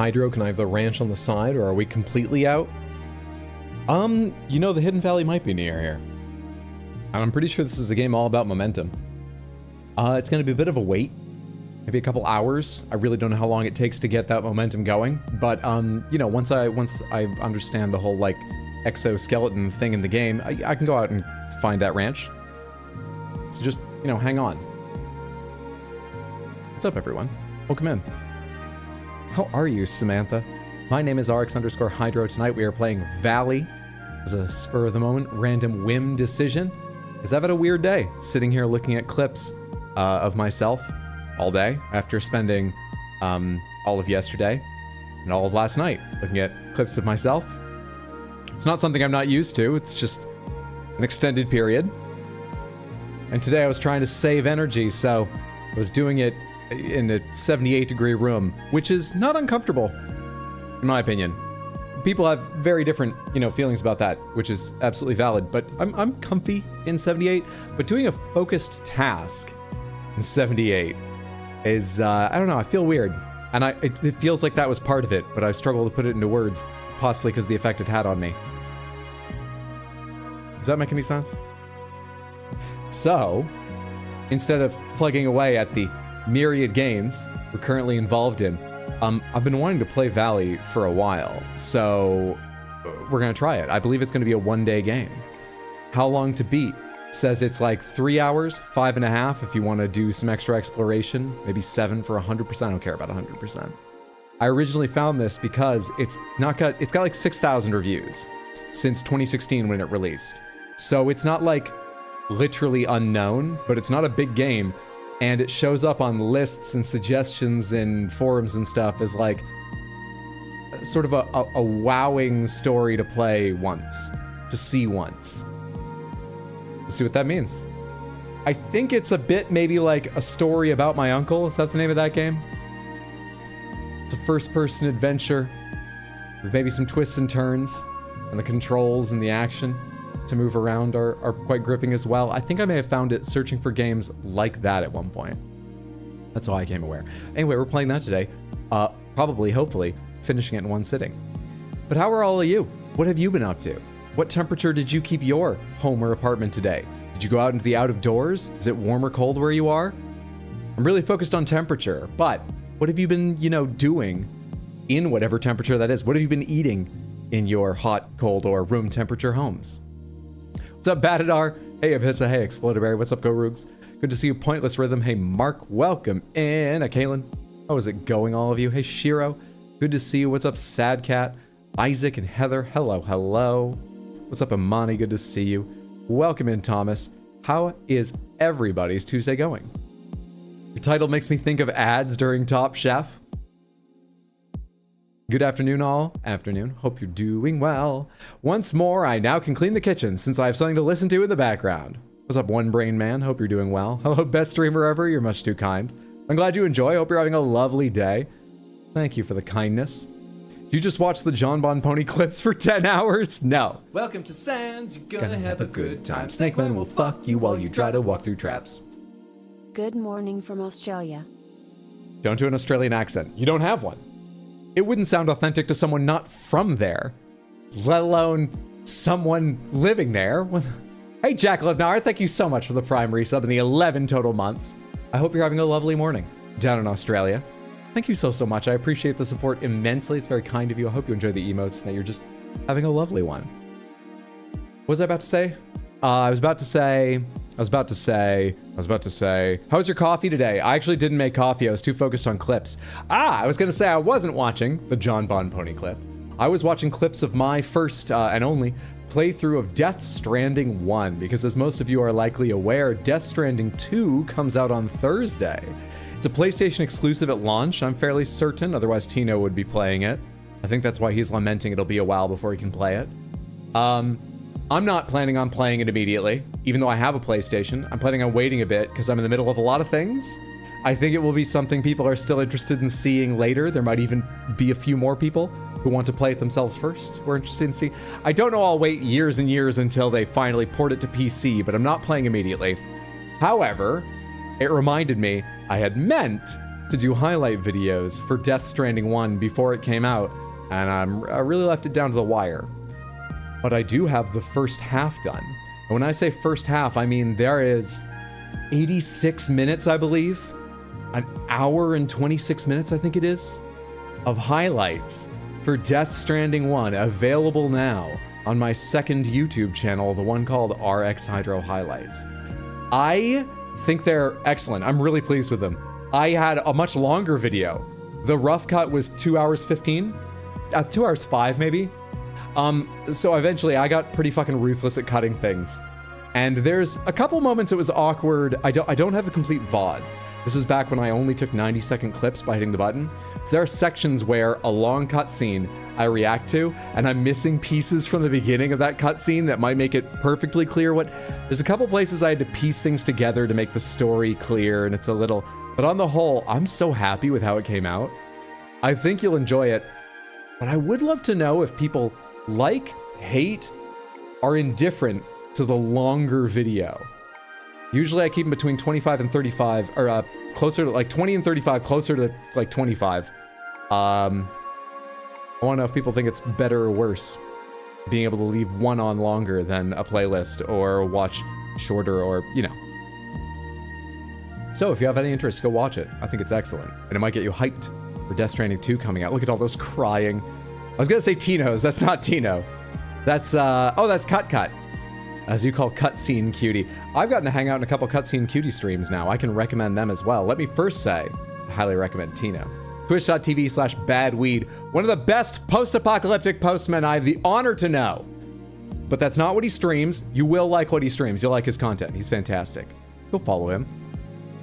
Hydro, can I have the ranch on the side, or are we completely out? You know, the Hidden Valley might be near here. And I'm pretty sure this is a game all about momentum. It's going to be a bit of a wait. Maybe a couple hours. I really don't know how long it takes to get that momentum going. But, you know, once I understand the whole, like, exoskeleton thing in the game, I can go out and find that ranch. So just, you know, hang on. What's up, everyone? Welcome in. How are you, Samantha? My name is RX_Hydro. Tonight we are playing Valley. As a spur-of-the-moment, random whim decision. Because I've had a weird day, sitting here looking at clips of myself all day, after spending all of yesterday and all of last night looking at clips of myself. It's not something I'm not used to, it's just an extended period. And today I was trying to save energy, so I was doing it in a 78-degree room, which is not uncomfortable, in my opinion. People have very different, you know, feelings about that, which is absolutely valid, but I'm comfy in 78, but doing a focused task in 78 is, I don't know, I feel weird. And it feels like that was part of it, but I struggle to put it into words, possibly because of the effect it had on me. Does that make any sense? So, instead of plugging away at the myriad games we're currently involved in, I've been wanting to play Valley for a while, so we're gonna try it. I believe it's gonna be a one-day game. How long to beat? Says it's like 3 hours, 5.5 if you want to do some extra exploration, maybe 7 for 100%. I don't care about 100%. I originally found this because it's got like 6,000 reviews since 2016 when it released. So it's not like literally unknown, but it's not a big game, and it shows up on lists and suggestions and forums and stuff as like sort of a wowing story to play once, to see once. We'll see what that means. I think it's a bit maybe like a story about my uncle. Is that the name of that game? It's a first-person adventure with maybe some twists and turns, and the controls and the action to move around are quite gripping as well. I think I may have found it searching for games like that at one point. That's how I came aware. Anyway, we're playing that today. Probably, hopefully, finishing it in one sitting. But how are all of you? What have you been up to? What temperature did you keep your home or apartment today? Did you go out into the out of doors? Is it warm or cold where you are? I'm really focused on temperature, but what have you been, you know, doing in whatever temperature that is? What have you been eating in your hot, cold, or room temperature homes? What's up, Batadar? Hey, Abhissa. Hey, Exploderberry. What's up, Go Rugs? Good to see you, Pointless Rhythm. Hey, Mark. Welcome in. Kaylin. How is it going, all of you? Hey, Shiro. Good to see you. What's up, Sad Cat? Isaac and Heather. Hello, hello. What's up, Amani? Good to see you. Welcome in, Thomas. How is everybody's Tuesday going? Your title makes me think of ads during Top Chef. Good afternoon, all. Afternoon. Hope you're doing well. Once more, I now can clean the kitchen since I have something to listen to in the background. What's up, One Brain Man? Hope you're doing well. Hello, best streamer ever. You're much too kind. I'm glad you enjoy. Hope you're having a lovely day. Thank you for the kindness. You just watched the John Bon Pony clips for 10 hours? No. Welcome to Sands, you're gonna have a good time. Snake Man will fuck you while you try to walk through traps. Good morning from Australia. Don't do an Australian accent. You don't have one. It wouldn't sound authentic to someone not from there, let alone someone living there. Hey, Jack Levnar, thank you so much for the Prime resub in the 11 total months. I hope you're having a lovely morning down in Australia. Thank you so much. I appreciate the support immensely. It's very kind of you. I hope you enjoy the emotes and that you're just having a lovely one. What was I about to say? I was about to say, how was your coffee today? I actually didn't make coffee. I was too focused on clips. I was going to say I wasn't watching the John Bon Pony clip. I was watching clips of my first and only playthrough of Death Stranding 1, because as most of you are likely aware, Death Stranding 2 comes out on Thursday. It's a PlayStation exclusive at launch, I'm fairly certain, otherwise Tino would be playing it. I think that's why he's lamenting it'll be a while before he can play it. I'm not planning on playing it immediately, even though I have a PlayStation. I'm planning on waiting a bit because I'm in the middle of a lot of things. I think it will be something people are still interested in seeing later. There might even be a few more people who want to play it themselves first. We're interested in seeing. I don't know, I'll wait years and years until they finally port it to PC, but I'm not playing immediately. However, it reminded me I had meant to do highlight videos for Death Stranding 1 before it came out, and I really left it down to the wire. But I do have the first half done. And when I say first half, I mean there is 86 minutes, I believe, an hour and 26 minutes, I think it is, of highlights for Death Stranding 1 available now on my second YouTube channel, the one called RX Hydro Highlights. I think they're excellent. I'm really pleased with them. I had a much longer video. The rough cut was 2 hours 15, 2 hours 5 maybe. So eventually I got pretty fucking ruthless at cutting things. And there's a couple moments it was awkward. I don't have the complete VODs. This is back when I only took 90-second clips by hitting the button. So there are sections where a long cutscene I react to, and I'm missing pieces from the beginning of that cutscene that might make it perfectly clear what... There's a couple places I had to piece things together to make the story clear, and it's a little... But on the whole, I'm so happy with how it came out. I think you'll enjoy it. But I would love to know if people like, hate, are indifferent to the longer video. Usually I keep them between 25 and 35, or closer to like 20 and 35, closer to like 25. I want to know if people think it's better or worse being able to leave one on longer than a playlist or watch shorter, or, you know. So if you have any interest, go watch it. I think it's excellent. And it might get you hyped for Death Stranding 2 coming out. Look at all those crying. I was gonna say Tino's, that's not Tino. That's, oh, that's Cut, as you call Cutscene Cutie. I've gotten to hang out in a couple Cutscene Cutie streams now. I can recommend them as well. Let me first say, I highly recommend Tino. Twitch.tv/badweed, one of the best post-apocalyptic postmen I have the honor to know. But that's not what he streams. You will like what he streams. You'll like his content. He's fantastic. Go follow him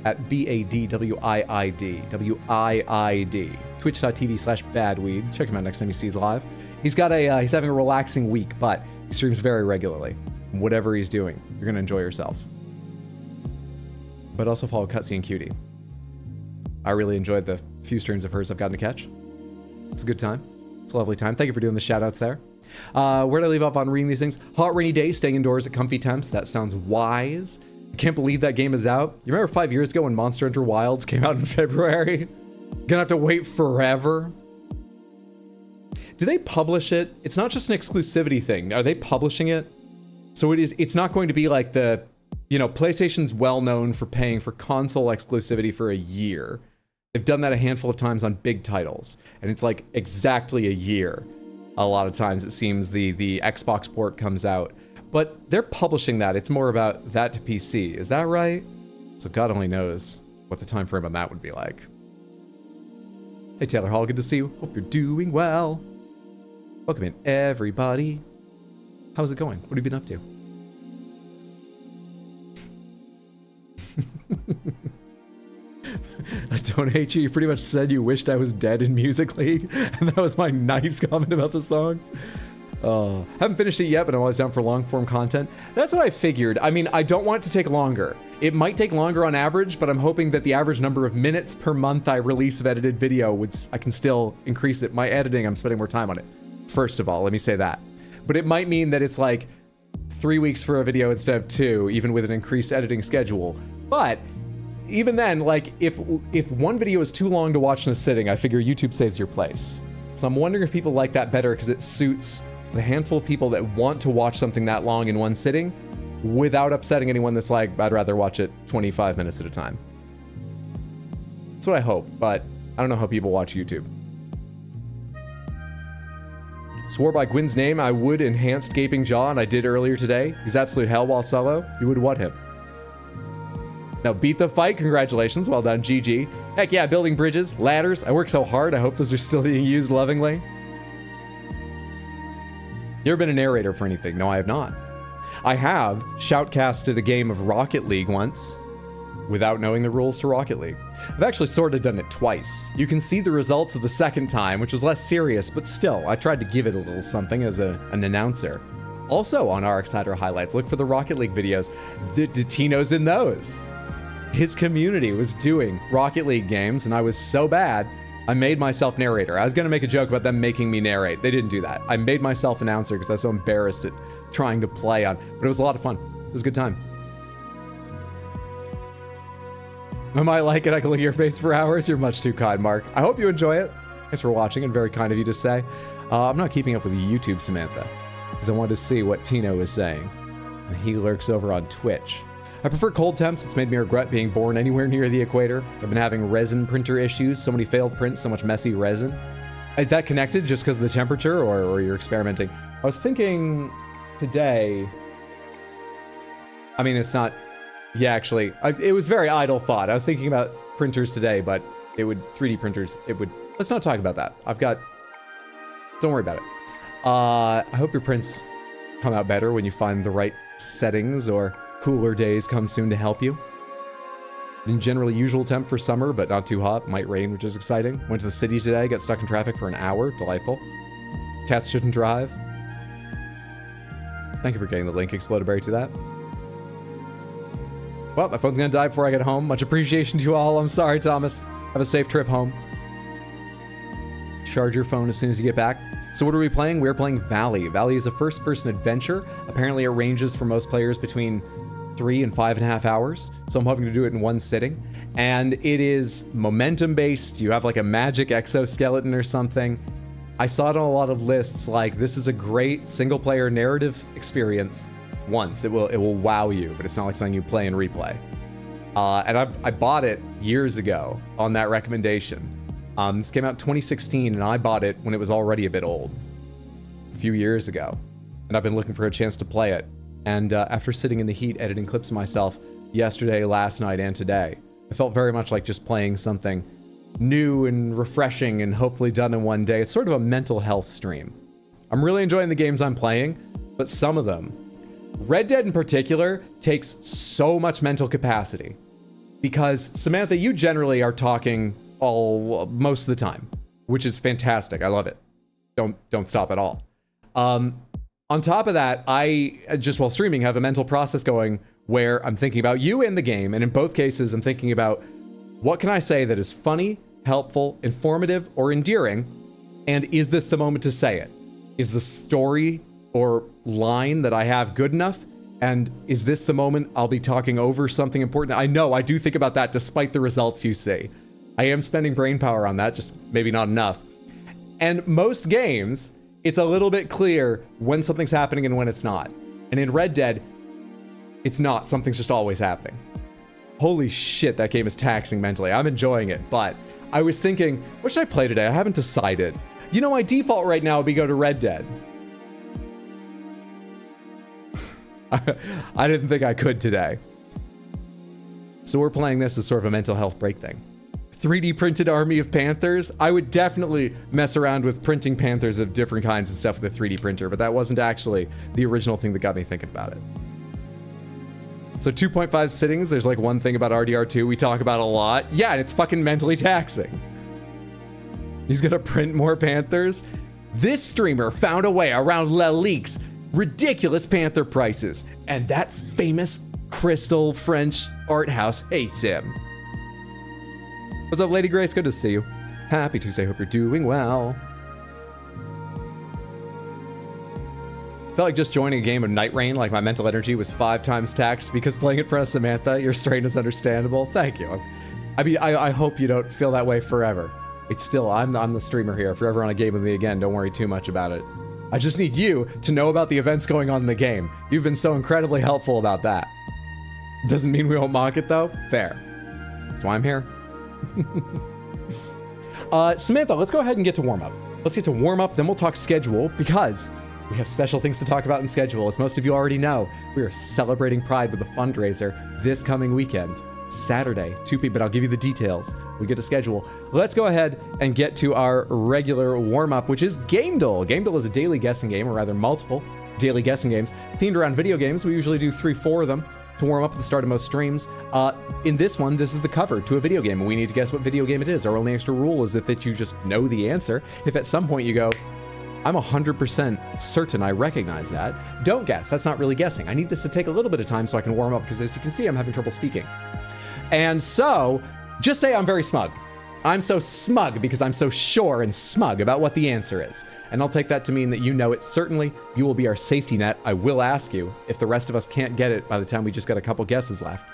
at BADWIID, WIID, twitch.tv/badweed. Check him out next time he sees live. He's having a relaxing week, but he streams very regularly. Whatever he's doing, you're gonna enjoy yourself. But also follow Cutscene Cutie. I really enjoyed the few streams of hers I've gotten to catch. It's a good time. It's a lovely time. Thank you for doing the shout outs there. Where did I leave up on reading these things? Hot rainy day, staying indoors at comfy temps. That sounds wise. I can't believe that game is out. You remember 5 years ago when Monster Hunter Wilds came out in February? Gonna have to wait forever. Do they publish it? It's not just an exclusivity thing. Are they publishing it? So it's not going to be like the, you know, PlayStation's well known for paying for console exclusivity for a year. They've done that a handful of times on big titles, and it's like exactly a year. A lot of times it seems the Xbox port comes out, but they're publishing that. It's more about that to PC. Is that right? So God only knows what the time frame on that would be like. Hey Taylor Hall, good to see you. Hope you're doing well. Welcome in, everybody. How's it going? What have you been up to? I don't hate you. You pretty much said you wished I was dead in Music League, and that was my nice comment about the song. Haven't finished it yet, but I'm always down for long form content. That's what I figured. I mean, I don't want it to take longer. It might take longer on average, but I'm hoping that the average number of minutes per month I release of edited video I can still increase it. My editing, I'm spending more time on it. First of all, let me say that. But it might mean that it's like 3 weeks for a video instead of 2, even with an increased editing schedule. But even then, like, if one video is too long to watch in a sitting, I figure YouTube saves your place. So I'm wondering if people like that better because it suits the handful of people that want to watch something that long in one sitting without upsetting anyone that's like, I'd rather watch it 25 minutes at a time. That's what I hope, but I don't know how people watch YouTube. Swore by Gwyn's name I would enhanced Gaping Jaw, and I did earlier today. He's absolute hell while solo. You would what him? Now beat the fight, congratulations, well done, GG. Heck yeah, building bridges, ladders. I work so hard, I hope those are still being used lovingly. You ever been a narrator for anything? No, I have not. I have shoutcasted a game of Rocket League once, without knowing the rules to Rocket League. I've actually sort of done it twice. You can see the results of the second time, which was less serious, but still, I tried to give it a little something as an announcer. Also on RX Hydro Highlights, look for the Rocket League videos. Tino's in those. His community was doing Rocket League games, and I was so bad, I made myself narrator. I was gonna make a joke about them making me narrate. They didn't do that. I made myself announcer because I was so embarrassed at trying to play on, but it was a lot of fun. It was a good time. might like it. I can look at your face for hours. You're much too kind, Mark. I hope you enjoy it. Thanks for watching, and very kind of you to say. I'm not keeping up with YouTube, Samantha, because I wanted to see what Tino is saying. And he lurks over on Twitch. I prefer cold temps. It's made me regret being born anywhere near the equator. I've been having resin printer issues. So many failed prints, so much messy resin. Is that connected just because of the temperature, or you're experimenting? I was thinking today... I mean, it's not... Yeah, actually, it was very idle thought. I was thinking about printers today, but it would... 3D printers, it would... Let's not talk about that. I've got... Don't worry about it. I hope your prints come out better when you find the right settings, or cooler days come soon to help you. In generally usual temp for summer, but not too hot. Might rain, which is exciting. Went to the city today, got stuck in traffic for an hour. Delightful. Cats shouldn't drive. Thank you for getting the link, Explodaberry, to that. Well, my phone's gonna die before I get home. Much appreciation to you all. I'm sorry, Thomas. Have a safe trip home. Charge your phone as soon as you get back. So what are we playing? We're playing Valley. Valley is a first-person adventure. Apparently it ranges for most players between 3 and 5.5 hours. So I'm hoping to do it in one sitting. And it is momentum-based. You have like a magic exoskeleton or something. I saw it on a lot of lists like, this is a great single-player narrative experience. Once. It will wow you, but it's not like something you play and replay. And I bought it years ago on that recommendation. This came out in 2016, and I bought it when it was already a bit old. A few years ago. And I've been looking for a chance to play it. And after sitting in the heat editing clips of myself yesterday, last night, and today, I felt very much like just playing something new and refreshing and hopefully done in one day. It's sort of a mental health stream. I'm really enjoying the games I'm playing, but some of them, Red Dead in particular, takes so much mental capacity. Because, Samantha, you generally are talking most of the time, which is fantastic. I love it. Don't stop at all. On top of that, I, just while streaming, have a mental process going where I'm thinking about you and the game, and in both cases, I'm thinking about what can I say that is funny, helpful, informative, or endearing, and is this the moment to say it? Is the story or line that I have good enough? And is this the moment I'll be talking over something important? I know, I do think about that despite the results you see. I am spending brain power on that, just maybe not enough. And most games, it's a little bit clear when something's happening and when it's not. And in Red Dead, it's not. Something's just always happening. Holy shit, that game is taxing mentally. I'm enjoying it, but I was thinking, what should I play today? I haven't decided. You know, my default right now would be go to Red Dead. I didn't think I could today. So we're playing this as sort of a mental health break thing. 3D printed army of panthers. I would definitely mess around with printing panthers of different kinds and stuff with a 3D printer, but that wasn't actually the original thing that got me thinking about it. So 2.5 sittings, there's like one thing about RDR2 we talk about a lot. Yeah, and it's fucking mentally taxing. He's gonna print more panthers. This streamer found a way around Lelik's ridiculous panther prices, and that famous crystal French art house hates him. What's up, Lady Grace? Good to see you. Happy Tuesday. Hope you're doing well. Felt like just joining a game of Night Rain, like my mental energy was 5 times taxed because playing it for us, Samantha. Your strain is understandable. Thank you. I mean, I hope you don't feel that way forever. It's still, I'm the streamer here. If you're ever on a game with me again, don't worry too much about it. I just need you to know about the events going on in the game. You've been so incredibly helpful about that. Doesn't mean we won't mock it, though. Fair. That's why I'm here. Samantha, let's go ahead and get to warm-up. Let's get to warm-up, then we'll talk schedule, because we have special things to talk about in schedule. As most of you already know, we are celebrating Pride with a fundraiser this coming weekend. Saturday, 2 p.m., but I'll give you the details. We get to schedule. Let's go ahead and get to our regular warm-up, which is gamedle. Gamedle is a daily guessing game, or rather multiple daily guessing games, themed around video games. We usually do 3-4 of them to warm up at the start of most streams. In this one, this is the cover to a video game, and we need to guess what video game it is. Our only extra rule is that you just know the answer. If at some point you go, I'm 100% certain I recognize that, don't guess. That's not really guessing. I need this to take a little bit of time so I can warm up, because as you can see, I'm having trouble speaking. And so, just say I'm very smug. I'm so smug because I'm so sure and smug about what the answer is. And I'll take that to mean that you know it. Certainly, you will be our safety net. I will ask you if the rest of us can't get it by the time we just got a couple guesses left.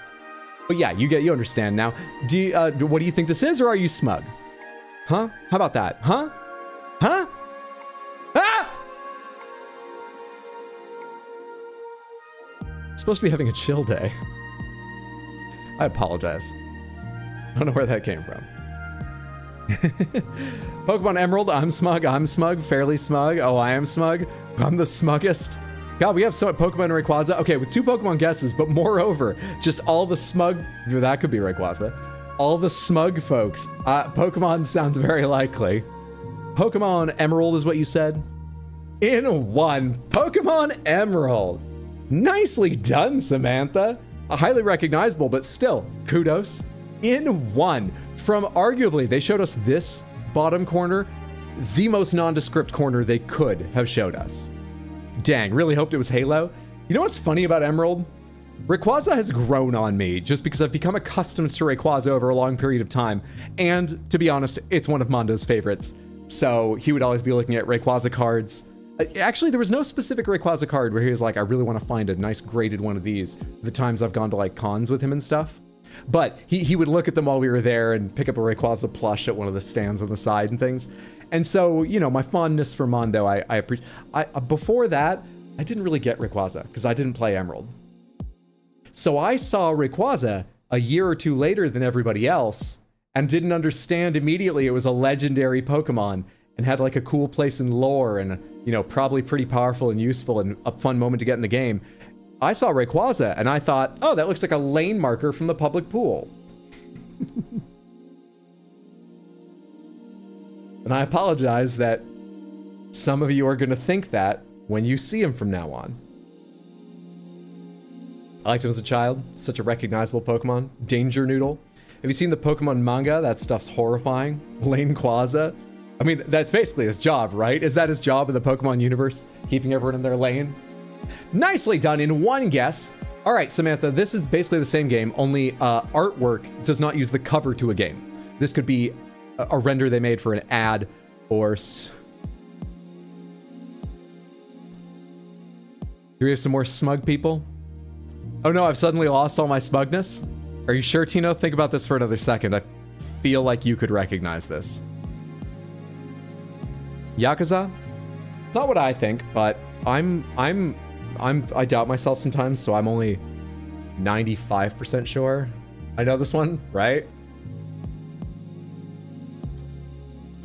But yeah, you understand now. What do you think this is, or are you smug? Huh? How about that? Huh? Huh? Ah! Supposed to be having a chill day. I apologize. I don't know where that came from. Pokemon Emerald, I'm smug, fairly smug. Oh, I am smug. I'm the smuggest. God, we have so much Pokemon Rayquaza. Okay, with 2 Pokemon guesses, but moreover, just all the smug, that could be Rayquaza. All the smug folks. Pokemon sounds very likely. Pokemon Emerald is what you said? In 1, Pokemon Emerald. Nicely done, Samantha. Highly recognizable, but still, kudos. In 1, from arguably, they showed us this bottom corner, the most nondescript corner they could have showed us. Dang, really hoped it was Halo. You know what's funny about Emerald? Rayquaza has grown on me just because I've become accustomed to Rayquaza over a long period of time. And to be honest, it's one of Mondo's favorites. So he would always be looking at Rayquaza cards. Actually, there was no specific Rayquaza card where he was like, I really want to find a nice graded one of these the times I've gone to like cons with him and stuff. But he would look at them while we were there and pick up a Rayquaza plush at one of the stands on the side and things. And so, you know, my fondness for Mondo, I appreciate. Before that, I didn't really get Rayquaza because I didn't play Emerald. So I saw Rayquaza a year or 2 later than everybody else and didn't understand immediately it was a legendary Pokemon and had like a cool place in lore and, you know, probably pretty powerful and useful and a fun moment to get in the game. I saw Rayquaza and I thought, oh, that looks like a lane marker from the public pool. And I apologize that some of you are going to think that when you see him from now on. I liked him as a child. Such a recognizable Pokemon. Danger Noodle. Have you seen the Pokemon manga? That stuff's horrifying. Lane Quaza. I mean, that's basically his job, right? Is that his job in the Pokemon universe? Keeping everyone in their lane? Nicely done in 1 guess. All right, Samantha, this is basically the same game, only artwork does not use the cover to a game. This could be a render they made for an ad or... Do we have some more smug people? Oh no, I've suddenly lost all my smugness? Are you sure, Tino? Think about this for another second. I feel like you could recognize this. Yakuza? It's not what I think, but I doubt myself sometimes, so I'm only 95% sure. I know this one, right?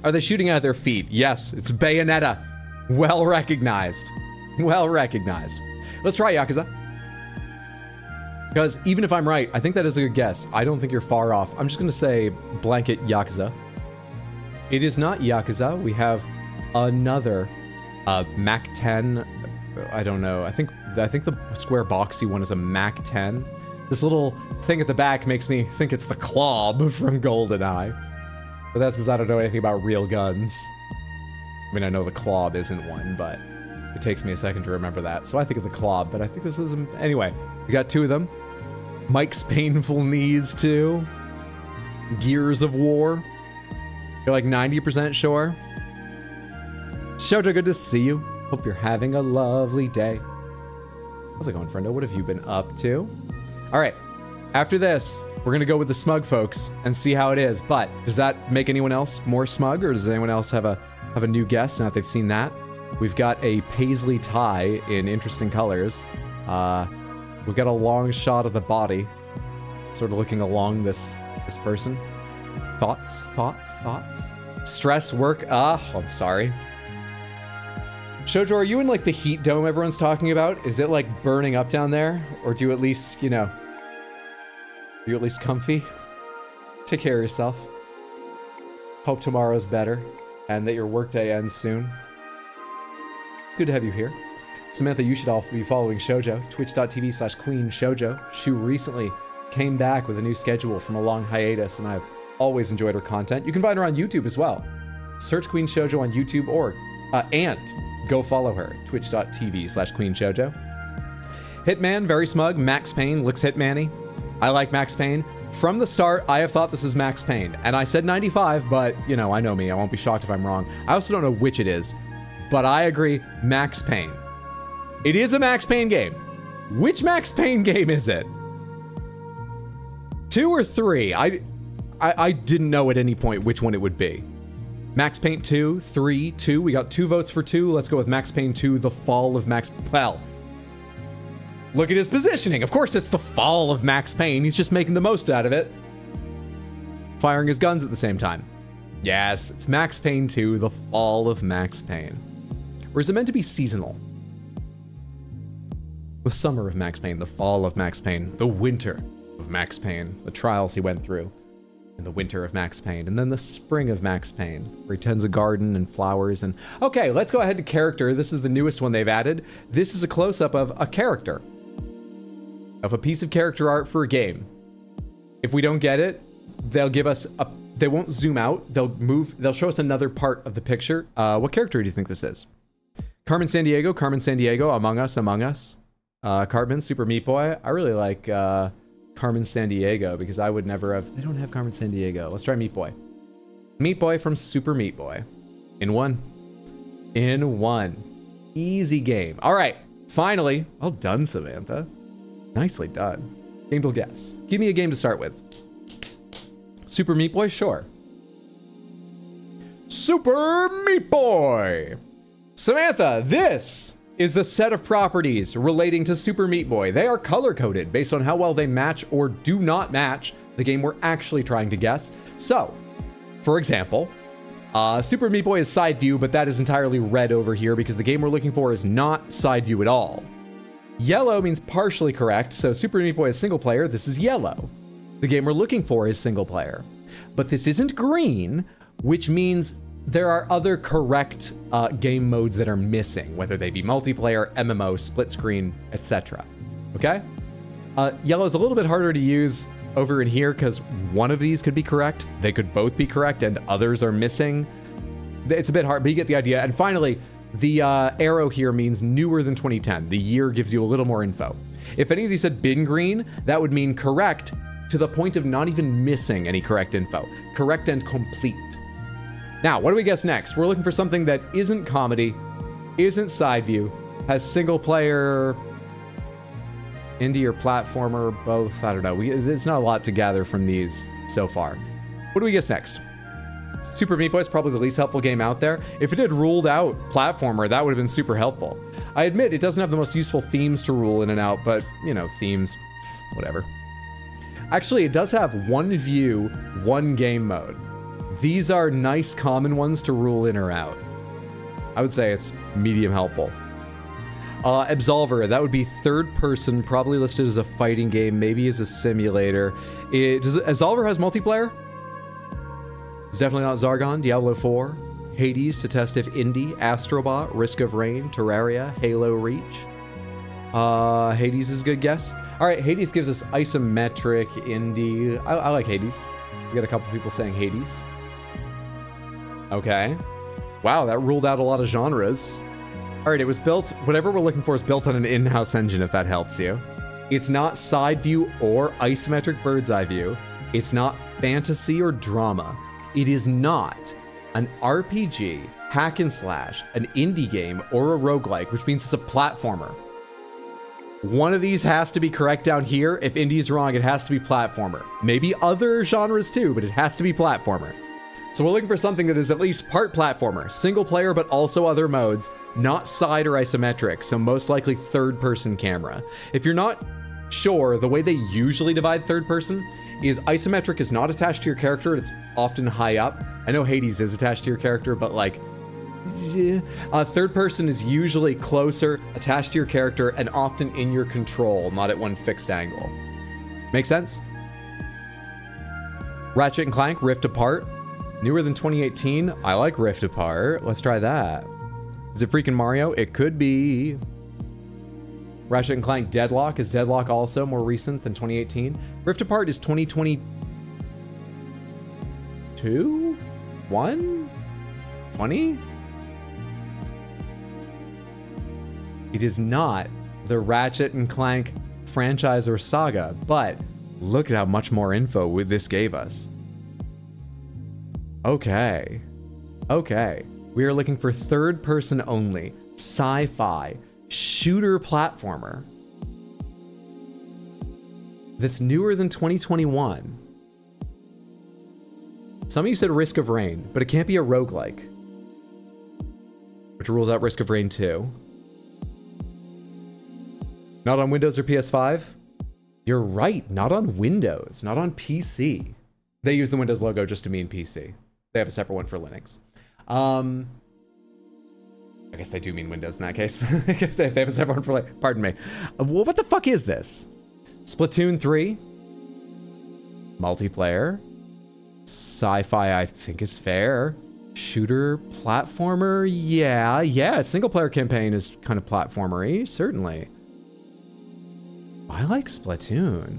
Are they shooting at their feet? Yes, it's Bayonetta. Well recognized. Well recognized. Let's try Yakuza. Because even if I'm right, I think that is a good guess. I don't think you're far off. I'm just going to say blanket Yakuza. It is not Yakuza. We have another Mac 10. I don't know. I think the square boxy one is a Mac 10. This little thing at the back makes me think it's the Clob from GoldenEye. But that's because I don't know anything about real guns. I mean, I know the Clob isn't one, but it takes me a second to remember that. So I think of the Clob, but I think this is... Anyway, we got 2 of them. Mike's Painful Knees, too. Gears of War. You're like 90% sure. Shoujo, good to see you. Hope you're having a lovely day. How's it going, friendo? What have you been up to? All right. After this, we're going to go with the smug folks and see how it is. But does that make anyone else more smug, or does anyone else have a new guess now that they've seen that? We've got a paisley tie in interesting colors. We've got a long shot of the body, sort of looking along this person. Thoughts? Stress, work? I'm sorry. Shoujo, are you in like the heat dome everyone's talking about? Is it like burning up down there? Or do you at least, you know, are you at least comfy? Take care of yourself. Hope tomorrow's better and that your workday ends soon. Good to have you here. Samantha, you should all be following Shoujo, twitch.tv/queenshoujo. She recently came back with a new schedule from a long hiatus, and I've always enjoyed her content. You can find her on YouTube as well. Search Queen Shoujo on YouTube and go follow her, twitch.tv/queenshoujo. Hitman, very smug. Max Payne looks Hitman-y. I like Max Payne. From the start, I have thought this is Max Payne, and I said 95, but, you know, I know me. I won't be shocked if I'm wrong. I also don't know which it is, but I agree, Max Payne. It is a Max Payne game. Which Max Payne game is it? 2 or 3? I didn't know at any point which one it would be. Max Payne 2, 3, 2. We got 2 votes for 2. Let's go with Max Payne 2, The Fall of Max... Well, look at his positioning. Of course it's The Fall of Max Payne. He's just making the most out of it. Firing his guns at the same time. Yes, it's Max Payne 2, The Fall of Max Payne. Or is it meant to be seasonal? The summer of Max Payne, the fall of Max Payne, the winter of Max Payne, the trials he went through in the winter of Max Payne, and then the spring of Max Payne, where he tends a garden and flowers and... Okay, let's go ahead to character. This is the newest one they've added. This is a close-up of a character. Of a piece of character art for a game. If we don't get it, they'll give us a... They won't zoom out. They'll show us another part of the picture. What character do you think this is? Carmen Sandiego, Among Us. Cartman, Super Meat Boy. I really like Carmen Sandiego because I would never have... They don't have Carmen Sandiego. Let's try Meat Boy. Meat Boy from Super Meat Boy. In one. Easy game. All right. Finally. Well done, Samantha. Nicely done. Game to guess. Give me a game to start with. Super Meat Boy? Sure. Super Meat Boy! Samantha, this is the set of properties relating to Super Meat Boy. They are color-coded based on how well they match or do not match the game we're actually trying to guess. So, for example, Super Meat Boy is side view, but that is entirely red over here because the game we're looking for is not side view at all. Yellow means partially correct, so Super Meat Boy is single player. This is yellow. The game we're looking for is single player. But this isn't green, which means there are other correct game modes that are missing, whether they be multiplayer, MMO, split screen, etc. Okay? Yellow is a little bit harder to use over in here because one of these could be correct. They could both be correct and others are missing. It's a bit hard, but you get the idea. And finally, the arrow here means newer than 2010. The year gives you a little more info. If any of these had been green, that would mean correct to the point of not even missing any correct info. Correct and complete. Now, what do we guess next? We're looking for something that isn't comedy, isn't side view, has single player, indie or platformer, both. I don't know. There's not a lot to gather from these so far. What do we guess next? Super Meat Boy is probably the least helpful game out there. If it had ruled out platformer, that would have been super helpful. I admit it doesn't have the most useful themes to rule in and out, but, you know, themes, whatever. Actually, it does have one view, one game mode. These are nice common ones to rule in or out. I would say it's medium helpful. Absolver, that would be third person, probably listed as a fighting game, maybe as a simulator. Absolver has multiplayer? It's definitely not Zargon, Diablo 4, Hades to test if indie, Astrobot, Risk of Rain, Terraria, Halo Reach. Hades is a good guess. All right, Hades gives us isometric, indie. I like Hades. We got a couple people saying Hades. Okay. Wow, that ruled out a lot of genres. All right, it was built, whatever we're looking for is built on an in-house engine, if that helps you. It's not side view or isometric bird's eye view. It's not fantasy or drama. It is not an RPG, hack and slash, an indie game, or a roguelike, which means it's a platformer. One of these has to be correct down here. If indie is wrong, it has to be platformer. Maybe other genres too, but it has to be platformer. So we're looking for something that is at least part platformer, single player, but also other modes, not side or isometric, so most likely third person camera. If you're not sure, the way they usually divide third person is isometric is not attached to your character, it's often high up. I know Hades is attached to your character, but like, third person is usually closer, attached to your character, and often in your control, not at one fixed angle. Make sense? Ratchet and Clank, Rift Apart. Newer than 2018. I like Rift Apart. Let's try that. Is it freaking Mario? It could be. Ratchet and Clank Deadlock. Is Deadlock also more recent than 2018? Rift Apart is 2022? 1? 20? It is not the Ratchet and Clank franchise or saga, but look at how much more info this gave us. Okay. We are looking for third person only, sci-fi, shooter platformer. that's newer than 2021. Some of you said Risk of Rain, but it can't be a roguelike, which rules out Risk of Rain 2. Not on Windows or PS5? You're right, not on Windows, not on PC. They use the Windows logo just to mean PC. They have a separate one for Linux. I guess they do mean Windows in that case. I guess they have a separate one for, like, pardon me. Well, what the fuck is this? Splatoon 3? Multiplayer? Sci-fi, I think, is fair. Shooter, platformer? Yeah, single player campaign is kind of platformer-y, certainly. I like Splatoon.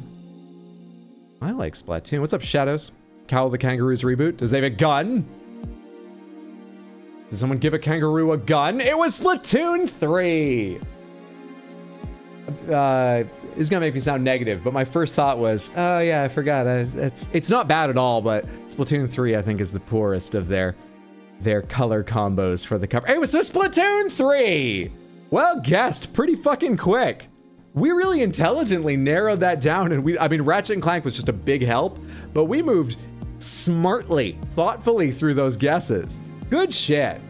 What's up, Shadows? Cowl the Kangaroos reboot. Does they have a gun? Did someone give a kangaroo a gun? It was Splatoon 3! It's gonna make me sound negative, but my first thought was, oh yeah, I forgot. It's not bad at all, but Splatoon 3, I think, is the poorest of their color combos for the cover. It was just Splatoon 3! Well guessed, pretty fucking quick. We really intelligently narrowed that down, and I mean, Ratchet & Clank was just a big help, but we moved smartly, thoughtfully through those guesses. Good shit.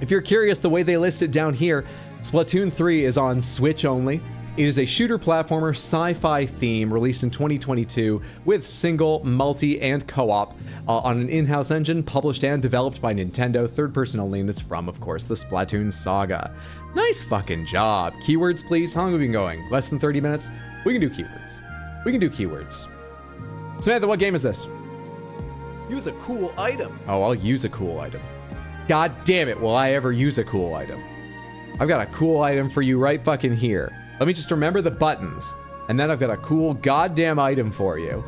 If you're curious, the way they list it down here, Splatoon 3 is on Switch only. It is a shooter platformer sci-fi theme released in 2022 with single, multi, and co-op on an in-house engine published and developed by Nintendo, third person only, and is from, of course, the Splatoon saga. Nice fucking job. Keywords, please. How long have we been going? Less than 30 minutes? We can do keywords. Samantha, what game is this? Use a cool item. Oh, I'll use a cool item. God damn it, will I ever use a cool item? I've got a cool item for you right fucking here. Let me just remember the buttons, and then I've got a cool goddamn item for you.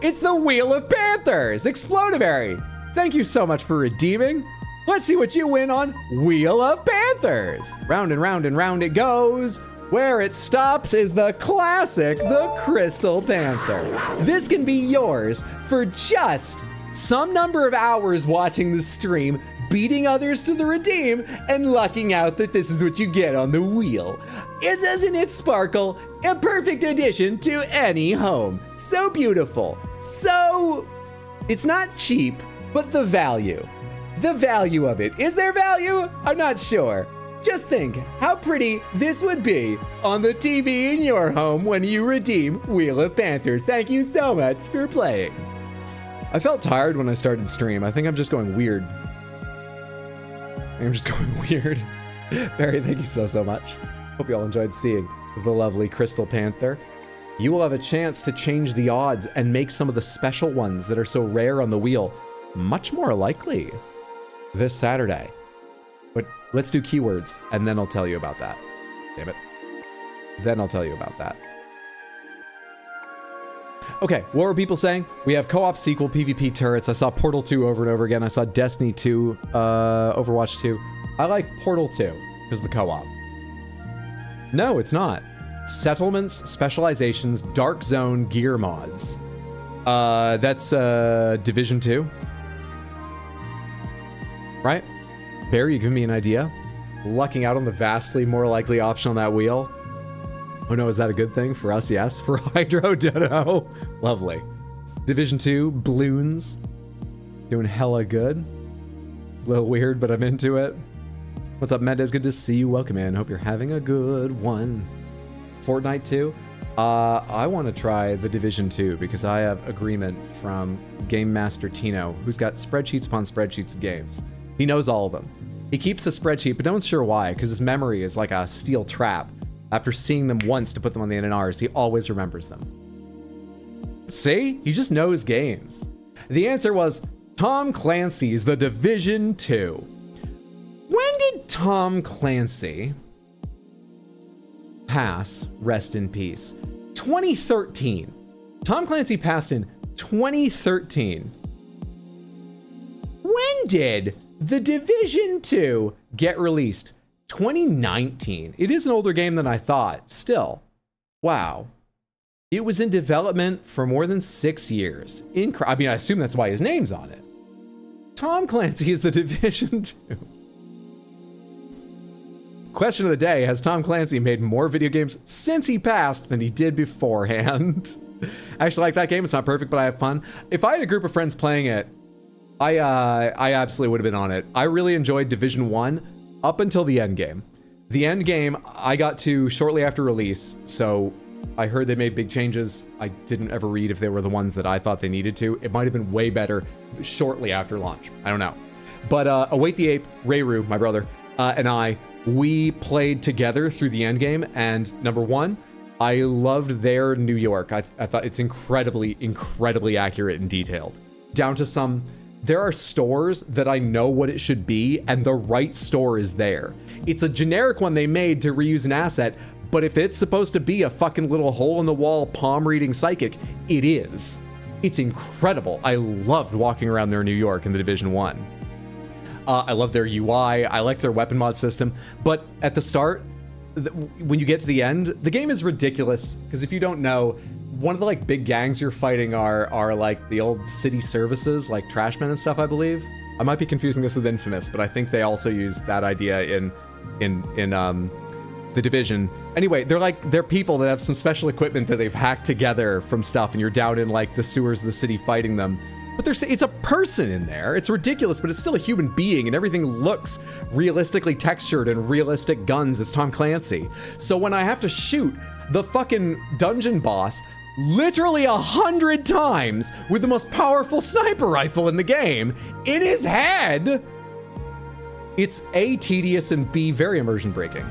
It's the Wheel of Panthers! Explodivary! Thank you so much for redeeming. Let's see what you win on Wheel of Panthers. Round and round and round it goes. Where it stops is the classic, the Crystal Panther. This can be yours for just some number of hours watching the stream, beating others to the redeem, and lucking out that this is what you get on the wheel. Doesn't it sparkle? A perfect addition to any home. So beautiful. So, it's not cheap, but the value. The value of it. Is there value? I'm not sure. Just think how pretty this would be on the TV in your home when you redeem Wheel of Panthers. Thank you so much for playing. I felt tired when I started stream. I think I'm just going weird. Barry, thank you so much. Hope you all enjoyed seeing the lovely Crystal Panther. You will have a chance to change the odds and make some of the special ones that are so rare on the wheel much more likely this Saturday. But let's do keywords, and then I'll tell you about that. Damn it. Then I'll tell you about that. Okay, what were people saying? We have co-op sequel, PvP turrets. I saw Portal 2 over and over again. I saw Destiny 2, Overwatch 2. I like Portal 2 because the co-op. No, it's not. Settlements, specializations, Dark Zone, gear mods. That's Division 2. Right? Barry, you give me an idea? Lucking out on the vastly more likely option on that wheel. Oh no, is that a good thing? For us, yes. For Hydro, ditto. Lovely. Division 2, balloons. Doing hella good. A little weird, but I'm into it. What's up, Mendez? Good to see you. Welcome in. Hope you're having a good one. Fortnite 2. I want to try the Division 2 because I have agreement from Game Master Tino, who's got spreadsheets upon spreadsheets of games. He knows all of them. He keeps the spreadsheet, but no one's sure why, because his memory is like a steel trap. After seeing them once to put them on the NNRs, he always remembers them. See? He just knows games. The answer was Tom Clancy's The Division 2. When did Tom Clancy pass? Rest in peace. 2013. Tom Clancy passed in 2013. When did The Division 2 get released? 2019. It is an older game than I thought. Still, wow. It was in development for more than 6 years. I mean, I assume that's why his name's on it. Tom Clancy is The Division 2. Question of the day, has Tom Clancy made more video games since he passed than he did beforehand? I actually like that game. It's not perfect, but I have fun. If I had a group of friends playing it, I absolutely would have been on it. I really enjoyed Division 1 up until the end game. The end game I got to shortly after release, so I heard they made big changes. I didn't ever read if they were the ones that I thought they needed to. It might have been way better shortly after launch. I don't know. But Await the Ape, Rayru, my brother, and we played together through the end game, and number one, I loved their New York. I thought it's incredibly, incredibly accurate and detailed. Down to some, there are stores that I know what it should be, and the right store is there. It's a generic one they made to reuse an asset, but if it's supposed to be a fucking little hole-in-the-wall palm-reading psychic, it is. It's incredible. I loved walking around their New York in the Division 1. I love their UI. I like their weapon mod system, but at the start, when you get to the end, the game is ridiculous, because if you don't know, one of the like big gangs you're fighting are like the old city services, like trashmen and stuff, I believe. I might be confusing this with Infamous, but I think they also use that idea in the Division. Anyway, they're people that have some special equipment that they've hacked together from stuff, and you're down in like the sewers of the city fighting them. But it's a person in there. It's ridiculous, but it's still a human being, and everything looks realistically textured and realistic guns. It's Tom Clancy. So when I have to shoot the fucking dungeon boss literally 100 times with the most powerful sniper rifle in the game in his head, it's A, tedious, and B, very immersion breaking.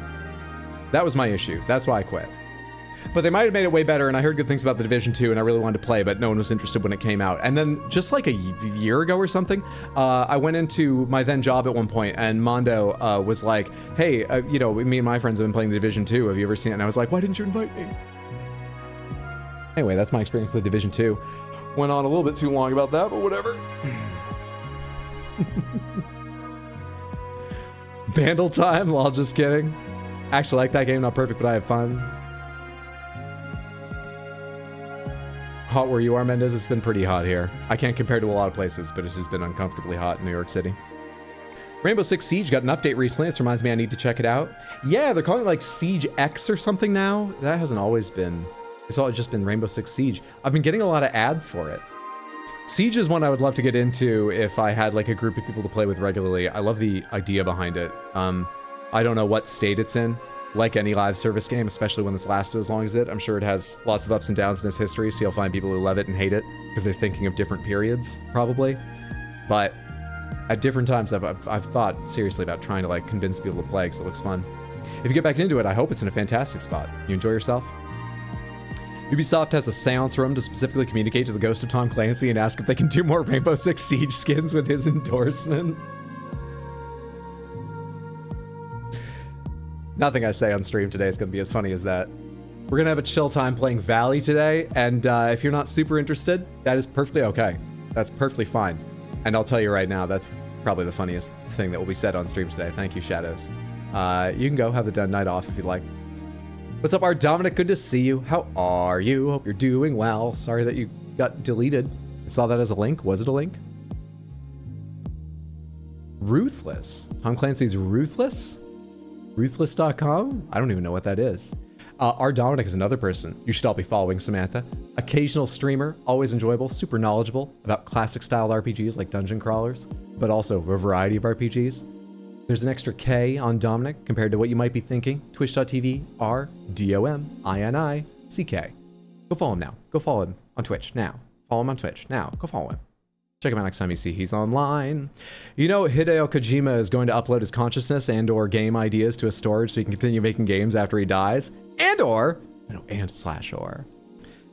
That was my issue. That's why I quit. But they might have made it way better, and I heard good things about the Division 2, and I really wanted to play, but no one was interested when it came out. And then just like a year ago or something, I went into my then job at one point, and Mondo was like, hey, you know, me and my friends have been playing the Division 2. Have you ever seen it? And I was like, why didn't you invite me? Anyway, that's my experience with the Division 2. Went on a little bit too long about that, but whatever. Vandal time? Well, just kidding. Actually like that game, not perfect, but I have fun. Hot where you are, Mendez? It's been pretty hot here. I can't compare to a lot of places, but it has been uncomfortably hot in New York City. Rainbow Six Siege got an update recently. This reminds me I need to check it out. Yeah, they're calling it like Siege X or something now. That hasn't always been. It's all just been Rainbow Six Siege. I've been getting a lot of ads for it. Siege is one I would love to get into if I had like a group of people to play with regularly. I love the idea behind it. I don't know what state it's in. Like any live service game, especially when it's lasted as long as it, I'm sure it has lots of ups and downs in its history, so you'll find people who love it and hate it because they're thinking of different periods, probably. But at different times, I've thought seriously about trying to like convince people to play because it looks fun. If you get back into it, I hope it's in a fantastic spot. You enjoy yourself? Ubisoft has a seance room to specifically communicate to the ghost of Tom Clancy and ask if they can do more Rainbow Six Siege skins with his endorsement. Nothing I say on stream today is going to be as funny as that. We're going to have a chill time playing Valley today, and if you're not super interested, that is perfectly okay. That's perfectly fine. And I'll tell you right now, that's probably the funniest thing that will be said on stream today. Thank you, Shadows. You can go have the night off if you'd like. What's up, Art Dominic? Good to see you. How are you? Hope you're doing well. Sorry that you got deleted. I saw that as a link. Was it a link? Ruthless. Tom Clancy's Ruthless? Ruthless.com? I don't even know what that is. Our Dominic is another person you should all be following, Samantha. Occasional streamer, always enjoyable, super knowledgeable about classic style RPGs like dungeon crawlers, but also a variety of RPGs. There's an extra K on Dominic compared to what you might be thinking. Twitch.tv RDOMINICK. Go follow him now. Go follow him on Twitch now. Follow him on Twitch now. Go follow him. Check him out next time you see he's online. You know, Hideo Kojima is going to upload his consciousness and or game ideas to a storage so he can continue making games after he dies. And or.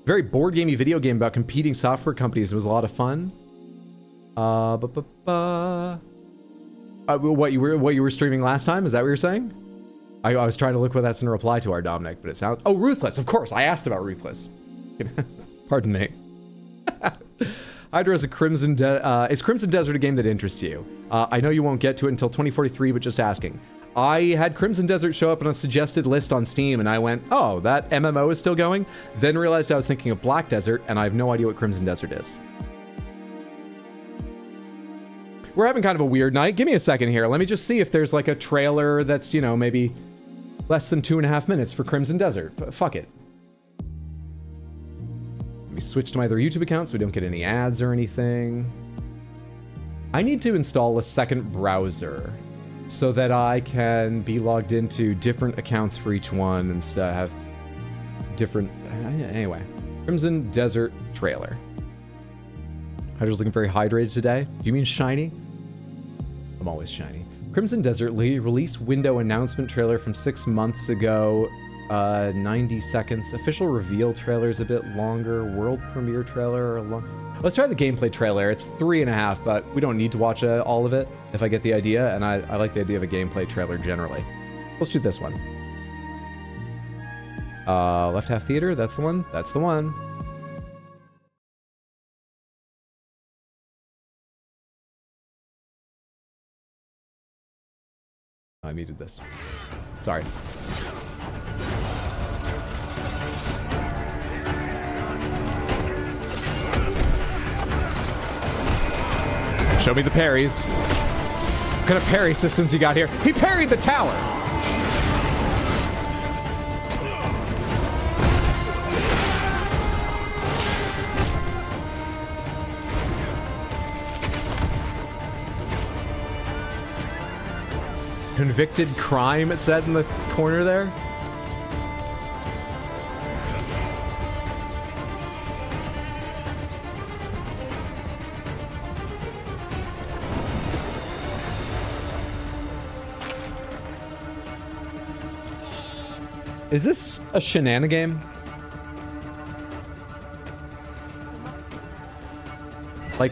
Very board gamey video game about competing software companies. It was a lot of fun. What you were streaming last time? Is that what you're saying? I was trying to look what that's in reply to our Dominic, but it sounds... Oh, Ruthless, of course. I asked about Ruthless. Pardon me. Hydra is Crimson Desert a game that interests you? I know you won't get to it until 2043, but just asking. I had Crimson Desert show up on a suggested list on Steam, and I went, oh, that MMO is still going? Then realized I was thinking of Black Desert, and I have no idea what Crimson Desert is. We're having kind of a weird night. Give me a second here. Let me just see if there's like a trailer that's, you know, maybe less than 2.5 minutes for Crimson Desert. Fuck it. Let me switch to my other YouTube account so we don't get any ads or anything. I need to install a second browser so that I can be logged into different accounts for each one and have different... Anyway. Crimson Desert trailer. Hydra's looking very hydrated today. Do you mean shiny? I'm always shiny. Crimson Desert release window announcement trailer from 6 months ago. 90 seconds. Official reveal trailer is a bit longer. World premiere trailer. Let's try the gameplay trailer. It's 3.5, but we don't need to watch all of it if I get the idea, and I like the idea of a gameplay trailer generally. Let's do this one. Left half theater, that's the one. That's the one. I muted this. Sorry. Show me the parries. What kind of parry systems you got here? He parried the tower! Convicted crime, it said in the corner there. Is this a shenanigan game? Like,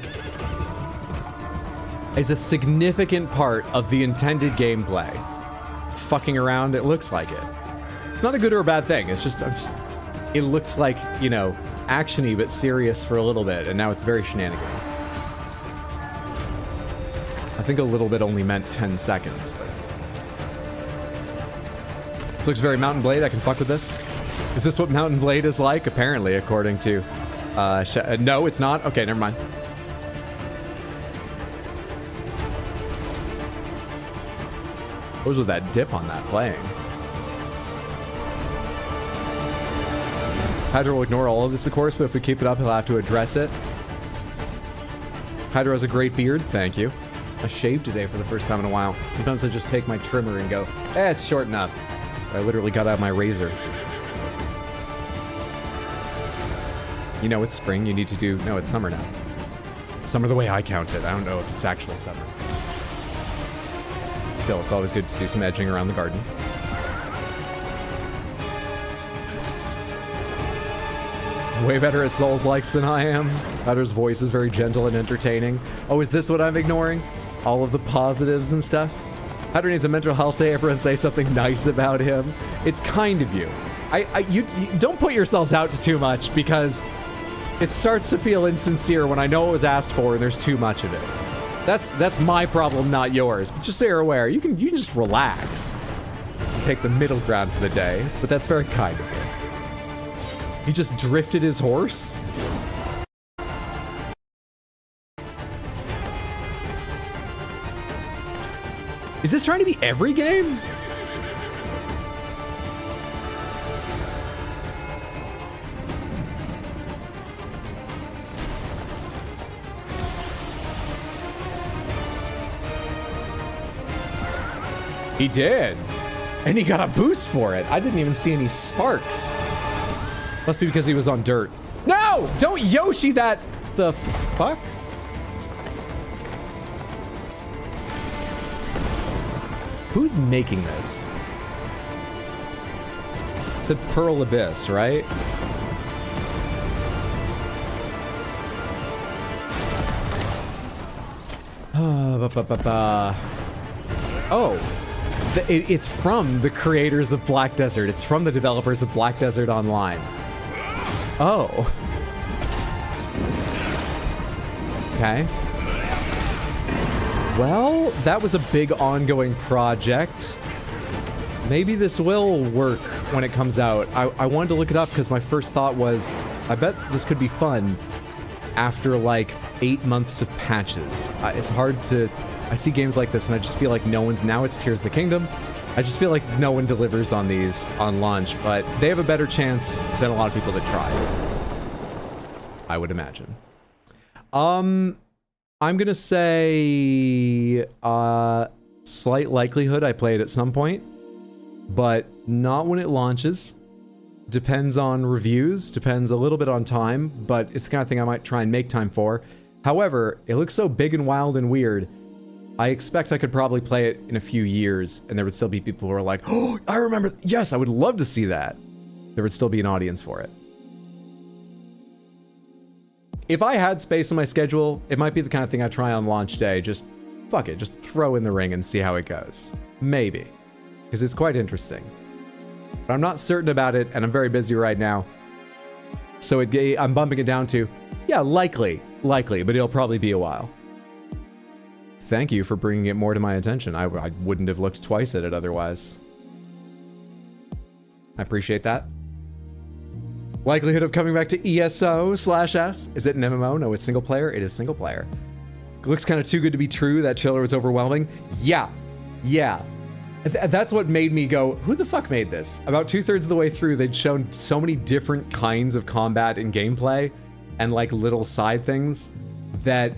is a significant part of the intended gameplay fucking around? It looks like it. It's not a good or a bad thing. It's just, it looks like, you know, actiony but serious for a little bit, and now it's very shenanigan. I think a little bit only meant 10 seconds, but... This looks very Mountain Blade. I can fuck with this. Is this what Mountain Blade is like? Apparently, according to... no, it's not. Okay, never mind. What was with that dip on that playing? Hydra will ignore all of this, of course, but if we keep it up, he'll have to address it. Hydra has a great beard. Thank you. I shaved today for the first time in a while. Sometimes I just take my trimmer and go, it's short enough. I literally got out my razor. You know, it's spring. You need to do... No, it's summer now. Summer the way I count it. I don't know if it's actual summer. Still, it's always good to do some edging around the garden. Way better at Souls-likes than I am. Hydra's voice is very gentle and entertaining. Oh, is this what I'm ignoring? All of the positives and stuff? Hydra needs a mental health day. Everyone say something nice about him. It's kind of you. You don't put yourselves out to too much, because it starts to feel insincere when I know it was asked for and there's too much of it. That's my problem, not yours. But just so you're aware, you can just relax and take the middle ground for the day. But that's very kind of you. He just drifted his horse. Is this trying to be every game? He did. And he got a boost for it. I didn't even see any sparks. Must be because he was on dirt. No! Don't Yoshi that... The fuck? Who's making this? It said Pearl Abyss, right? Oh, it's from the creators of Black Desert. It's from the developers of Black Desert Online. Oh. Okay. Well, that was a big ongoing project. Maybe this will work when it comes out. I wanted to look it up because my first thought was, I bet this could be fun after like 8 months of patches. It's hard to... I see games like this and I just feel like no one's... Now it's Tears of the Kingdom. I just feel like no one delivers on these on launch, but they have a better chance than a lot of people that try. I would imagine. I'm gonna say slight likelihood I play it at some point, but not when it launches. Depends on reviews, depends a little bit on time, but it's the kind of thing I might try and make time for. However, it looks so big and wild and weird, I expect I could probably play it in a few years, and there would still be people who are like, oh, I remember, yes, I would love to see that. There would still be an audience for it. If I had space on my schedule, it might be the kind of thing I try on launch day. Just, fuck it, just throw in the ring and see how it goes. Maybe. Because it's quite interesting. But I'm not certain about it, and I'm very busy right now. So I'm bumping it down to, yeah, likely, but it'll probably be a while. Thank you for bringing it more to my attention. I wouldn't have looked twice at it otherwise. I appreciate that. Likelihood of coming back to ESO/S. Is it an MMO? No, it's single player. It is single player. It looks kind of too good to be true. That trailer was overwhelming. Yeah. That's what made me go, who the fuck made this? About 2/3 of the way through, they'd shown so many different kinds of combat and gameplay and like little side things that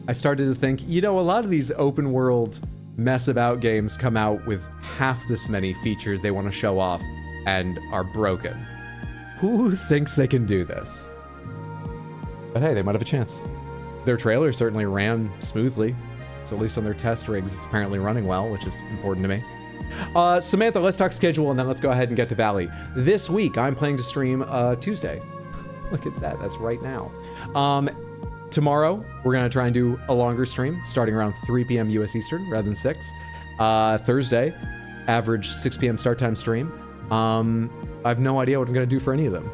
I started to think, you know, a lot of these open world mess about games come out with half this many features they want to show off and are broken. Who thinks they can do this? But hey, they might have a chance. Their trailer certainly ran smoothly. So at least on their test rigs, it's apparently running well, which is important to me. Samantha, let's talk schedule and then let's go ahead and get to Valley. This week, I'm planning to stream Tuesday. Look at that, that's right now. Tomorrow, we're gonna try and do a longer stream, starting around 3 p.m. US Eastern rather than 6. Thursday, average 6 p.m. start time stream. I have no idea what I'm gonna do for any of them.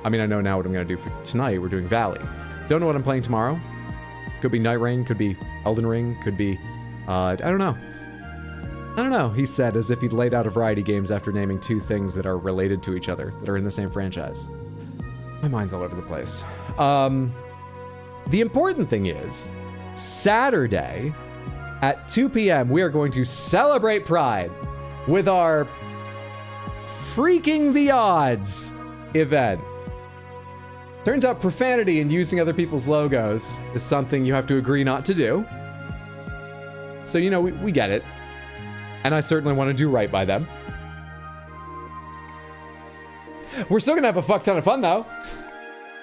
I mean, I know now what I'm gonna do for tonight. We're doing Valley. Don't know what I'm playing tomorrow. Could be Night Rain, could be Elden Ring, could be, I don't know. He said as if he'd laid out a variety of games after naming 2 things that are related to each other, that are in the same franchise. My mind's all over the place. The important thing is, Saturday at 2 p.m., we are going to celebrate Pride with our Freaking the Odds event. Turns out profanity and using other people's logos is something you have to agree not to do. So, you know, we get it. And I certainly want to do right by them. We're still gonna have a fuck ton of fun, though.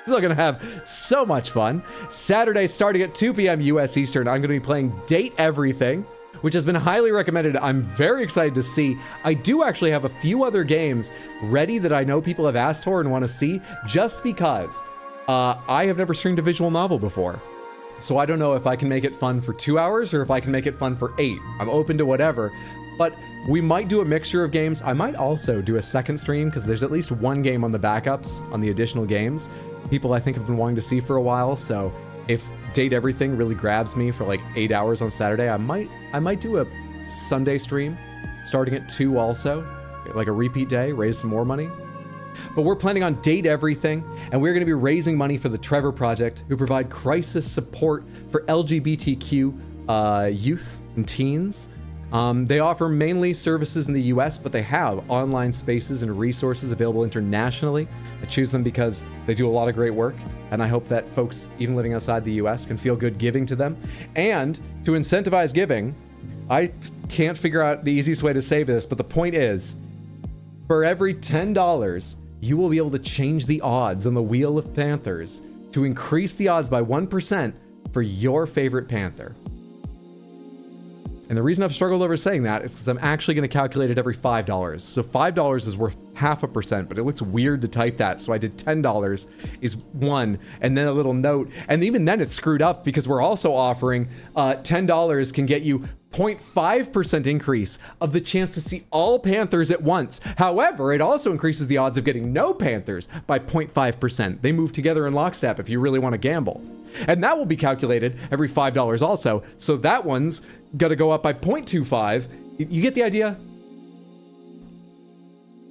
Still gonna have so much fun. Saturday, starting at 2 p.m. US Eastern, I'm gonna be playing Date Everything, which has been highly recommended. I'm very excited to see. I do actually have a few other games ready that I know people have asked for and want to see, just because I have never streamed a visual novel before. So I don't know if I can make it fun for 2 hours or if I can make it fun for 8. I'm open to whatever, but we might do a mixture of games. I might also do a second stream because there's at least one game on the backups on the additional games. People I think have been wanting to see for a while, so if Date Everything really grabs me for like 8 hours on Saturday, I might do a Sunday stream starting at 2 also, like a repeat day, raise some more money. But we're planning on Date Everything, and we're going to be raising money for the Trevor Project, who provide crisis support for LGBTQ youth and teens. They offer mainly services in the US, but they have online spaces and resources available internationally. I choose them because they do a lot of great work, and I hope that folks, even living outside the US, can feel good giving to them. And to incentivize giving, I can't figure out the easiest way to say this, but the point is, for every $10, you will be able to change the odds on the Wheel of Panthers to increase the odds by 1% for your favorite Panther. And the reason I've struggled over saying that is because I'm actually going to calculate it every $5. So $5 is worth 0.5%, but it looks weird to type that. So I did $10 is 1, and then a little note. And even then it's screwed up because we're also offering $10 can get you 0.5% increase of the chance to see all Panthers at once. However, it also increases the odds of getting no Panthers by 0.5%. They move together in lockstep if you really want to gamble. And that will be calculated every $5 also. So that one's got to go up by 0.25. You get the idea?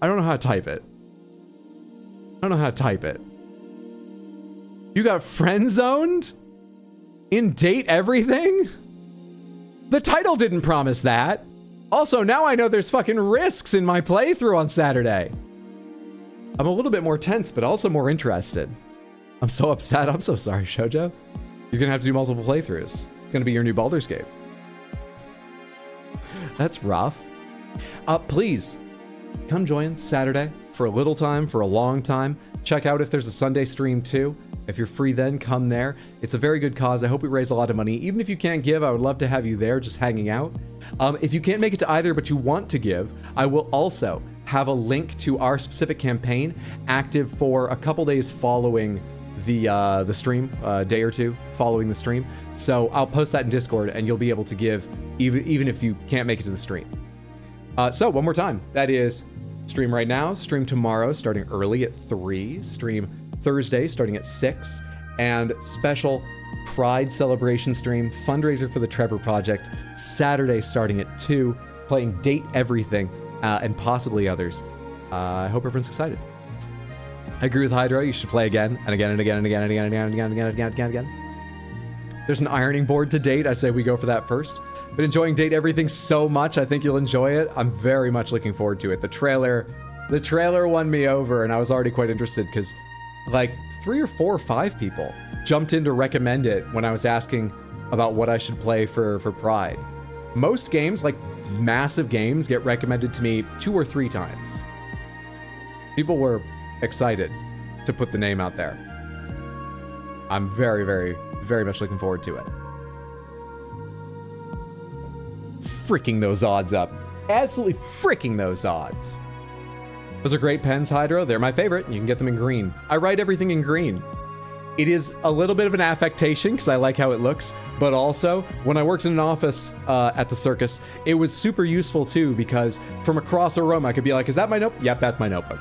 I don't know how to type it. You got friend zoned in Date Everything? The title didn't promise that. Also, now I know there's fucking risks in my playthrough on Saturday. I'm a little bit more tense, but also more interested. I'm so upset. I'm so sorry, Shoujo. You're gonna have to do multiple playthroughs. It's gonna be your new Baldur's Gate. That's rough. Please, come join Saturday for a little time, for a long time. Check out if there's a Sunday stream too. If you're free then, come there. It's a very good cause. I hope we raise a lot of money. Even if you can't give, I would love to have you there just hanging out. If you can't make it to either, but you want to give, I will also have a link to our specific campaign active for a couple days following the stream, a day or two following the stream. So I'll post that in Discord and you'll be able to give even if you can't make it to the stream. So one more time, that is stream right now, stream tomorrow starting early at 3, stream Thursday starting at 6, and special Pride celebration stream, fundraiser for the Trevor Project, Saturday starting at 2, playing Date Everything, and possibly others. I hope everyone's excited. I agree with Hydro, you should play again, and again, and again, and again, and again, and again, and again, and again, and again, and again. There's an ironing board to Date, I say we go for that first. Been enjoying Date Everything so much, I think you'll enjoy it. I'm very much looking forward to it. The trailer won me over, and I was already quite interested, because like 3 or 4 or 5 people jumped in to recommend it when I was asking about what I should play for Pride. Most games, like massive games, get recommended to me 2 or 3 times. People were excited to put the name out there. I'm very, very, very much looking forward to it. Freaking those odds up. Absolutely freaking those odds. Those are great pens, Hydro. They're my favorite. You can get them in green. I write everything in green. It is a little bit of an affectation because I like how it looks, but also when I worked in an office at the circus, it was super useful too because from across a room I could be like, is that my notebook? Yep, that's my notebook.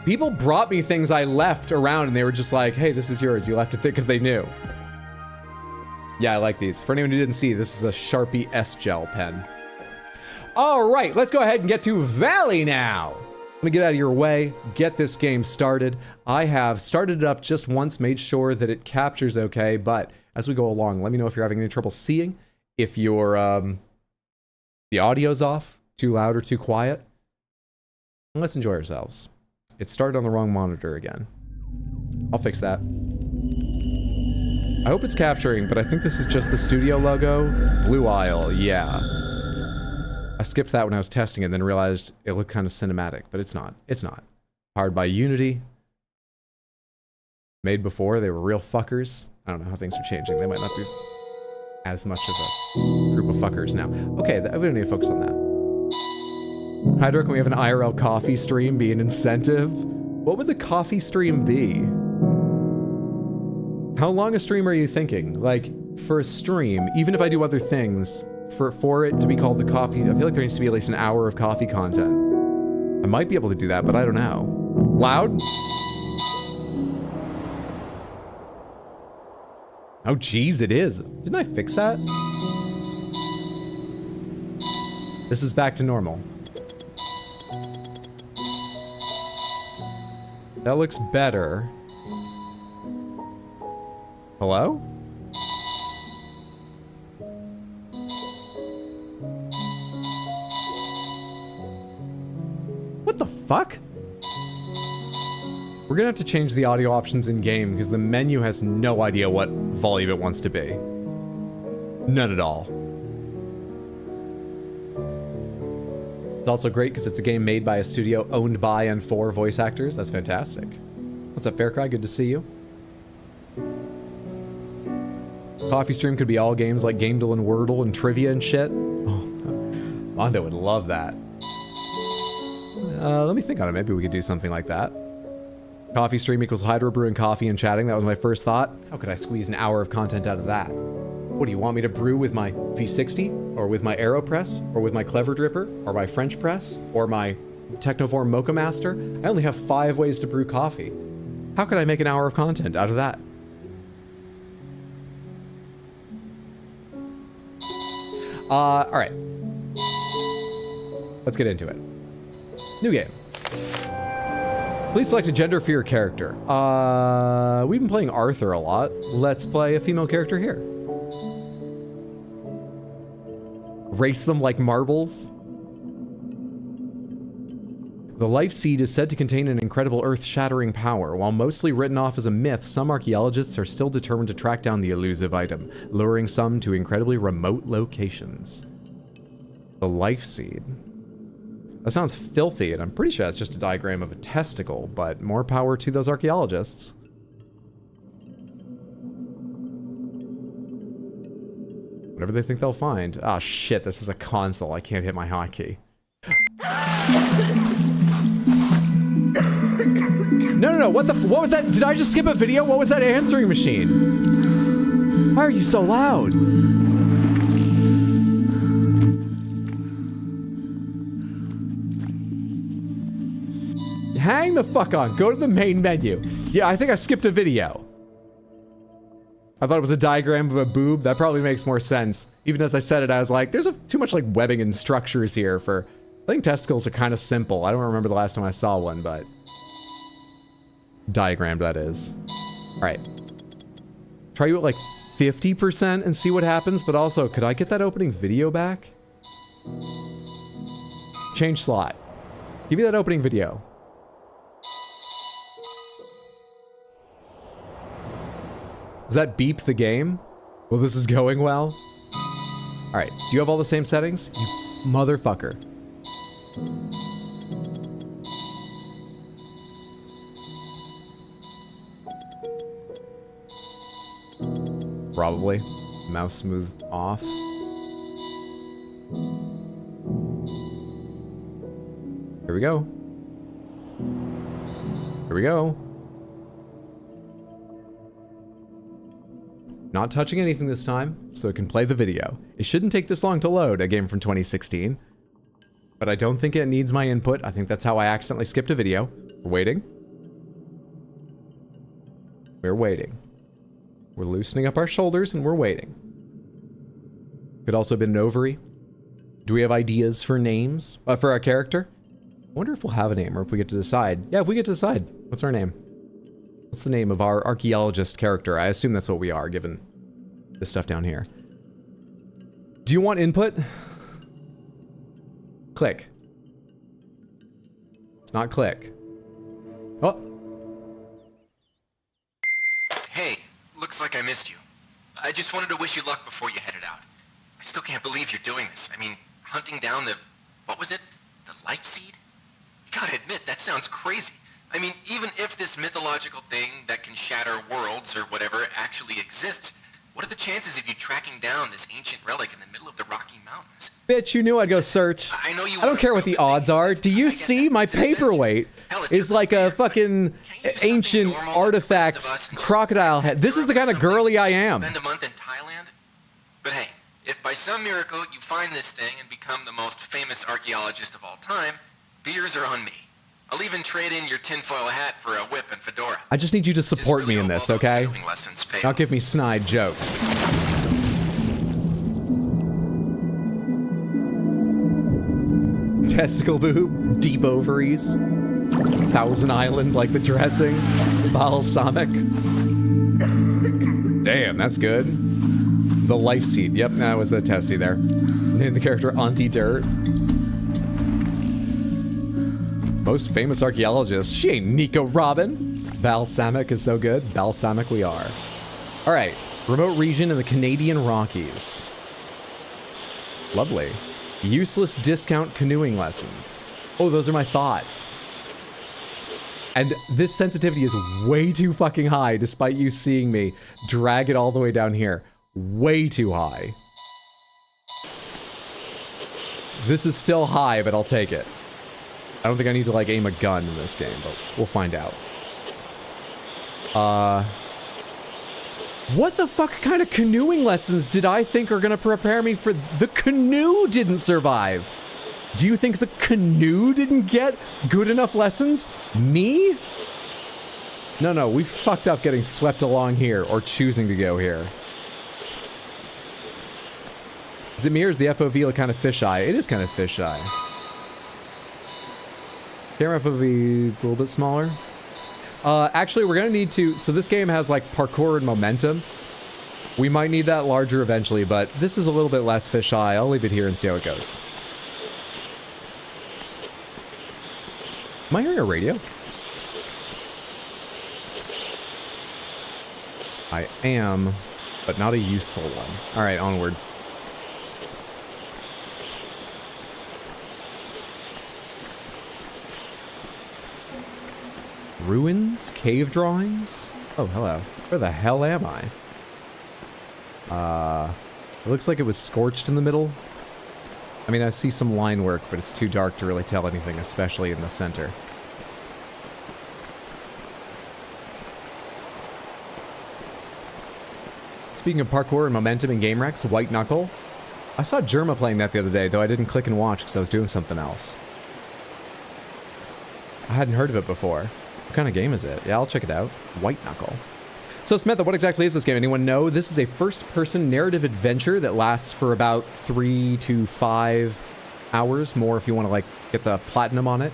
People brought me things I left around and they were just like, hey, this is yours. You left it there because they knew. Yeah, I like these. For anyone who didn't see, this is a Sharpie S-Gel pen. All right, let's go ahead and get to Valley now. Let me get out of your way, get this game started. I have started it up just once, made sure that it captures okay, but as we go along, let me know if you're having any trouble seeing, if your the audio's off, too loud or too quiet. And let's enjoy ourselves. It started on the wrong monitor again. I'll fix that. I hope it's capturing, but I think this is just the studio logo. Blue Isle, yeah. I skipped that when I was testing it, then realized it looked kind of cinematic, but it's not. It's not. Powered by Unity. Made before, they were real fuckers. I don't know how things are changing. They might not be as much of a group of fuckers now. Okay, we don't need to focus on that. Hydro, can we have an IRL coffee stream be an incentive? What would the coffee stream be? How long a stream are you thinking? Like, for a stream, even if I do other things, for it to be called the coffee, I feel like there needs to be at least an hour of coffee content. I might be able to do that, but I don't know. Loud? Oh, geez, it is. Didn't I fix that? This is back to normal. That looks better. Hello? What the fuck? We're gonna have to change the audio options in game because the menu has no idea what volume it wants to be. None at all. It's also great because it's a game made by a studio owned by and for voice actors. That's fantastic. What's up, Faircry? Good to see you. Coffee stream could be all games like gamedle and Wordle and trivia and shit. Oh, Mondo would love that. Let me think on it. Maybe we could do something like that. Coffee stream equals Hydro brewing coffee and chatting. That was my first thought. How could I squeeze an hour of content out of that? What do you want me to brew with my V60? Or with my AeroPress? Or with my Clever Dripper? Or my French Press? Or my Technoform Mocha Master? I only have 5 ways to brew coffee. How could I make an hour of content out of that? Alright. Let's get into it. New game. Please select a gender for your character. We've been playing Arthur a lot. Let's play a female character here. Race them like marbles. The life seed is said to contain an incredible earth-shattering power. While mostly written off as a myth, some archaeologists are still determined to track down the elusive item, luring some to incredibly remote locations. The life seed. That sounds filthy, and I'm pretty sure that's just a diagram of a testicle, but more power to those archaeologists. Whatever they think they'll find. Ah, shit, this is a console. I can't hit my hotkey. No, what was that? Did I just skip a video? What was that answering machine? Why are you so loud? Hang the fuck on. Go to the main menu. Yeah, I think I skipped a video. I thought it was a diagram of a boob. That probably makes more sense. Even as I said it, I was like, there's too much like webbing and structures here for... I think testicles are kind of simple. I don't remember the last time I saw one, but... diagrammed, that is. Alright. Try you at like 50% and see what happens, but also, could I get that opening video back? Change slot. Give me that opening video. Does that beep the game? Well, this is going well. Alright, do you have all the same settings? You motherfucker. Probably. Mouse smooth off. Here we go. Here we go. Not touching anything this time, so it can play the video. It shouldn't take this long to load a game from 2016. But I don't think it needs my input. I think that's how I accidentally skipped a video. We're waiting. We're waiting. We're loosening up our shoulders and we're waiting. Could also have been an ovary. Do we have ideas for names? For our character? I wonder if we'll have a name or if we get to decide. Yeah, if we get to decide. What's our name? What's the name of our archaeologist character? I assume that's what we are, given this stuff down here. Do you want input? Click. It's not click. Oh. Hey, looks like I missed you. I just wanted to wish you luck before you headed out. I still can't believe you're doing this. I mean, hunting down the... what was it? The life seed? You gotta admit, that sounds crazy. I mean, even if this mythological thing that can shatter worlds or whatever actually exists, what are the chances of you tracking down this ancient relic in the middle of the Rocky Mountains? Bitch, you knew I'd go search. I know you. I don't care what the odds are. Do you see my paperweight is like a fucking ancient artifact crocodile head. This is the kind of girly I am. Spend a month in Thailand? But hey, if by some miracle you find this thing and become the most famous archaeologist of all time, beers are on me. I'll even trade in your tinfoil hat for a whip and fedora. I just need you to support really me in this, okay? Not give me snide jokes. Testicle boob, deep ovaries, Thousand Island like the dressing, balsamic. Damn, that's good. The life seed. Yep, that was a testy there. Named the character Auntie Dirt. Most famous archaeologist. She ain't Nico Robin. Balsamic is so good. Balsamic we are. All right. Remote region in the Canadian Rockies. Lovely. Useless discount canoeing lessons. Oh, those are my thoughts. And this sensitivity is way too fucking high, despite you seeing me drag it all the way down here. Way too high. This is still high, but I'll take it. I don't think I need to, like, aim a gun in this game, but we'll find out. What the fuck kind of canoeing lessons did I think are gonna prepare me for... The canoe didn't survive! Do you think the canoe didn't get good enough lessons? Me? No, we fucked up getting swept along here, or choosing to go here. Is it me or is the FOV kind of fisheye? It is kind of fisheye. Camera FOV is a little bit smaller. Actually, we're gonna need to... So this game has, like, parkour and momentum. We might need that larger eventually, but this is a little bit less fisheye. I'll leave it here and see how it goes. Am I hearing a radio? I am, but not a useful one. All right, onward. Ruins? Cave drawings? Oh, hello. Where the hell am I? It looks like it was scorched in the middle. I mean, I see some line work, but it's too dark to really tell anything, especially in the center. Speaking of parkour and momentum in Game Rex, White Knuckle. I saw Germa playing that the other day, though I didn't click and watch because I was doing something else. I hadn't heard of it before. What kind of game is it? Yeah, I'll check it out. White Knuckle. So Samantha, what exactly is this game? Anyone know? This is a first-person narrative adventure that lasts for about 3 to 5 hours, more if you want to like get the platinum on it.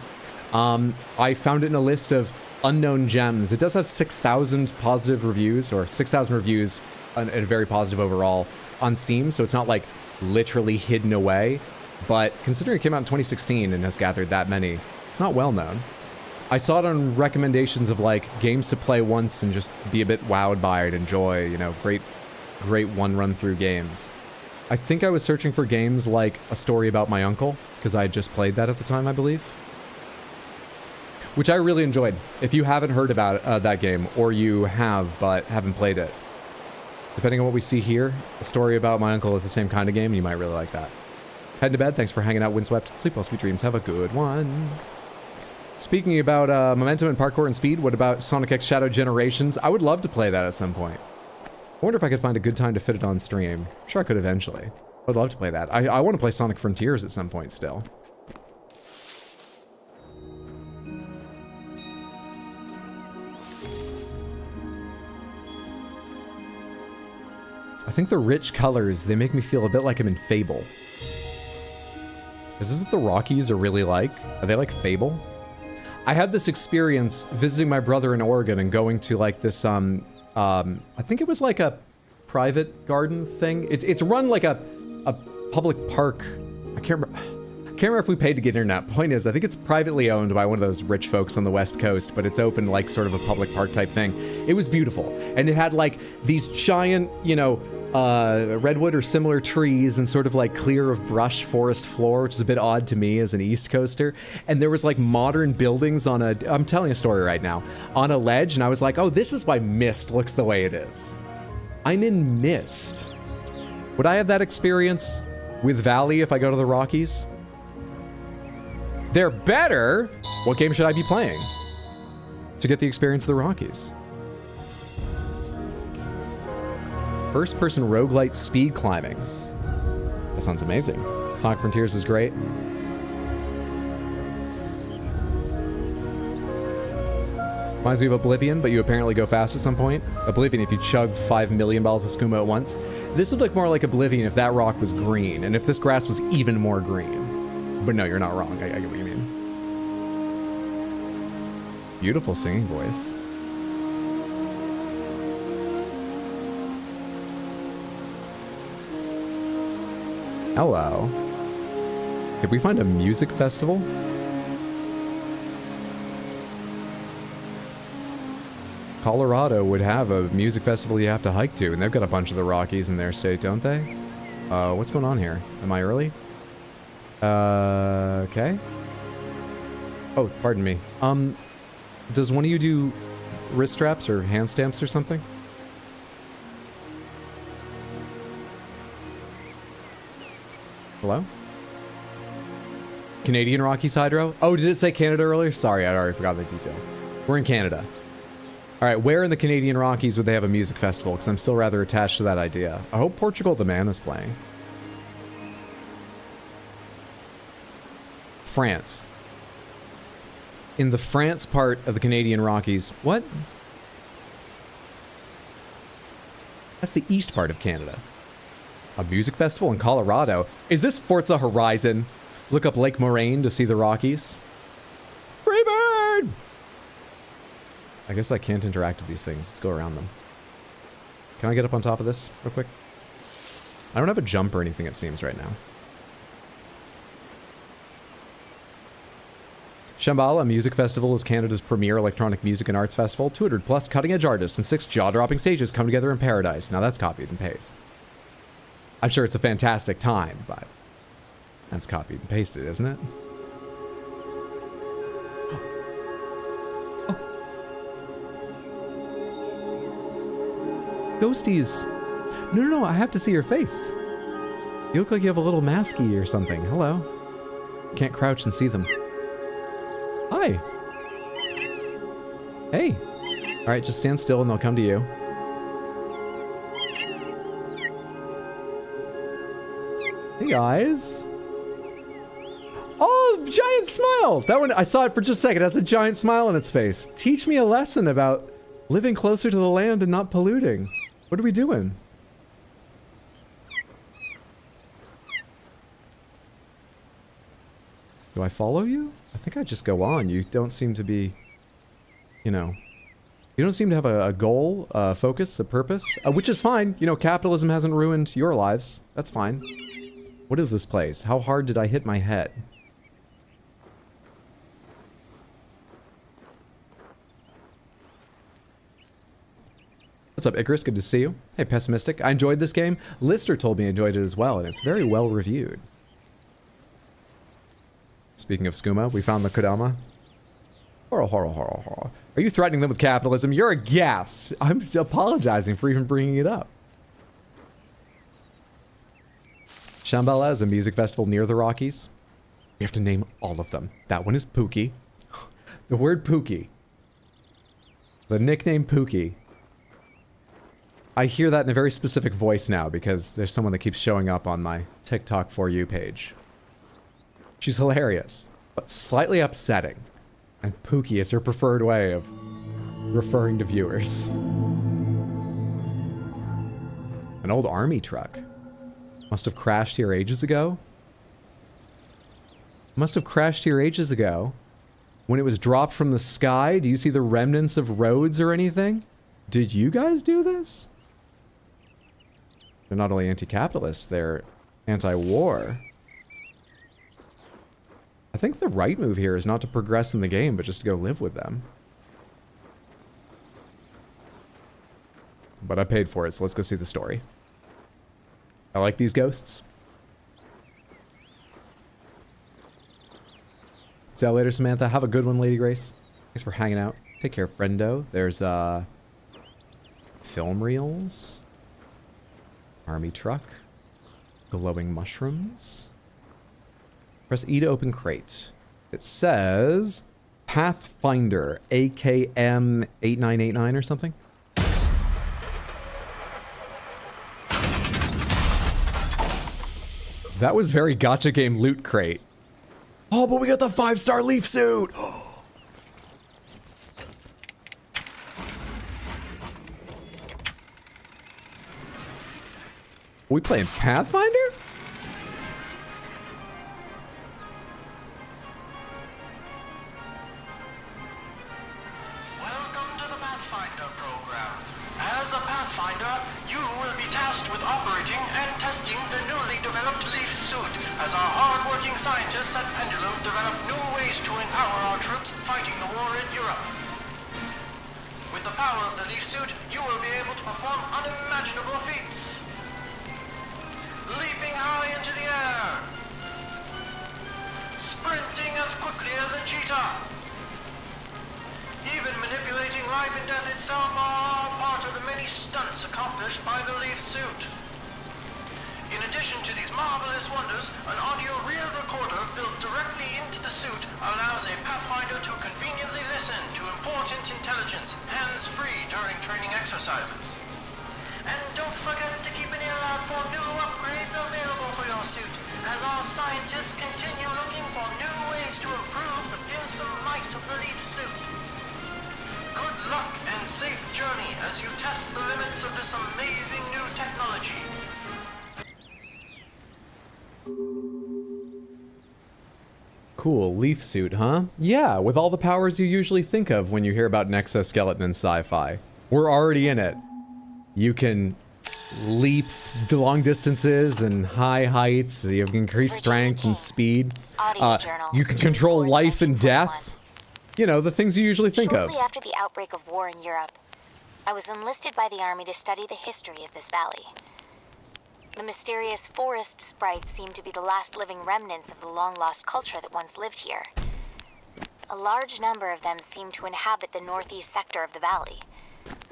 I found it in a list of unknown gems. It does have 6,000 positive reviews, or 6,000 reviews, and very positive overall on Steam, so it's not like literally hidden away. But considering it came out in 2016 and has gathered that many, it's not well known. I saw it on recommendations of like games to play once and just be a bit wowed by it, enjoy, you know, great one run through games. I think I was searching for games like A Story About My Uncle, because I had just played that at the time, I believe. Which I really enjoyed. If you haven't heard about that game, or you have but haven't played it, depending on what we see here, A Story About My Uncle is the same kind of game, and you might really like that. Heading to bed, thanks for hanging out, Windswept. Sleep well, sweet dreams, have a good one. Speaking about momentum and parkour and speed, what about Sonic X Shadow Generations? I would love to play that at some point. I wonder if I could find a good time to fit it on stream. I'm sure I could eventually. I would love to play that. I want to play Sonic Frontiers at some point still. I think the rich colors, they make me feel a bit like I'm in Fable. Is this what the Rockies are really like? Are they like Fable? I had this experience visiting my brother in Oregon and going to like this, I think it was like a private garden thing. It's run like a public park. I can't remember if we paid to get in or not. Point is, I think it's privately owned by one of those rich folks on the West Coast, but it's open like sort of a public park type thing. It was beautiful. And it had like these giant, you know, redwood or similar trees and sort of like clear of brush forest floor, which is a bit odd to me as an East Coaster. And there was like modern buildings on a, I'm telling a story right now, on a ledge. And I was like, oh, this is why Myst looks the way it is. I'm in Myst. Would I have that experience with Valley if I go to the Rockies? They're better. What game should I be playing to get the experience of the Rockies? First-person roguelite speed climbing. That sounds amazing. Sonic Frontiers is great. Reminds me of Oblivion, but you apparently go fast at some point. Oblivion, if you chug 5 million balls of skooma at once. This would look more like Oblivion if that rock was green, and if this grass was even more green. But no, you're not wrong. I get what you mean. Beautiful singing voice. Hello. Did we find a music festival? Colorado would have a music festival you have to hike to, and they've got a bunch of the Rockies in their state, don't they? What's going on here? Am I early? Okay. Oh, pardon me. Does one of you do wrist straps or hand stamps or something? Hello? Canadian Rockies Hydro? Oh, did it say Canada earlier? Sorry, I already forgot the detail. We're in Canada. All right, where in the Canadian Rockies would they have a music festival? Because I'm still rather attached to that idea. I hope Portugal the Man is playing. France. In the France part of the Canadian Rockies. What? That's the east part of Canada. A music festival in Colorado. Is this Forza Horizon? Look up Lake Moraine to see the Rockies. Freebird! I guess I can't interact with these things. Let's go around them. Can I get up on top of this real quick? I don't have a jump or anything, it seems, right now. Shambhala Music Festival is Canada's premier electronic music and arts festival. 200 plus cutting-edge artists and 6 jaw-dropping stages come together in paradise. Now that's copied and pasted. I'm sure it's a fantastic time, but that's copied and pasted, isn't it? Ghosties. No, I have to see your face. You look like you have a little masky or something. Hello. Can't crouch and see them. Hi. Hey. All right, just stand still and they'll come to you. Hey guys. Oh, giant smile. That one, I saw it for just a second. It has a giant smile on its face. Teach me a lesson about living closer to the land and not polluting. What are we doing? Do I follow you? I think I just go on. You don't seem to be, you know, you don't seem to have a goal, a focus, a purpose, which is fine. You know, capitalism hasn't ruined your lives. That's fine. What is this place? How hard did I hit my head? What's up, Icarus? Good to see you. Hey, Pessimistic. I enjoyed this game. Lister told me he enjoyed it as well, and it's very well reviewed. Speaking of skooma, we found the Kodama. Are you threatening them with capitalism? You're a gas. I'm apologizing for even bringing it up. Shambhala is a music festival near the Rockies. We have to name all of them. That one is Pookie. The word Pookie. The nickname Pookie. I hear that in a very specific voice now because there's someone that keeps showing up on my TikTok For You page. She's hilarious, but slightly upsetting. And Pookie is her preferred way of referring to viewers. An old army truck. Must have crashed here ages ago. Must have crashed here ages ago. When it was dropped from the sky, do you see the remnants of roads or anything? Did you guys do this? They're not only anti-capitalist, they're anti-war. I think the right move here is not to progress in the game, but just to go live with them. But I paid for it, so let's go see the story. I like these ghosts. See you later, Samantha. Have a good one, Lady Grace. Thanks for hanging out. Take care, friendo. There's, film reels. Army truck. Glowing mushrooms. Press E to open crate. It says Pathfinder AKM 8989 or something. That was very gacha game loot crate. Oh, but we got the 5-star leaf suit. We playing Pathfinder? Welcome to the Pathfinder program. As a Pathfinder, you will be tasked with operating and testing the newly developed Leaf suit as our hard-working scientists at Pendulum develop new ways to empower our troops fighting the war in Europe. With the power of the Leaf suit, you will be able to perform unimaginable feats. Leaping high into the air. Sprinting as quickly as a cheetah. Even manipulating life and death itself are part of the many stunts accomplished by the Leaf suit. In addition to these marvelous wonders, an audio reel recorder built directly into the suit allows a Pathfinder to conveniently listen to important intelligence, hands-free during training exercises. And don't forget to keep an ear out for new upgrades available for your suit, as our scientists continue looking for new ways to improve the fearsome might of the Leaf suit. Good luck and safe journey as you test the limits of this amazing new technology. Cool, leaf suit, huh? Yeah, with all the powers you usually think of when you hear about an exoskeleton in sci-fi. We're already in it. You can leap long distances and high heights. You have increased strength and speed. You can control life and death. You know, the things you usually think of. Shortly after the outbreak of war in Europe, I was enlisted by the army to study the history of this valley. The mysterious forest sprites seem to be the last living remnants of the long-lost culture that once lived here. A large number of them seem to inhabit the northeast sector of the valley,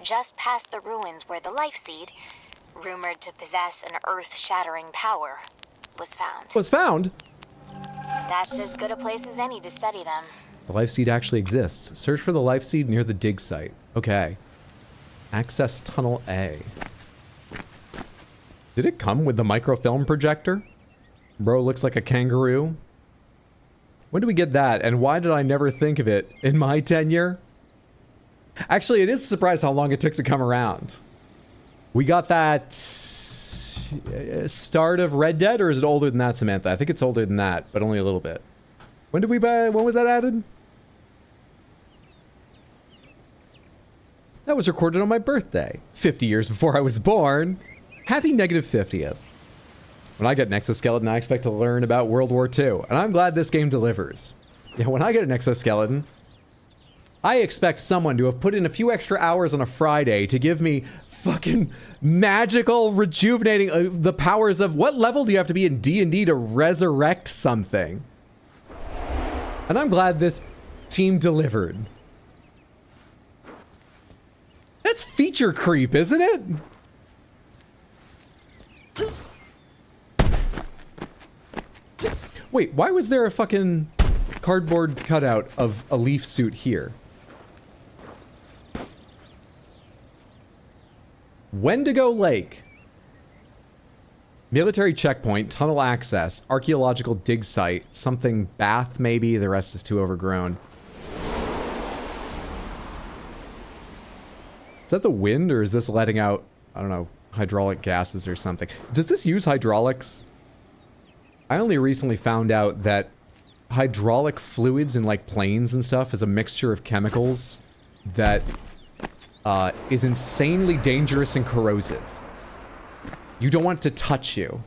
just past the ruins where the life seed, rumored to possess an earth-shattering power, was found. Was found? That's as good a place as any to study them. The life seed actually exists. Search for the life seed near the dig site. Okay. Access tunnel A. Did it come with the microfilm projector? Bro looks like a kangaroo. When did we get that? And why did I never think of it in my tenure? Actually, it is a surprise how long it took to come around. We got that start of Red Dead, or is it older than that, Samantha? I think it's older than that, but only a little bit. When did we buy? When was that added? That was recorded on my birthday, 50 years before I was born. Happy negative 50th. When I get an exoskeleton, I expect to learn about World War II, and I'm glad this game delivers. Yeah, when I get an exoskeleton, I expect someone to have put in a few extra hours on a Friday to give me fucking magical, rejuvenating, the powers of... What level do you have to be in D&D to resurrect something? And I'm glad this team delivered. That's feature creep, isn't it? Wait, why was there a fucking cardboard cutout of a leaf suit here? Wendigo Lake. Military checkpoint, tunnel access, archaeological dig site, something bath maybe, the rest is too overgrown. Is that the wind, or is this letting out, I don't know, hydraulic gases or something? Does this use hydraulics? I only recently found out that hydraulic fluids in like planes and stuff is a mixture of chemicals that is insanely dangerous and corrosive. You don't want it to touch you.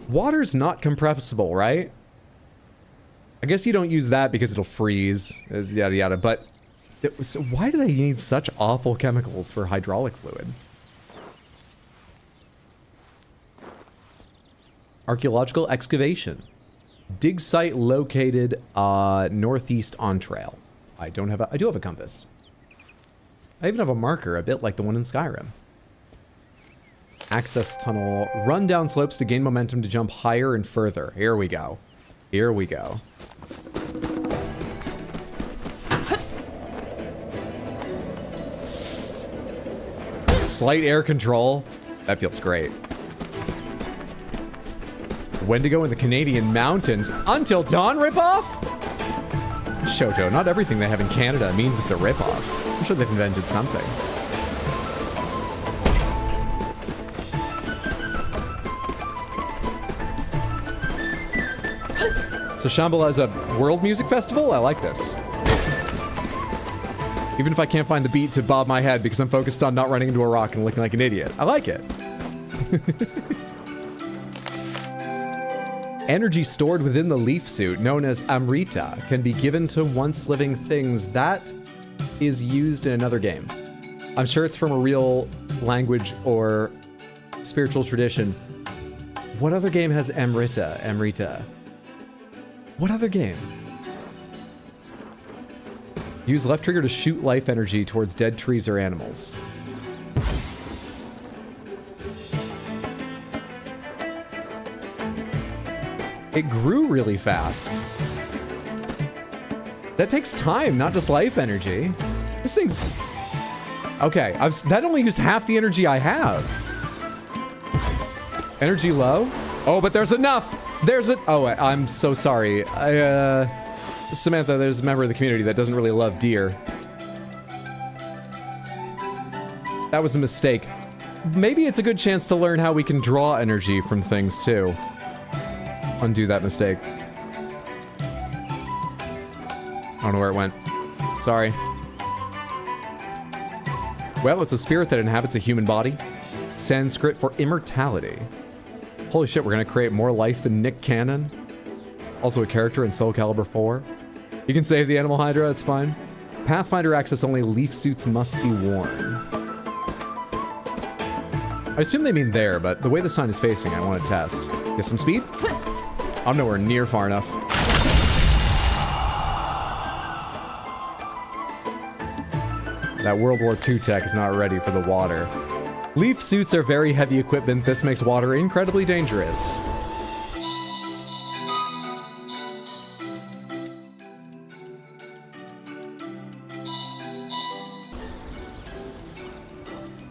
Water's not compressible, right? I guess you don't use that because it'll freeze, yada yada, but so why do they need such awful chemicals for hydraulic fluid? Archaeological excavation. Dig site located northeast on trail. I do have a compass. I even have a marker, a bit like the one in Skyrim. Access tunnel. Run down slopes to gain momentum to jump higher and further. Here we go. Here we go. Slight air control. That feels great. Wendigo in the Canadian mountains. Until Dawn ripoff? Shoto, not everything they have in Canada means it's a ripoff. I'm sure they've invented something. So Shambhala is a world music festival? I like this. Even if I can't find the beat to bob my head because I'm focused on not running into a rock and looking like an idiot. I like it. Energy stored within the leaf suit, known as Amrita, can be given to once living things. That is used in another game. I'm sure it's from a real language or spiritual tradition. What other game has Amrita? Amrita. What other game? Use left trigger to shoot life energy towards dead trees or animals. It grew really fast. That takes time, not just life energy. This thing's... Okay, that only used half the energy I have. Energy low? Oh, but there's enough! There's it. Oh, I'm so sorry. Samantha, there's a member of the community that doesn't really love deer. That was a mistake. Maybe it's a good chance to learn how we can draw energy from things, too. Undo that mistake. I don't know where it went. Sorry. Well, it's a spirit that inhabits a human body. Sanskrit for immortality. Holy shit, we're gonna create more life than Nick Cannon. Also a character in Soul Calibur 4. You can save the Animal Hydra, it's fine. Pathfinder access only, leaf suits must be worn. I assume they mean there, but the way the sign is facing, I want to test. Get some speed? I'm nowhere near far enough. That World War II tech is not ready for the water. Leaf suits are very heavy equipment. This makes water incredibly dangerous.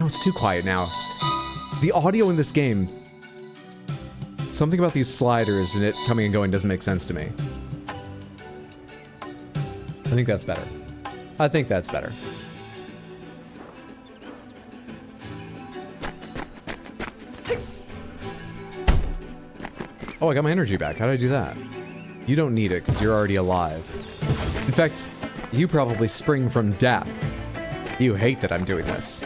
No, it's too quiet now. The audio in this game, something about these sliders and it coming and going doesn't make sense to me. I think that's better. I think that's better. Oh, I got my energy back. How did I do that? You don't need it because you're already alive. In fact, you probably spring from death. You hate that I'm doing this.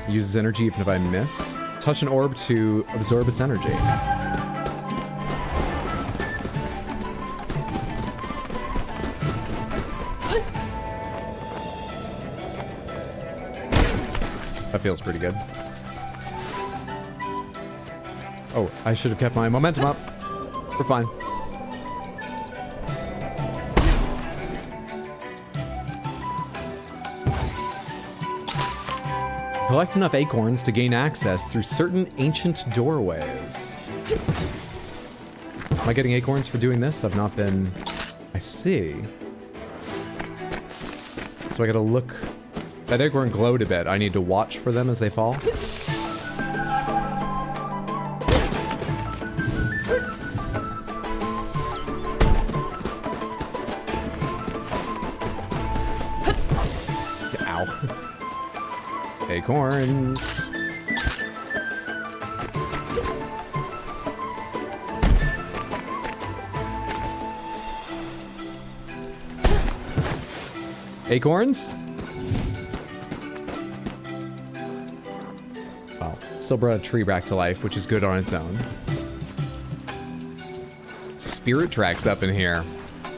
Uses energy even if I miss. Touch an orb to absorb its energy. That feels pretty good. Oh, I should have kept my momentum up. We're fine. Collect enough acorns to gain access through certain ancient doorways. Am I getting acorns for doing this? I've not been... I see. So I gotta look... That acorn glowed a bit. I need to watch for them as they fall. Ow. Acorns. Acorns? Well, still brought a tree back to life, which is good on its own. Spirit tracks up in here.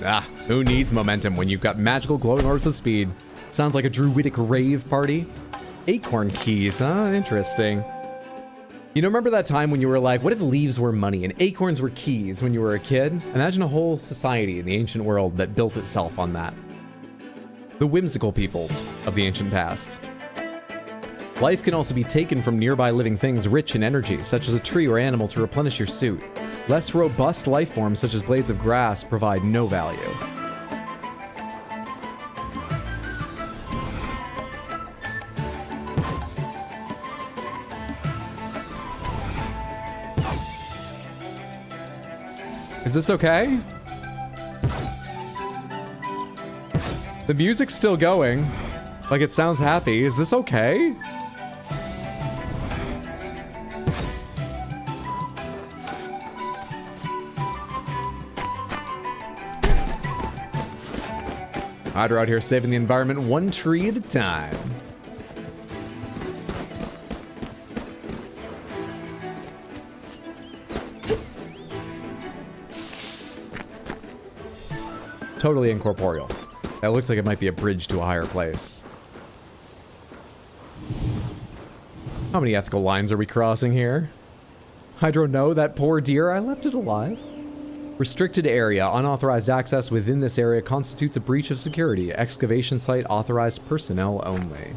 Ah, who needs momentum when you've got magical glowing orbs of speed? Sounds like a druidic rave party. Acorn keys, huh? Interesting. You know, remember that time when you were like, what if leaves were money and acorns were keys when you were a kid? Imagine a whole society in the ancient world that built itself on that. The whimsical peoples of the ancient past. Life can also be taken from nearby living things rich in energy, such as a tree or animal, to replenish your suit. Less robust life forms, such as blades of grass, provide no value. Is this okay? The music's still going. Like, it sounds happy. Is this okay? Hydra out here saving the environment one tree at a time. Totally incorporeal. That looks like it might be a bridge to a higher place. How many ethical lines are we crossing here? Hydro, no, that poor deer, I left it alive. Restricted area. Unauthorized access within this area constitutes a breach of security. Excavation site authorized personnel only.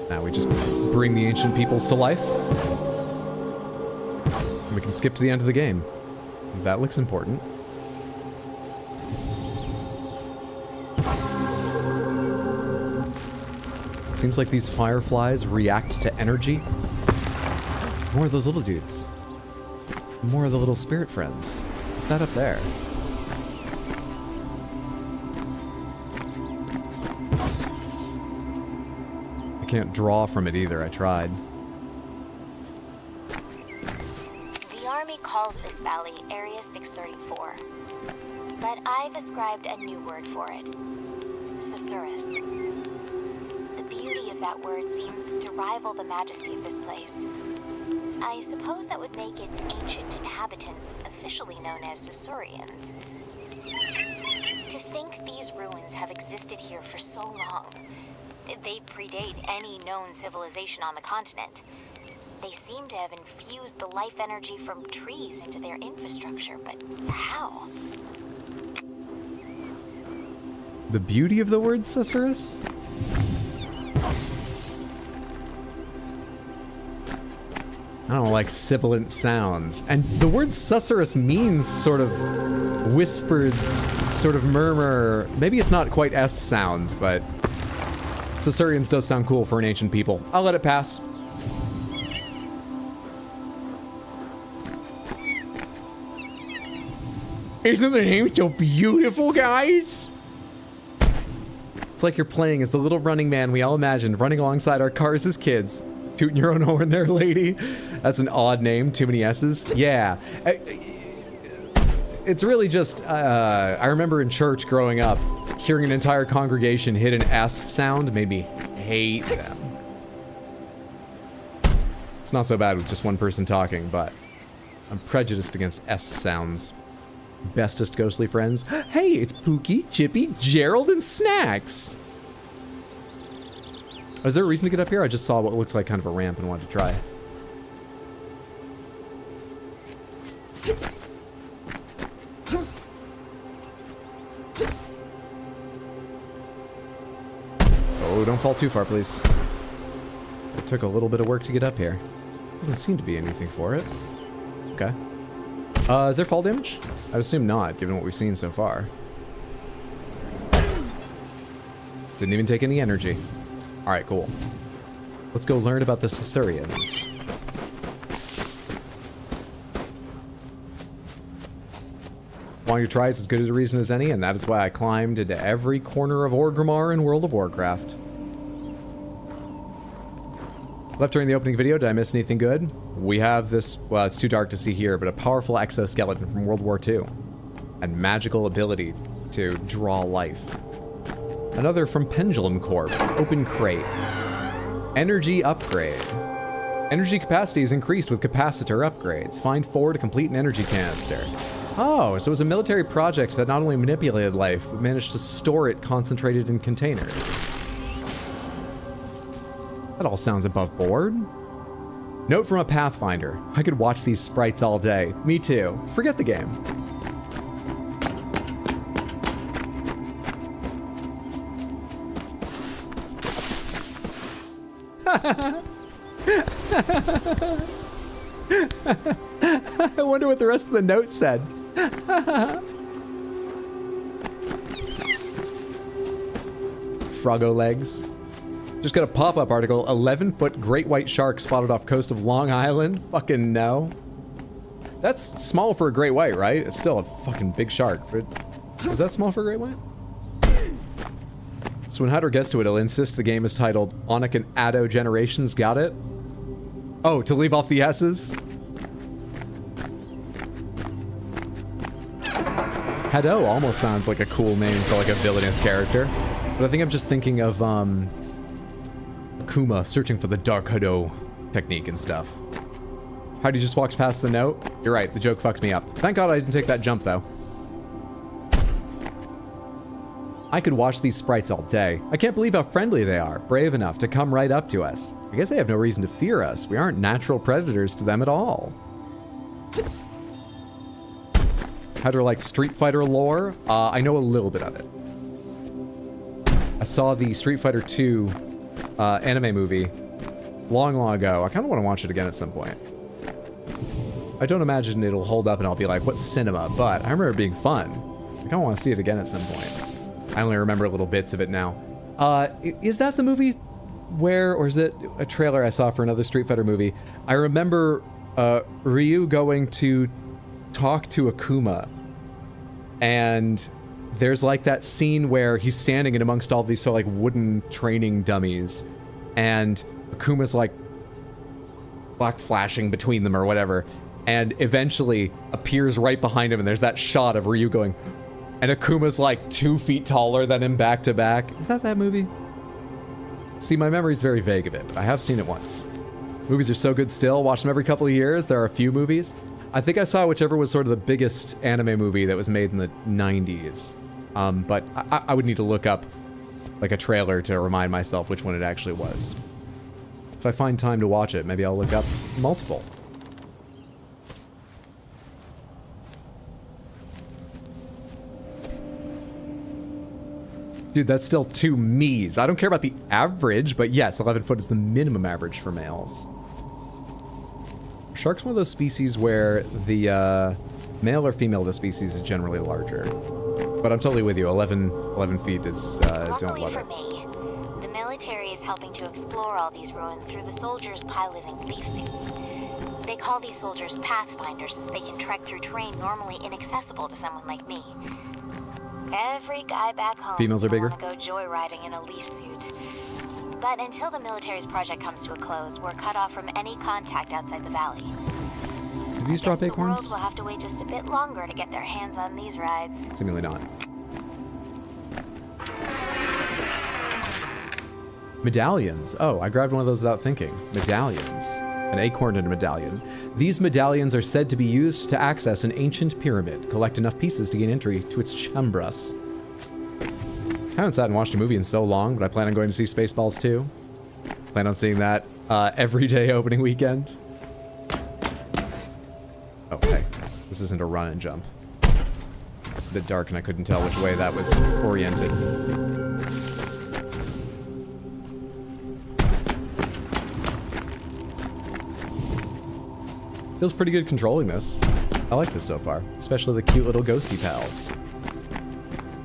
Now we just bring the ancient peoples to life. And we can skip to the end of the game. That looks important. Seems like these fireflies react to energy. More of those little dudes. More of the little spirit friends. What's that up there? I can't draw from it either. I tried. The Army calls this valley Area 634. But I've ascribed a new word for it. Susurrus. The beauty of that word seems to rival the majesty of this place. I suppose that would make its ancient inhabitants officially known as Susurians. To think these ruins have existed here for so long. They predate any known civilization on the continent. They seem to have infused the life energy from trees into their infrastructure, but how? The beauty of the word susurrus? I don't like sibilant sounds. And the word susurrus means sort of whispered, sort of murmur. Maybe it's not quite S sounds, but Susurians does sound cool for an ancient people. I'll let it pass. Isn't the name so beautiful, guys? It's like you're playing as the little running man we all imagined, running alongside our cars as kids. Tooting your own horn there, lady. That's an odd name, too many S's. Yeah. It's really just, I remember in church growing up, hearing an entire congregation hit an S sound made me hate them. It's not so bad with just one person talking, but I'm prejudiced against S sounds. Bestest ghostly friends. Hey, it's Pookie, Chippy, Gerald, and Snacks. Is there a reason to get up here? I just saw what looks like kind of a ramp and wanted to try. Oh, don't fall too far, please. It took a little bit of work to get up here. Doesn't seem to be anything for it. Okay. Is there fall damage? I'd assume not, given what we've seen so far. Didn't even take any energy. Alright, cool. Let's go learn about the Susurians. Wanting to try is as good a reason as any, and that is why I climbed into every corner of Orgrimmar in World of Warcraft. Left during the opening video, did I miss anything good? We have this, well, it's too dark to see here, but a powerful exoskeleton from World War II. And magical ability to draw life. Another from Pendulum Corp, open crate. Energy upgrade. Energy capacity is increased with capacitor upgrades. Find 4 to complete an energy canister. Oh, so it was a military project that not only manipulated life, but managed to store it concentrated in containers. That all sounds above board. Note from a Pathfinder. I could watch these sprites all day. Me too. Forget the game. I wonder what the rest of the note said. Froggo legs. Just got a pop-up article. 11-foot great white shark spotted off coast of Long Island. Fucking no. That's small for a great white, right? It's still a fucking big shark. But is that small for a great white? So when Hunter gets to it, he'll insist the game is titled Onic and Addo Generations. Got it? Oh, to leave off the S's? Haddo almost sounds like a cool name for like a villainous character. But I think I'm just thinking of Akuma searching for the Dark Haddo technique and stuff. Heidi just walks past the note. You're right, the joke fucked me up. Thank God I didn't take that jump though. I could watch these sprites all day. I can't believe how friendly they are, brave enough to come right up to us. I guess they have no reason to fear us. We aren't natural predators to them at all. How to like Street Fighter lore? I know a little bit of it. I saw the Street Fighter 2 anime movie long ago. I kind of want to watch it again at some point. I don't imagine it'll hold up and I'll be like, what cinema? But I remember it being fun. I kind of want to see it again at some point. I only remember little bits of it now. Is that the movie where, or is it a trailer I saw for another Street Fighter movie? I remember Ryu going to talk to Akuma, and there's like that scene where he's standing in amongst all these sort of like wooden training dummies, and Akuma's like black flashing between them or whatever, and eventually appears right behind him, and there's that shot of Ryu going, and Akuma's like 2 feet taller than him back to back. Is that movie? See, my memory's very vague of it, but I have seen it once. Movies are so good still. Watch them every couple of years. There are a few movies. I think I saw whichever was sort of the biggest anime movie that was made in the 90s. But I would need to look up like a trailer to remind myself which one it actually was. If I find time to watch it, maybe I'll look up multiple. Dude, that's still 2 me's. I don't care about the average, but yes, 11 foot is the minimum average for males. Shark's one of those species where the male or female of the species is generally larger. But I'm totally with you. 11 feet is, don't love for it. me, the military is helping to explore all these ruins through the soldiers piloting leaf suits. They call these soldiers pathfinders, as they can trek through terrain normally inaccessible to someone like me. Every guy back home Females are bigger? want to go joyriding in a leaf suit. But until the military's project comes to a close, we're cut off from any contact outside the valley. Do these drop acorns? The world will have to wait just a bit longer to get their hands on these rides. Seemingly not. Medallions. Oh, I grabbed one of those without thinking. Medallions. An acorn and a medallion. These medallions are said to be used to access an ancient pyramid. Collect enough pieces to gain entry to its chambras. I haven't sat and watched a movie in so long, but I plan on going to see Spaceballs 2. Plan on seeing that every day opening weekend. Oh, hey. This isn't a run and jump. It's a bit dark and I couldn't tell which way that was oriented. Feels pretty good controlling this. I like this so far, especially the cute little ghosty pals.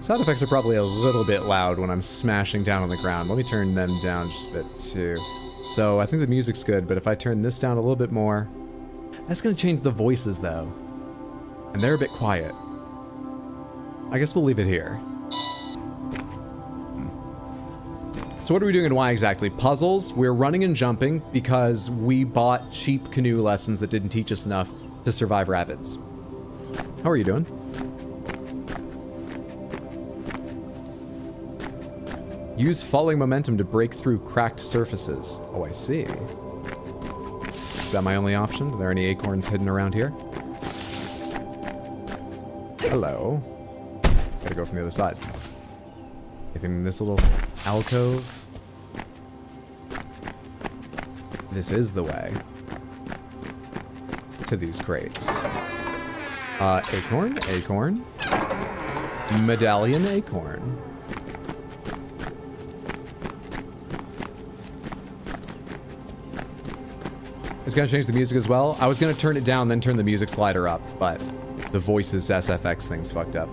Sound effects are probably a little bit loud when I'm smashing down on the ground. Let me turn them down just a bit too. So I think the music's good, but if I turn this down a little bit more, that's gonna change the voices though. And they're a bit quiet. I guess we'll leave it here. So what are we doing and why exactly? Puzzles. We're running and jumping because we bought cheap canoe lessons that didn't teach us enough to survive rapids. How are you doing? Use falling momentum to break through cracked surfaces. Oh, I see. Is that my only option? Are there any acorns hidden around here? Hello. Gotta go from the other side. Anything in this little alcove? This is the way to these crates. Acorn, acorn. Medallion acorn. It's gonna change the music as well. I was gonna turn it down, then turn the music slider up, but the voices SFX thing's fucked up.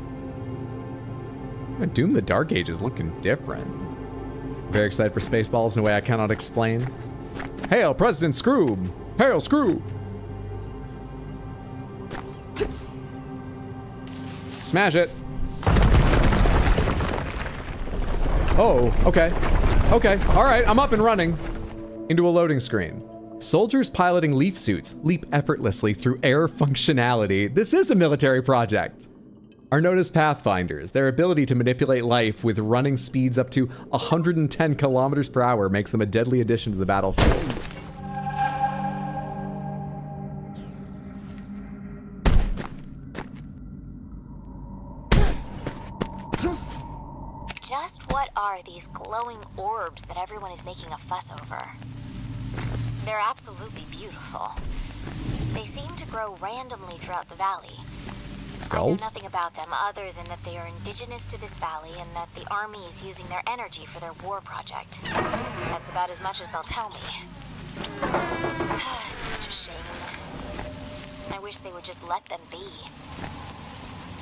Doom the Dark Age is looking different. Very excited for Spaceballs in a way I cannot explain. Hail President Scroob! Hail Scroob! Smash it! Oh, okay. Okay, alright, I'm up and running. Into a loading screen. Soldiers piloting leaf suits leap effortlessly through air functionality. This is a military project. Are known as pathfinders. Their ability to manipulate life with running speeds up to 110 kilometers per hour makes them a deadly addition to the battlefield. Just what are these glowing orbs that everyone is making a fuss over? They're absolutely beautiful. They seem to grow randomly throughout the valley. Skulls? I know nothing about them other than that they are indigenous to this valley and that the army is using their energy for their war project. That's about as much as they'll tell me. It's such a shame. I wish they would just let them be.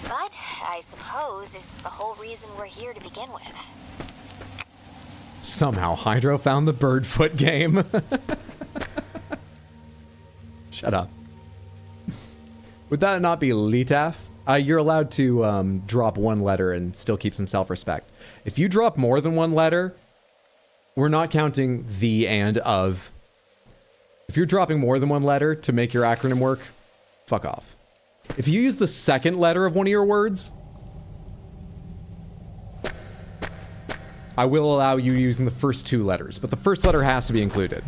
But I suppose it's the whole reason we're here to begin with. Somehow Hydro found the Birdfoot game. Shut up. Would that not be Litaf? You're allowed to drop one letter and still keep some self-respect. If you drop more than one letter, we're not counting the and of. If you're dropping more than one letter to make your acronym work, fuck off. If you use the second letter of one of your words, I will allow you using the first two letters, but the first letter has to be included.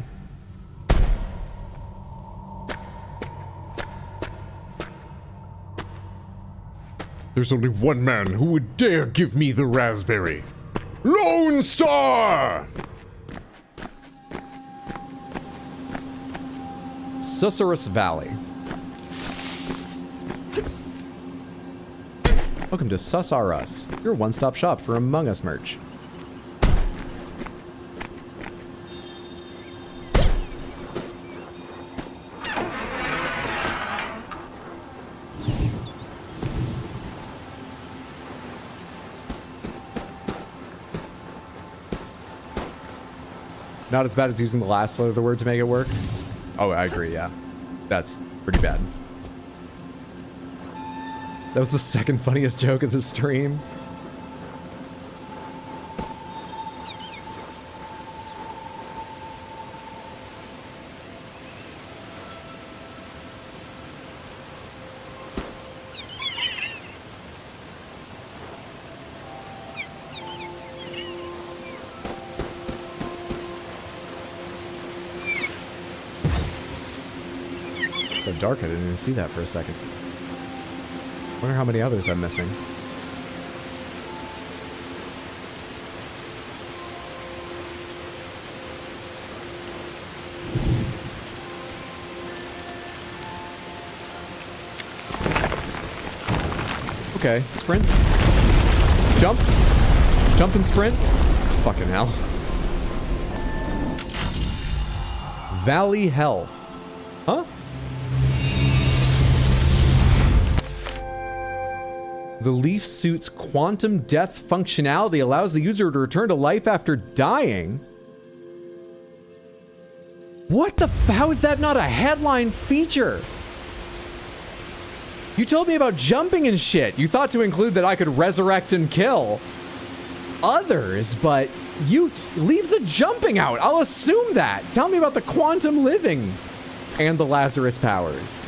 There's only one man who would dare give me the raspberry. Lone Star! Susurrus Valley. Welcome to Sus R Us, your one-stop shop for Among Us merch. Not as bad as using the last letter of the word to make it work. Oh, I agree, yeah. That's pretty bad. That was the second funniest joke of the stream. So dark, I didn't even see that for a second. Wonder how many others I'm missing. Okay, sprint. Jump. Jump and sprint. Fucking hell. Valley Health. Huh? The Leaf Suit's quantum death functionality allows the user to return to life after dying. What the how is that not a headline feature? You told me about jumping and shit. You thought to include that I could resurrect and kill others, but you leave the jumping out. I'll assume that. Tell me about the quantum living and the Lazarus powers.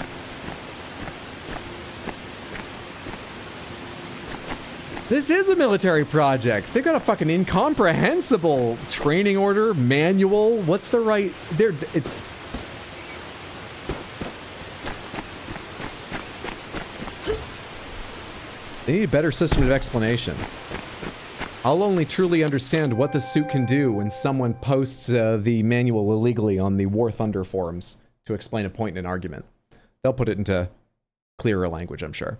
This is a military project. They've got a fucking incomprehensible training order, manual. What's the right... It's... They need a better system of explanation. I'll only truly understand what the suit can do when someone posts the manual illegally on the War Thunder forums to explain a point in an argument. They'll put it into clearer language, I'm sure.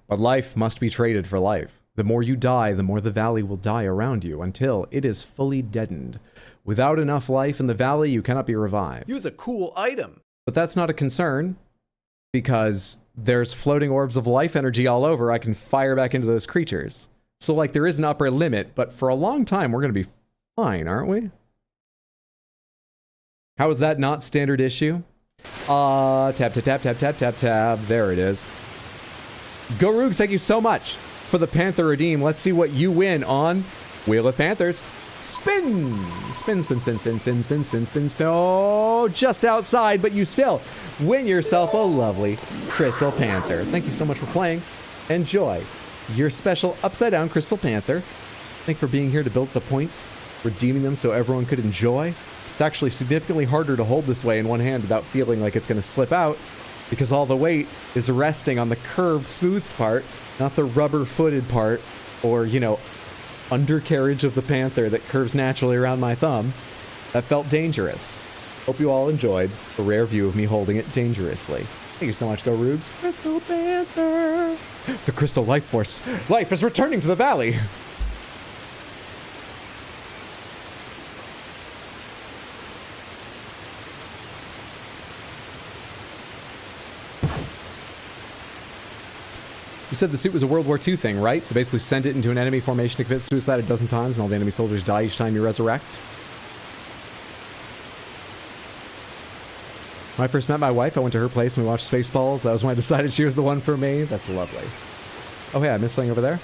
But life must be traded for life. The more you die, the more the valley will die around you until it is fully deadened. Without enough life in the valley, you cannot be revived. Use a cool item. But that's not a concern, because there's floating orbs of life energy all over I can fire back into those creatures. So, like, there is an upper limit, but for a long time, we're going to be fine, aren't we? How is that not standard issue? Tab, tab, tab, tab, tab, tab, tab. There it is. Go Roogs, thank you so much for the Panther Redeem. Let's see what you win on Wheel of Panthers. Spin! Spin, spin, spin, spin, spin, spin, spin, spin, spin. Oh, just outside, but you still win yourself a lovely Crystal Panther. Thank you so much for playing. Enjoy your special Upside Down Crystal Panther. Thank you for being here to build the points, redeeming them so everyone could enjoy. It's actually significantly harder to hold this way in one hand without feeling like it's going to slip out, because all the weight is resting on the curved, smooth part, not the rubber-footed part, or, you know, undercarriage of the Panther that curves naturally around my thumb. That felt dangerous. Hope you all enjoyed a rare view of me holding it dangerously. Thank you so much, Go Rubes. Crystal Panther! The Crystal Life Force. Life is returning to the valley! You said the suit was a World War II thing, right? So basically send it into an enemy formation to commit suicide a dozen times and all the enemy soldiers die each time you resurrect. When I first met my wife, I went to her place and we watched Spaceballs. That was when I decided she was the one for me. That's lovely. Oh, hey, I missed something over there.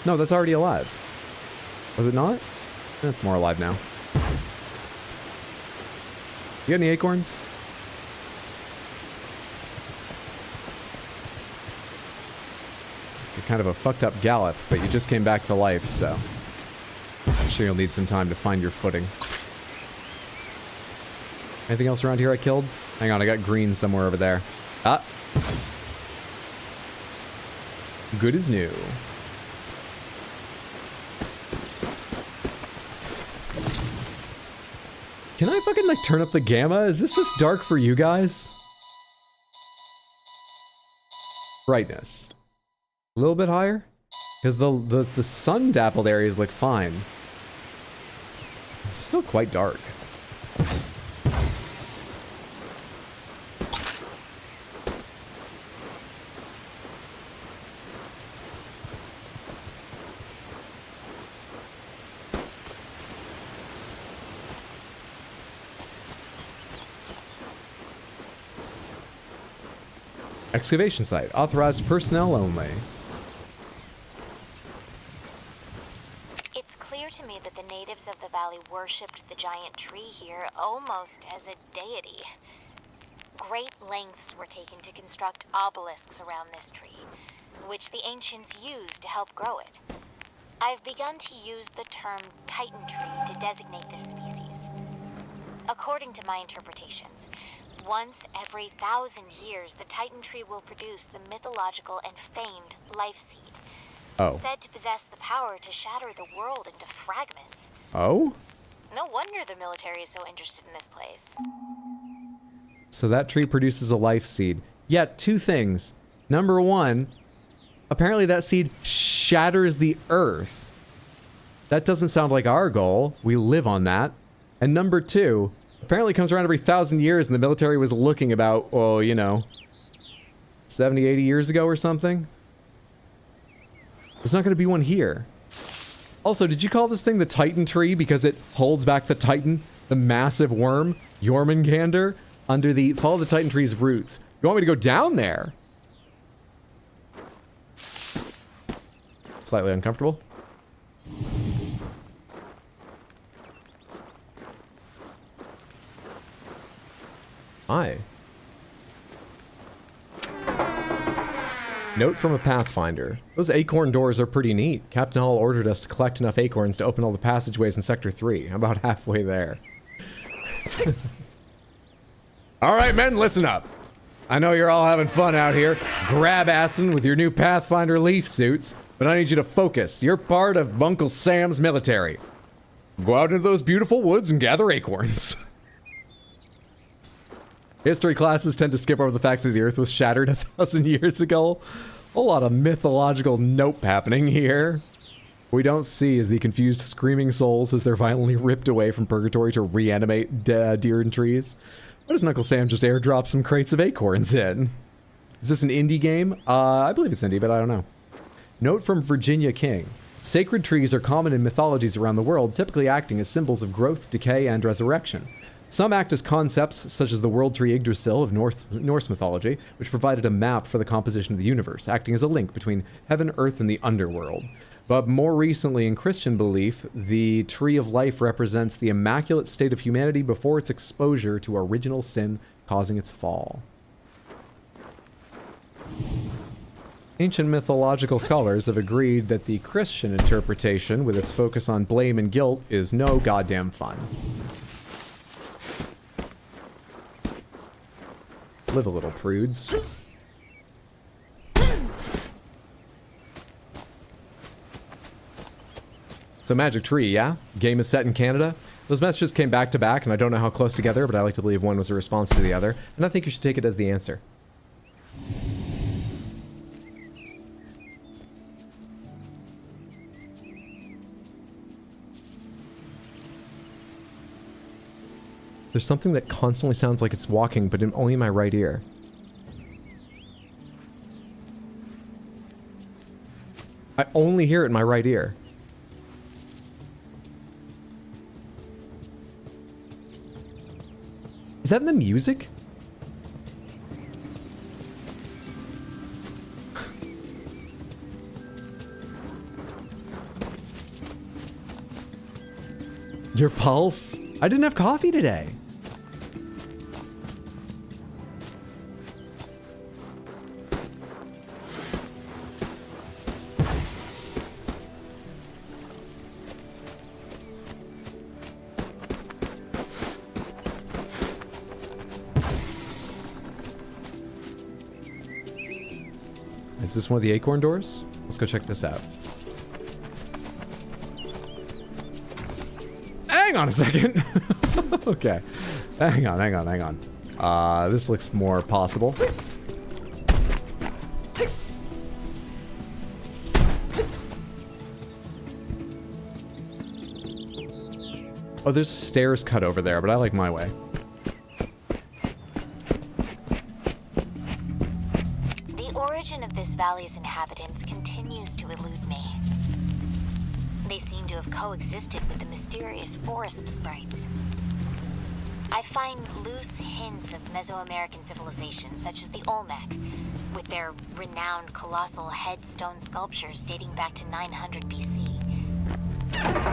No, that's already alive. Was it not? That's more alive now. You got any acorns? kind of a fucked up gallop, but you just came back to life, so I'm sure you'll need some time to find your footing. Anything else around here I killed? Hang on, I got green somewhere over there. Ah. Good as new. Can I fucking like turn up the gamma? Is this dark for you guys? Brightness. A little bit higher? Because the sun dappled areas look fine. It's still quite dark. Excavation site. Authorized personnel only. It's clear to me that the natives of the valley worshipped the giant tree here almost as a deity. Great lengths were taken to construct obelisks around this tree, which the ancients used to help grow it. I've begun to use the term Titan tree to designate this species. According to my interpretations, once every 1,000 years, the Titan tree will produce the mythological and famed life seed. Oh. Said to possess the power to shatter the world into fragments. Oh? No wonder the military is so interested in this place. So that tree produces a life seed. Yet, two things. Number one, apparently that seed shatters the earth. That doesn't sound like our goal. We live on that. And number two, apparently it comes around every 1,000 years, and the military was looking about, well, you know, 70, 80 years ago or something. There's not going to be one here. Also, did you call this thing the Titan tree because it holds back the Titan, the massive worm, Jormungandr, under the follow the Titan tree's roots? You want me to go down there? Slightly uncomfortable. Hi. Note from a Pathfinder. Those acorn doors are pretty neat. Captain Hall ordered us to collect enough acorns to open all the passageways in Sector 3. I'm about halfway there. Alright, men, listen up. I know you're all having fun out here, grab-assing with your new Pathfinder leaf suits, but I need you to focus. You're part of Uncle Sam's military. Go out into those beautiful woods and gather acorns. History classes tend to skip over the fact that the Earth was shattered 1,000 years ago. A lot of mythological nope happening here. What we don't see is the confused screaming souls as they're violently ripped away from purgatory to reanimate deer and trees. Why doesn't Uncle Sam just airdrop some crates of acorns in? Is this an indie game? I believe it's indie, but I don't know. Note from Virginia King. Sacred trees are common in mythologies around the world, typically acting as symbols of growth, decay, and resurrection. Some act as concepts, such as the world tree Yggdrasil of Norse mythology, which provided a map for the composition of the universe, acting as a link between heaven, earth, and the underworld. But more recently, in Christian belief, the tree of life represents the immaculate state of humanity before its exposure to original sin, causing its fall. Ancient mythological scholars have agreed that the Christian interpretation, with its focus on blame and guilt, is no goddamn fun. Live a little, prudes. So Magic Tree, yeah? Game is set in Canada? Those messages came back to back, and I don't know how close together, but I like to believe one was a response to the other, and I think you should take it as the answer. There's something that constantly sounds like it's walking, but only in my right ear. I only hear it in my right ear. Is that in the music? Your pulse? I didn't have coffee today. Is this one of the acorn doors? Let's go check this out. Hang on a second. Okay. Hang on. This looks more possible. Oh, there's stairs cut over there, but I like my way. The origin of this valley's inhabitants continues to elude me. They seem to have coexisted with the mysterious forest sprites. I find loose hints of Mesoamerican civilizations, such as the Olmec, with their renowned colossal headstone sculptures dating back to 900 BC.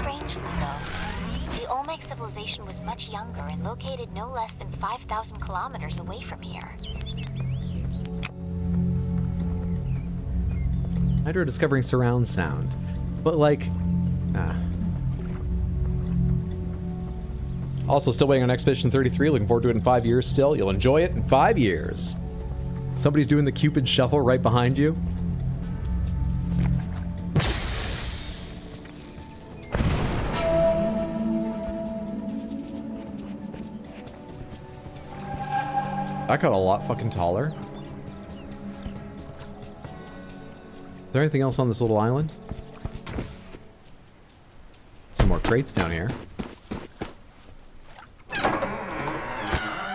Strangely, though, the Olmec civilization was much younger and located no less than 5,000 kilometers away from here. Hydra discovering surround sound. But like, Also still waiting on Expedition 33, looking forward to it in 5 years still. You'll enjoy it in 5 years. Somebody's doing the Cupid shuffle right behind you. That got a lot fucking taller. Is there anything else on this little island? Some more crates down here.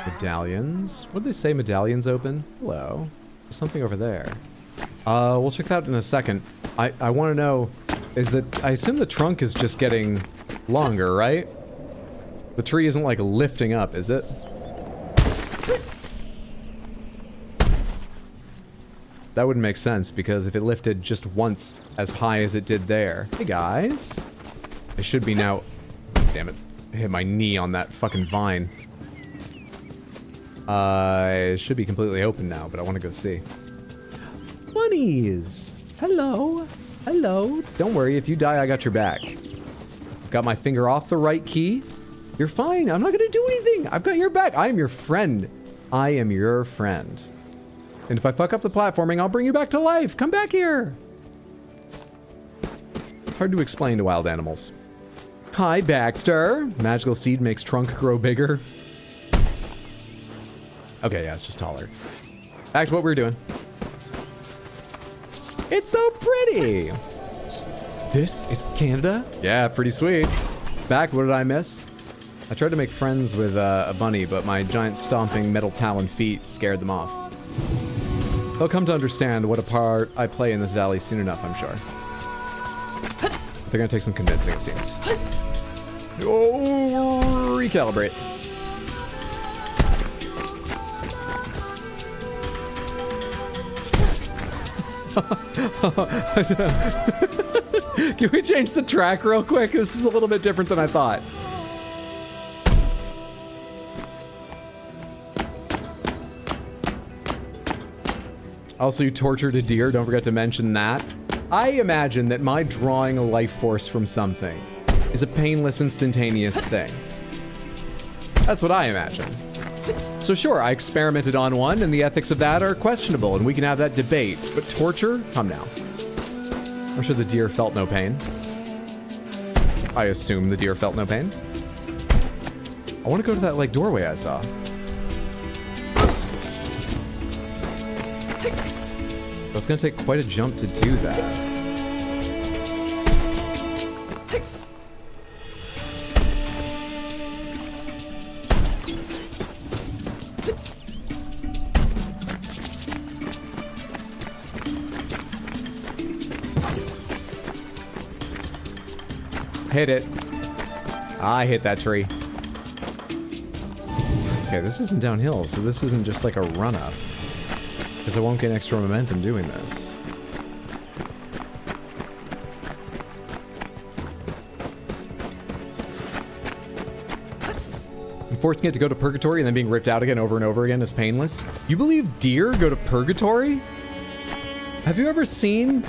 Medallions. What did they say? Medallions open? Hello. There's something over there. We'll check that out in a second. I want to know, is that, I assume the trunk is just getting longer, right? The tree isn't like lifting up, is it? That wouldn't make sense, because if it lifted just once as high as it did there. Hey guys. I should be now... Damn it. I hit my knee on that fucking vine. It should be completely open now, but I want to go see. Bunnies! Hello! Hello! Don't worry, if you die, I got your back. I've got my finger off the right key. You're fine, I'm not gonna do anything! I've got your back! I am your friend! I am your friend. And if I fuck up the platforming, I'll bring you back to life! Come back here! It's hard to explain to wild animals. Hi, Baxter! Magical seed makes trunk grow bigger. Okay, yeah, it's just taller. Back to what we were doing. It's so pretty! This is Canada? Yeah, pretty sweet. Back, what did I miss? I tried to make friends with a bunny, but my giant stomping metal talon feet scared them off. They'll come to understand what a part I play in this valley soon enough, I'm sure. They're gonna take some convincing, it seems. Oh, recalibrate. Can we change the track real quick? This is a little bit different than I thought. Also, you tortured a deer, don't forget to mention that. I imagine that my drawing a life force from something is a painless, instantaneous thing. That's what I imagine. So sure, I experimented on one, and the ethics of that are questionable, and we can have that debate. But torture? Come now. I'm sure the deer felt no pain. I assume the deer felt no pain. I want to go to that, like, doorway I saw. That's gonna take quite a jump to do that. Hit it. I hit that tree. Okay, this isn't downhill, so this isn't just like a run-up. Because I won't get extra momentum doing this. And forcing it to go to purgatory and then being ripped out again over and over again is painless. You believe deer go to purgatory? Have you ever seen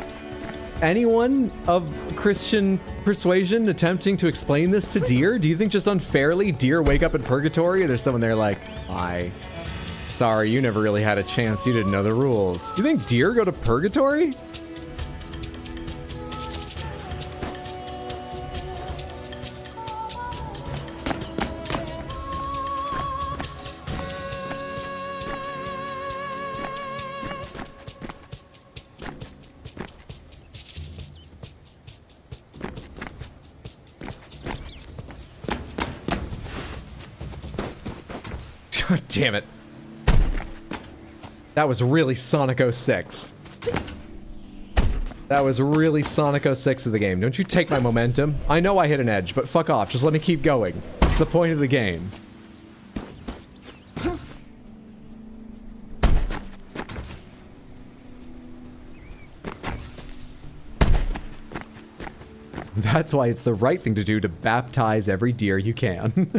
anyone of Christian persuasion attempting to explain this to deer? Do you think just unfairly deer wake up in purgatory and there's someone there like, I Sorry, you never really had a chance. You didn't know the rules. Do you think deer go to purgatory? God damn it. That was really Sonic 06. That was really Sonic 06 of the game. Don't you take my momentum. I know I hit an edge, but fuck off. Just let me keep going. It's the point of the game. That's why it's the right thing to do to baptize every deer you can.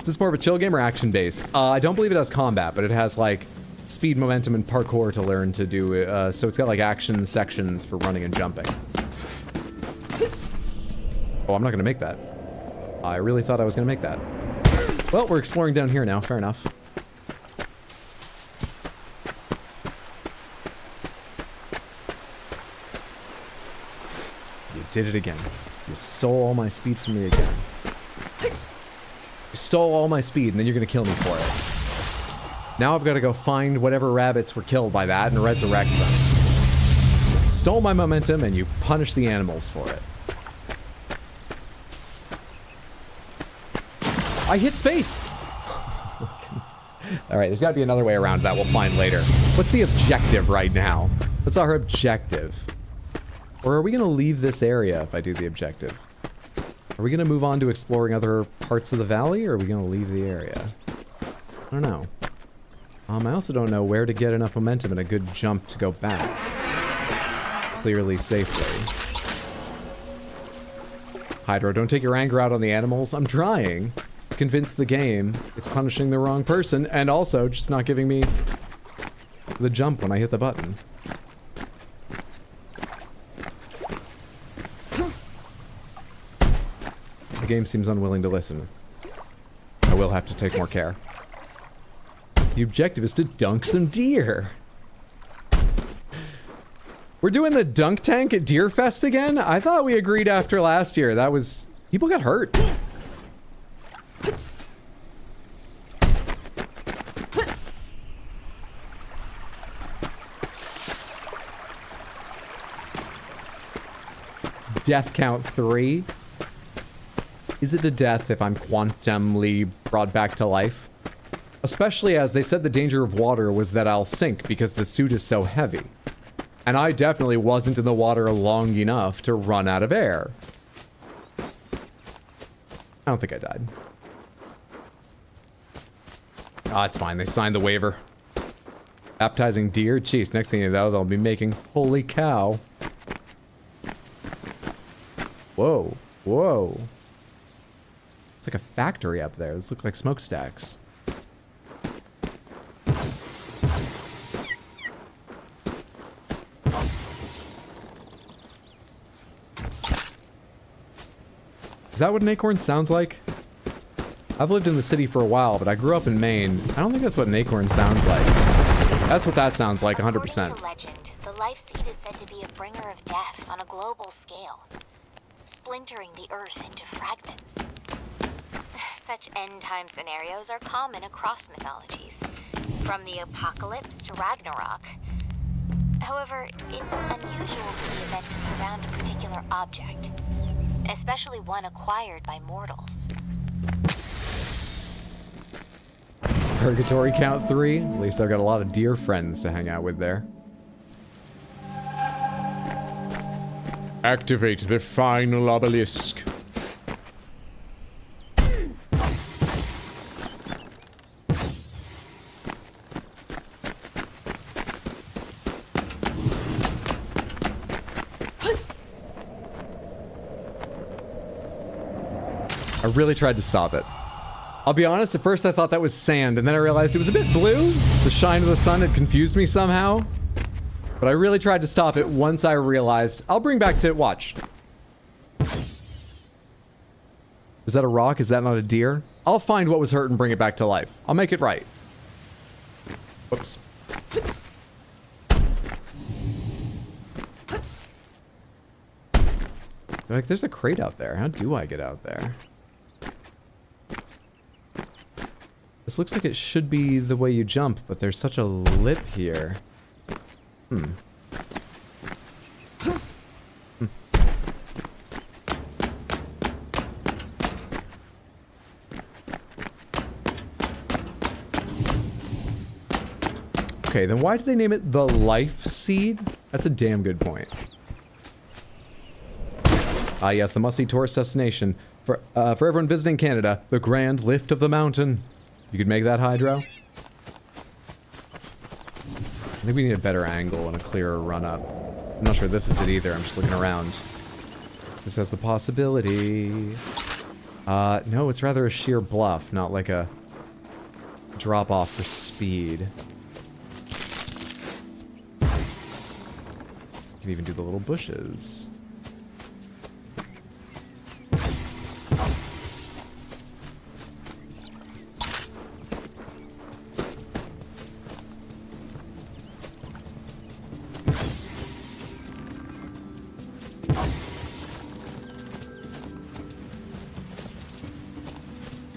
Is this more of a chill game or action-based? I don't believe it has combat, but it has, like, speed, momentum, and parkour to learn to do. So it's got, like, action sections for running and jumping. Oh, I'm not gonna make that. I really thought I was gonna make that. Well, we're exploring down here now. Fair enough. You did it again. You stole all my speed from me again. You stole all my speed, and then you're gonna kill me for it. Now I've got to go find whatever rabbits were killed by that and resurrect them. You stole my momentum, and you punish the animals for it. I hit space! Alright, there's gotta be another way around that we'll find later. What's the objective right now? What's our objective? Or are we gonna leave this area if I do the objective? Are we gonna move on to exploring other parts of the valley, or are we gonna leave the area? I don't know. I also don't know where to get enough momentum and a good jump to go back. Clearly safely. Hydro, don't take your anger out on the animals. I'm trying to convince the game it's punishing the wrong person, and also just not giving me the jump when I hit the button. The game seems unwilling to listen. I will have to take more care. The objective is to dunk some deer. We're doing the dunk tank at Deer Fest again? I thought we agreed after last year. That was... people got hurt. Death count 3. Is it a death if I'm quantumly brought back to life? Especially as they said the danger of water was that I'll sink because the suit is so heavy. And I definitely wasn't in the water long enough to run out of air. I don't think I died. Oh, it's fine. They signed the waiver. Baptizing deer? Jeez, next thing you know, they'll be making holy cow. Whoa. Whoa. It's like a factory up there. Those look like smokestacks. Is that what an acorn sounds like? I've lived in the city for a while, but I grew up in Maine. I don't think that's what an acorn sounds like. That's what that sounds like, 100%. According to legend, the life seed is said to be a bringer of death on a global scale, splintering the earth into fragments. Such end-time scenarios are common across mythologies, from the apocalypse to Ragnarok. However, it's unusual for the event to surround a particular object, especially one acquired by mortals. Purgatory count 3? At least I've got a lot of deer friends to hang out with there. Activate the final obelisk. I really tried to stop it. I'll be honest, at first I thought that was sand, and then I realized it was a bit blue. The shine of the sun had confused me somehow. But I really tried to stop it once I realized... I'll bring back to... watch. Is that a rock? Is that not a deer? I'll find what was hurt and bring it back to life. I'll make it right. Whoops. Like, there's a crate out there. How do I get out there? This looks like it should be the way you jump, but there's such a lip here. Okay, then why did they name it the Life Seed? That's a damn good point. Ah, yes, the must-see tourist destination. For everyone visiting Canada, the Grand Lift of the Mountain. You could make that, Hydro? I think we need a better angle and a clearer run-up. I'm not sure this is it either, I'm just looking around. This has the possibility. No, it's rather a sheer bluff, not like a drop-off for speed. Can even do the little bushes.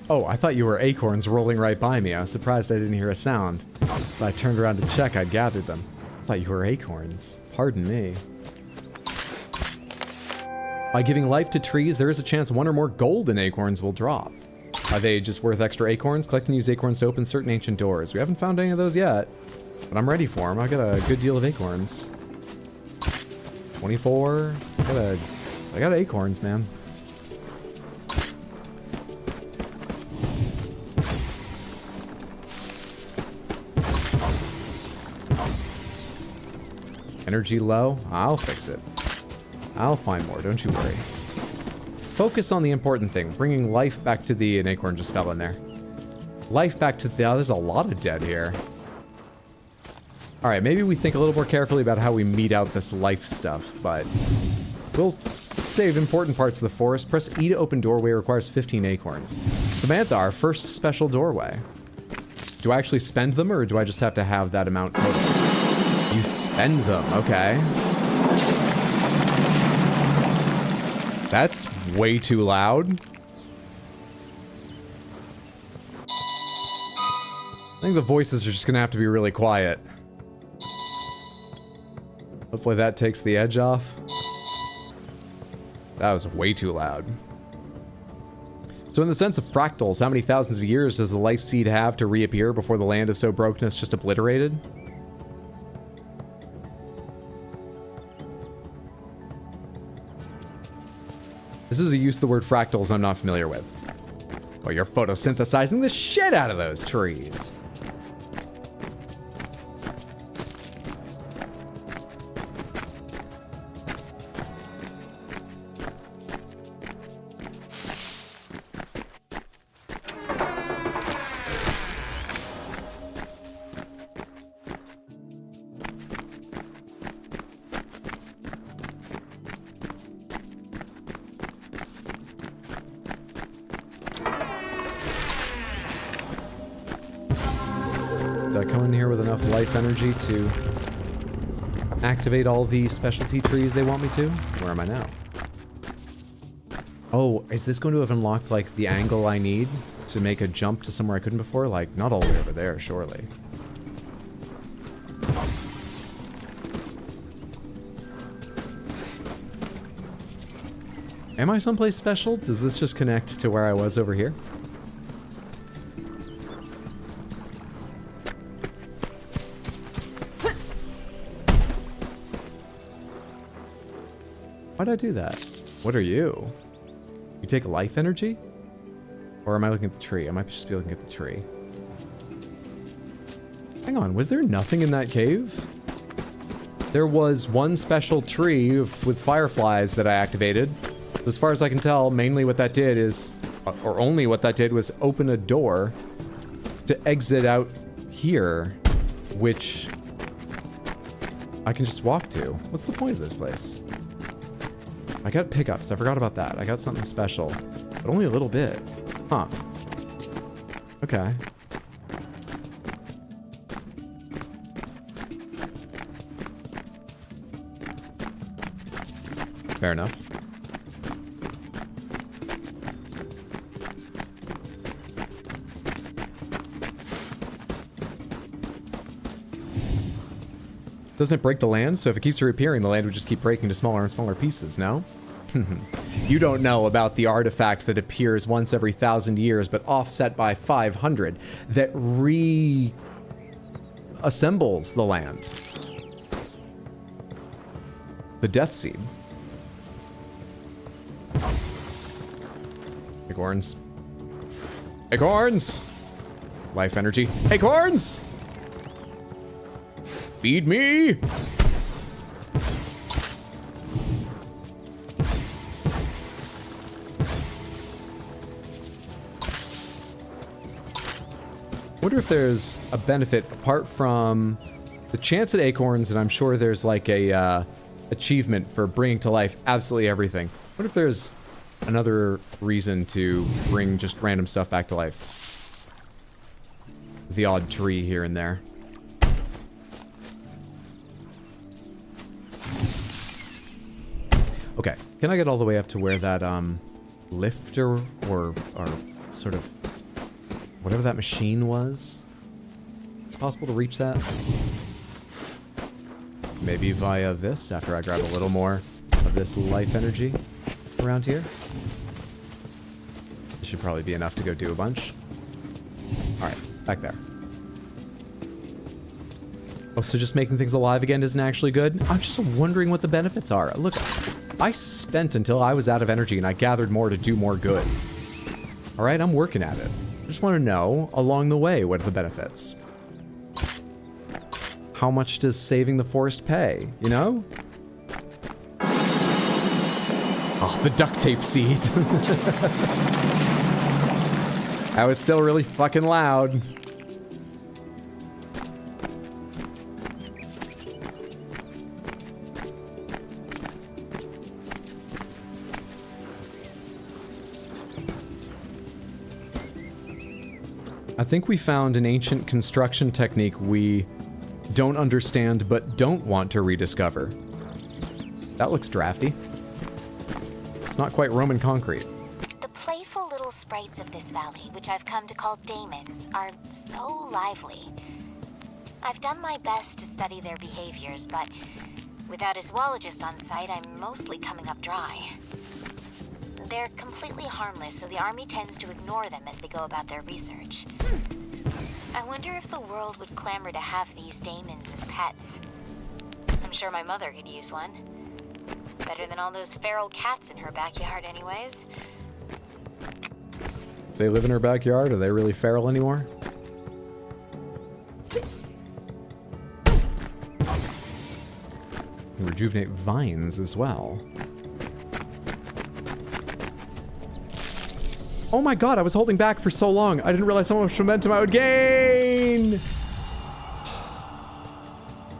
Oh, I thought you were acorns rolling right by me. I was surprised I didn't hear a sound. So I turned around to check, I'd gathered them. I thought you were acorns. Pardon me. By giving life to trees, there is a chance one or more golden acorns will drop. Are they just worth extra acorns? Collect and use acorns to open certain ancient doors. We haven't found any of those yet, but I'm ready for them. I got a good deal of acorns. 24. I got acorns, man. Energy low? I'll fix it. I'll find more, don't you worry. Focus on the important thing, bringing life back to the... An acorn just fell in there. Life back to the... Oh, there's a lot of dead here. Alright, maybe we think a little more carefully about how we meet out this life stuff, but... We'll save important parts of the forest. Press E to open doorway, requires 15 acorns. Samantha, our first special doorway. Do I actually spend them, or do I just have to have that amount total? You spend them, okay. That's way too loud. I think the voices are just gonna have to be really quiet. Hopefully that takes the edge off. That was way too loud. So in the sense of fractals, how many thousands of years does the life seed have to reappear before the land is so broken it's just obliterated? This is a use of the word fractals I'm not familiar with. Oh, you're photosynthesizing the shit out of those trees. Energy to activate all the specialty trees they want me to? Where am I now? Oh, is this going to have unlocked, like, the angle I need to make a jump to somewhere I couldn't before? Like, not all the way over there, surely. Am I someplace special? Does this just connect to where I was over here? Why'd I do that? What are you? You take life energy? Or am I looking at the tree? I might just be looking at the tree. Hang on, was there nothing in that cave? There was one special tree with fireflies that I activated. As far as I can tell, mainly what that did is, or only what that did was open a door to exit out here, which I can just walk to. What's the point of this place? I got pickups. I forgot about that. I got something special, but only a little bit. Huh. Okay. Fair enough. Doesn't it break the land? So if it keeps reappearing, the land would just keep breaking to smaller and smaller pieces, no? You don't know about the artifact that appears once every 1,000 years, but offset by 500, that reassembles the land. The Death Seed. Acorns. Acorns! Life energy. Acorns! Feed me! Wonder if there's a benefit apart from the chance at acorns, and I'm sure there's like a achievement for bringing to life absolutely everything. What if there's another reason to bring just random stuff back to life? The odd tree here and there. Okay, can I get all the way up to where that lifter or sort of whatever that machine was? It's possible to reach that? Maybe via this, after I grab a little more of this life energy around here. This should probably be enough to go do a bunch. Alright, back there. Oh, so just making things alive again isn't actually good? I'm just wondering what the benefits are. Look, I spent until I was out of energy and I gathered more to do more good. Alright, I'm working at it. I just want to know, along the way, what are the benefits? How much does saving the forest pay, you know? Oh, the duct tape seed. That was still really fucking loud. I think we found an ancient construction technique we don't understand but don't want to rediscover. That looks drafty. It's not quite Roman concrete. The playful little sprites of this valley, which I've come to call daemons, are so lively. I've done my best to study their behaviors, but without a zoologist on site, I'm mostly coming up dry. They're completely harmless, so the army tends to ignore them as they go about their research. I wonder if the world would clamor to have these daemons as pets. I'm sure my mother could use one. Better than all those feral cats in her backyard anyways. If they live in her backyard, are they really feral anymore? Rejuvenate vines as well. Oh my god, I was holding back for so long. I didn't realize how much momentum I would gain.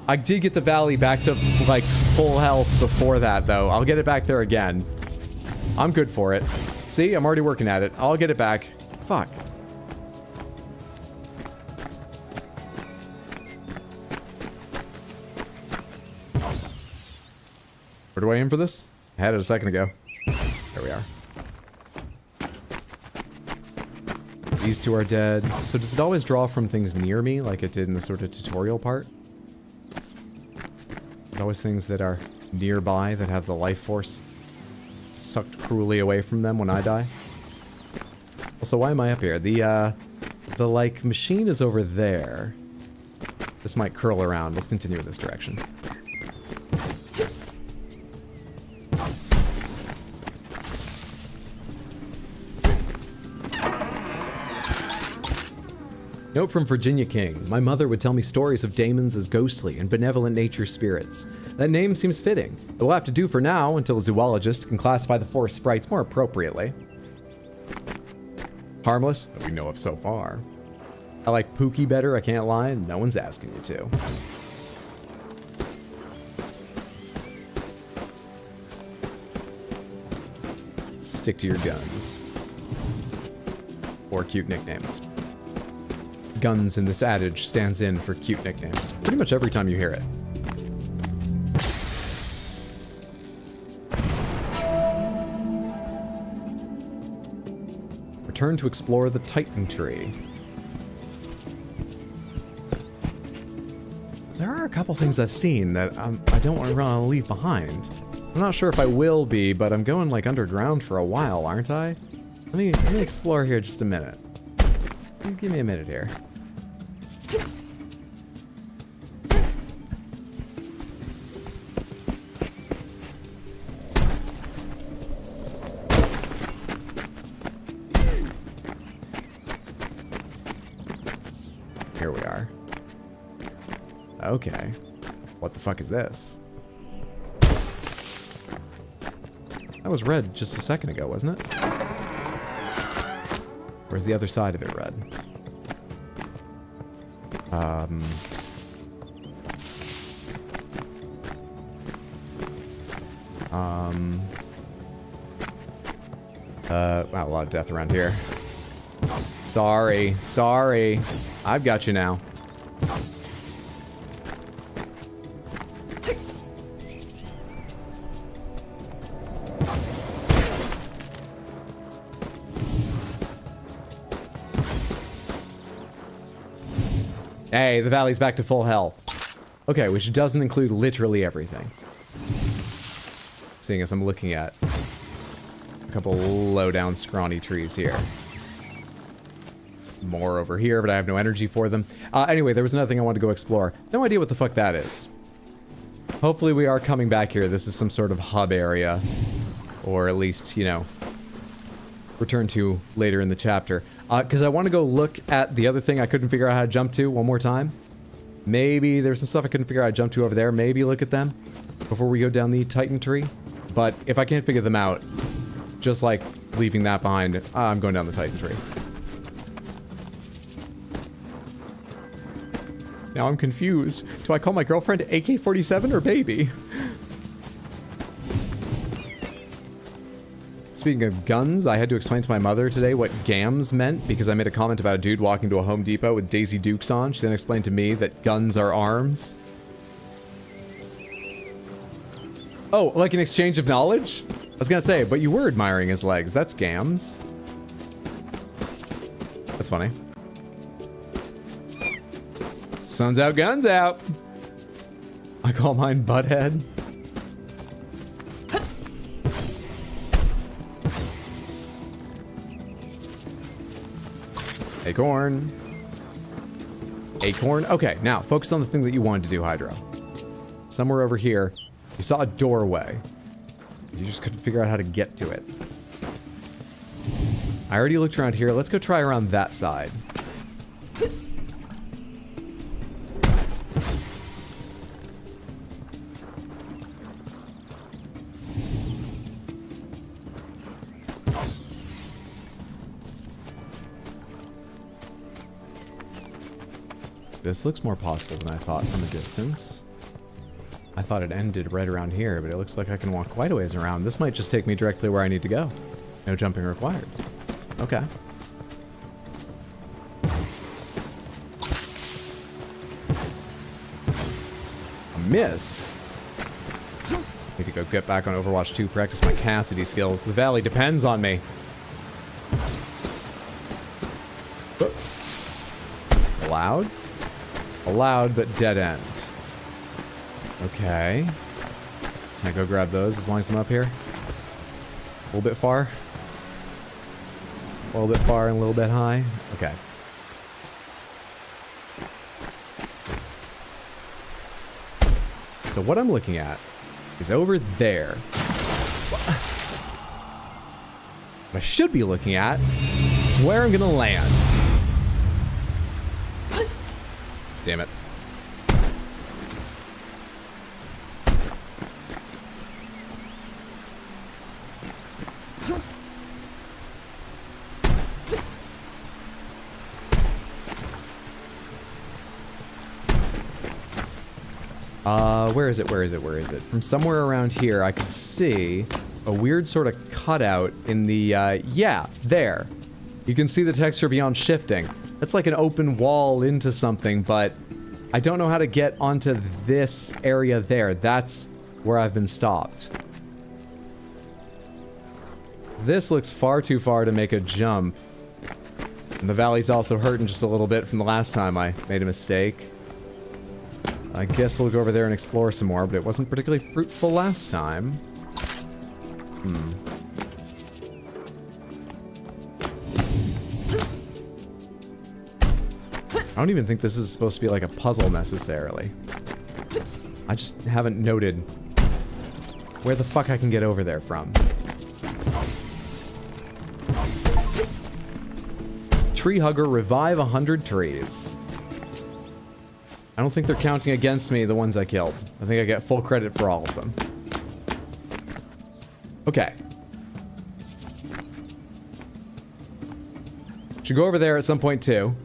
I did get the valley back to, like, full health before that, though. I'll get it back there again. I'm good for it. See, I'm already working at it. I'll get it back. Fuck. Where do I aim for this? I had it a second ago. There we are. These two are dead. So does it always draw from things near me, like it did in the sort of tutorial part? There's always things that are nearby that have the life force sucked cruelly away from them when I die. Also, why am I up here? The like, machine is over there. This might curl around. Let's continue in this direction. Note from Virginia King. My mother would tell me stories of daemons as ghostly and benevolent nature spirits. That name seems fitting. It will have to do for now until a zoologist can classify the forest sprites more appropriately. Harmless, that we know of so far. I like Pookie better, I can't lie, and no one's asking you to. stick to your guns. Or cute nicknames. Guns in this adage stands in for cute nicknames. Pretty much every time you hear it. Return to explore the Titan tree. There are a couple things I've seen that I don't want to leave behind. I'm not sure if I will be, but I'm going like underground for a while, aren't I? Let me explore here just a minute. Give me a minute here. Here we are. Okay. What the fuck is this? That was red just a second ago, wasn't it? Where's the other side of it red? Wow, a lot of death around here. Sorry. I've got you now. Hey, the valley's back to full health. Okay, which doesn't include literally everything. Seeing as I'm looking at a couple low-down scrawny trees here. More over here, but I have no energy for them. Anyway, there was another thing I wanted to go explore. No idea what the fuck that is. Hopefully we are coming back here. This is some sort of hub area. Or at least, you know, return to later in the chapter. Because I want to go look at the other thing I couldn't figure out how to jump to one more time. Maybe there's some stuff I couldn't figure out how to jump to over there. Maybe look at them before we go down the Titan tree. But if I can't figure them out, just like leaving that behind, I'm going down the Titan tree. Now I'm confused. Do I call my girlfriend AK-47 or baby? Speaking of guns, I had to explain to my mother today what GAMS meant because I made a comment about a dude walking to a Home Depot with Daisy Dukes on. She then explained to me that guns are arms. Oh, like an exchange of knowledge? I was gonna say, but you were admiring his legs. That's GAMS. That's funny. Sun's out, guns out. I call mine Butthead. Acorn. Acorn. Okay, now focus on the thing that you wanted to do, Hydro. Somewhere over here, you saw a doorway. You just couldn't figure out how to get to it. I already looked around here. Let's go try around that side. This looks more possible than I thought from a distance. I thought it ended right around here, but it looks like I can walk quite a ways around. This might just take me directly where I need to go. No jumping required. Okay. A miss? Need to go get back on Overwatch 2, practice my Cassidy skills. The valley depends on me. Allowed? Allowed, but dead end. Okay. Can I go grab those as long as I'm up here? A little bit far. A little bit far and a little bit high. Okay. So what I'm looking at is over there. What I should be looking at is where I'm gonna land. Damn it. Where is it? Where is it? Where is it? From somewhere around here, I could see a weird sort of cutout in the, yeah, there. You can see the texture beyond shifting. That's like an open wall into something, but I don't know how to get onto this area there. That's where I've been stopped. This looks far too far to make a jump. And the valley's also hurting just a little bit from the last time I made a mistake. I guess we'll go over there and explore some more, but it wasn't particularly fruitful last time. I don't even think this is supposed to be like a puzzle necessarily. I just haven't noted where the fuck I can get over there from. Tree hugger, revive 100 trees. I don't think they're counting against me, the ones I killed. I think I get full credit for all of them. Okay. Should go over there at some point too.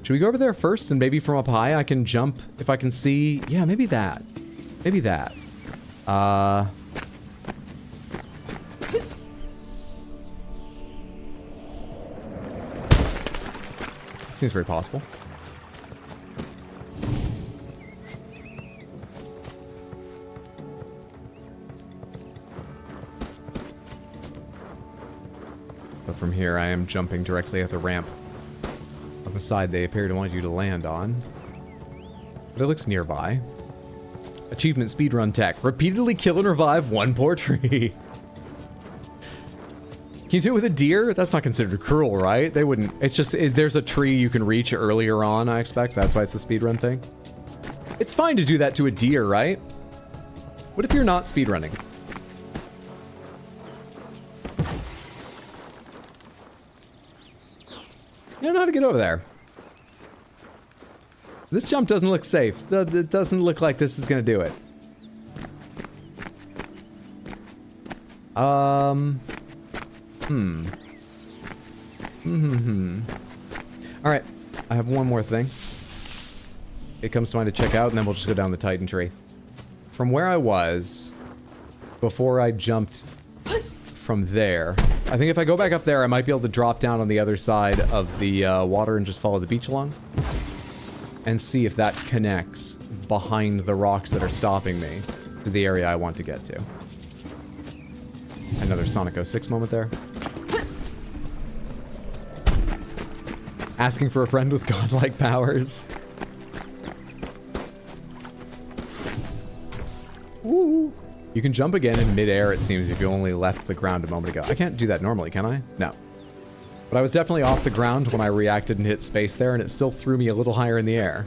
Should we go over there first and maybe from up high I can jump if I can see? Yeah, maybe that. Maybe that. Seems very possible. But from here, I am jumping directly at the ramp on the side they appear to want you to land on. But it looks nearby. Achievement speedrun tech. Repeatedly kill and revive one poor tree. Can you do it with a deer? That's not considered cruel, right? They wouldn't. It's just, there's a tree you can reach earlier on, I expect. That's why it's a speedrun thing. It's fine to do that to a deer, right? What if you're not speedrunning? You don't know how to get over there. This jump doesn't look safe. It doesn't look like this is gonna do it. Alright, I have one more thing. It comes to mind to check out, and then we'll just go down the Titan tree. From where I was, before I jumped from there, I think if I go back up there, I might be able to drop down on the other side of the water and just follow the beach along. And see if that connects behind the rocks that are stopping me to the area I want to get to. Another Sonic 06 moment there. Asking for a friend with godlike powers. Woo! You can jump again in midair, it seems, if you only left the ground a moment ago. I can't do that normally, can I? No. But I was definitely off the ground when I reacted and hit space there, and it still threw me a little higher in the air.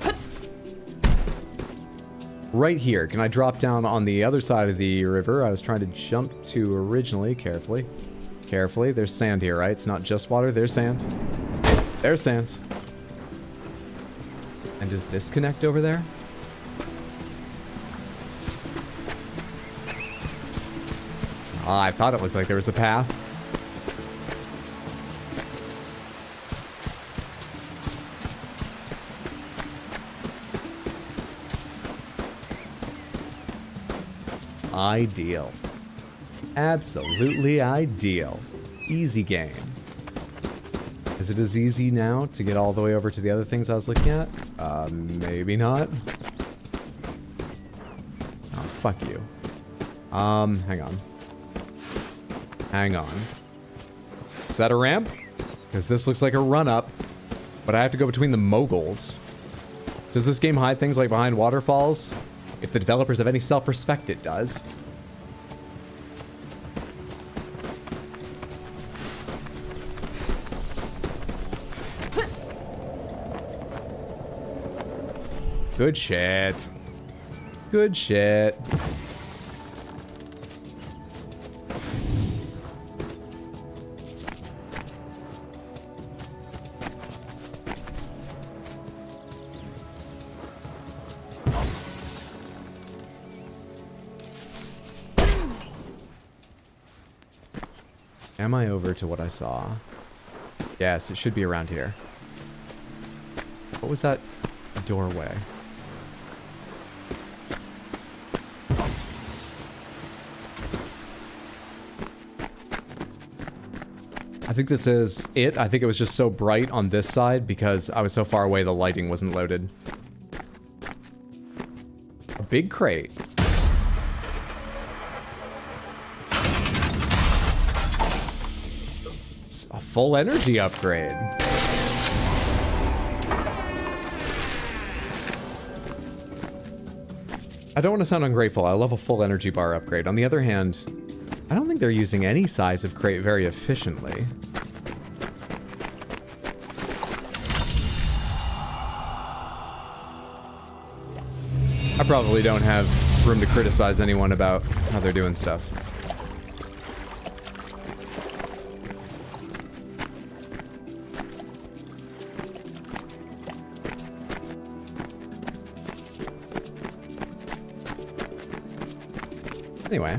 Right here. Can I drop down on the other side of the river I was trying to jump to originally? Carefully. Carefully. There's sand here, right? It's not just water. There's sand. There's sand. And does this connect over there? Ah, I thought it looked like there was a path. Ideal. Absolutely ideal. Easy game. Is it as easy now to get all the way over to the other things I was looking at? Maybe not. Oh, fuck you. Hang on. Hang on. Is that a ramp? Because this looks like a run-up, but I have to go between the moguls. Does this game hide things like behind waterfalls? If the developers have any self-respect, it does. Good shit. Good shit. Am I over to what I saw? Yes, it should be around here. What was that doorway? I think this is it. I think it was just so bright on this side because I was so far away the lighting wasn't loaded. A big crate. A full energy upgrade. I don't want to sound ungrateful. I love a full energy bar upgrade. On the other hand, I don't think they're using any size of crate very efficiently. I probably don't have room to criticize anyone about how they're doing stuff. Anyway.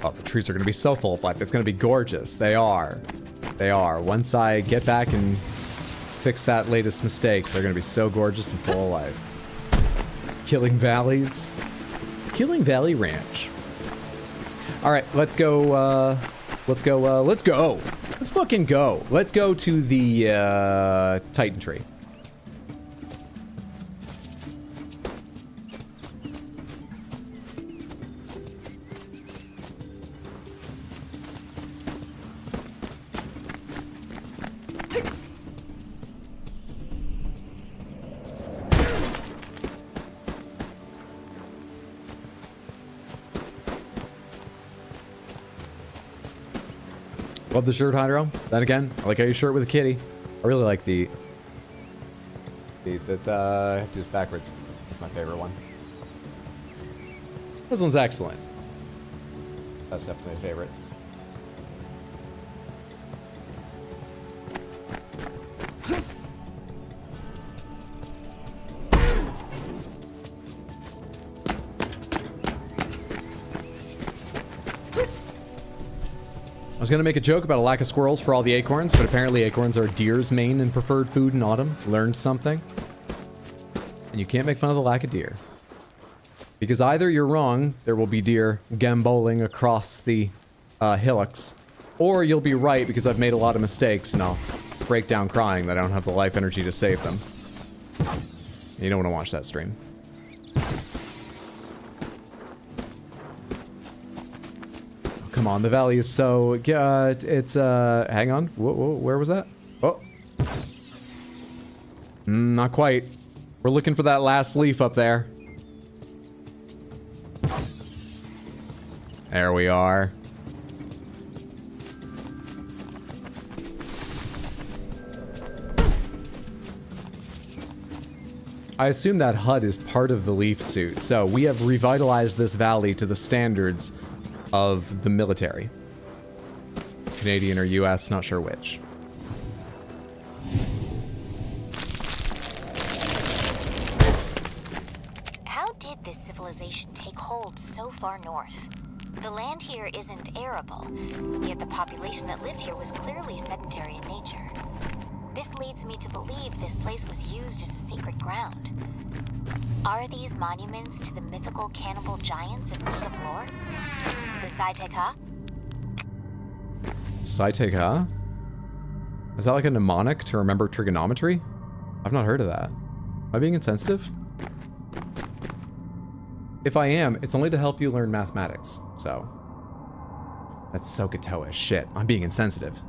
Oh, the trees are going to be so full of life. It's going to be gorgeous. They are. They are. Once I get back and fix that latest mistake, they're going to be so gorgeous and full of life. Killing Valleys. Killing Valley Ranch. All right, let's go. Let's go. Let's go. Let's fucking go. Let's go to the Titan tree. Love the shirt, Hydro. Then again, I like how you shirt with a kitty. I really like the just backwards. That's my favorite one. This one's excellent. That's definitely my favorite. I was gonna make a joke about a lack of squirrels for all the acorns, but apparently acorns are deer's main and preferred food in autumn. Learned something. And you can't make fun of the lack of deer. Because either you're wrong, there will be deer gamboling across the hillocks, or you'll be right because I've made a lot of mistakes and I'll break down crying that I don't have the life energy to save them. You don't want to watch that stream. Come on, the valley is so... it's, hang on. Whoa, where was that? Oh. Not quite. We're looking for that last leaf up there. There we are. I assume that HUD is part of the leaf suit, so we have revitalized this valley to the standards of the military. Canadian or US, not sure which. How did this civilization take hold so far north? The land here isn't arable, yet the population that lived here was clearly sedentary in nature. This leads me to believe this place was used as a sacred ground. Are these monuments to the mythical cannibal giants of native lore? The Saiteka? Saiteka? Is that like a mnemonic to remember trigonometry? I've not heard of that. Am I being insensitive? If I am, it's only to help you learn mathematics, so... That's Sokotoa. Shit, I'm being insensitive.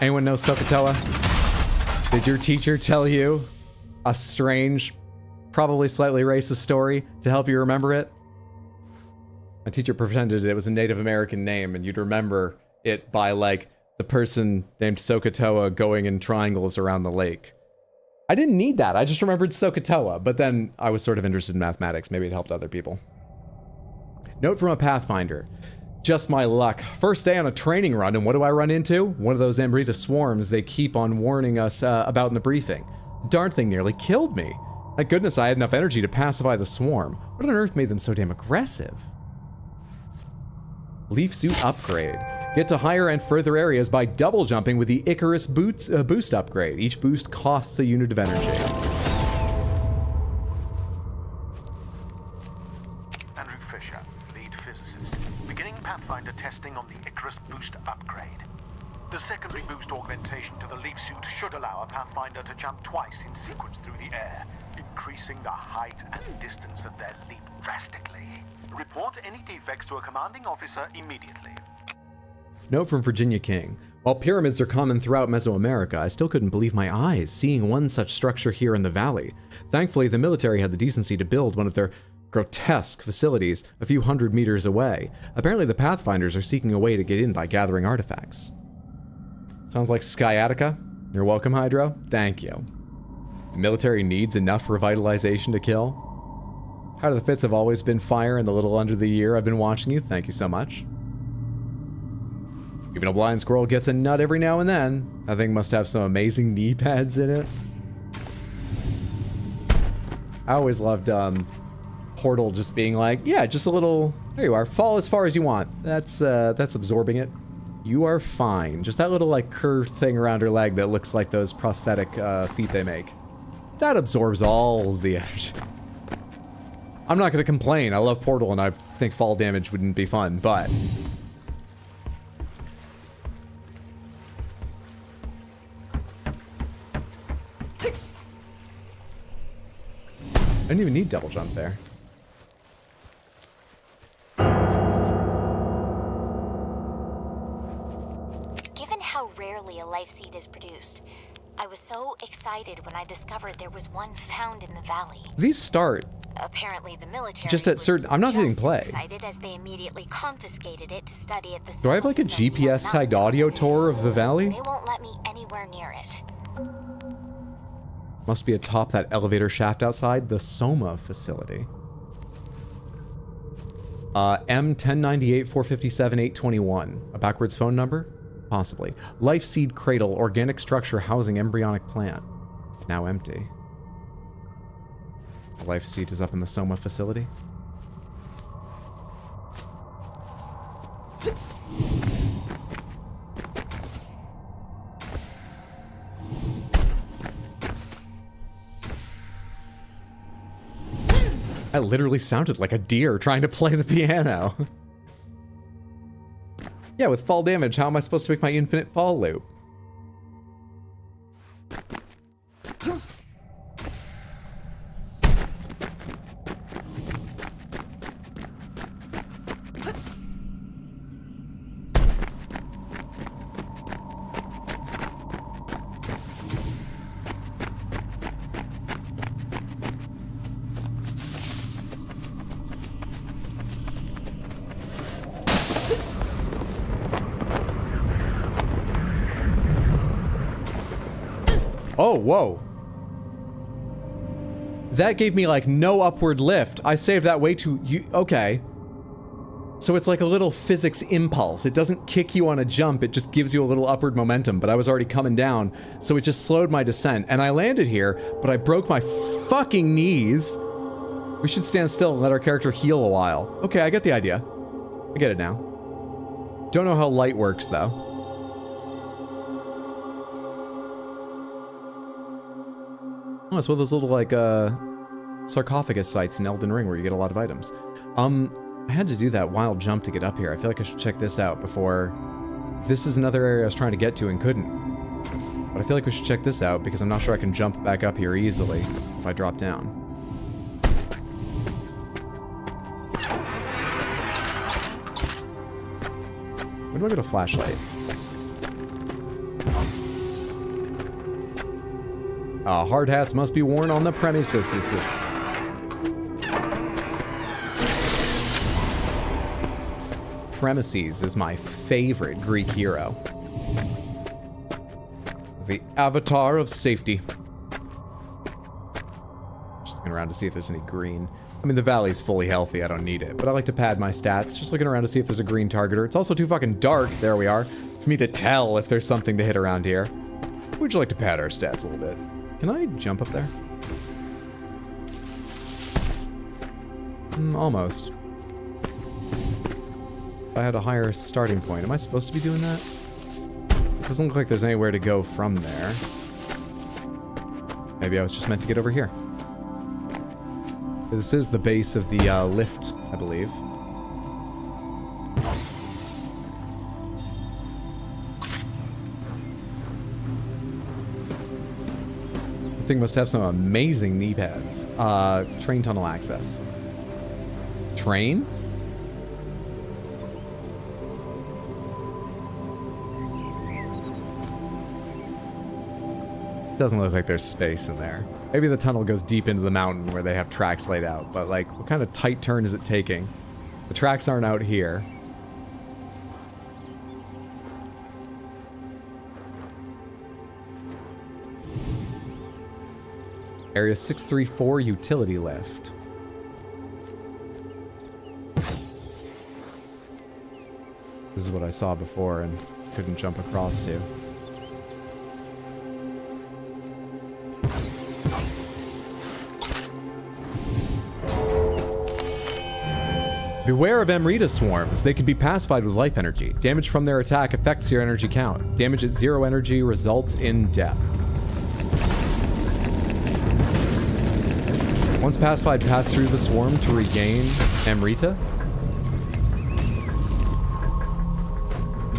Anyone know Sokotoa? Did your teacher tell you a strange, probably slightly racist story to help you remember it? My teacher pretended it was a Native American name and you'd remember it by, like, the person named Sokotoa going in triangles around the lake. I didn't need that. I just remembered Sokotoa, but then I was sort of interested in mathematics. Maybe it helped other people. Note from a Pathfinder. Just my luck. First day on a training run, and what do I run into? One of those Ambrita swarms they keep on warning us about in the briefing. The darn thing nearly killed me. Thank goodness I had enough energy to pacify the swarm. What on earth made them so damn aggressive? Leaf suit upgrade. Get to higher and further areas by double jumping with the Icarus boost upgrade. Each boost costs a unit of energy. Andrew Fisher, the lead physicist, beginning Pathfinder testing on the Icarus boost upgrade. The secondary boost augmentation to the leaf suit should allow a Pathfinder to jump twice in sequence through the air, increasing the height and distance of their leap drastically. Report any defects to a commanding officer immediately. Note from Virginia King. While pyramids are common throughout Mesoamerica, I still couldn't believe my eyes seeing one such structure here in the valley. Thankfully, the military had the decency to build one of their grotesque facilities a few hundred meters away. Apparently, the Pathfinders are seeking a way to get in by gathering artifacts. Sounds like Sciatica. You're welcome, Hydro. Thank you. The military needs enough revitalization to kill. How do the Fits have always been fire in the little under the year I've been watching you. Thank you so much. Even a blind squirrel gets a nut every now and then. That thing must have some amazing knee pads in it. I always loved Portal just being like, yeah, just a little, there you are, fall as far as you want. That's absorbing it. You are fine. Just that little like curved thing around her leg that looks like those prosthetic feet they make. That absorbs all the energy. I'm not gonna complain. I love Portal and I think fall damage wouldn't be fun, but I didn't even need double jump there. Given how rarely a life seed is produced, I was so excited when I discovered there was one found in the valley. These start Apparently the military just at certain, I'm not hitting play. Excited as they immediately confiscated it to study at the Do I have like a GPS tagged audio tour of the valley? They won't let me anywhere near it. Must be atop that elevator shaft outside the Soma facility. M1098 457 821. A backwards phone number? Possibly. Life seed cradle, organic structure housing embryonic plant. Now empty. The life seed is up in the Soma facility. I literally sounded like a deer trying to play the piano. Yeah, with fall damage, how am I supposed to make my infinite fall loop? Oh, whoa. That gave me like no upward lift. I saved that way too, okay. So it's like a little physics impulse. It doesn't kick you on a jump, it just gives you a little upward momentum, but I was already coming down, so it just slowed my descent. And I landed here, but I broke my fucking knees. We should stand still and let our character heal a while. Okay, I get the idea. I get it now. Don't know how light works though. Oh, it's one of those little, like, sarcophagus sites in Elden Ring where you get a lot of items. I had to do that wild jump to get up here. I feel like I should check this out before... This is another area I was trying to get to and couldn't. But I feel like we should check this out because I'm not sure I can jump back up here easily if I drop down. Where do I get a flashlight? Hard hats must be worn on the premises. Premises is my favorite Greek hero. The avatar of safety. Just looking around to see if there's any green. I mean, the valley's fully healthy, I don't need it, but I like to pad my stats. Just looking around to see if there's a green targeter. It's also too fucking dark, there we are, for me to tell if there's something to hit around here. Would you like to pad our stats a little bit? Can I jump up there? Almost. If I had a higher starting point, am I supposed to be doing that? It doesn't look like there's anywhere to go from there. Maybe I was just meant to get over here. This is the base of the lift, I believe. The thing must have some amazing knee pads. Train tunnel access. Train? Doesn't look like there's space in there. Maybe the tunnel goes deep into the mountain where they have tracks laid out, but like, what kind of tight turn is it taking? The tracks aren't out here. Area 634 utility lift. This is what I saw before and couldn't jump across to. Beware of Amrita swarms. They can be pacified with life energy. Damage from their attack affects your energy count. Damage at 0 energy results in death. Once pacified, pass through the swarm to regain Amrita.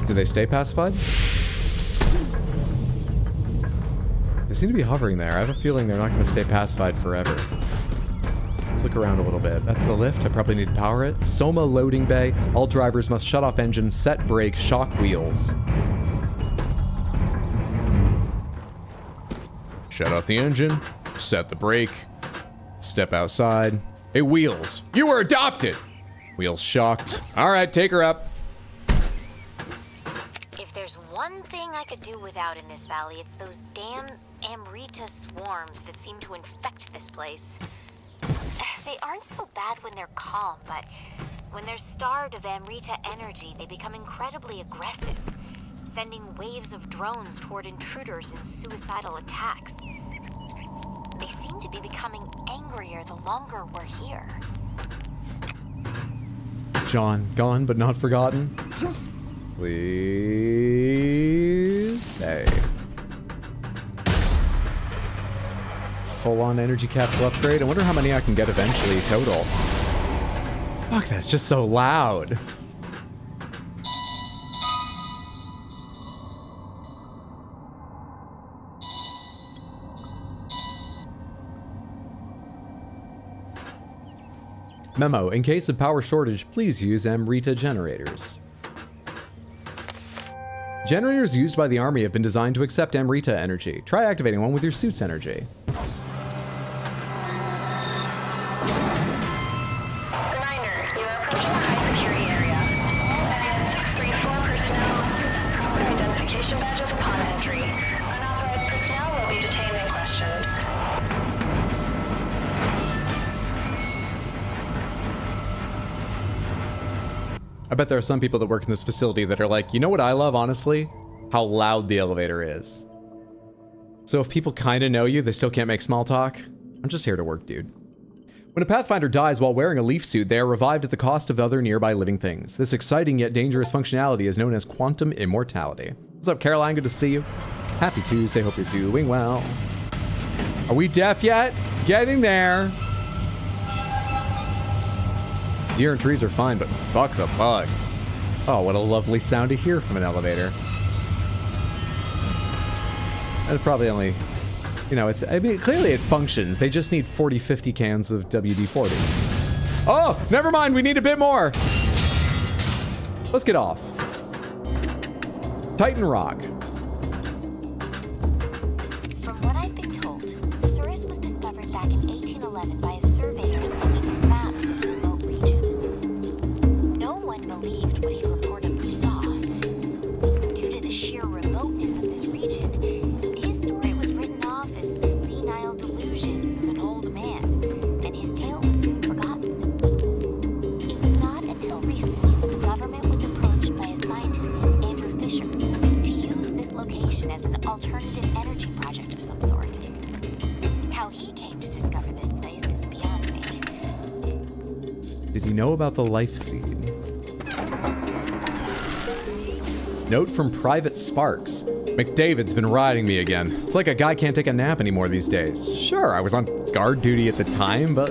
Do they stay pacified? They seem to be hovering there. I have a feeling they're not going to stay pacified forever. Let's look around a little bit. That's the lift. I probably need to power it. Soma loading bay. All drivers must shut off engine, set brake, shock wheels. Shut off the engine. Set the brake. Step outside. Hey, Wheels. You were adopted! Wheels shocked. All right, take her up. If there's one thing I could do without in this valley, it's those damn Amrita swarms that seem to infect this place. They aren't so bad when they're calm, but when they're starved of Amrita energy, they become incredibly aggressive, sending waves of drones toward intruders in suicidal attacks. They seem to be becoming angrier the longer we're here. John, gone but not forgotten. Please stay. Full-on energy capsule upgrade. I wonder how many I can get eventually total. Fuck, that's just so loud. Memo, in case of power shortage, please use Amrita generators. Generators used by the army have been designed to accept Amrita energy. Try activating one with your suit's energy. I bet there are some people that work in this facility that are like, you know what I love, honestly? How loud the elevator is. So if people kind of know you, they still can't make small talk? I'm just here to work, dude. When a Pathfinder dies while wearing a leaf suit, they are revived at the cost of other nearby living things. This exciting yet dangerous functionality is known as quantum immortality. What's up, Caroline? Good to see you. Happy Tuesday. Hope you're doing well. Are we deaf yet? Getting there. Deer and trees are fine, but fuck the bugs. Oh, what a lovely sound to hear from an elevator. It's probably only, you know, I mean, clearly it functions. They just need 40, 50 cans of WD-40. Oh, never mind. We need a bit more. Let's get off. Titan Rock. From what I've been told, Cirrus was discovered back in 1811 by a surveyor taking maps of the remote region. No one believed what he reportedly saw. Due to the sheer remoteness of this region, his story was written off as the senile delusions of an old man, and his tale was soon forgotten. It was not until recently that the government was approached by a scientist named Andrew Fisher to use this location as an alternative energy project of some sort. How he came to discover this place is beyond me. Did he know about the life seed? Note from Private Sparks. McDavid's been riding me again. It's like a guy can't take a nap anymore these days. Sure, I was on guard duty at the time, but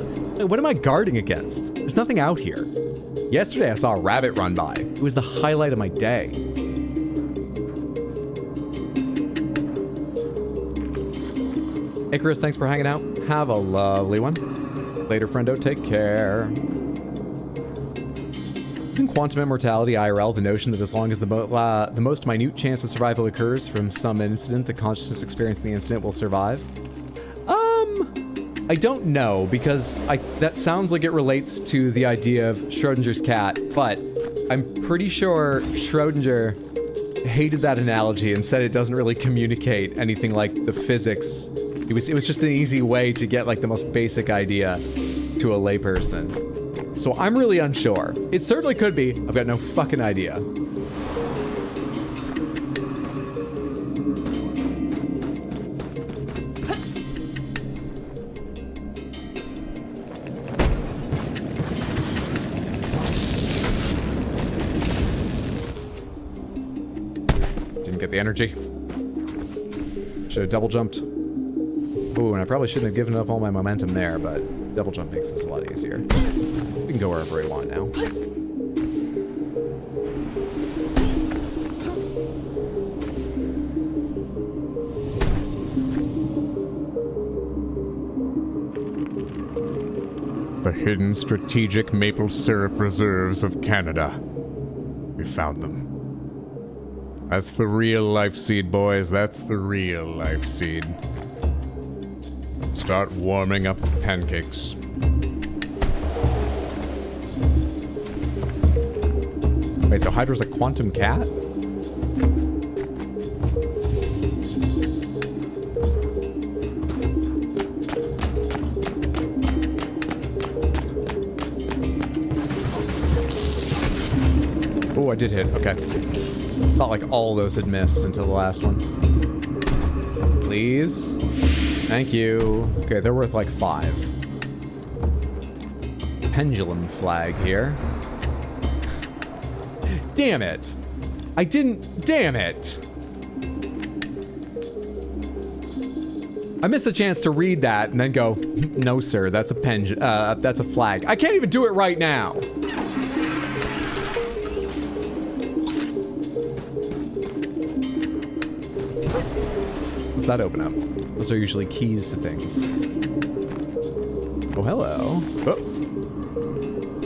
what am I guarding against? There's nothing out here. Yesterday I saw a rabbit run by. It was the highlight of my day. Icarus, thanks for hanging out. Have a lovely one. Later, friendo. Take care. Isn't quantum immortality IRL the notion that as long as the most minute chance of survival occurs from some incident, the consciousness experiencing the incident will survive? I don't know, because that sounds like it relates to the idea of Schrodinger's cat, but I'm pretty sure Schrodinger hated that analogy and said it doesn't really communicate anything like the physics. It was just an easy way to get like the most basic idea to a layperson. So I'm really unsure. It certainly could be. I've got no fucking idea. Didn't get the energy. Should have double jumped. Ooh, and I probably shouldn't have given up all my momentum there, but double jump makes this a lot easier. We can go wherever we want now. The hidden strategic maple syrup reserves of Canada. We found them. That's the real life seed, boys. That's the real life seed. Start warming up the pancakes. Wait, so Hydra's a quantum cat? Oh, I did hit. Okay. Thought like all those had missed until the last one. Please. Thank you. Okay, they're worth like 5. Pendulum flag here. Damn it. I didn't. Damn it. I missed the chance to read that and then go, no, sir, that's a that's a flag. I can't even do it right now. What's that open up? Those are usually keys to things. Oh, hello. Oh.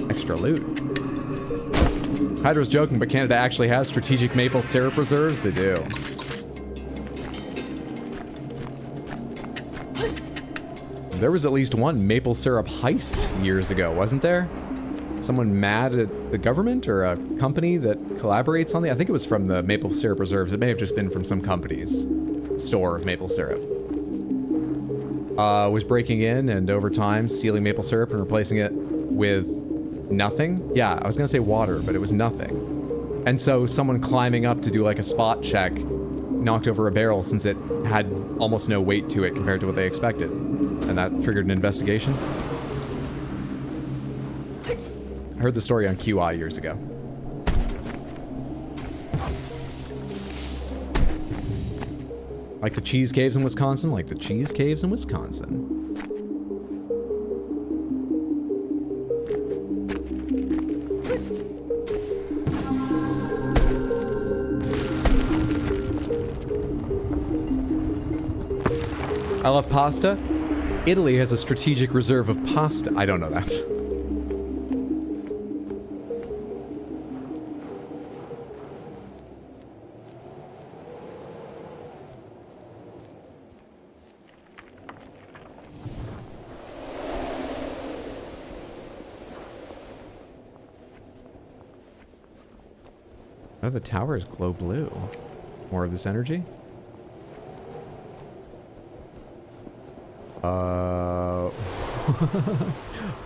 Extra loot. Hydra's joking, but Canada actually has strategic maple syrup reserves? They do. There was at least one maple syrup heist years ago, wasn't there? Someone mad at the government or a company that collaborates on the... I think it was from the maple syrup reserves. It may have just been from some company's store of maple syrup. Was breaking in and over time stealing maple syrup and replacing it with nothing. Yeah, I was gonna say water, but it was nothing. And so someone climbing up to do like a spot check knocked over a barrel since it had almost no weight to it compared to what they expected. And that triggered an investigation. I heard the story on QI years ago. Like the cheese caves in Wisconsin? Like the cheese caves in Wisconsin. I love pasta. Italy has a strategic reserve of pasta. I don't know that. Oh, the towers glow blue. More of this energy?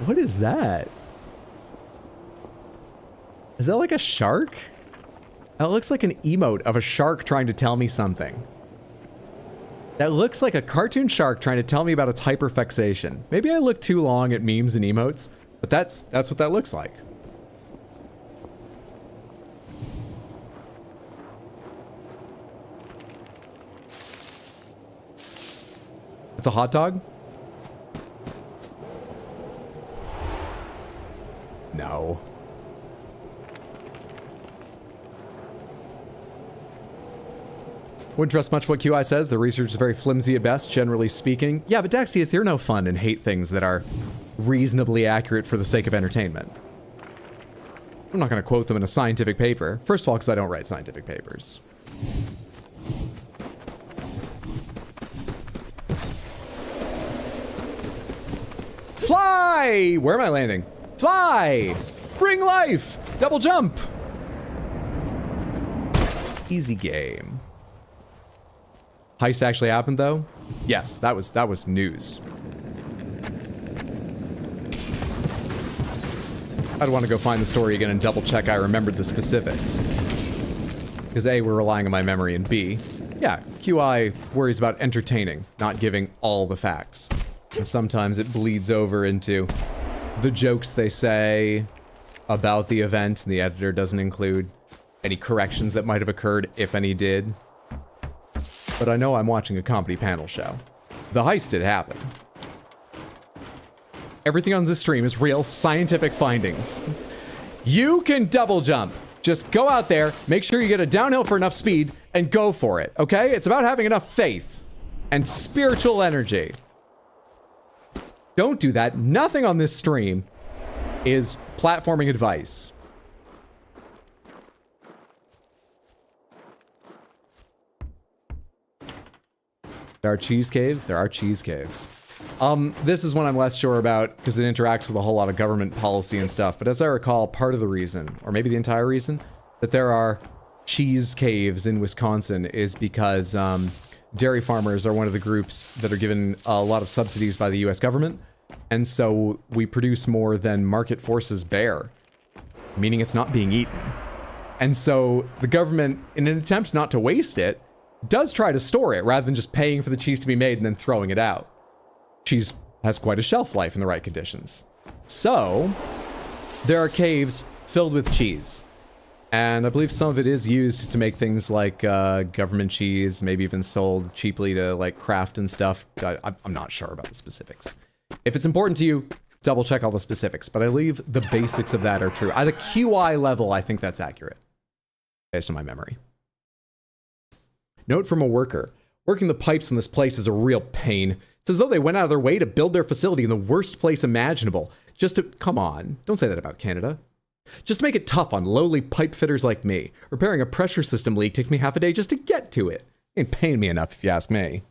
What is that? Is that like a shark? That looks like an emote of a shark trying to tell me something. That looks like a cartoon shark trying to tell me about its hyperfixation. Maybe I look too long at memes and emotes, but that's what that looks like. It's a hot dog? No. Wouldn't trust much what QI says. The research is very flimsy at best, generally speaking. Yeah, but Daxiath, you're no fun and hate things that are reasonably accurate for the sake of entertainment. I'm not going to quote them in a scientific paper. First of all, because I don't write scientific papers. Fly! Where am I landing? Fly! Bring life! Double jump! Easy game. Heist actually happened, though? Yes, that was news. I'd want to go find the story again and double check I remembered the specifics. Because A, we're relying on my memory, and B, yeah, QI worries about entertaining, not giving all the facts. And sometimes it bleeds over into the jokes they say about the event, and the editor doesn't include any corrections that might have occurred, if any did. But I know I'm watching a comedy panel show. The heist did happen. Everything on this stream is real scientific findings. You can double jump. Just go out there, make sure you get a downhill for enough speed, and go for it, okay? It's about having enough faith and spiritual energy. Don't do that. Nothing on this stream is platforming advice. There are cheese caves. There are cheese caves. This is one I'm less sure about because it interacts with a whole lot of government policy and stuff. But as I recall, part of the reason, or maybe the entire reason, that there are cheese caves in Wisconsin is because dairy farmers are one of the groups that are given a lot of subsidies by the US government. And so we produce more than market forces bear, meaning it's not being eaten. And so the government, in an attempt not to waste it, does try to store it rather than just paying for the cheese to be made and then throwing it out. Cheese has quite a shelf life in the right conditions. So there are caves filled with cheese. And I believe some of it is used to make things like government cheese, maybe even sold cheaply to like craft and stuff. I'm not sure about the specifics. If it's important to you, double check all the specifics, but I believe the basics of that are true. At a QI level, I think that's accurate, based on my memory. Note from a worker. Working the pipes in this place is a real pain. It's as though they went out of their way to build their facility in the worst place imaginable. Just to, come on, don't say that about Canada. Just to make it tough on lowly pipe fitters like me. Repairing a pressure system leak takes me half a day just to get to it. Ain't paying me enough if you ask me.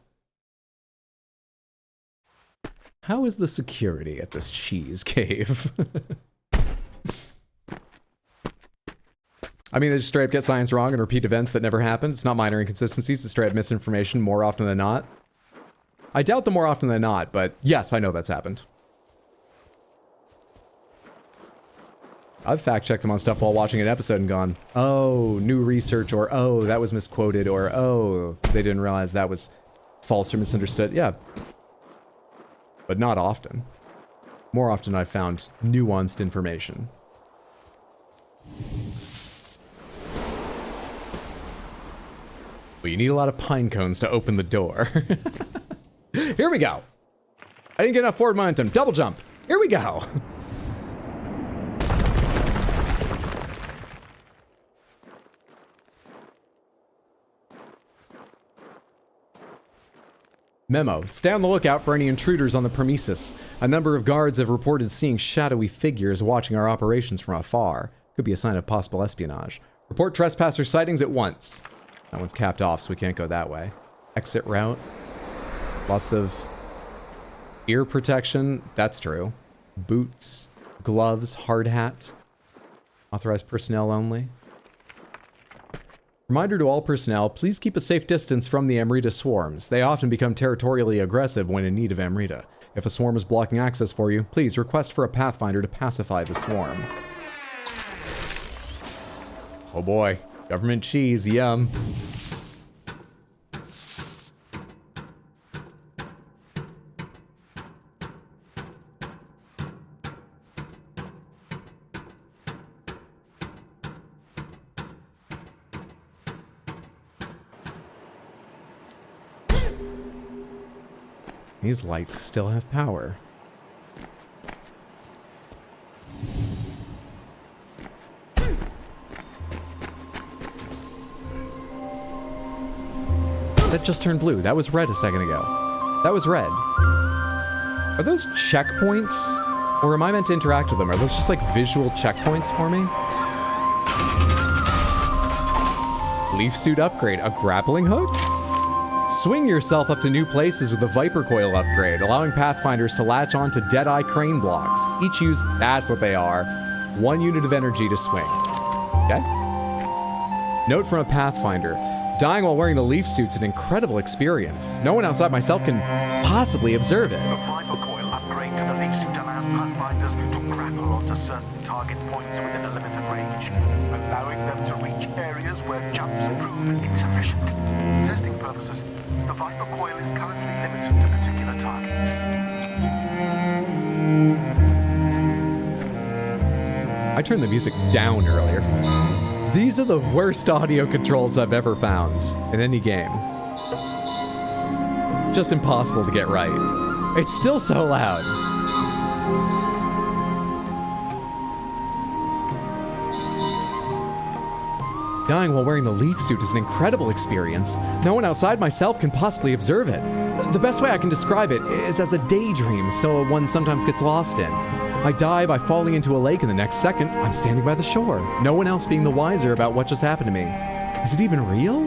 How is the security at this cheese cave? I mean, they just straight up get science wrong and repeat events that never happened. It's not minor inconsistencies, it's straight up misinformation more often than not. I doubt the more often than not, but yes, I know that's happened. I've fact-checked them on stuff while watching an episode and gone, oh, new research, or oh, that was misquoted, or oh, they didn't realize that was false or misunderstood. Yeah. But not often. More often I've found nuanced information. Well, you need a lot of pine cones to open the door. Here we go. I didn't get enough forward momentum. Double jump. Here we go. Memo. Stay on the lookout for any intruders on the premises. A number of guards have reported seeing shadowy figures watching our operations from afar. Could be a sign of possible espionage. Report trespasser sightings at once. That one's capped off, so we can't go that way. Exit route. Lots of ear protection. That's true. Boots, gloves, hard hat. Authorized personnel only. Reminder to all personnel, please keep a safe distance from the Amrita swarms. They often become territorially aggressive when in need of Amrita. If a swarm is blocking access for you, please request for a Pathfinder to pacify the swarm. Oh boy. Government cheese, yum. These lights still have power. That just turned blue. That was red a second ago. That was red. Are those checkpoints? Or am I meant to interact with them? Are those just like visual checkpoints for me? Leaf suit upgrade. A grappling hook? Swing yourself up to new places with the Viper Coil upgrade, allowing Pathfinders to latch on to Deadeye crane blocks. Each use, that's what they are, 1 unit of energy to swing. Okay. Note from a Pathfinder. Dying while wearing the leaf suit's an incredible experience. No one outside myself can possibly observe it. The Viper Coil upgrade to the leaf suit allows Pathfinders to grapple onto certain target points within a limited range, allowing them to reach areas where jumps prove insufficient. For testing purposes, the Viper Coil is currently limited to particular targets. I turned the music down earlier. These are the worst audio controls I've ever found in any game. Just impossible to get right. It's still so loud. Dying while wearing the leaf suit is an incredible experience. No one outside myself can possibly observe it. The best way I can describe it is as a daydream, so one sometimes gets lost in. I die by falling into a lake, and the next second, I'm standing by the shore. No one else being the wiser about what just happened to me. Is it even real?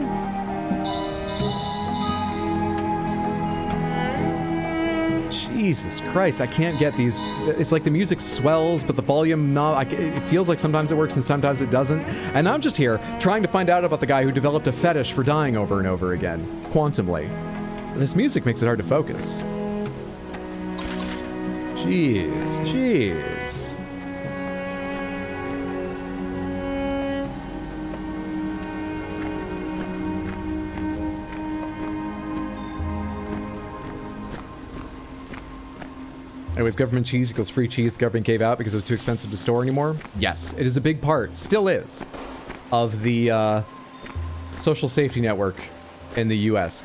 Jesus Christ, I can't get these. It's like the music swells, but the volume knob, it feels like sometimes it works and sometimes it doesn't. And I'm just here trying to find out about the guy who developed a fetish for dying over and over again, quantumly. This music makes it hard to focus. Jeez. Anyways, government cheese equals free cheese. The government gave out because it was too expensive to store anymore. Yes, it is a big part, still is, of the social safety network in the U.S.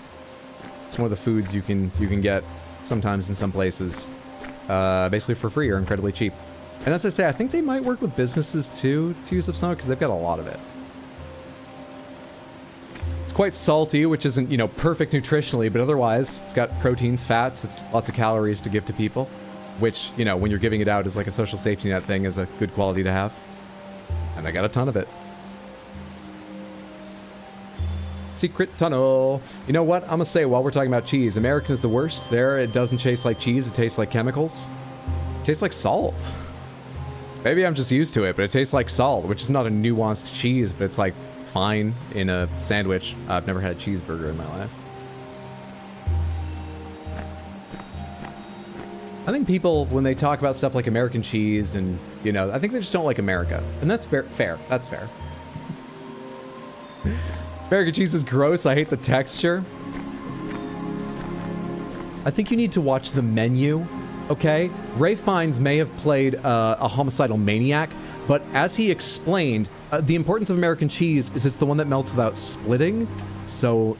It's one of the foods you can get sometimes in some places. Basically for free or incredibly cheap. And as I say, I think they might work with businesses too to use up some because they've got a lot of it. It's quite salty, which isn't, perfect nutritionally, but otherwise it's got proteins, fats, it's lots of calories to give to people, which, when you're giving it out as like a social safety net thing is a good quality to have. And I got a ton of it. Secret tunnel. You know what? I'm gonna say while we're talking about cheese, American is the worst. There, it doesn't taste like cheese. It tastes like chemicals. It tastes like salt. Maybe I'm just used to it, but it tastes like salt, which is not a nuanced cheese, but it's like fine in a sandwich. I've never had a cheeseburger in my life. I think people, when they talk about stuff like American cheese and, I think they just don't like America. And that's fair. That's fair. American cheese is gross. I hate the texture. I think you need to watch the menu, okay? Ray Fiennes may have played a homicidal maniac, but as he explained, the importance of American cheese is it's the one that melts without splitting. So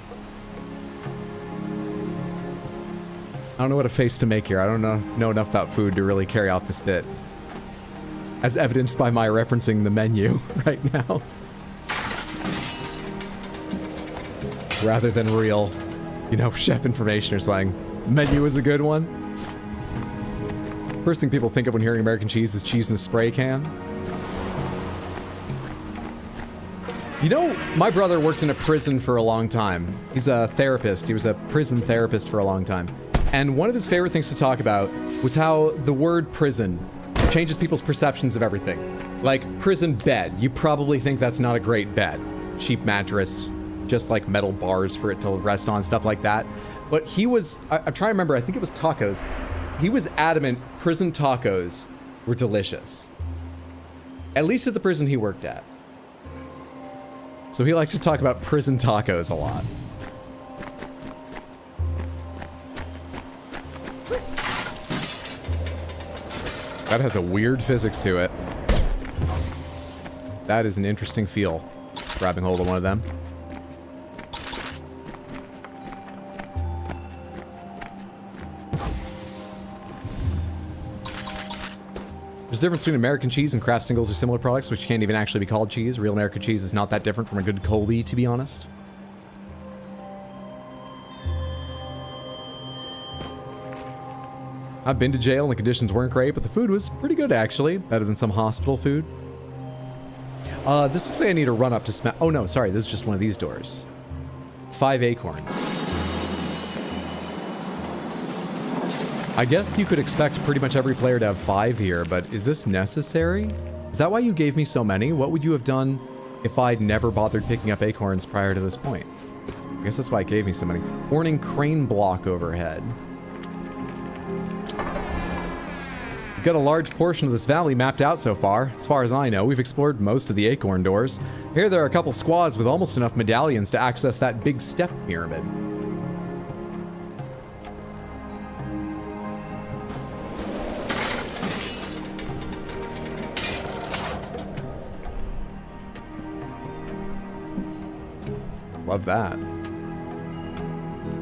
I don't know what a face to make here. I don't know enough about food to really carry off this bit, as evidenced by my referencing the menu right now. Rather than real, chef information or something. Menu is a good one. First thing people think of when hearing American cheese is cheese in a spray can. My brother worked in a prison for a long time. He's a therapist. He was a prison therapist for a long time. And one of his favorite things to talk about was how the word prison changes people's perceptions of everything. Like prison bed. You probably think that's not a great bed. Cheap mattress, just like metal bars for it to rest on, stuff like that. But he was, I'm trying to remember, I think it was tacos. He was adamant prison tacos were delicious. At least at the prison he worked at. So he likes to talk about prison tacos a lot. That has a weird physics to it. That is an interesting feel, grabbing hold of one of them. There's a difference between American cheese and Kraft singles or similar products, which can't even actually be called cheese. Real American cheese is not that different from a good Colby, to be honest. I've been to jail and the conditions weren't great, but the food was pretty good actually. Better than some hospital food. This looks like I need to run up to smash. Oh no, sorry, this is just one of these doors. 5 acorns. I guess you could expect pretty much every player to have 5 here, but is this necessary? Is that why you gave me so many? What would you have done if I'd never bothered picking up acorns prior to this point? I guess that's why it gave me so many. Warning, crane block overhead. We've got a large portion of this valley mapped out so far. As far as I know, we've explored most of the acorn doors. Here there are a couple squads with almost enough medallions to access that big step pyramid. Love that.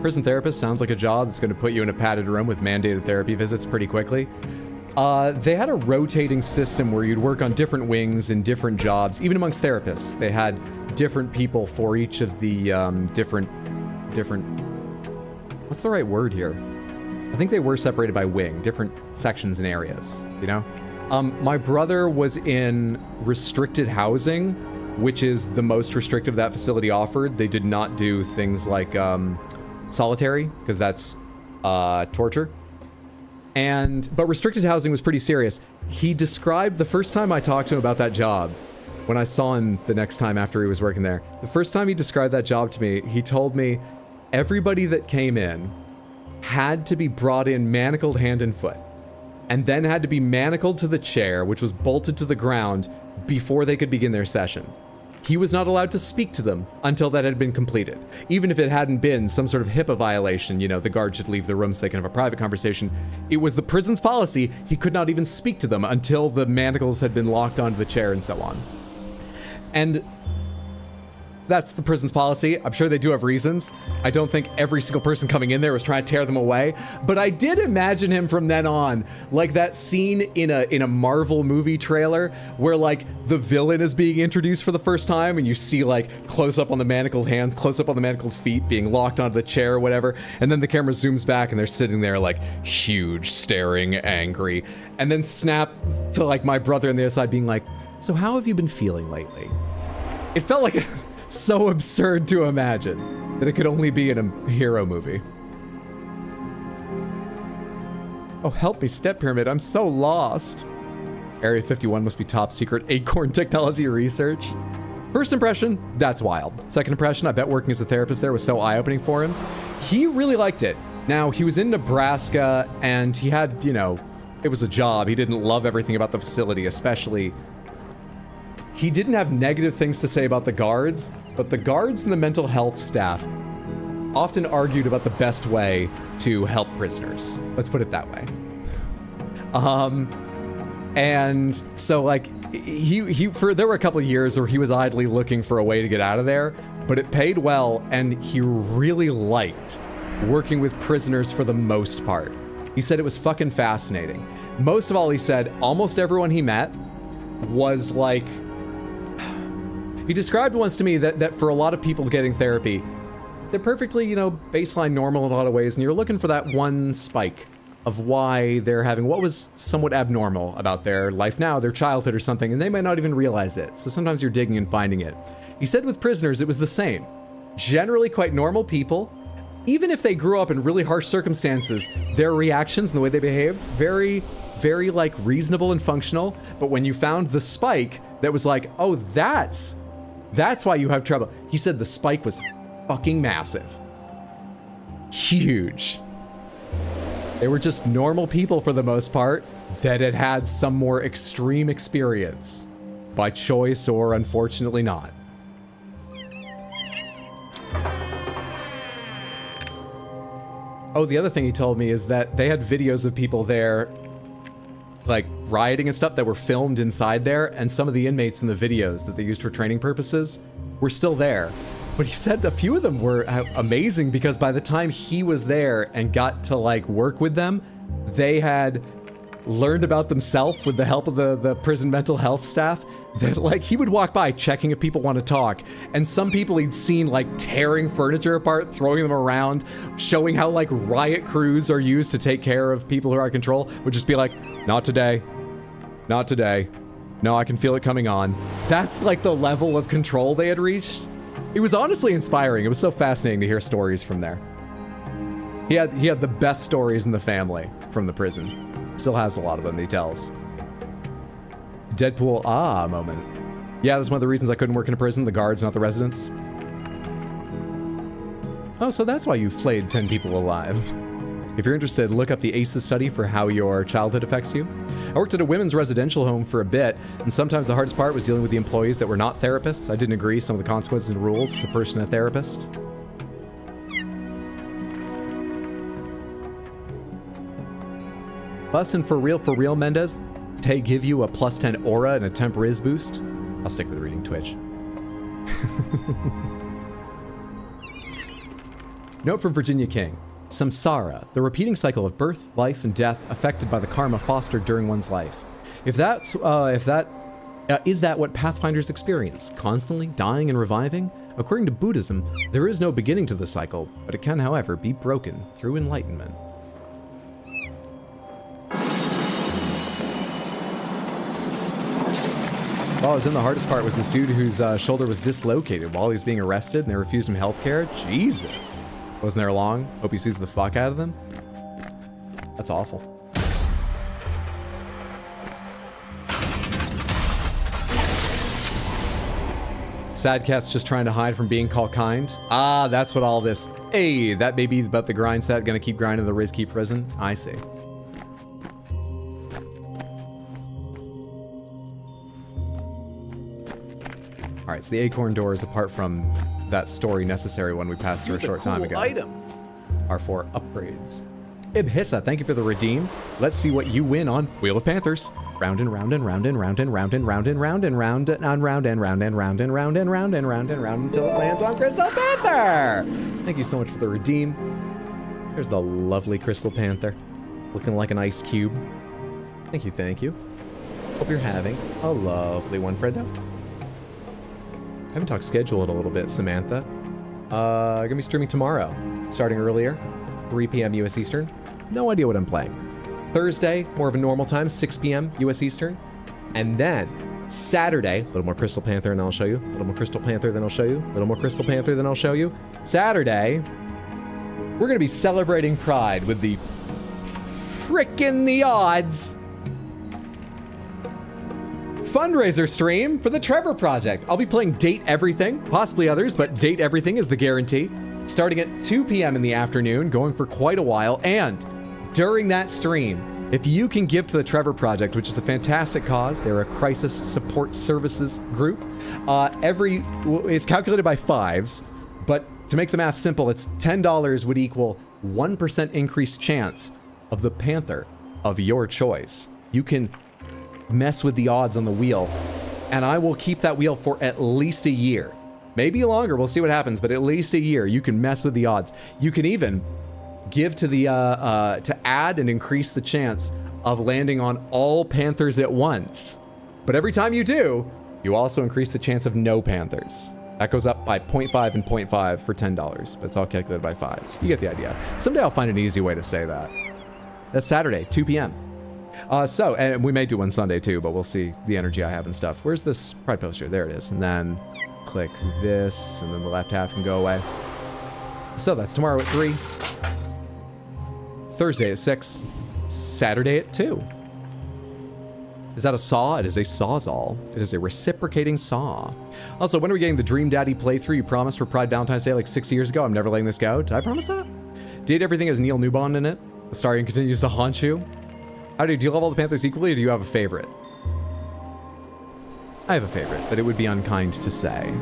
Prison therapist sounds like a job that's going to put you in a padded room with mandated therapy visits pretty quickly. They had a rotating system where you'd work on different wings and different jobs. Even amongst therapists, they had different people for each of the different... What's the right word here? I think they were separated by wing, different sections and areas, you know? My brother was in restricted housing, which is the most restrictive that facility offered. They did not do things like solitary, because that's torture. But restricted housing was pretty serious. He described the first time I talked to him about that job, when I saw him the next time after he was working there, the first time he described that job to me, he told me everybody that came in had to be brought in manacled hand and foot, and then had to be manacled to the chair, which was bolted to the ground, before they could begin their session. He was not allowed to speak to them until that had been completed. Even if it hadn't been some sort of HIPAA violation, you know, the guard should leave the room so they can have a private conversation. It was the prison's policy. He could not even speak to them until the manacles had been locked onto the chair and so on. And that's the prison's policy. I'm sure they do have reasons. I don't think every single person coming in there was trying to tear them away, but I did imagine him from then on, like that scene in a Marvel movie trailer where like the villain is being introduced for the first time and you see like close up on the manacled hands, close up on the manacled feet being locked onto the chair or whatever, and then the camera zooms back and they're sitting there like huge, staring, angry, and then snap to like my brother on the other side being like, so how have you been feeling lately? It felt like so absurd to imagine that it could only be in a hero movie. Oh, help me, Step Pyramid. I'm so lost. Area 51 must be top secret acorn technology research. First impression, that's wild. Second impression, I bet working as a therapist there was so eye-opening for him. He really liked it. Now, he was in Nebraska and he had, you know, it was a job. He didn't love everything about the facility, especially. He didn't have negative things to say about the guards, but the guards and the mental health staff often argued about the best way to help prisoners. Let's put it that way. And so like there were a couple of years where he was idly looking for a way to get out of there, but it paid well and he really liked working with prisoners for the most part. He said it was fucking fascinating. Most of all, he said almost everyone he met was like, he described once to me that for a lot of people getting therapy, they're perfectly, you know, baseline normal in a lot of ways, and you're looking for that one spike of why they're having what was somewhat abnormal about their life now, their childhood or something, and they might not even realize it. So sometimes you're digging and finding it. He said with prisoners, it was the same. Generally quite normal people. Even if they grew up in really harsh circumstances, their reactions and the way they behaved, very, very like reasonable and functional. But when you found the spike that was like, oh, that's why you have trouble. He said the spike was fucking massive. Huge. They were just normal people for the most part that had had some more extreme experience. By choice or unfortunately not. Oh, the other thing he told me is that they had videos of people there like rioting and stuff that were filmed inside there, and some of the inmates in the videos that they used for training purposes were still there. But he said a few of them were amazing because by the time he was there and got to like work with them, they had learned about themselves with the help of the prison mental health staff, that like he would walk by checking if people want to talk, and some people he'd seen like tearing furniture apart, throwing them around, showing how like riot crews are used to take care of people who are out of control, would just be like, not today, not today. No, I can feel it coming on. That's like the level of control they had reached. It was honestly inspiring. It was so fascinating to hear stories from there. He had the best stories in the family from the prison. Still has a lot of them he tells. Deadpool moment. Yeah, that's one of the reasons I couldn't work in a prison, the guards, not the residents. Oh, so that's why you flayed 10 people alive. If you're interested, look up the ACEs study for how your childhood affects you. I worked at a women's residential home for a bit, and sometimes the hardest part was dealing with the employees that were not therapists. I didn't agree some of the consequences and rules to person a therapist. Plus, and for real, Mendez, they give you a plus 10 aura and a temp riz boost. I'll stick with reading Twitch. Note from Virginia King. Samsara, the repeating cycle of birth, life, and death affected by the karma fostered during one's life. Is that what Pathfinders experience? Constantly dying and reviving? According to Buddhism, there is no beginning to the cycle, but it can, however, be broken through enlightenment. While I was in, the hardest part was this dude whose shoulder was dislocated while he was being arrested, and they refused him health care. Jesus. Wasn't there long? Hope he sees the fuck out of them. That's awful. Sad Cat's just trying to hide from being called kind. Ah, that's what all this... Hey, that may be about the grind set. Gonna keep grinding the Rizky prison? I see. Alright, so the acorn doors, apart from that story necessary one we passed through a short time ago, are for upgrades. Ibhissa, thank you for the redeem. Let's see what you win on Wheel of Panthers. Round and round and round and round and round and round and round and round and round and round and round and round and round and round and round until it lands on Crystal Panther. Thank you so much for the redeem. There's the lovely Crystal Panther, looking like an ice cube. Thank you, thank you. Hope you're having a lovely one, Fredo. I haven't talked schedule in a little bit, Samantha. Gonna be streaming tomorrow, starting earlier, 3 p.m. US Eastern. No idea what I'm playing. Thursday, more of a normal time, 6 p.m. US Eastern. And then Saturday, a little more Crystal Panther and then I'll show you. A little more Crystal Panther, then I'll show you. A little more Crystal Panther, then I'll show you. Saturday, we're gonna be celebrating Pride with the frickin' the odds fundraiser stream for the Trevor Project. I'll be playing Date Everything, possibly others, but Date Everything is the guarantee. Starting at 2 p.m. in the afternoon, going for quite a while. And during that stream, if you can give to the Trevor Project, which is a fantastic cause, they're a crisis support services group. It's calculated by fives, but to make the math simple, it's $10 would equal 1% increased chance of the Panther of your choice. You can mess with the odds on the wheel, and I will keep that wheel for at least a year. Maybe longer, we'll see what happens, but at least a year. You can mess with the odds. You can even give to the to add and increase the chance of landing on all Panthers at once. But every time you do, you also increase the chance of no Panthers. That goes up by 0.5 and 0.5 for $10, but it's all calculated by fives. You get the idea. Someday I'll find an easy way to say that. That's Saturday, 2 p.m. And we may do one Sunday too, but we'll see the energy I have and stuff. Where's this Pride poster? There it is. And then click this, and then the left half can go away. So that's tomorrow at 3. Thursday at 6. Saturday at 2. Is that a saw? It is a sawzall. It is a reciprocating saw. Also, when are we getting the Dream Daddy playthrough you promised for Pride Valentine's Day like 6 years ago? I'm never letting this go. Did I promise that? Did everything has Neil Newbond in it? The Starion continues to haunt you. How do you love all the Panthers equally, or do you have a favorite? I have a favorite, but it would be unkind to say.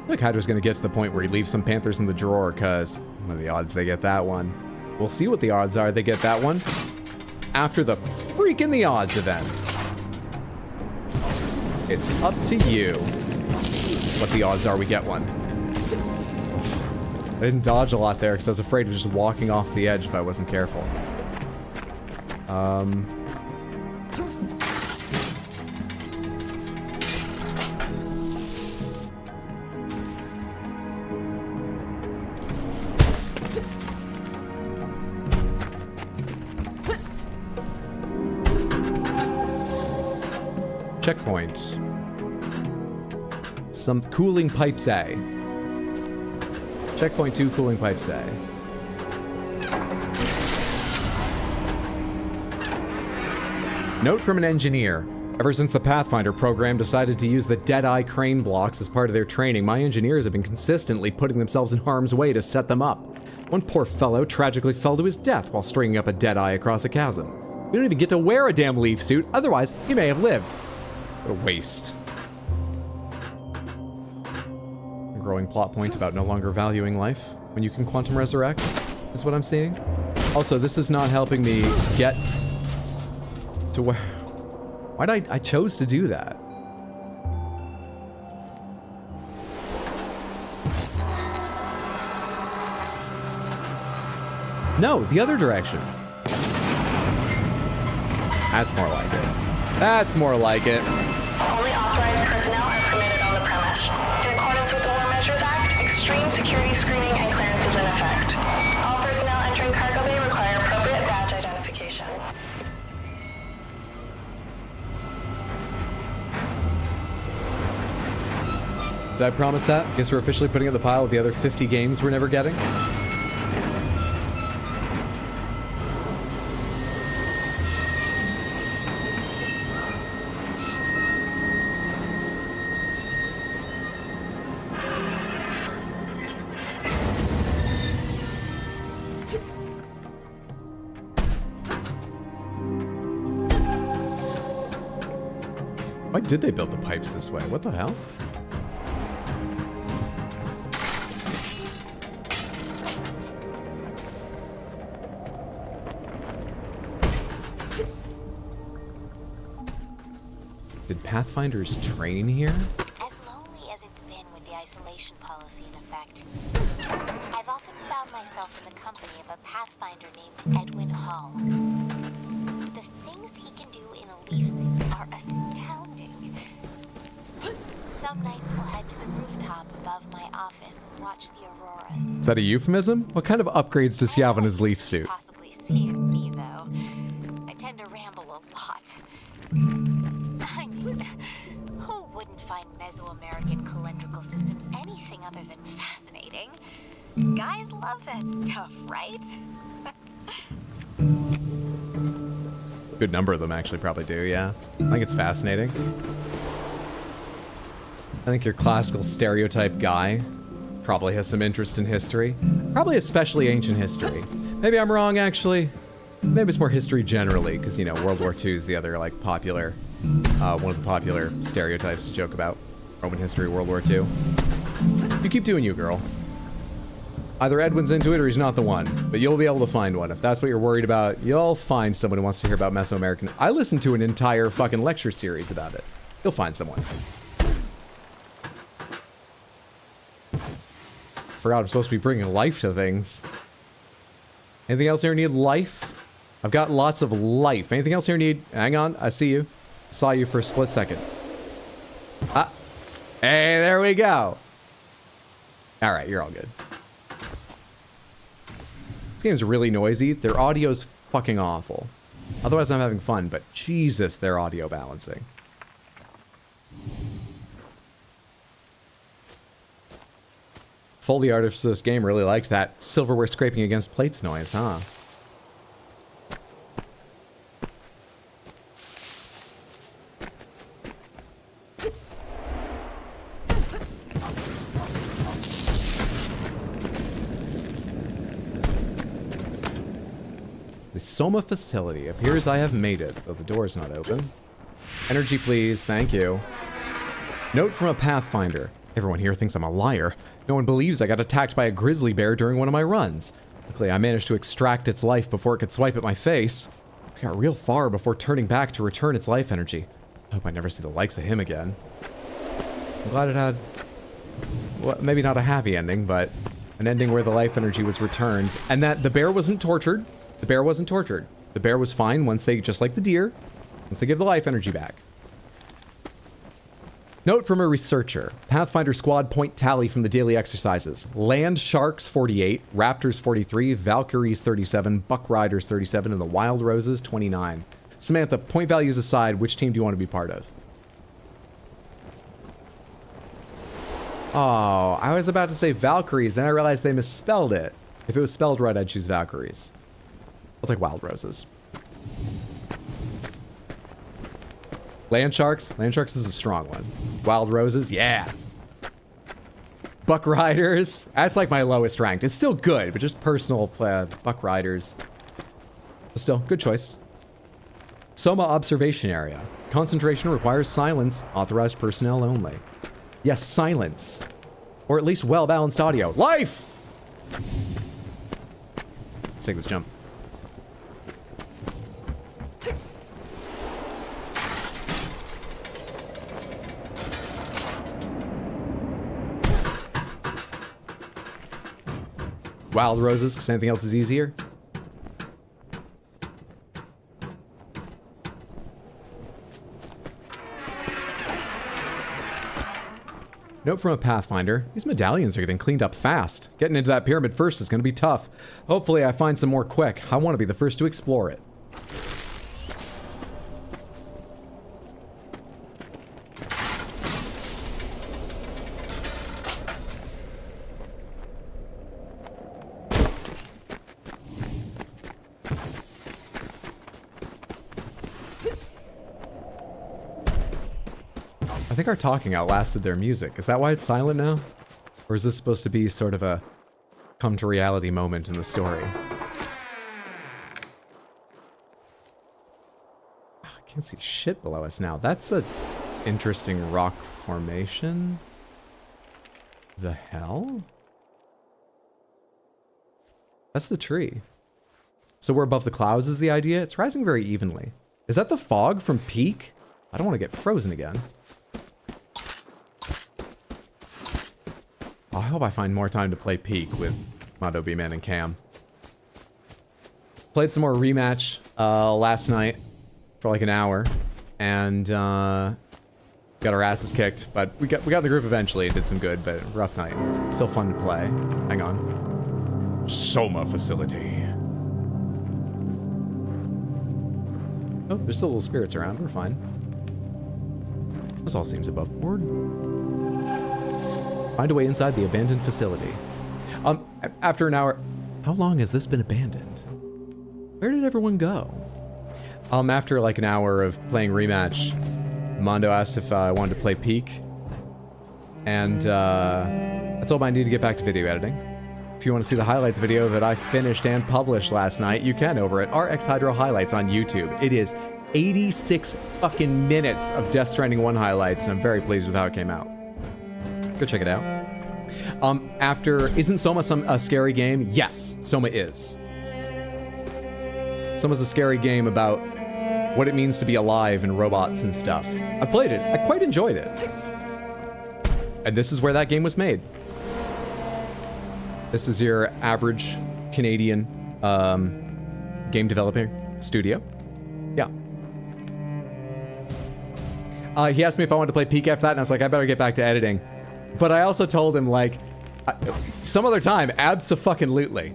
Look, Hydra's gonna get to the point where he leaves some Panthers in the drawer, because what are the odds they get that one? We'll see what the odds are they get that one after the freaking the odds event. It's up to you what the odds are we get one. I didn't dodge a lot there because I was afraid of just walking off the edge if I wasn't careful. Checkpoint. Some cooling pipes A. Checkpoint 2, cooling pipes A. Note from an engineer. Ever since the Pathfinder program decided to use the Deadeye crane blocks as part of their training, my engineers have been consistently putting themselves in harm's way to set them up. One poor fellow tragically fell to his death while stringing up a Deadeye across a chasm. We don't even get to wear a damn leaf suit, otherwise he may have lived. What a waste. A growing plot point about no longer valuing life when you can quantum resurrect is what I'm seeing. Also, this is not helping me get to where... Why'd I chose to do that? No, the other direction. That's more like it. That's more like it. Only authorized personnel are permitted on the premise. In accordance with the War Measures Act, extreme security screening and clearance is in effect. All personnel entering cargo bay require appropriate badge identification. Did I promise that? Guess we're officially putting it in the pile with the other 50 games we're never getting. Why did they build the pipes this way? What the hell? Did Pathfinders train here? As lonely as it's been with the isolation policy in effect, I've often found myself in the company of a Pathfinder named Edwin Hall. The things he can do in a leaf suit are astounding. Some nights we'll head to the rooftop above my office and watch the auroras. Is that a euphemism? What kind of upgrades does he have on his leaf suit? Possibly see me, though. I tend to ramble a lot. I mean, who wouldn't find Mesoamerican calendrical systems anything other than fascinating? Guys love that stuff, right? Good number of them actually probably do, yeah. I think it's fascinating. I think your classical stereotype guy probably has some interest in history. Probably especially ancient history. Maybe I'm wrong, actually. Maybe it's more history generally, because, you know, World War II is the other, like, popular, one of the popular stereotypes to joke about. Roman history, World War II. You keep doing you, girl. Either Edwin's into it or he's not the one, but you'll be able to find one. If that's what you're worried about, you'll find someone who wants to hear about Mesoamerican. I listened to an entire fucking lecture series about it. You'll find someone. Forgot I'm supposed to be bringing life to things. Anything else here need life? I've got lots of life. Anything else here need... Hang on, I see you. Saw you for a split second. Ah. Hey, there we go. Alright, you're all good. This game's really noisy. Their audio's fucking awful. Otherwise, I'm having fun, but Jesus, their audio balancing. Foley artists of this game really liked that silverware scraping against plates noise, huh? The Soma facility. Appears I have made it, though the door is not open. Energy, please. Thank you. Note from a Pathfinder. Everyone here thinks I'm a liar. No one believes I got attacked by a grizzly bear during one of my runs. Luckily, I managed to extract its life before it could swipe at my face. I got real far before turning back to return its life energy. I hope I never see the likes of him again. I'm glad it had... well, maybe not a happy ending, but an ending where the life energy was returned, and that the bear wasn't tortured. The bear wasn't tortured. The bear was fine once they, just like the deer, once they give the life energy back. Note from a researcher. Pathfinder squad point tally from the daily exercises. Land Sharks 48, Raptors 43, Valkyries 37, Buck Riders 37, and the Wild Roses 29. Samantha, point values aside, which team do you want to be part of? Oh, I was about to say Valkyries, then I realized they misspelled it. If it was spelled right, I'd choose Valkyries. I'll take Wild Roses. Land Sharks? Land Sharks is a strong one. Wild Roses? Yeah. Buck Riders? That's like my lowest ranked. It's still good, but just personal Buck Riders. But still, good choice. Soma Observation Area. Concentration requires silence. Authorized personnel only. Yes, silence. Or at least well-balanced audio. Life! Let's take this jump. Wild Roses, because anything else is easier. Note from a Pathfinder, these medallions are getting cleaned up fast. Getting into that pyramid first is going to be tough. Hopefully I find some more quick. I want to be the first to explore it. I think our talking outlasted their music. Is that why it's silent now? Or is this supposed to be sort of a come to reality moment in the story? Oh, I can't see shit below us now. That's a interesting rock formation. The hell? That's the tree. So we're above the clouds is the idea? It's rising very evenly. Is that the fog from Peak? I don't want to get frozen again. I hope I find more time to play Peak with Mondo, B-Man, and Cam. Played some more Rematch last night for like an hour, and got our asses kicked, but we got in the group eventually. Did some good, but rough night. Still fun to play. Hang on. Soma facility. Oh, there's still little spirits around. We're fine. This all seems above board. Find a way inside the abandoned facility. After an hour... How long has this been abandoned? Where did everyone go? After like an hour of playing Rematch, Mondo asked if I wanted to play Peak. And I told him I need to get back to video editing. If you want to see the highlights video that I finished and published last night, you can over at RX Hydro Highlights on YouTube. It is 86 fucking minutes of Death Stranding 1 highlights, and I'm very pleased with how it came out. Go check it out. Isn't Soma a scary game? Yes, Soma is. Soma's a scary game about what it means to be alive and robots and stuff. I've played it. I quite enjoyed it. And this is where that game was made. This is your average Canadian game developer studio. Yeah. He asked me if I wanted to play Peak after that, and I was like, I better get back to editing. But I also told him, like, some other time, abso-fucking-lutely.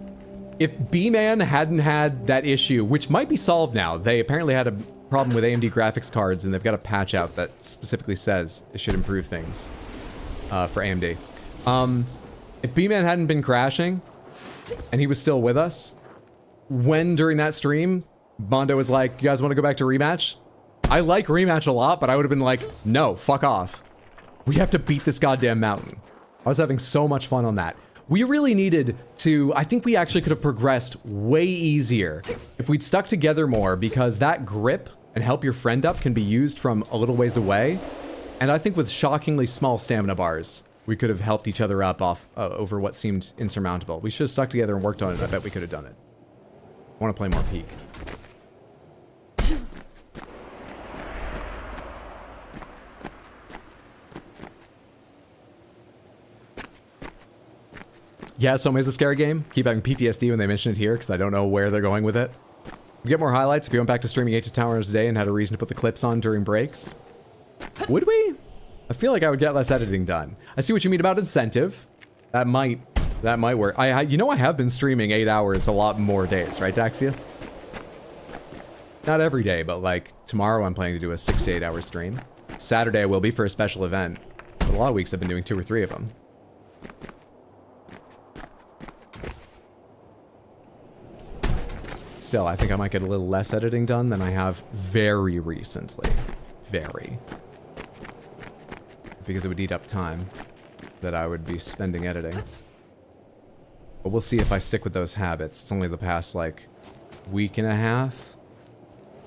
If B-Man hadn't had that issue, which might be solved now, they apparently had a problem with AMD graphics cards, and they've got a patch out that specifically says it should improve things for AMD. If B-Man hadn't been crashing, and he was still with us, when during that stream, Mondo was like, you guys want to go back to Rematch? I like Rematch a lot, but I would have been like, no, fuck off. We have to beat this goddamn mountain. I was having so much fun on that. We really needed to... I think we actually could have progressed way easier if we'd stuck together more, because that grip and help your friend up can be used from a little ways away. And I think with shockingly small stamina bars, we could have helped each other up over what seemed insurmountable. We should have stuck together and worked on it. I bet we could have done it. I want to play more Peak. Yeah, Soma is a scary game. Keep having PTSD when they mention it here, because I don't know where they're going with it. We'd get more highlights if we went back to streaming 8 to 10 hours a day and had a reason to put the clips on during breaks. Would we? I feel like I would get less editing done. I see what you mean about incentive. That might work. You know I have been streaming 8 hours a lot more days, right, Daxia? Not every day, but like tomorrow I'm planning to do a 6 to 8 hour stream. Saturday I will be for a special event. But a lot of weeks I've been doing 2 or 3 of them. Still, I think I might get a little less editing done than I have very recently. Very. Because it would eat up time that I would be spending editing. But we'll see if I stick with those habits. It's only the past, like, week and a half.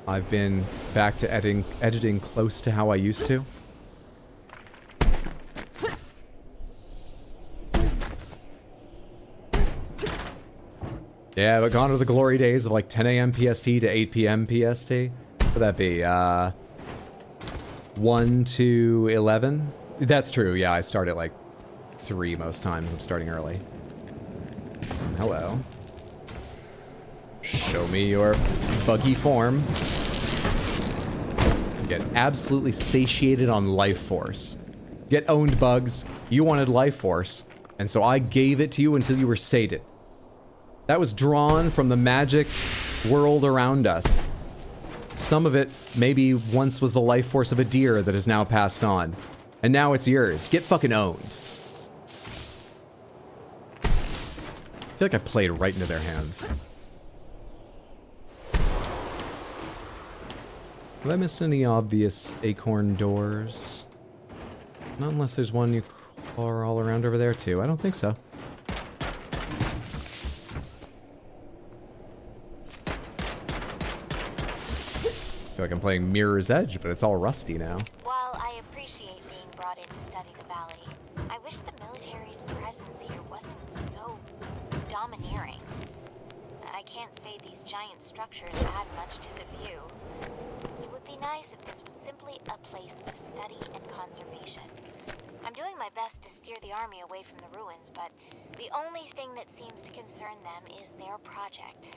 I've been back to editing close to how I used to. Yeah, but gone are the glory days of like 10 a.m. PST to 8 p.m. PST. What would that be? 1 to 11? That's true, yeah, I start at like 3 most times. I'm starting early. Hello. Show me your buggy form. Get absolutely satiated on life force. Get owned, bugs. You wanted life force, and so I gave it to you until you were sated. That was drawn from the magic world around us. Some of it maybe once was the life force of a deer that is now passed on. And now it's yours. Get fucking owned. I feel like I played right into their hands. Have I missed any obvious acorn doors? Not unless there's one you are all around over there too. I don't think so. I feel like I'm playing Mirror's Edge, but it's all rusty now. While I appreciate being brought in to study the valley, I wish the military's presence here wasn't so domineering. I can't say these giant structures add much to the view. It would be nice if this was simply a place of study and conservation. I'm doing my best to steer the army away from the ruins, but the only thing that seems to concern them is their project.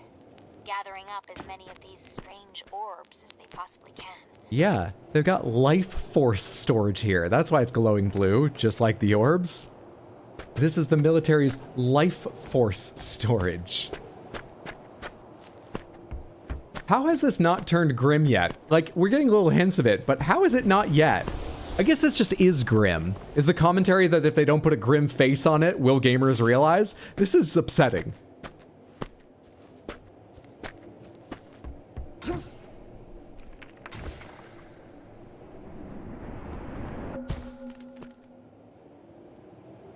Gathering up as many of these strange orbs as they possibly can. Yeah, they've got life force storage here. That's why it's glowing blue, just like the orbs. This is the military's life force storage. How has this not turned grim yet? Like, we're getting little hints of it, but how is it not yet? I guess this just is grim. Is the commentary that if they don't put a grim face on it, will gamers realize? This is upsetting.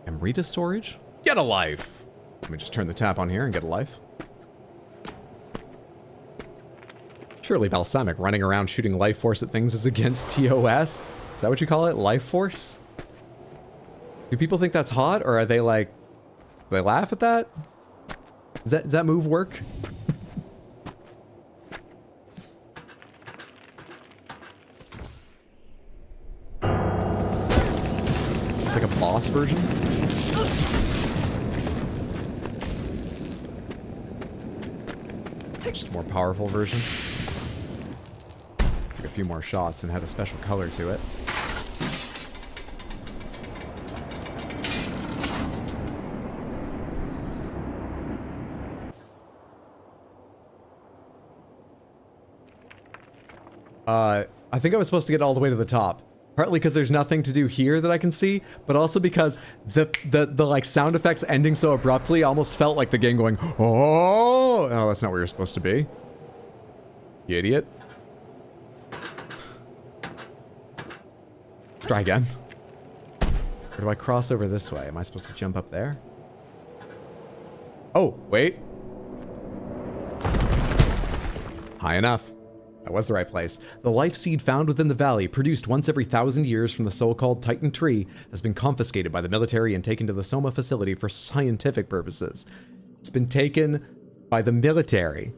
Amrita storage? Get a life! Let me just turn the tap on here and get a life. Surely balsamic running around shooting life force at things is against TOS? Is that what you call it? Life force? Do people think that's hot, or are they like... do they laugh at that? Does that move work? It's like a boss version? Just a more powerful version. Took a few more shots and had a special color to it. I think I was supposed to get all the way to the top. Partly because there's nothing to do here that I can see, but also because the like sound effects ending so abruptly almost felt like the game going, oh, that's not where you're supposed to be. You idiot. Try again. Or do I cross over this way? Am I supposed to jump up there? Oh, wait. High enough. That was the right place. The life seed found within the valley, produced once every 1,000 years from the so-called Titan tree, has been confiscated by the military and taken to the Soma facility for scientific purposes. It's been taken by the military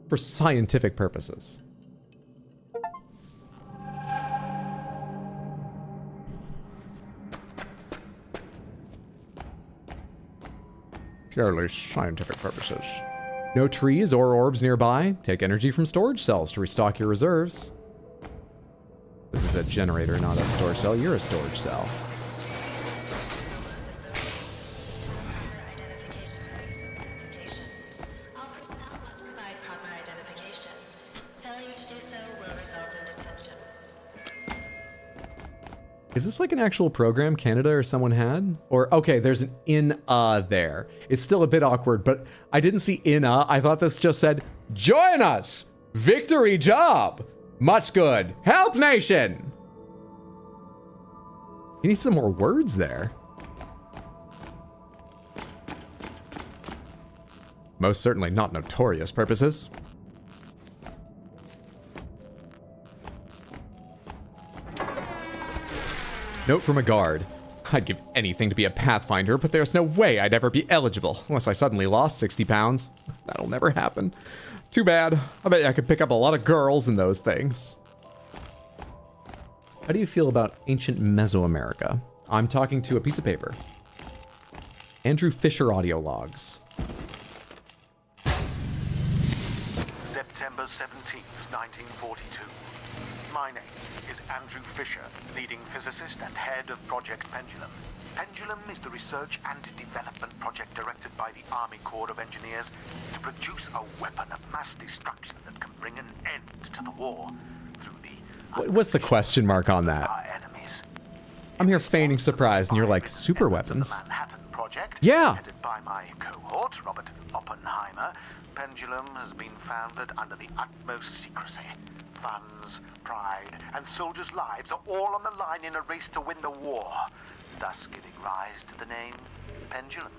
for scientific purposes. Purely scientific purposes. No trees or orbs nearby. Take energy from storage cells to restock your reserves. This is a generator, not a storage cell. You're a storage cell. All personnel must provide proper identification. Failure to do so will result in detention. Is this like an actual program Canada or someone had? Or, okay, there's an there. It's still a bit awkward, but I didn't see I thought this just said, join us! Victory job! Much good. Help nation! You need some more words there. Most certainly not notorious purposes. Note from a guard. I'd give anything to be a Pathfinder, but there's no way I'd ever be eligible, unless I suddenly lost 60 pounds. That'll never happen. Too bad. I bet I could pick up a lot of girls in those things. How do you feel about ancient Mesoamerica? I'm talking to a piece of paper. Andrew Fisher audio logs. September 17th, 1942. My name is Andrew Fisher, leading physicist and head of Project Pendulum. Pendulum is the research and development project directed by the Army Corps of Engineers to produce a weapon of mass destruction that can bring an end to the war through the... What's the question mark on that? Our enemies. I'm here feigning surprise, and you're like, super weapons. The Manhattan Project, Yeah! headed by my cohort, Robert Oppenheimer, Pendulum has been founded under the utmost secrecy. Funds, pride, and soldiers' lives are all on the line in a race to win the war, thus giving rise to the name Pendulum.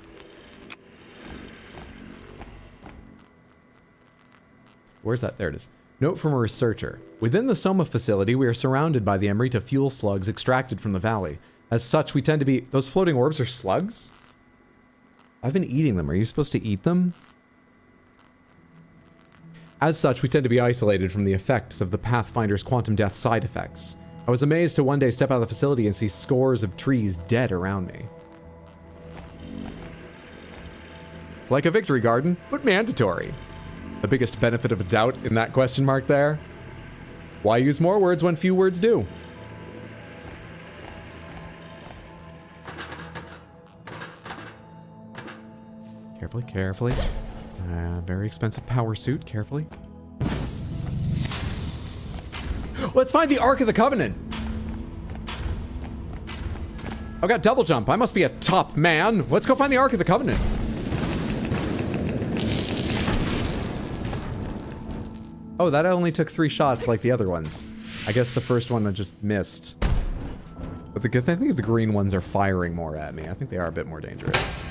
Where's that? There it is. Note from a researcher. Within the Soma facility, we are surrounded by the Emerita fuel slugs extracted from the valley. As such, we tend to be... Those floating orbs are slugs? I've been eating them. Are you supposed to eat them? As such, we tend to be isolated from the effects of the Pathfinder's quantum death side effects. I was amazed to one day step out of the facility and see scores of trees dead around me. Like a victory garden, but mandatory. The biggest benefit of a doubt in that question mark there? Why use more words when few words do? Carefully, carefully. Very expensive power suit, carefully. Let's find the Ark of the Covenant! I've got double jump. I must be a top man. Let's go find the Ark of the Covenant. Oh, that only took 3 shots like the other ones. I guess the first one I just missed. But I think the green ones are firing more at me. I think they are a bit more dangerous.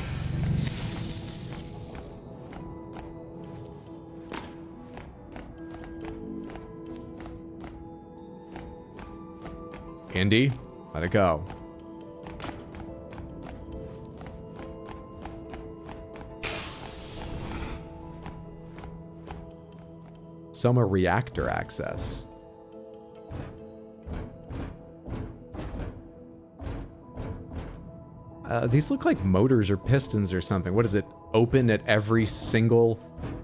Indy, let it go. Soma reactor access. These look like motors or pistons or something. What is it? Open at every single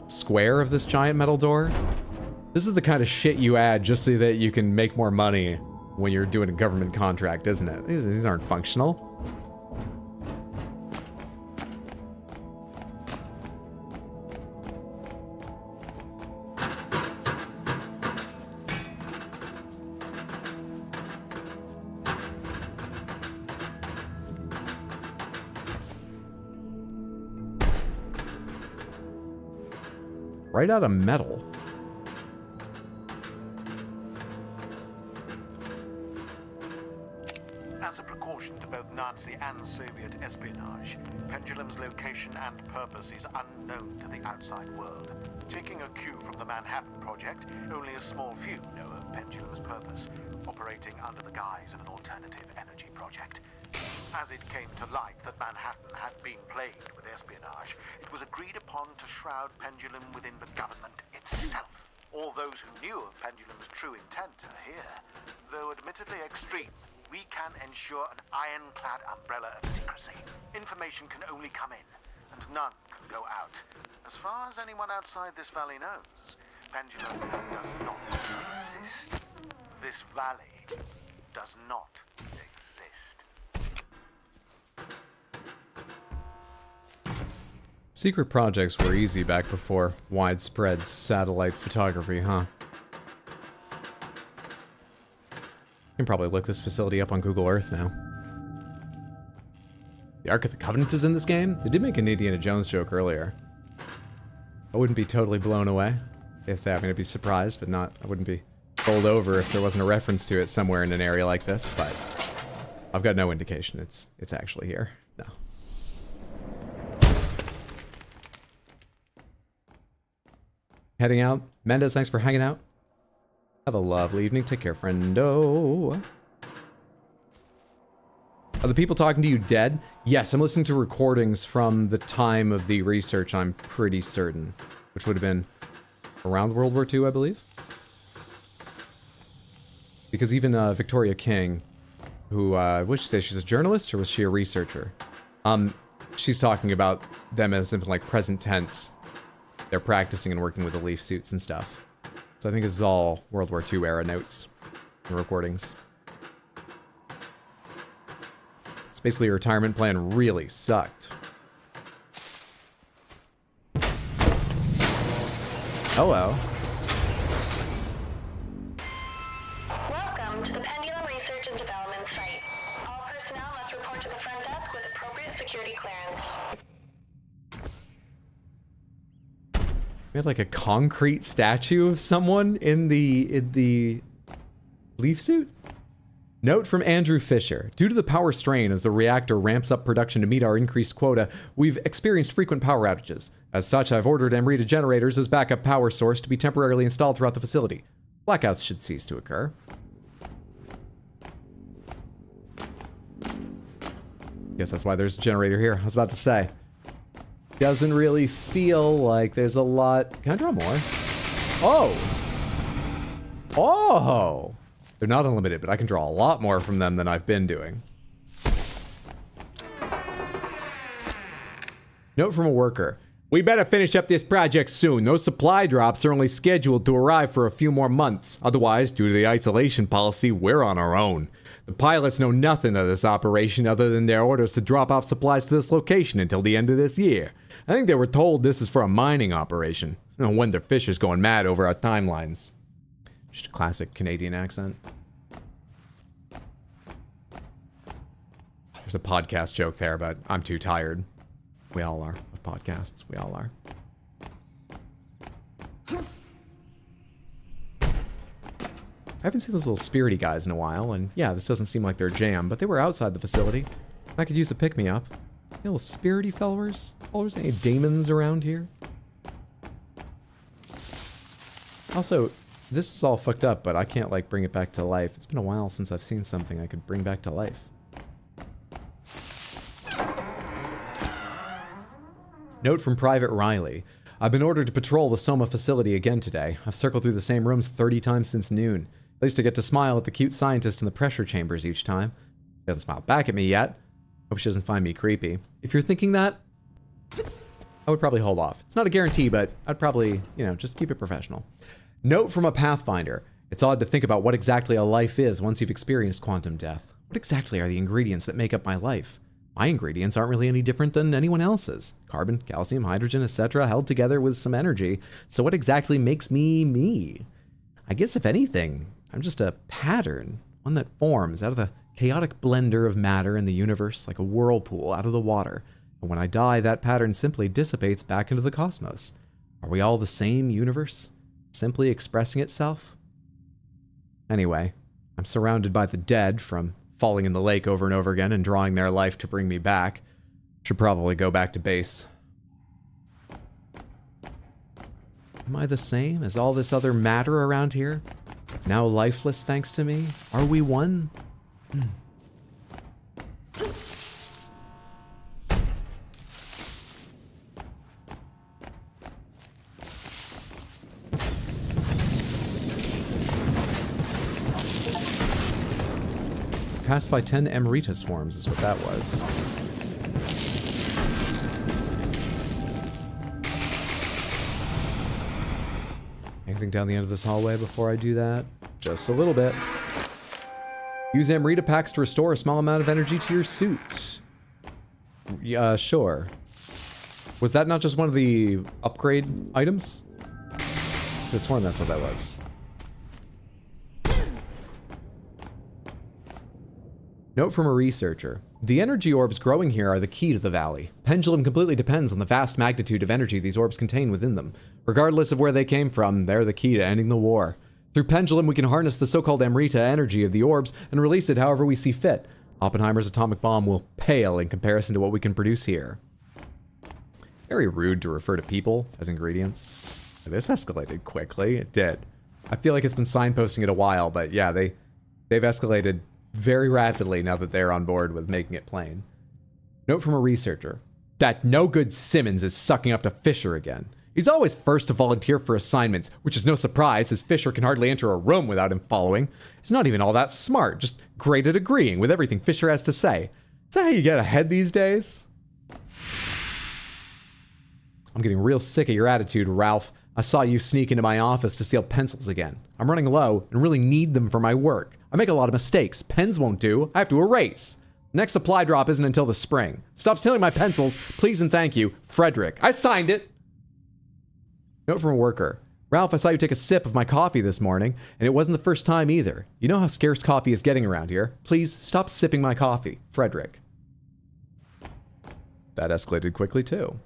square of this giant metal door? This is the kind of shit you add just so that you can make more money when you're doing a government contract, isn't it? These aren't functional. Right out of metal. As a precaution to both Nazi and Soviet espionage, Pendulum's location and purpose is unknown to the outside world. Taking a cue from the Manhattan Project, only a small few know of Pendulum's purpose, operating under the guise of an alternative energy project. As it came to light that Manhattan had been plagued with espionage, it was agreed upon to shroud Pendulum within the government itself. All those who knew of Pendulum's true intent are here. Though admittedly extreme, we can ensure an ironclad umbrella of secrecy. Information can only come in, and none can go out. As far as anyone outside this valley knows, Pendulum does not exist. This valley does not exist. Secret projects were easy back before widespread satellite photography, huh? You can probably look this facility up on Google Earth now. The Ark of the Covenant is in this game? They did make an Indiana Jones joke earlier. I wouldn't be totally blown away if they happened to be surprised, but not, I wouldn't be bowled over if there wasn't a reference to it somewhere in an area like this, but I've got no indication it's actually here. No. Heading out. Mendez, thanks for hanging out. Have a lovely evening. Take care, friendo. Are the people talking to you dead? Yes, I'm listening to recordings from the time of the research, I'm pretty certain. Which would have been around World War II, I believe. Because even Victoria King, who, what did she say? She's a journalist, or was she a researcher? She's talking about them as something like present tense. They're practicing and working with the leaf suits and stuff. So I think this is all World War II era notes and recordings. It's basically a retirement plan really sucked. Hello. Welcome to the Pendulum Research and Development site. All personnel must report to the front desk with appropriate security clearance. We had like a concrete statue of someone in the leaf suit? Note from Andrew Fisher. Due to the power strain as the reactor ramps up production to meet our increased quota, we've experienced frequent power outages. As such, I've ordered Amrita generators as backup power source to be temporarily installed throughout the facility. Blackouts should cease to occur. Guess that's why there's a generator here. I was about to say. Doesn't really feel like there's a lot. Can I draw more? Oh! Oh! They're not unlimited, but I can draw a lot more from them than I've been doing. Note from a worker. We better finish up this project soon. Those supply drops are only scheduled to arrive for a few more months. Otherwise, due to the isolation policy, we're on our own. The pilots know nothing of this operation other than their orders to drop off supplies to this location until the end of this year. I think they were told this is for a mining operation. No wonder Fisher's going mad over our timelines. Just a classic Canadian accent. There's a podcast joke there, but I'm too tired. We all are of podcasts. We all are. I haven't seen those little spirity guys in a while, and yeah, this doesn't seem like their jam, but they were outside the facility. I could use a pick-me-up. You little spirity followers? Any demons around here? Also, this is all fucked up, but I can't, like, bring it back to life. It's been a while since I've seen something I could bring back to life. Note from Private Riley. I've been ordered to patrol the Soma facility again today. I've circled through the same rooms 30 times since noon. At least I get to smile at the cute scientist in the pressure chambers each time. She hasn't smiled back at me yet. Hope she doesn't find me creepy. If you're thinking that, I would probably hold off. It's not a guarantee, but I'd probably, just keep it professional. Note from a Pathfinder. It's odd to think about what exactly a life is once you've experienced quantum death. What exactly are the ingredients that make up my life? My ingredients aren't really any different than anyone else's. Carbon, calcium, hydrogen, etc. held together with some energy. So what exactly makes me me? I guess if anything, I'm just a pattern. One that forms out of the chaotic blender of matter in the universe like a whirlpool out of the water. And when I die, that pattern simply dissipates back into the cosmos. Are we all the same universe? Simply expressing itself? Anyway, I'm surrounded by the dead from falling in the lake over and over again and drawing their life to bring me back. Should probably go back to base. Am I the same as all this other matter around here? Now lifeless thanks to me? Are we one? Passed by 10 Amrita swarms is what that was. Anything down the end of this hallway before I do that? Just a little bit. Use Amrita packs to restore a small amount of energy to your suit. Yeah, sure. Was that not just one of the upgrade items? This one, that's what that was. Note from a researcher. The energy orbs growing here are the key to the valley. Pendulum completely depends on the vast magnitude of energy these orbs contain within them. Regardless of where they came from, they're the key to ending the war. Through Pendulum, we can harness the so-called Amrita energy of the orbs and release it however we see fit. Oppenheimer's atomic bomb will pale in comparison to what we can produce here. Very rude to refer to people as ingredients. This escalated quickly. It did. I feel like it's been signposting it a while, but yeah, they've escalated very rapidly now that they're on board with making it plain. Note from a researcher. That no-good Simmons is sucking up to Fisher again. He's always first to volunteer for assignments, which is no surprise as Fisher can hardly enter a room without him following. He's not even all that smart, just great at agreeing with everything Fisher has to say. Is that how you get ahead these days? I'm getting real sick of your attitude, Ralph. I saw you sneak into my office to steal pencils again. I'm running low and really need them for my work. I make a lot of mistakes. Pens won't do. I have to erase. Next supply drop isn't until the spring. Stop stealing my pencils, please and thank you, Frederick. I signed it. Note from a worker. Ralph, I saw you take a sip of my coffee this morning, and it wasn't the first time either. You know how scarce coffee is getting around here. Please stop sipping my coffee, Frederick. That escalated quickly too.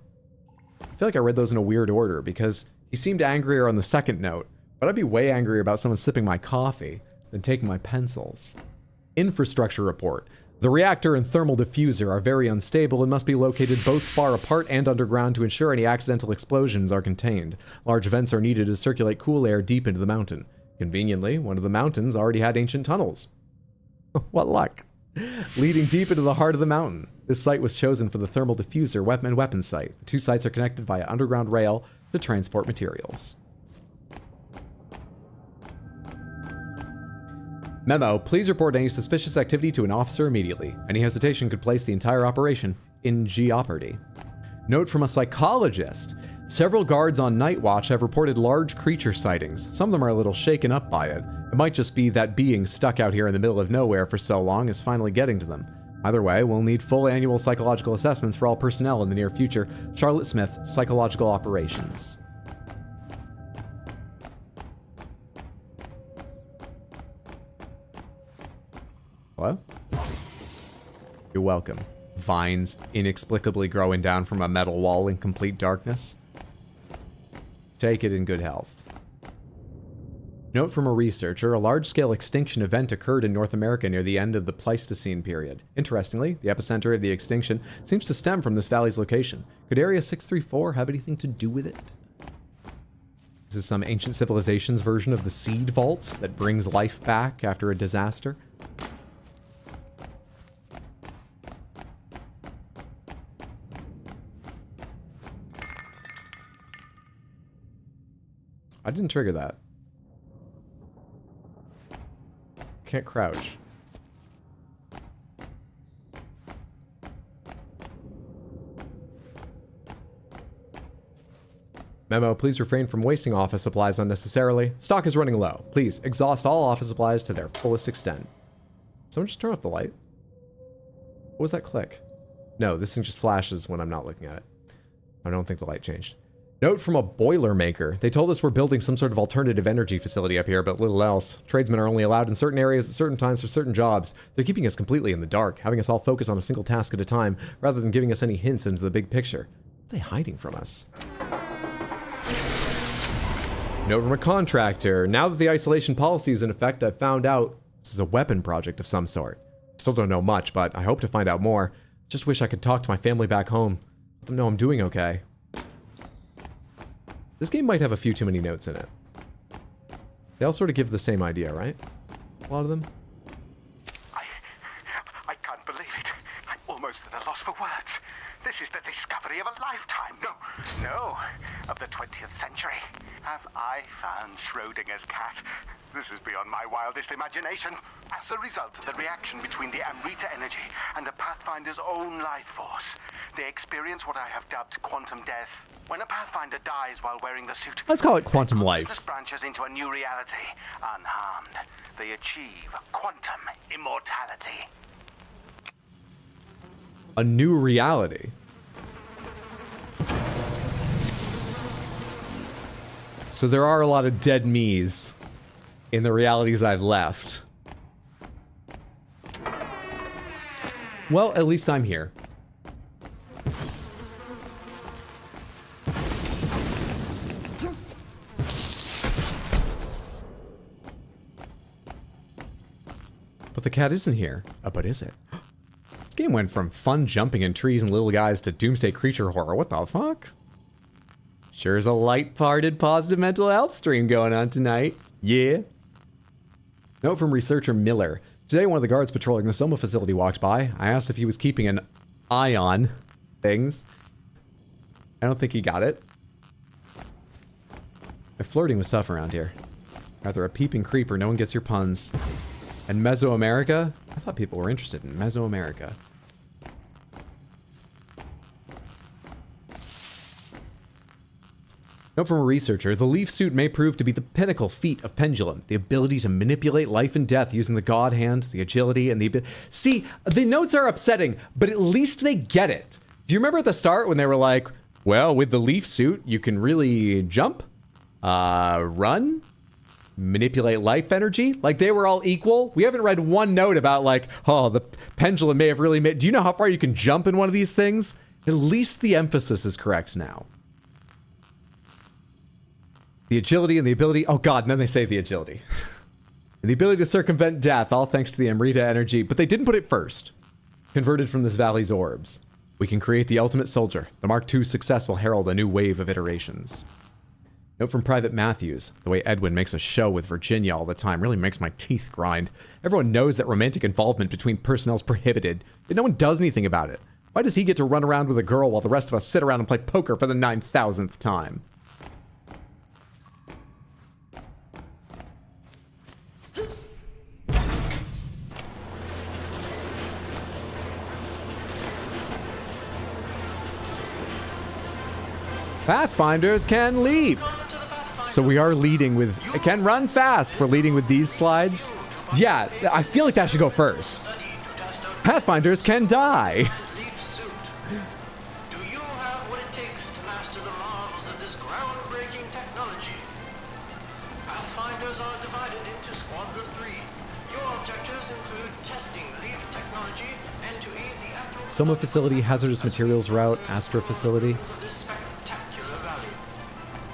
I feel like I read those in a weird order because he seemed angrier on the second note, but I'd be way angrier about someone sipping my coffee than taking my pencils. Infrastructure report. The reactor and thermal diffuser are very unstable and must be located both far apart and underground to ensure any accidental explosions are contained. Large vents are needed to circulate cool air deep into the mountain. Conveniently, one of the mountains already had ancient tunnels. What luck. Leading deep into the heart of the mountain. This site was chosen for the thermal diffuser weapon site. The two sites are connected via underground rail to transport materials. Memo, please report any suspicious activity to an officer immediately. Any hesitation could place the entire operation in jeopardy. Note from a psychologist. Several guards on night watch have reported large creature sightings. Some of them are a little shaken up by it. It might just be that being stuck out here in the middle of nowhere for so long is finally getting to them. Either way, we'll need full annual psychological assessments for all personnel in the near future. Charlotte Smith, Psychological Operations. Hello? You're welcome. Vines inexplicably growing down from a metal wall in complete darkness. Take it in good health. Note from a researcher, a large-scale extinction event occurred in North America near the end of the Pleistocene period. Interestingly, the epicenter of the extinction seems to stem from this valley's location. Could Area 634 have anything to do with it? This is some ancient civilization's version of the seed vault that brings life back after a disaster. I didn't trigger that. Can't crouch. Memo, please refrain from wasting office supplies unnecessarily. Stock is running low. Please exhaust all office supplies to their fullest extent. Someone just turn off the light? What was that click? No, this thing just flashes when I'm not looking at it. I don't think the light changed. Note from a Boilermaker. They told us we're building some sort of alternative energy facility up here, but little else. Tradesmen are only allowed in certain areas at certain times for certain jobs. They're keeping us completely in the dark, having us all focus on a single task at a time, rather than giving us any hints into the big picture. What are they hiding from us? Note from a contractor. Now that the isolation policy is in effect, I've found out this is a weapon project of some sort. Still don't know much, but I hope to find out more. Just wish I could talk to my family back home. Let them know I'm doing okay. This game might have a few too many notes in it. They all sort of give the same idea, right? A lot of them. I can't believe it. I'm almost at a loss for words. This is the discovery of a lifetime. No, of the 20th century. Have I found Schrodinger's cat? This is beyond my wildest imagination. As a result of the reaction between the Amrita energy and the Pathfinder's own life force, they experience what I have dubbed quantum death. When a Pathfinder dies while wearing the suit, Let's call it quantum life. consciousness branches into a new reality, unharmed. They achieve quantum immortality. A new reality. So there are a lot of dead me's in the realities I've left. Well, at least I'm here. But the cat isn't here. Oh, but is it? This game went from fun jumping in trees and little guys to doomsday creature horror. What the fuck? Sure is a light-hearted, positive mental health stream going on tonight. Yeah. Note from researcher Miller. Today, one of the guards patrolling the Soma facility walked by. I asked if he was keeping an eye on things. I don't think he got it. They're flirting with stuff around here. Rather a peeping creeper, no one gets your puns. And Mesoamerica? I thought people were interested in Mesoamerica. Note from a researcher, the leaf suit may prove to be the pinnacle feat of Pendulum. The ability to manipulate life and death using the god hand, the agility, and the... See, the notes are upsetting, but at least they get it. Do you remember at the start when they were like, well, with the leaf suit, you can really jump, run, manipulate life energy? Like, they were all equal? We haven't read one note about, like, oh, the Pendulum may have really made... Do you know how far you can jump in one of these things? At least the emphasis is correct now. The agility and the ability... Oh god, and then they say the agility. And the ability to circumvent death, all thanks to the Amrita energy. But they didn't put it first. Converted from this valley's orbs. We can create the ultimate soldier. The Mark II's success will herald a new wave of iterations. Note from Private Matthews. The way Edwin makes a show with Virginia all the time really makes my teeth grind. Everyone knows that romantic involvement between personnel is prohibited, but no one does anything about it. Why does he get to run around with a girl while the rest of us sit around and play poker for the 9,000th time? Pathfinders can leap. So we are leading with... Can run fast. We're leading with these slides. Yeah, I feel like that should go first. Pathfinders can die. Do you have what it takes to master the marvels of this groundbreaking technology? Pathfinders are divided into squads of 3. Your objectives include testing leaf technology and to aid the actual... Soma facility, hazardous materials route, Astra facility.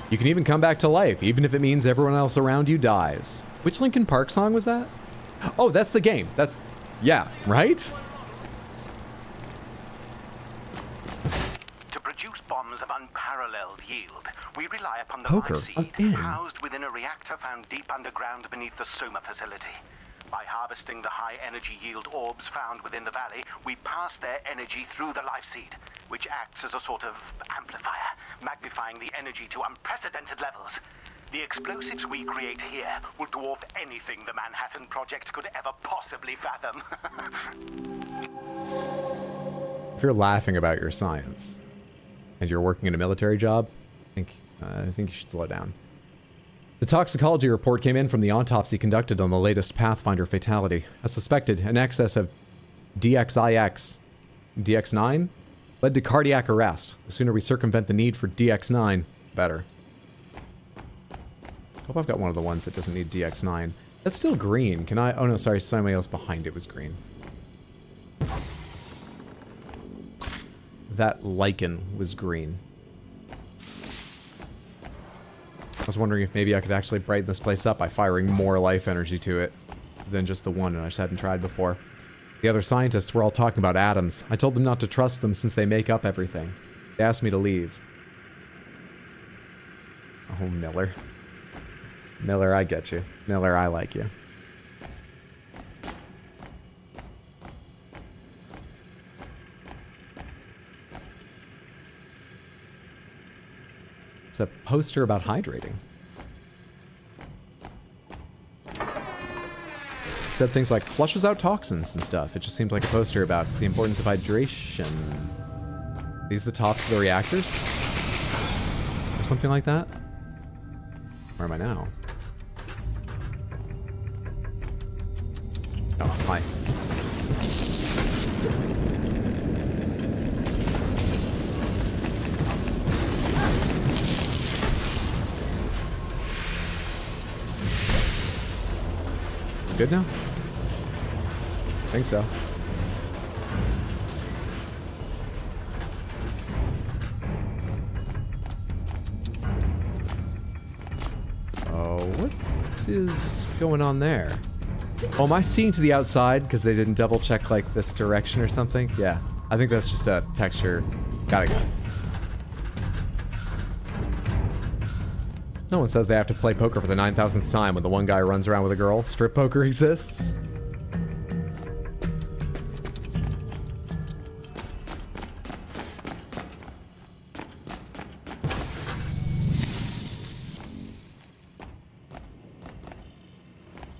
You can even come back to life, even if it means everyone else around you dies. Which Linkin Park song was that? Oh, that's the game. That's... Yeah, right? To produce bombs of unparalleled yield, we rely upon the Poker life seed again. housed within a reactor found deep underground beneath the Soma facility. By harvesting the high energy yield orbs found within the valley, we pass their energy through the life seed, which acts as a sort of amplifier, magnifying the energy to unprecedented levels. The explosives we create here will dwarf anything the Manhattan Project could ever possibly fathom. If you're laughing about your science and you're working in a military job, I think you should slow down. The toxicology report came in from the autopsy conducted on the latest Pathfinder fatality. As suspected, an excess of DX9 led to cardiac arrest. The sooner we circumvent the need for DX9, better. Hope I've got one of the ones that doesn't need DX9. That's still green. Can I... Oh no, sorry, somebody else behind it was green. That lichen was green. I was wondering if maybe I could actually brighten this place up by firing more life energy to it than just the one, and I just hadn't tried before. The other scientists were all talking about atoms. I told them not to trust them since they make up everything. They asked me to leave. Oh, Miller. Miller, I get you. Miller, I like you. It's a poster about hydrating. said things like flushes out toxins and stuff. It just seemed like a poster about the importance of hydration. These the tops of the reactors? Or something like that? Where am I now? Oh, hi. Good now? I think so. Oh, what is going on there? Oh, am I seeing to the outside because they didn't double check like this direction or something? Yeah, I think that's just a texture. Got it. No one says they have to play poker for the 9,000th time when the one guy runs around with a girl. Strip poker exists.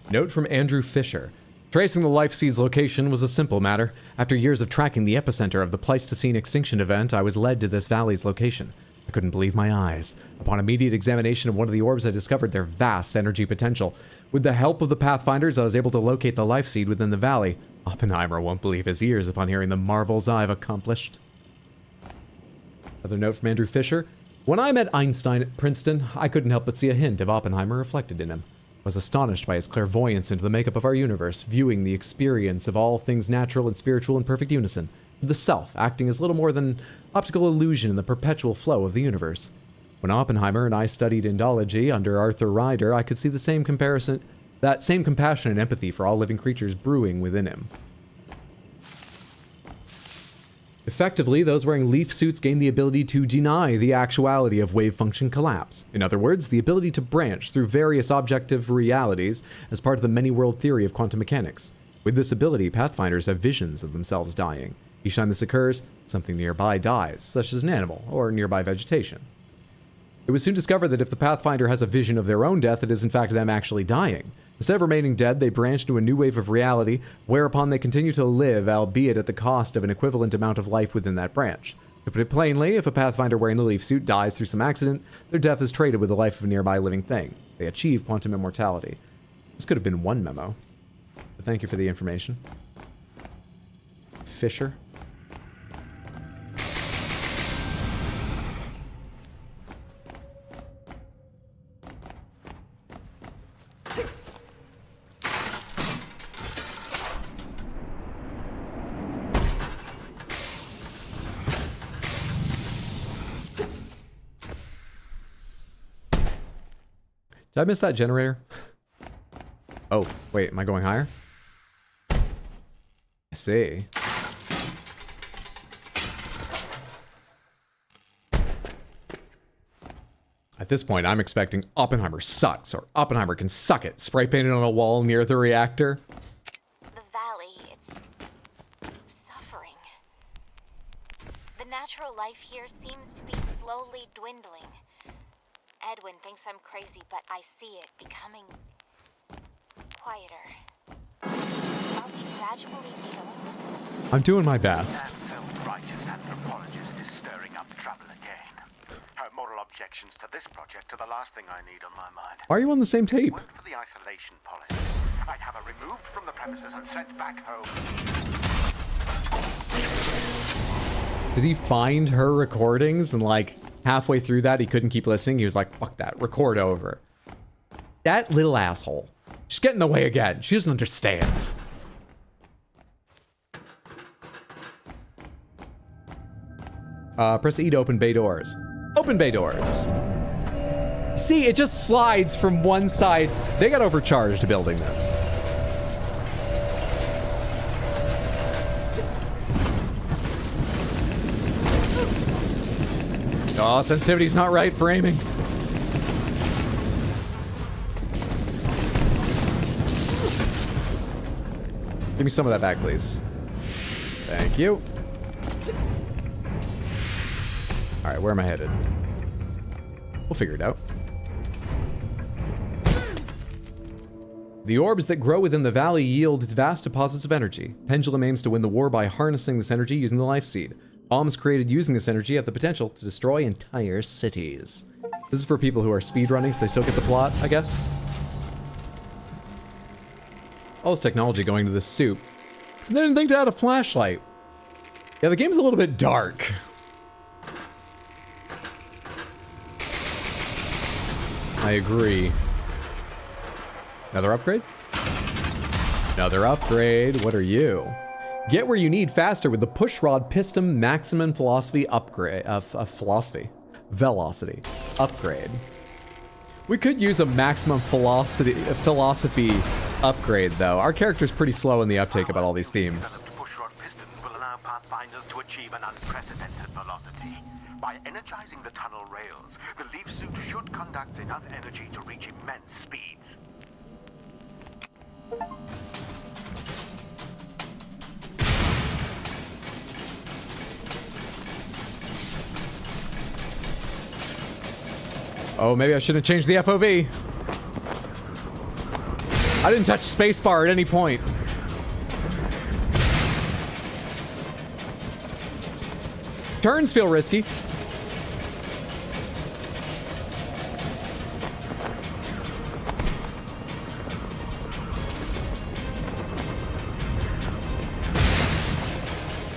Note from Andrew Fisher. Tracing the Life Seed's location was a simple matter. After years of tracking the epicenter of the Pleistocene extinction event, I was led to this valley's location. I couldn't believe my eyes. Upon immediate examination of one of the orbs, I discovered their vast energy potential. With the help of the Pathfinders, I was able to locate the life seed within the valley. Oppenheimer won't believe his ears upon hearing the marvels I've accomplished. Another note from Andrew Fisher. When I met Einstein at Princeton, I couldn't help but see a hint of Oppenheimer reflected in him. I was astonished by his clairvoyance into the makeup of our universe, viewing the experience of all things natural and spiritual in perfect unison, with the self acting as little more than optical illusion in the perpetual flow of the universe. When Oppenheimer and I studied Indology under Arthur Ryder, I could see the same compassion and empathy for all living creatures brewing within him. Effectively, those wearing leaf suits gain the ability to deny the actuality of wave function collapse. In other words, the ability to branch through various objective realities as part of the many-world theory of quantum mechanics. With this ability, Pathfinders have visions of themselves dying. Each time this occurs, something nearby dies, such as an animal or nearby vegetation. It was soon discovered that if the Pathfinder has a vision of their own death, it is in fact them actually dying. Instead of remaining dead, they branch into a new wave of reality, whereupon they continue to live, albeit at the cost of an equivalent amount of life within that branch. To put it plainly, if a Pathfinder wearing the leaf suit dies through some accident, their death is traded with the life of a nearby living thing. They achieve quantum immortality. This could have been one memo. But thank you for the information. Fisher. Did I miss that generator? Oh, wait, am I going higher? I see. At this point, I'm expecting Oppenheimer sucks, or Oppenheimer can suck it, spray painted on a wall near the reactor. The valley, it's suffering. The natural life here seems to be slowly dwindling. Edwin thinks I'm crazy, but I see it becoming quieter. Are we gradually killing this? I'm doing my best. That self-righteous anthropologist is stirring up trouble again. Her moral objections to this project are the last thing I need on my mind. Why are you on the same tape? Worked for the isolation policy. I'd have her removed from the premises and sent back home. Did he find her recordings and like halfway through that he couldn't keep listening? He was like, fuck that, record over. That little asshole. She's getting in the way again. She doesn't understand. Press E to open bay doors. Open bay doors. See, it just slides from one side. They got overcharged building this. Oh, sensitivity's not right for aiming. Give me some of that back, please. Thank you. All right, where am I headed? We'll figure it out. The orbs that grow within the valley yield vast deposits of energy. Pendulum aims to win the war by harnessing this energy using the life seed. Bombs created using this energy have the potential to destroy entire cities. This is for people who are speedrunning, so they still get the plot, I guess. All this technology going to this soup. And they didn't think to add a flashlight. Yeah, the game's a little bit dark. I agree. Another upgrade? Another upgrade. What are you? Get where you need faster with the Pushrod Piston Maximum Velocity upgrade. Velocity upgrade. We could use a maximum philosophy upgrade, though. Our character's pretty slow in the uptake about all these themes. Pushrod pistons will allow pathfinders to achieve an unprecedented velocity. By energizing the tunnel rails, the leaf suit should conduct enough energy to reach immense speeds. Oh, maybe I shouldn't change the FOV. I didn't touch spacebar at any point. Turns feel risky.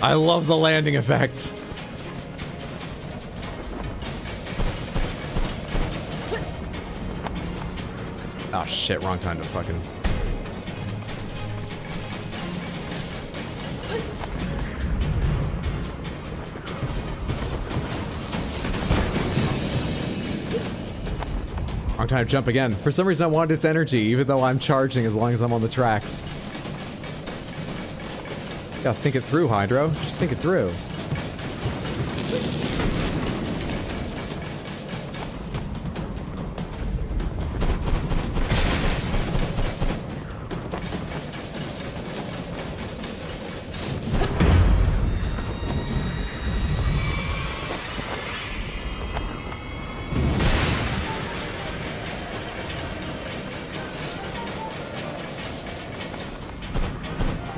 I love the landing effect. Oh shit, wrong time to fucking... Wrong time to jump again. For some reason I wanted its energy, even though I'm charging as long as I'm on the tracks. Gotta think it through, Hydro. Just think it through.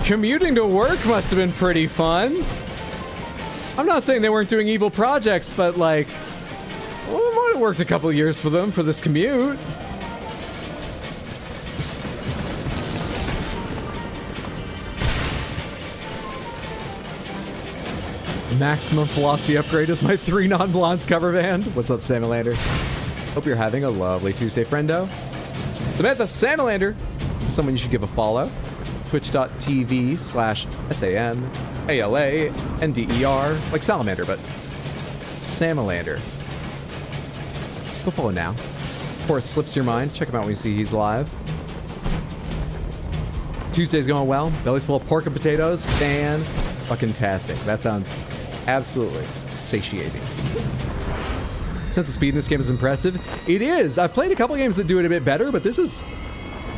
Commuting to work must have been pretty fun. I'm not saying they weren't doing evil projects, but like, well, it might have worked a couple of years for them for this commute. Maximum Velocity upgrade is my 3 non-blondes cover band. What's up, Samalander? Hope you're having a lovely Tuesday, friendo. Samantha Samalander, someone you should give a follow. Twitch.tv/SAMALANDER, like Salamander, but Samalander. Go follow now. Before it slips your mind, check him out when you see he's live. Tuesday's going well. Belly's full of pork and potatoes. Fan-fucking-tastic. That sounds absolutely satiating. Sense of speed in this game is impressive. It is. I've played a couple games that do it a bit better, but this is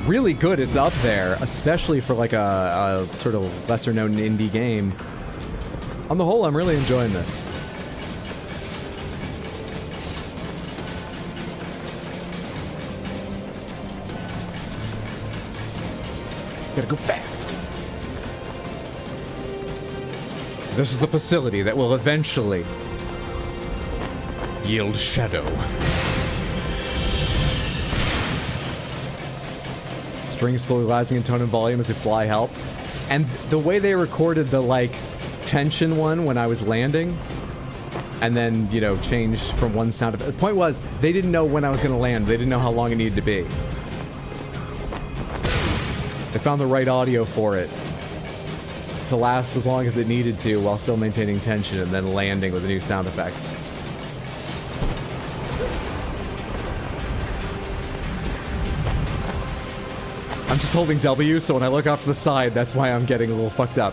really good. It's up there, especially for like a sort of lesser-known indie game. On the whole, I'm really enjoying this. Gotta go fast. This is the facility that will eventually yield shadow. String slowly rising in tone and volume as they fly helps. And the way they recorded the, like, tension one when I was landing, and then, you know, changed from one sound. The point was, they didn't know when I was going to land. They didn't know how long it needed to be. They found the right audio for it to last as long as it needed to while still maintaining tension and then landing with a new sound effect. I'm just holding W, so when I look off to the side, that's why I'm getting a little fucked up.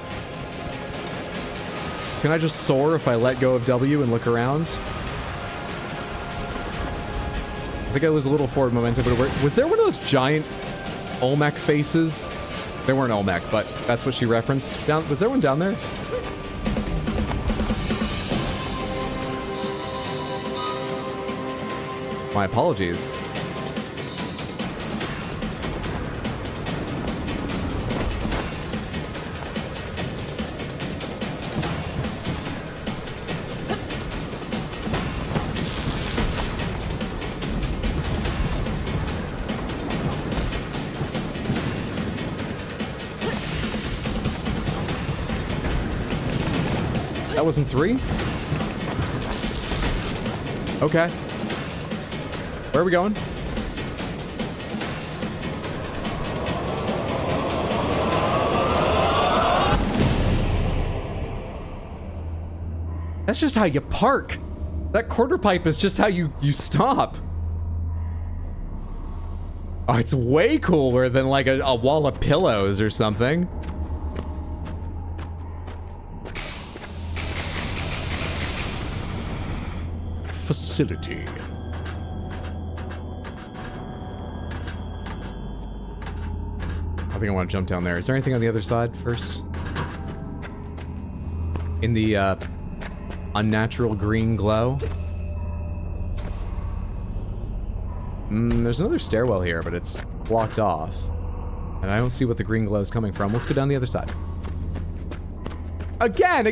Can I just soar if I let go of W and look around? I think I lose a little forward momentum, but was there one of those giant Olmec faces? They weren't Olmec, but that's what she referenced. Was there one down there? My apologies. That wasn't 3? Okay. Where are we going? That's just how you park. That quarter pipe is just how you stop. Oh, it's way cooler than like a wall of pillows or something. Facility. I think I want to jump down there. Is there anything on the other side first? In the unnatural green glow? There's another stairwell here, but it's blocked off. And I don't see what the green glow is coming from. Let's go down the other side. Again!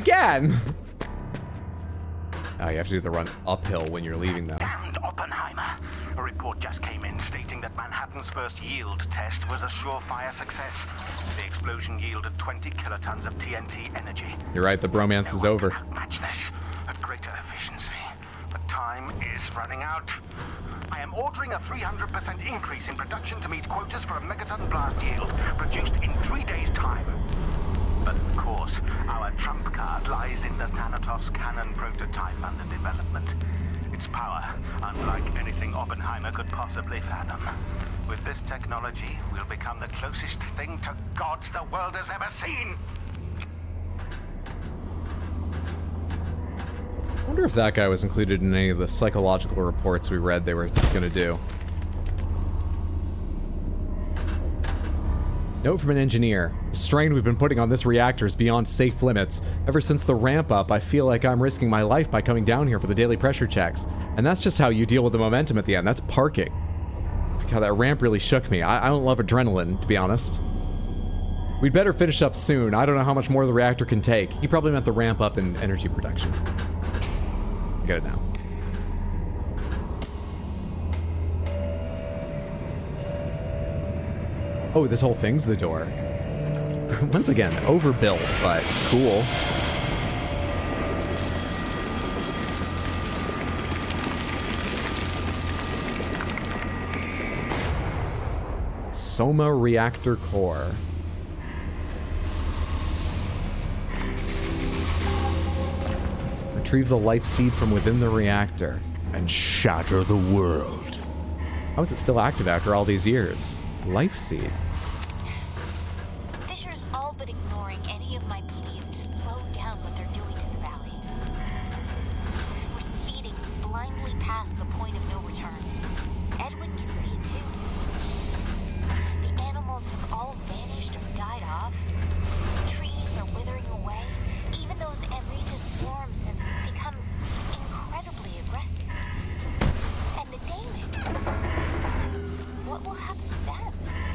Oh, you have to do the run uphill when you're leaving them. Damned Oppenheimer. A report just came in stating that Manhattan's first yield test was a surefire success. The explosion yielded 20 kilotons of TNT energy. You're right, the bromance is over. Match this at greater efficiency. But time is running out. I am ordering a 300% increase in production to meet quotas for a megaton blast yield produced in 3 days' time. But of course, our trump card lies in the Thanatos cannon prototype under development. Its power, unlike anything Oppenheimer could possibly fathom. With this technology, we'll become the closest thing to gods the world has ever seen. I wonder if that guy was included in any of the psychological reports we read they were gonna do. Note from an engineer. The strain we've been putting on this reactor is beyond safe limits. Ever since the ramp up, I feel like I'm risking my life by coming down here for the daily pressure checks. And that's just how you deal with the momentum at the end. That's parking. Like how that ramp really shook me. I don't love adrenaline, to be honest. We'd better finish up soon. I don't know how much more the reactor can take. He probably meant the ramp up in energy production. I get it now. Oh, this whole thing's the door. Once again, overbuilt, but cool. Soma reactor core. Retrieve the life seed from within the reactor And shatter the world. How is it still active after all these years? Life seed. Fisher's all but ignoring any of my pleas to slow down what they're doing to the valley. We're speeding blindly past the point of no return. Edwin can see it too. The animals have all vanished or died off. Trees are withering away. Even those outrageous swarms have become incredibly aggressive. And the Damon. What will happen to them?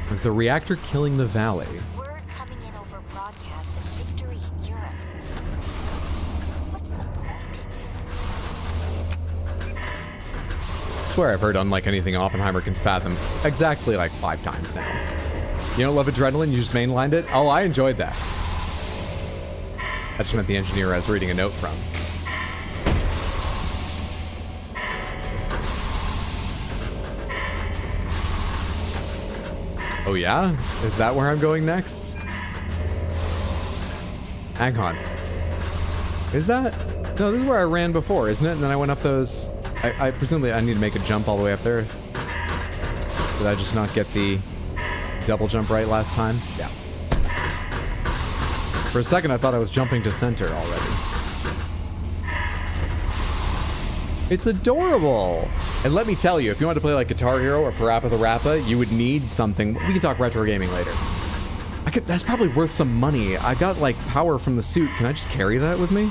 Was the reactor killing the valley? Word coming in over broadcast of victory in Europe. What's the point? I swear I've heard unlike anything Oppenheimer can fathom exactly like 5 times now. You don't love adrenaline? You just mainlined it? Oh, I enjoyed that. That just meant the engineer I was reading a note from. Oh yeah? Is that where I'm going next? Hang on. Is that? No, this is where I ran before, isn't it? And then I went up those... I presumably I need to make a jump all the way up there. Did I just not get the double jump right last time? Yeah. For a second I thought I was jumping to center already. It's adorable! And let me tell you, if you want to play like Guitar Hero or Parappa the Rappa, you would need something. We can talk retro gaming later. That's probably worth some money. I got like power from the suit. Can I just carry that with me?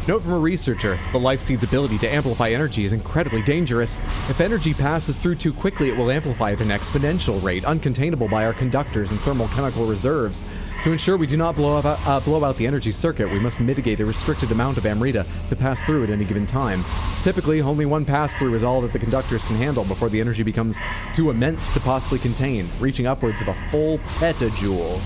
Note from a researcher, the life seed's ability to amplify energy is incredibly dangerous. If energy passes through too quickly, it will amplify at an exponential rate, uncontainable by our conductors and thermochemical reserves. To ensure we do not blow out the energy circuit, we must mitigate a restricted amount of amrita to pass through at any given time. Typically, only one pass-through is all that the conductors can handle before the energy becomes too immense to possibly contain, reaching upwards of a full petajoule.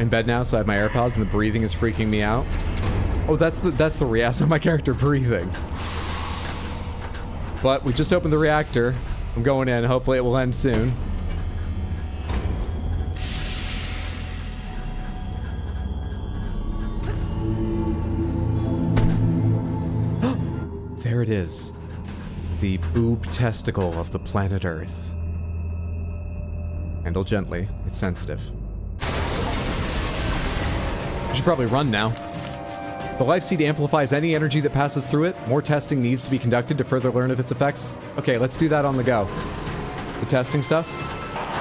in bed now, so I have my AirPods, and the breathing is freaking me out. Oh, that's the reaction of my character breathing. But we just opened the reactor. I'm going in. Hopefully it will end soon. There it is. The boob testicle of the planet Earth. Handle gently. It's sensitive. I should probably run now. The life seed amplifies any energy that passes through it. More testing needs to be conducted to further learn of its effects. Okay, let's do that on the go. The testing stuff.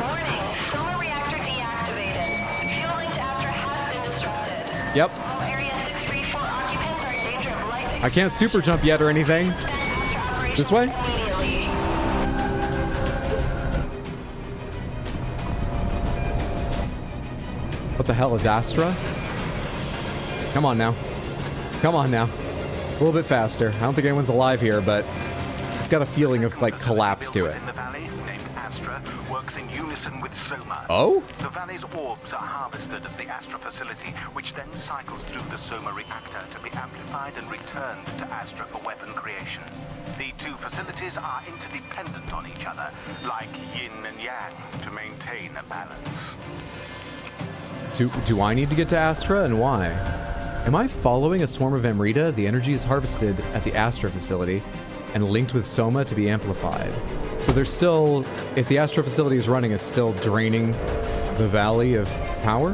Warning, Soma reactor deactivated. Fueling to Astra has been disrupted. Yep. All Area 634 occupants are in danger of life. I can't super jump yet or anything. This way? Immediately. What the hell is Astra? Come on now. Come on now. A little bit faster. I don't think anyone's alive here, but it's got a feeling of, like, collapse to it. In the valley, named Astra, works in unison with Soma. Oh? The valley's orbs are harvested at the Astra facility, which then cycles through the Soma reactor to be amplified and returned to Astra for weapon creation. The two facilities are interdependent on each other, like yin and yang, to maintain a balance. Do I need to get to Astra, and why? Am I following a swarm of Amrita? The energy is harvested at the Astra facility and linked with Soma to be amplified. So there's still, if the Astra facility is running, it's still draining the valley of power?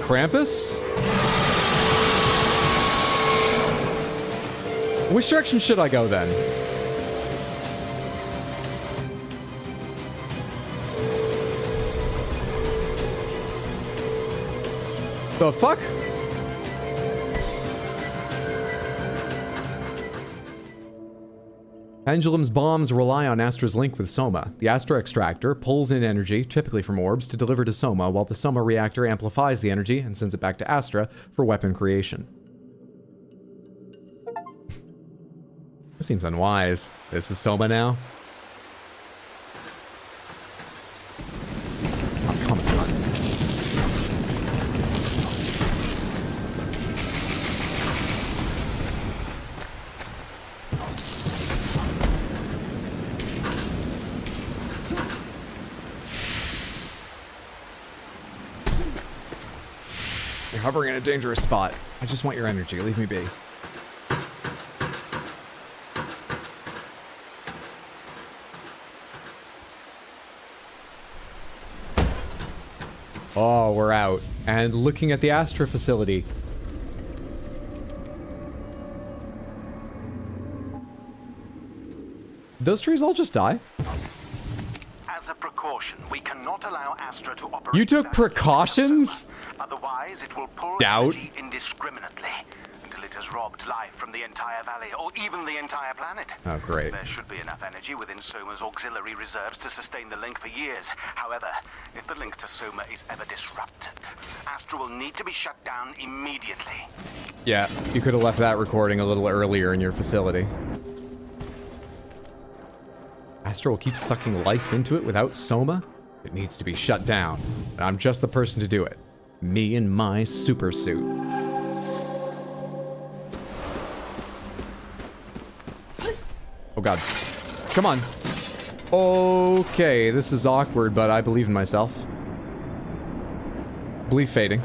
Krampus? Which direction should I go then? The fuck? Pendulum's bombs rely on Astra's link with Soma. The Astra extractor pulls in energy, typically from orbs, to deliver to Soma, while the Soma reactor amplifies the energy and sends it back to Astra for weapon creation. This seems unwise. This is Soma now? Oh, come on. You're hovering in a dangerous spot. I just want your energy. Leave me be. Oh, we're out. And looking at the Astra facility. Those trees all just die? As a precaution, we cannot allow Astra to operate. You took precautions? Otherwise, it will pull Doubt. energy indiscriminately until it has robbed life from the entire valley, or even the entire planet. Oh, great. There should be enough energy within Soma's auxiliary reserves to sustain the link for years. However, if the link to Soma is ever disrupted, Astra will need to be shut down immediately. Yeah, you could have left that recording a little earlier in your facility. Astra will keep sucking life into it without Soma? It needs to be shut down. And I'm just the person to do it. Me and my super suit. Oh god. Come on. Okay, this is awkward, but I believe in myself. Belief fading.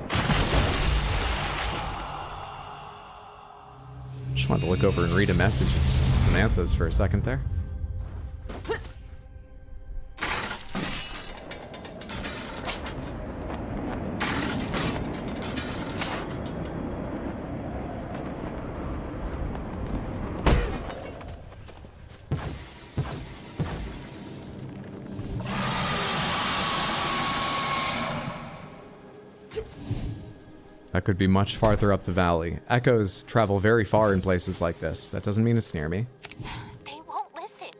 Just wanted to look over and read a message. Samantha's for a second there. That could be much farther up the valley. Echoes travel very far in places like this. That doesn't mean it's near me. They won't listen.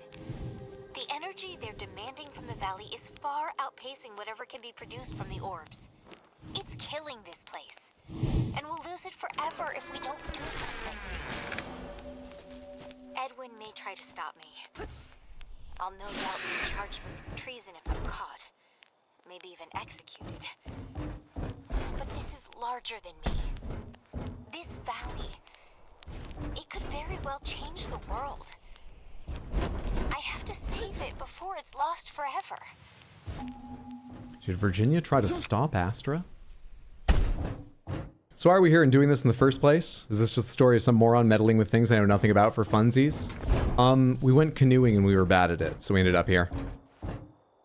The energy they're demanding from the valley is far outpacing whatever can be produced from the orbs. It's killing this place. And we'll lose it forever if we don't do something. Edwin may try to stop me. I'll no doubt be charged with treason if I'm caught. maybe even executed. But this is larger than me. This valley, it could very well change the world. I have to save it before it's lost forever. Did Virginia try to stop Astra? So why are we here and doing this in the first place? Is this just the story of some moron meddling with things I know nothing about for funsies? We went canoeing and we were bad at it, so we ended up here.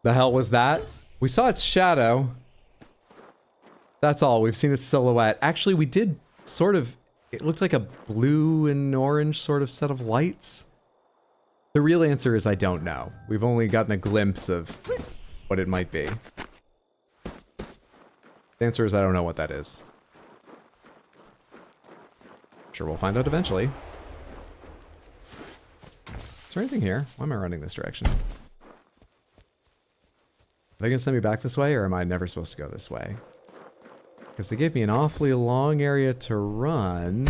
The hell was that? We saw its shadow. That's all. We've seen its silhouette. Actually, we did sort of... It looked like a blue and orange sort of set of lights. The real answer is I don't know. We've only gotten a glimpse of what it might be. The answer is I don't know what that is. Sure, we'll find out eventually. Is there anything here? Why am I running this direction? Are they gonna send me back this way, or am I never supposed to go this way? Because they gave me an awfully long area to run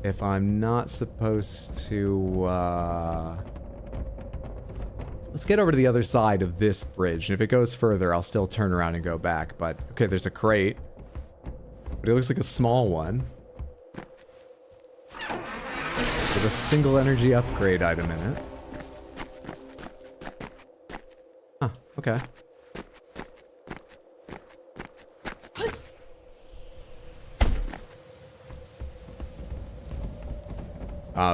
if I'm not supposed to, Let's get over to the other side of this bridge, and if it goes further, I'll still turn around and go back, but... Okay, there's a crate. But it looks like a small one. With a single energy upgrade item in it. Huh, okay.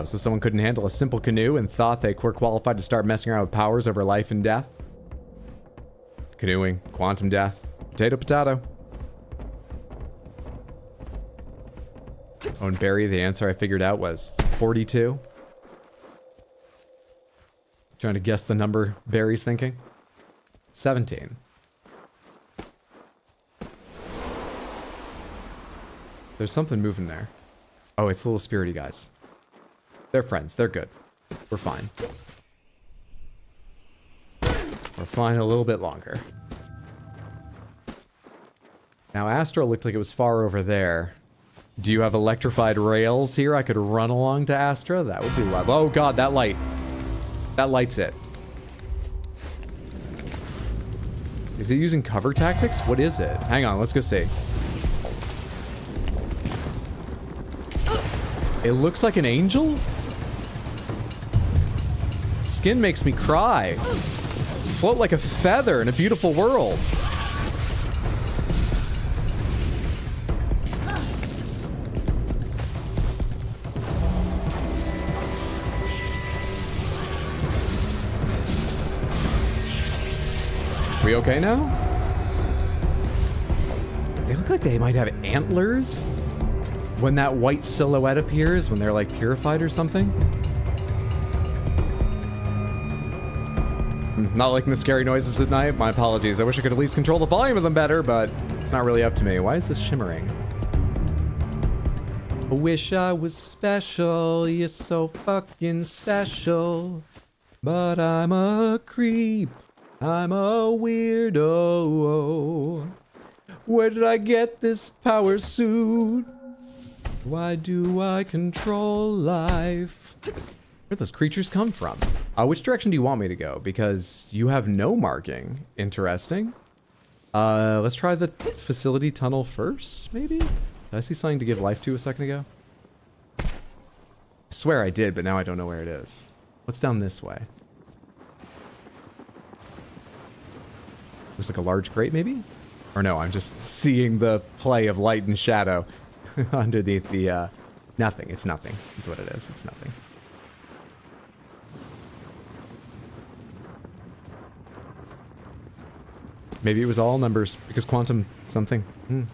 So someone couldn't handle a simple canoe and thought they were qualified to start messing around with powers over life and death. Canoeing, quantum death, potato potato. Oh, and Barry, the answer I figured out was 42. Trying to guess the number Barry's thinking. 17. There's something moving there. Oh, it's little spirity guys. They're friends. They're good. We're fine. We're fine a little bit longer. Now, Astra looked like it was far over there. Do you have electrified rails here I could run along to Astra? That would be lovely. Oh god, that light. That light's it. Is it using cover tactics? What is it? Hang on, let's go see. It looks like an angel? Skin makes me cry. Float like a feather in a beautiful world. We okay now? They look like they might have antlers when that white silhouette appears, when they're like purified or something. Not liking the scary noises at night. My apologies. I wish I could at least control the volume of them better, but it's not really up to me. Why is this shimmering? I wish I was special. You're so fucking special. But I'm a creep. I'm a weirdo. Where did I get this power suit? Why do I control life? Where'd those creatures come from? Which direction do you want me to go? Because you have no marking. Interesting. Let's try the facility tunnel first, maybe? Did I see something to give life to a second ago? I swear I did, but now I don't know where it is. What's down this way? Looks like a large grate, maybe? Or no, I'm just seeing the play of light and shadow underneath the, nothing. It's nothing, is what it is. It's nothing. Maybe it was all numbers, because quantum something.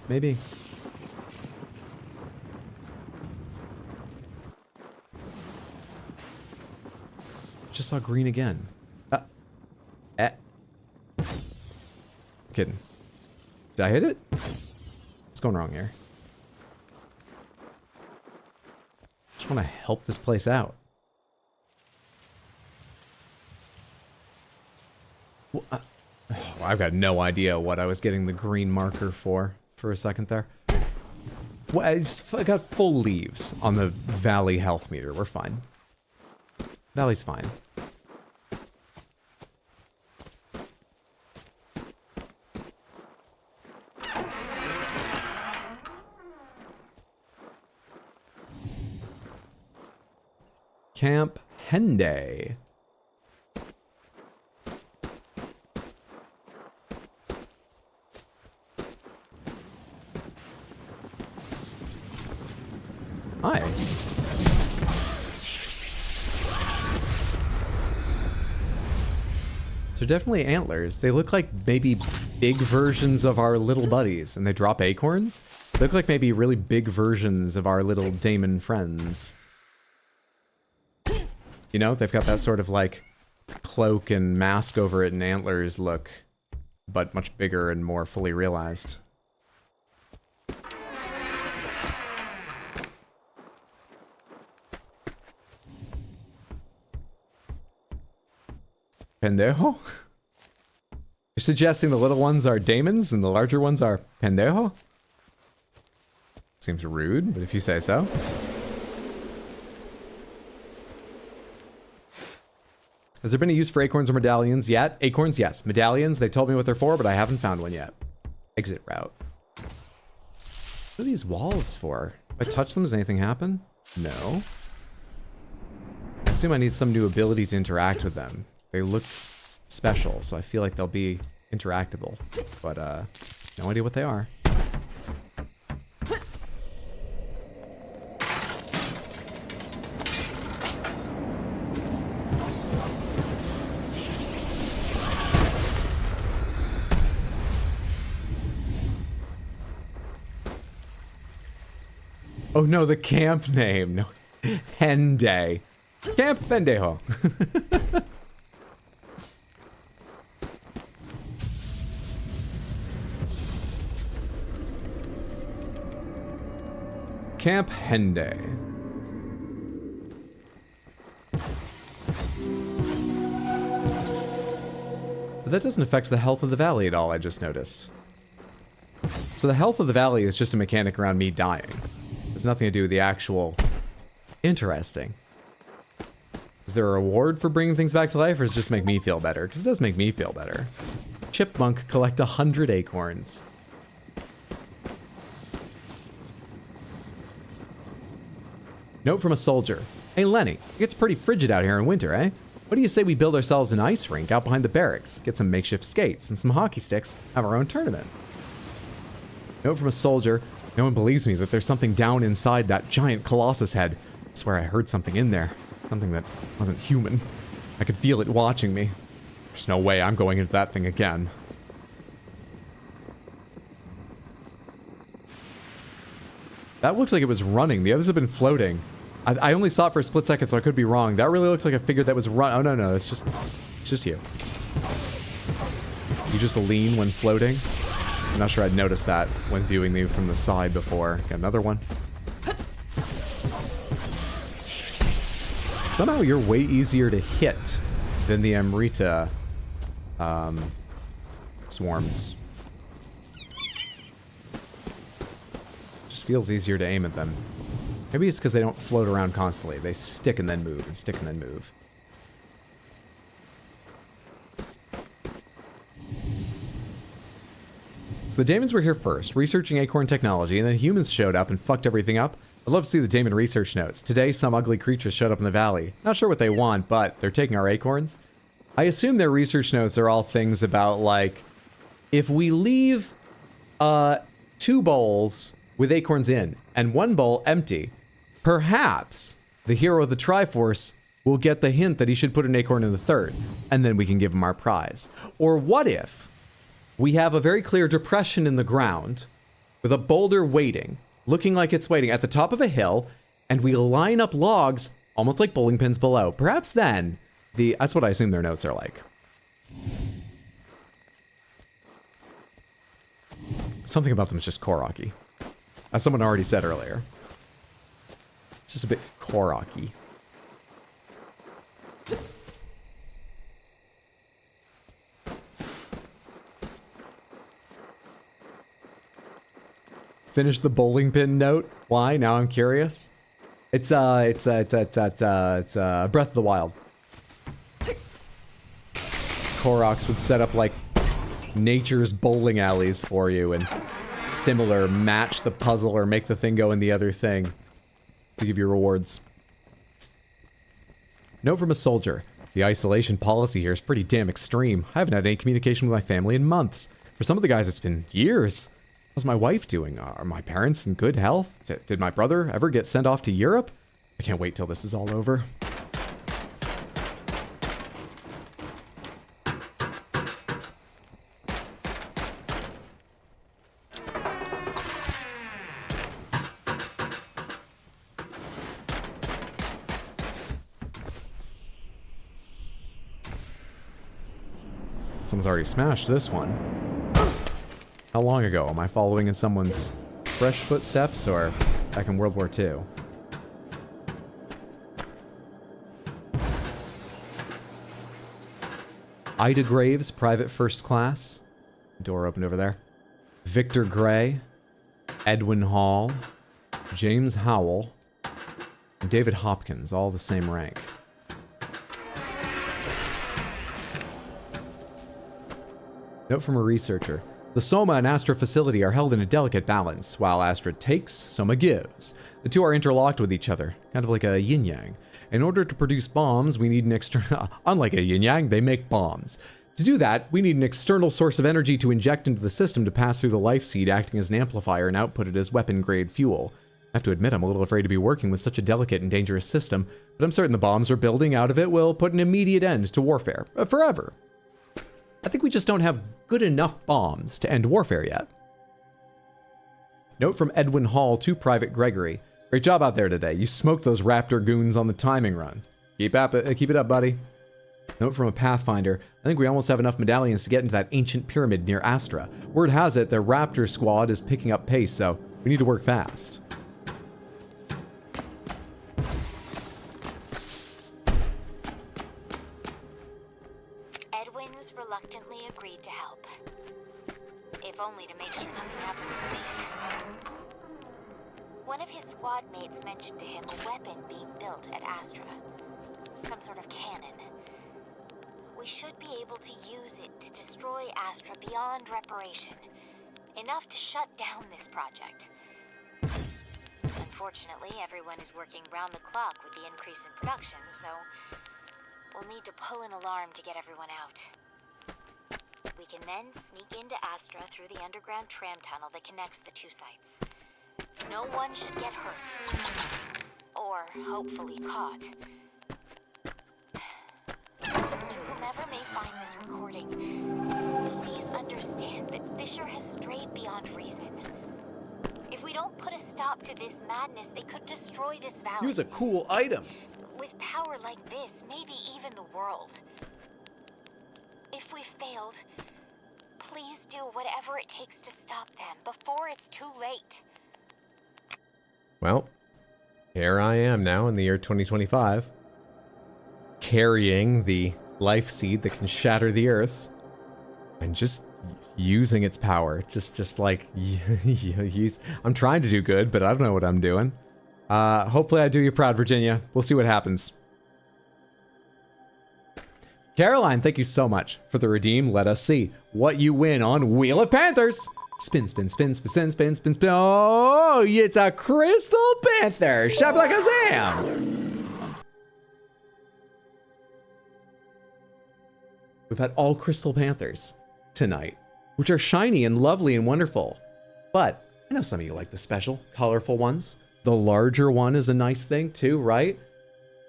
Maybe. Just saw green again. Kidding. Did I hit it? What's going wrong here? Just want to help this place out. Well, I've got no idea what I was getting the green marker for a second there. Well, I got full leaves on the Valley health meter. We're fine. Valley's fine. Camp Henday. Hi. So definitely antlers. They look like maybe big versions of our little buddies, and they drop acorns. They look like maybe really big versions of our little Damon friends. You know, they've got that sort of like cloak and mask over it and antlers look, but much bigger and more fully realized. Pendejo? You're suggesting the little ones are Damons and the larger ones are Pendejo? Seems rude, but if you say so. Has there been a use for acorns or medallions yet? Acorns, yes. Medallions, they told me what they're for, but I haven't found one yet. Exit route. What are these walls for? If I touch them, does anything happen? No. I assume I need some new ability to interact with them. They look special, so I feel like they'll be interactable. But, no idea what they are. Oh no, the camp name. No. Henday. Camp Pendejo. Camp Henday. But that doesn't affect the health of the valley at all, I just noticed. So the health of the valley is just a mechanic around me dying. It's nothing to do with the actual... Interesting. Is there a reward for bringing things back to life, or does it just make me feel better? Because it does make me feel better. Chipmunk, collect 100 acorns. Note from a soldier. Hey Lenny, it gets pretty frigid out here in winter, eh? What do you say we build ourselves an ice rink out behind the barracks, get some makeshift skates and some hockey sticks, have our own tournament? Note from a soldier. No one believes me that there's something down inside that giant colossus head. I swear I heard something in there. Something that wasn't human. I could feel it watching me. There's no way I'm going into that thing again. That looks like it was running. The others have been floating. I only saw it for a split second, so I could be wrong. That really looks like a figure that was run. Oh, no, it's just you. You just lean when floating. I'm not sure I'd noticed that when viewing you from the side before. Got another one. Somehow you're way easier to hit than the Amrita swarms. Just feels easier to aim at them. Maybe it's because they don't float around constantly. They stick and then move and stick and then move. So the Damons were here first, researching acorn technology, and then humans showed up and fucked everything up. I'd love to see the Damon research notes. Today, some ugly creatures showed up in the valley. Not sure what they want, but they're taking our acorns. I assume their research notes are all things about, like, if we leave 2 bowls with acorns in and 1 bowl empty, perhaps the hero of the Triforce will get the hint that he should put an acorn in the 3rd, and then we can give him our prize. Or what if we have a very clear depression in the ground with a boulder waiting, looking like it's waiting at the top of a hill, and we line up logs almost like bowling pins below. Perhaps then, that's what I assume their notes are like. Something about them is just Koraki. As someone already said earlier. Just a bit Koraki. Finish the bowling pin note. Why? Now I'm curious. It's Breath of the Wild. Koroks would set up like nature's bowling alleys for you and similar match the puzzle or make the thing go in the other thing to give you rewards. Note from a soldier. The isolation policy here is pretty damn extreme. I haven't had any communication with my family in months. For some of the guys, it's been years. How's my wife doing? Are my parents in good health? Did my brother ever get sent off to Europe? I can't wait till this is all over. Someone's already smashed this one. How long ago? Am I following in someone's fresh footsteps or back in World War II? Ida Graves, private first class. Door opened over there. Victor Gray, Edwin Hall, James Howell, and David Hopkins, all the same rank. Note from a researcher. The Soma and Astra facility are held in a delicate balance. While Astra takes, Soma gives. The two are interlocked with each other, kind of like a yin-yang. In order to produce bombs, we need an external... Unlike a yin-yang, they make bombs. To do that, we need an external source of energy to inject into the system to pass through the life seed, acting as an amplifier and output it as weapon-grade fuel. I have to admit, I'm a little afraid to be working with such a delicate and dangerous system, but I'm certain the bombs we're building out of it will put an immediate end to warfare. Forever. I think we just don't have good enough bombs to end warfare yet. Note from Edwin Hall to Private Gregory. Great job out there today. You smoked those Raptor goons on the timing run. Keep it up, buddy. Note from a Pathfinder. I think we almost have enough medallions to get into that ancient pyramid near Astra. Word has it the Raptor squad is picking up pace, so we need to work fast. Reluctantly agreed to help. If only to make sure nothing happens to me. One of his squad mates mentioned to him a weapon being built at Astra. Some sort of cannon. We should be able to use it to destroy Astra beyond reparation. Enough to shut down this project. Unfortunately, everyone is working round the clock with the increase in production, so we'll need to pull an alarm to get everyone out. We can then sneak into Astra through the underground tram tunnel that connects the two sites. No one should get hurt. Or, hopefully, caught. To whomever may find this recording, please understand that Fisher has strayed beyond reason. If we don't put a stop to this madness, they could destroy this valley. Use a cool item. With power like this, maybe even the world. If we failed, please do whatever it takes to stop them before it's too late. Well, here I am now in the year 2025, carrying the life seed that can shatter the earth, and just using its power. Just like, I'm trying to do good, but I don't know what I'm doing. Hopefully I do you proud, Virginia. We'll see what happens. Caroline, thank you so much for the redeem. Let us see what you win on Wheel of Panthers. Spin, spin, spin, spin, spin, spin, spin, spin. Oh, it's a Crystal Panther. Shablakazam. We've had all Crystal Panthers tonight, which are shiny and lovely and wonderful. But I know some of you like the special, colorful ones. The larger one is a nice thing too, right?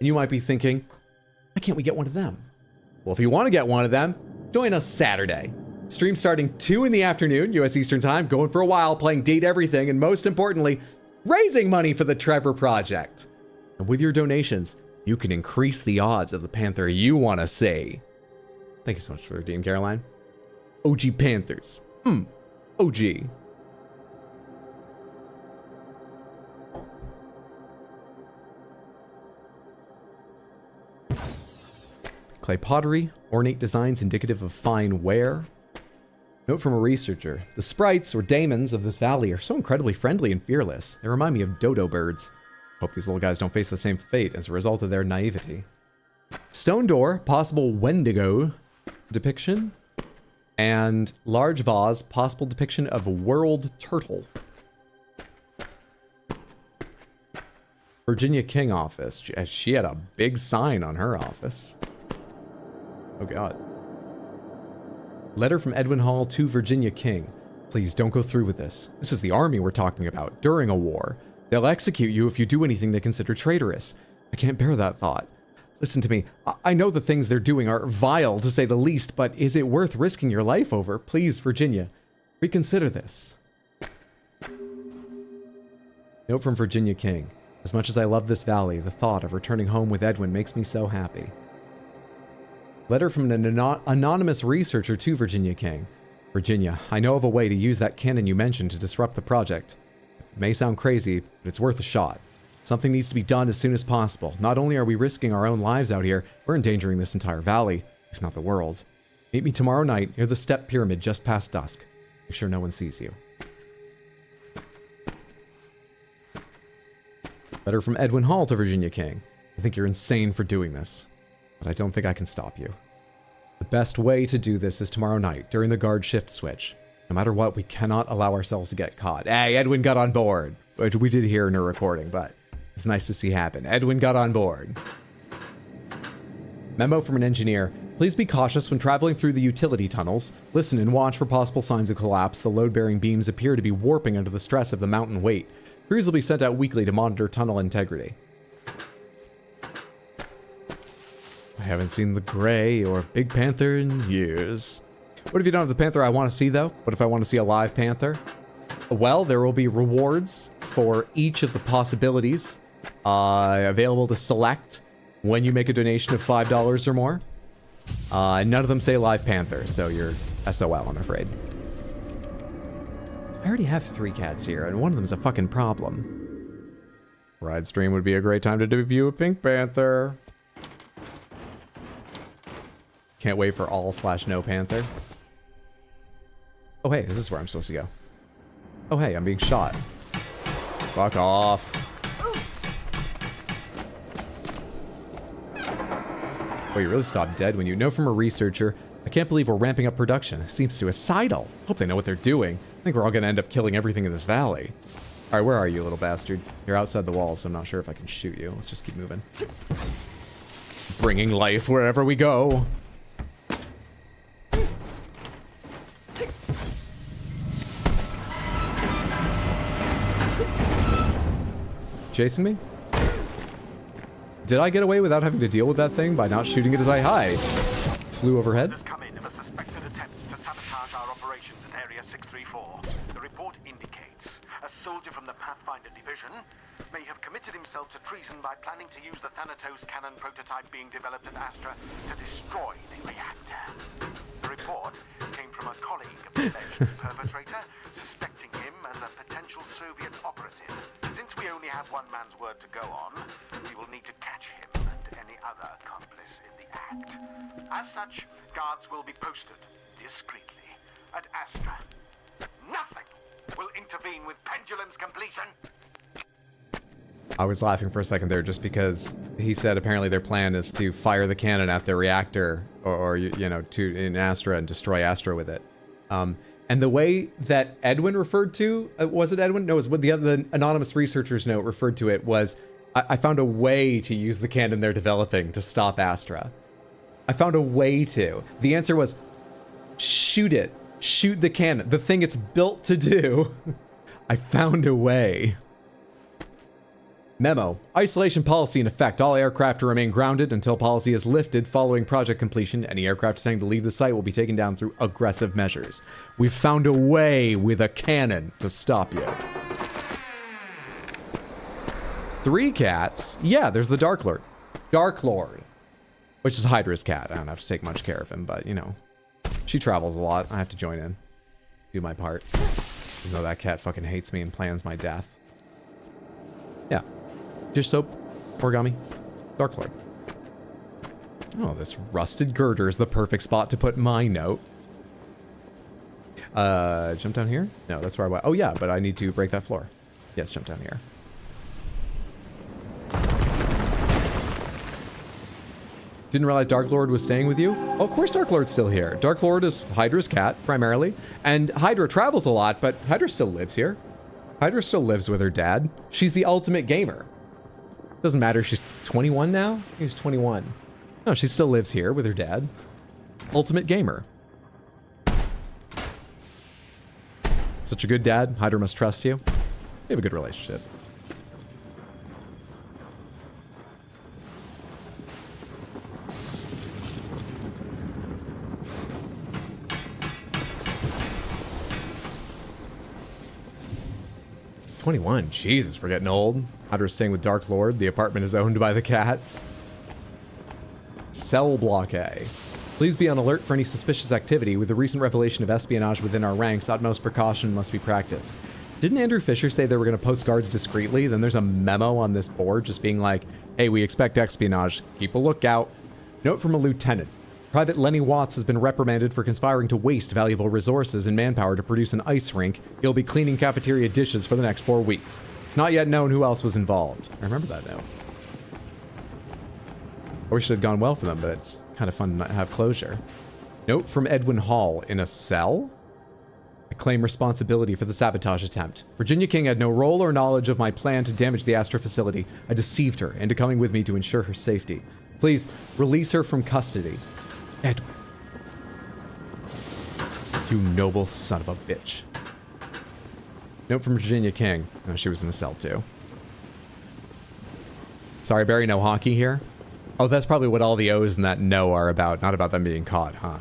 And you might be thinking, why can't we get one of them? Well, if you want to get one of them, join us Saturday. Stream starting 2 in the afternoon, US Eastern Time, going for a while, playing Date Everything, and most importantly, raising money for the Trevor Project. And with your donations, you can increase the odds of the Panther you want to see. Thank you so much for the redeem, Caroline. OG Panthers. OG. Clay pottery, ornate designs indicative of fine wear. Note from a researcher. The sprites, or daemons, of this valley are so incredibly friendly and fearless. They remind me of dodo birds. Hope these little guys don't face the same fate as a result of their naivety. Stone door, possible Wendigo depiction. And large vase, possible depiction of a world turtle. Virginia King office. She had a big sign on her office. Oh god. Letter from Edwin Hall to Virginia King. Please don't go through with this. This is the army we're talking about, during a war. They'll execute you if you do anything they consider traitorous. I can't bear that thought. Listen to me. I know the things they're doing are vile, to say the least, but is it worth risking your life over? Please, Virginia, reconsider this. Note from Virginia King. As much as I love this valley, the thought of returning home with Edwin makes me so happy. Letter from an anonymous researcher to Virginia King. Virginia, I know of a way to use that cannon you mentioned to disrupt the project. It may sound crazy, but it's worth a shot. Something needs to be done as soon as possible. Not only are we risking our own lives out here, we're endangering this entire valley, if not the world. Meet me tomorrow night near the Step Pyramid just past dusk. Make sure no one sees you. Letter from Edwin Hall to Virginia King. I think you're insane for doing this, but I don't think I can stop you. The best way to do this is tomorrow night, during the guard shift switch. No matter what, we cannot allow ourselves to get caught. Hey, Edwin got on board. Which we did hear in her recording, but it's nice to see happen. Edwin got on board. Memo from an engineer. Please be cautious when traveling through the utility tunnels. Listen and watch for possible signs of collapse. The load-bearing beams appear to be warping under the stress of the mountain weight. Crews will be sent out weekly to monitor tunnel integrity. I haven't seen the Gray or Big Panther in years. What if you don't have the Panther I want to see, though? What if I want to see a live Panther? Well, there will be rewards for each of the possibilities available to select when you make a donation of $5 or more. None of them say live Panther, so you're SOL, I'm afraid. I already have 3 cats here, and one of them's a fucking problem. Ride stream would be a great time to debut a Pink Panther. Can't wait for all/no Panther. Oh hey, this is where I'm supposed to go. Oh hey, I'm being shot. Fuck off. Oh, you really stopped dead when you know from a researcher. I can't believe we're ramping up production. It seems suicidal. Hope they know what they're doing. I think we're all gonna end up killing everything in this valley. Alright, where are you, little bastard? You're outside the wall, so I'm not sure if I can shoot you. Let's just keep moving. Bringing life wherever we go. Chasing me? Did I get away without having to deal with that thing by not shooting it as I hide? Flew overhead? Come in of a suspected attempt to sabotage our operations in Area 634. The report indicates a soldier from the Pathfinder Division may have committed himself to treason by planning to use the Thanatos cannon prototype being developed at Astra to destroy the reactor. The report came from a colleague of the alleged perpetrator, suspecting him as a potential Soviet operative. Since we only have one man's word to go on, we will need to catch him and any other accomplice in the act. As such, guards will be posted discreetly at Astra. Nothing will intervene with Pendulum's completion. I was laughing for a second there just because he said apparently their plan is to fire the cannon at the reactor or you know, in Astra and destroy Astra with it. And the way that Edwin referred to, was it Edwin? No, it was what the anonymous researcher's note referred to it was, I found a way to use the cannon they're developing to stop Astra. I found a way to. The answer was, shoot it. Shoot the cannon. The thing it's built to do. I found a way. Memo. Isolation policy in effect. All aircraft to remain grounded until policy is lifted following project completion. Any aircraft attempting to leave the site will be taken down through aggressive measures. We've found a way with a cannon to stop you. 3 cats? Yeah, there's the Dark Lord. Dark Lord. Which is Hydra's cat. I don't have to take much care of him, but, you know. She travels a lot. I have to join in. Do my part. Even though that cat fucking hates me and plans my death. Yeah. Dish soap, origami, Dark Lord. Oh, this rusted girder is the perfect spot to put my note. Jump down here? No, that's where I went. Oh yeah, but I need to break that floor. Yes, jump down here. Didn't realize Dark Lord was staying with you? Oh, of course Dark Lord's still here. Dark Lord is Hydra's cat, primarily. And Hydra travels a lot, but Hydra still lives here. Hydra still lives with her dad. She's the ultimate gamer. Doesn't matter. She's 21 now? I think she's 21. No, she still lives here with her dad. Ultimate gamer. Such a good dad. Hydra must trust you. We have a good relationship. "21. Jesus, we're getting old. Hydra's staying with Dark Lord. The apartment is owned by the cats. Cell Block A. Please be on alert for any suspicious activity. With the recent revelation of espionage within our ranks, utmost precaution must be practiced." Didn't Andrew Fisher say they were going to post guards discreetly? Then there's a memo on this board just being like, "Hey, we expect espionage. Keep a lookout." Note from a lieutenant. Private Lenny Watts has been reprimanded for conspiring to waste valuable resources and manpower to produce an ice rink. He'll be cleaning cafeteria dishes for the next 4 weeks. It's not yet known who else was involved. I remember that now. I wish it had gone well for them, but it's kind of fun to not have closure. Note from Edwin Hall. In a cell? I claim responsibility for the sabotage attempt. Virginia King had no role or knowledge of my plan to damage the Astra facility. I deceived her into coming with me to ensure her safety. Please, release her from custody. Edwin. You noble son of a bitch. Note from Virginia King. No, she was in a cell too. Sorry, Barry, no hockey here? Oh, that's probably what all the O's in that no are about, not about them being caught, huh?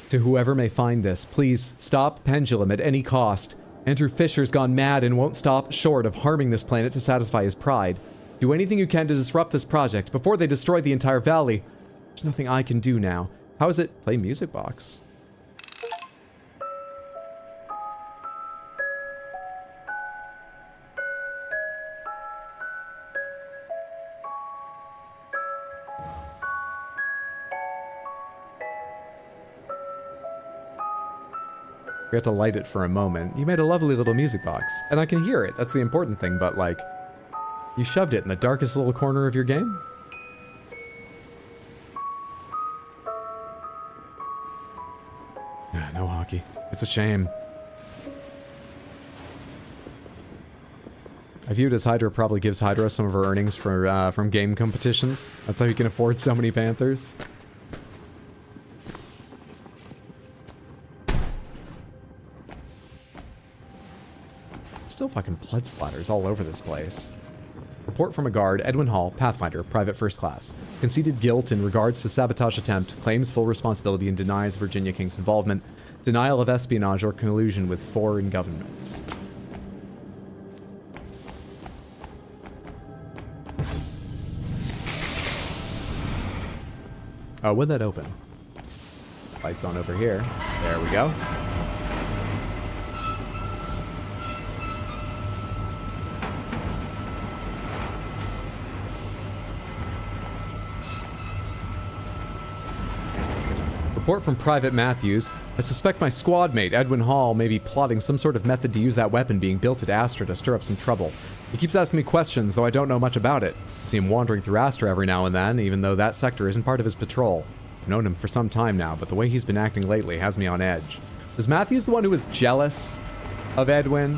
To whoever may find this, please stop Pendulum at any cost. Andrew Fisher's gone mad and won't stop short of harming this planet to satisfy his pride. Do anything you can to disrupt this project before they destroy the entire valley. There's nothing I can do now. How is it? Play music box. We have to light it for a moment. You made a lovely little music box, and I can hear it. That's the important thing, but like, you shoved it in the darkest little corner of your game? No hockey. It's a shame. I view it as Hydra probably gives Hydra some of her earnings for, from game competitions. That's how you can afford so many Panthers. Still fucking blood splatters all over this place. Report from a guard, Edwin Hall, Pathfinder, Private First Class. Conceded guilt in regards to sabotage attempt, claims full responsibility and denies Virginia King's involvement. Denial of espionage or collusion with foreign governments. Oh, would that open? Lights on over here. There we go. Report from Private Matthews. I suspect my squad mate, Edwin Hall, may be plotting some sort of method to use that weapon being built at Astra to stir up some trouble. He keeps asking me questions, though I don't know much about it. I see him wandering through Astra every now and then, even though that sector isn't part of his patrol. I've known him for some time now, but the way he's been acting lately has me on edge. Was Matthews the one who was jealous of Edwin?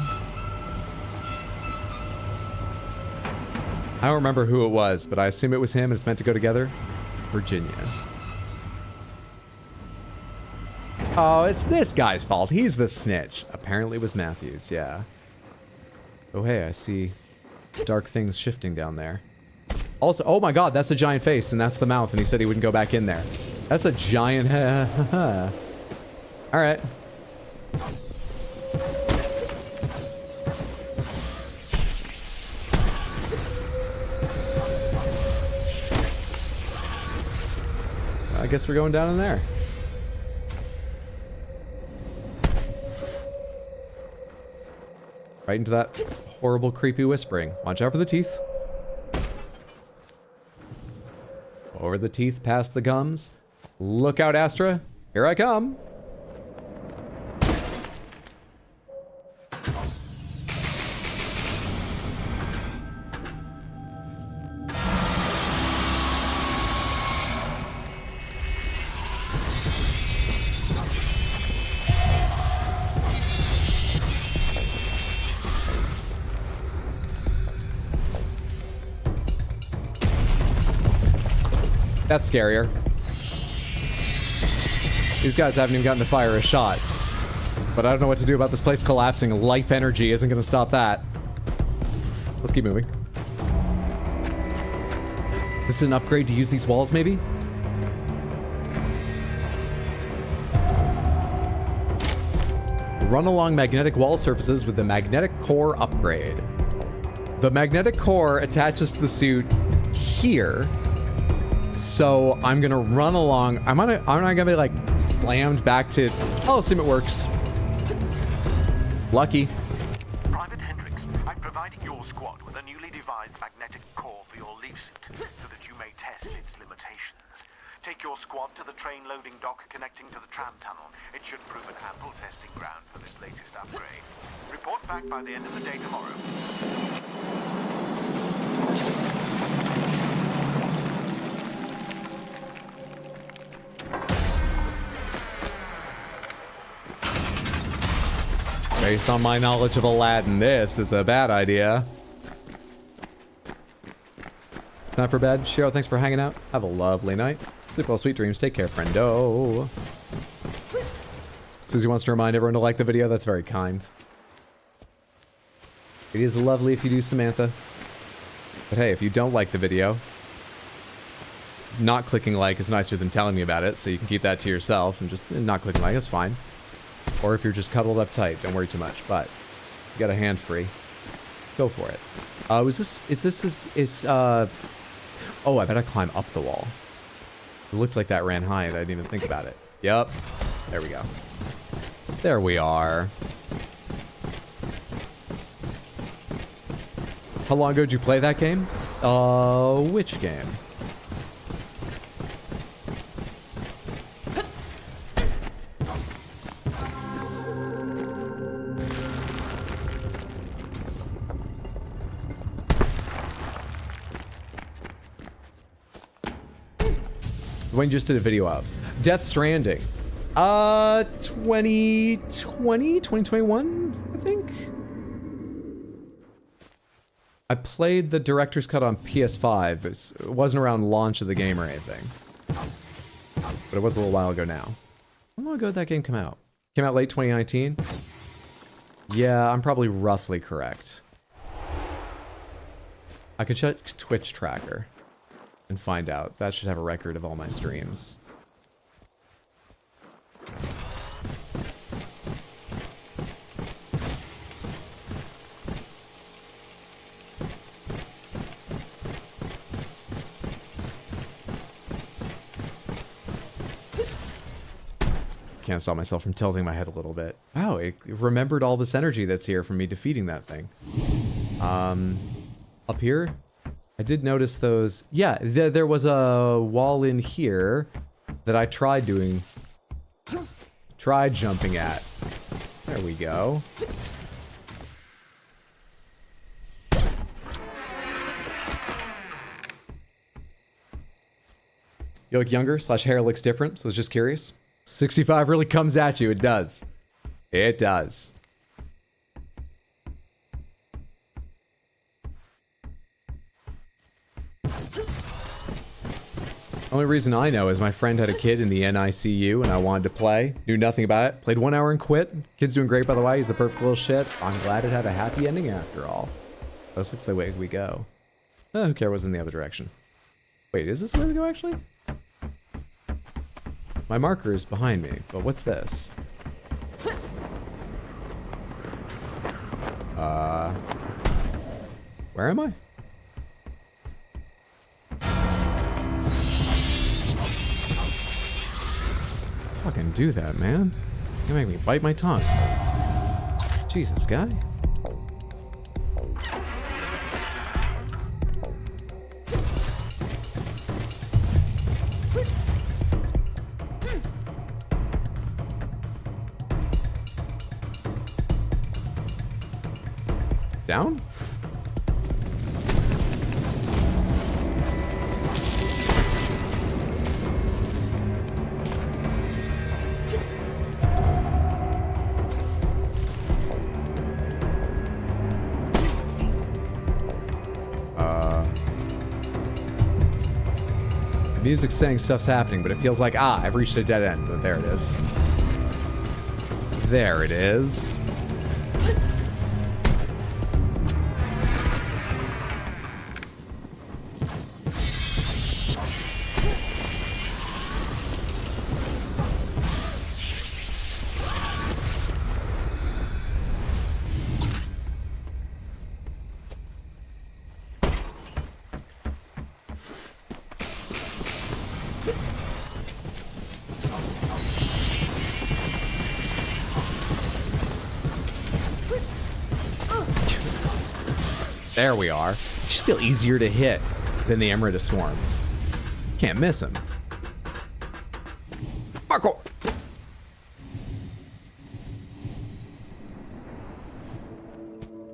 I don't remember who it was, but I assume it was him and it's meant to go together. Virginia. Oh, it's this guy's fault. He's the snitch. Apparently it was Matthews, yeah. Oh, hey, I see dark things shifting down there. Also, oh my god, that's a giant face, and that's the mouth, and he said he wouldn't go back in there. That's a giant Alright. I guess we're going down in there. Right into that horrible, creepy whispering. Watch out for the teeth. Over the teeth, past the gums. Look out, Astra. Here I come. That's scarier. These guys haven't even gotten to fire a shot. But I don't know what to do about this place collapsing. Life energy isn't going to stop that. Let's keep moving. This is an upgrade to use these walls, maybe? Run along magnetic wall surfaces with the magnetic core upgrade. The magnetic core attaches to the suit here. So I'm gonna run along. I'm not gonna be like slammed back to. I'll assume it works. Lucky. Private Hendricks, I'm providing your squad with a newly devised magnetic core for your leaf suit so that you may test its limitations. Take your squad to the train loading dock connecting to the tram tunnel. It should prove an ample testing ground for this latest upgrade. Report back by the end of the day tomorrow. Based on my knowledge of Aladdin, this is a bad idea. Time for bed. Cheryl, thanks for hanging out. Have a lovely night. Sleep well, sweet dreams. Take care, friendo. Susie wants to remind everyone to like the video. That's very kind. It is lovely if you do, Samantha. But hey, if you don't like the video, not clicking like is nicer than telling me about it, so you can keep that to yourself and just not clicking like, that's fine. Or if you're just cuddled up tight, don't worry too much. But you got a hand free, go for it. Oh, I better climb up the wall. It looked like that ran high and I didn't even think about it. Yep. There we go. There we are. How long ago did you play that game? Which game? The one you just did a video of. Death Stranding. 2020? 2021, I think? I played the director's cut on PS5. It wasn't around launch of the game or anything. But it was a little while ago now. How long ago did that game come out? Came out late 2019? Yeah, I'm probably roughly correct. I could check Twitch tracker and find out. That should have a record of all my streams. Can't stop myself from tilting my head a little bit. Wow, it remembered all this energy that's here from me defeating that thing. Up here, I did notice those. Yeah, there was a wall in here that I tried jumping at. There we go. You look younger, / hair looks different, so I was just curious. 65 really comes at you. It does. It does. Only reason I know is my friend had a kid in the NICU and I wanted to play. Knew nothing about it. Played 1 hour and quit. Kid's doing great, by the way. He's the perfect little shit. I'm glad it had a happy ending after all. This looks the way we go. Oh, who cares what's in the other direction? Wait, is this the way we go, actually? My marker is behind me, but what's this? Where am I? Fucking do that, man. You make me bite my tongue. Jesus, guy. Down? Music's saying stuff's happening, but it feels like, I've reached a dead end. But there it is. There it is. There we are. Just feel easier to hit than the Emerita Swarms. Can't miss him. Marco!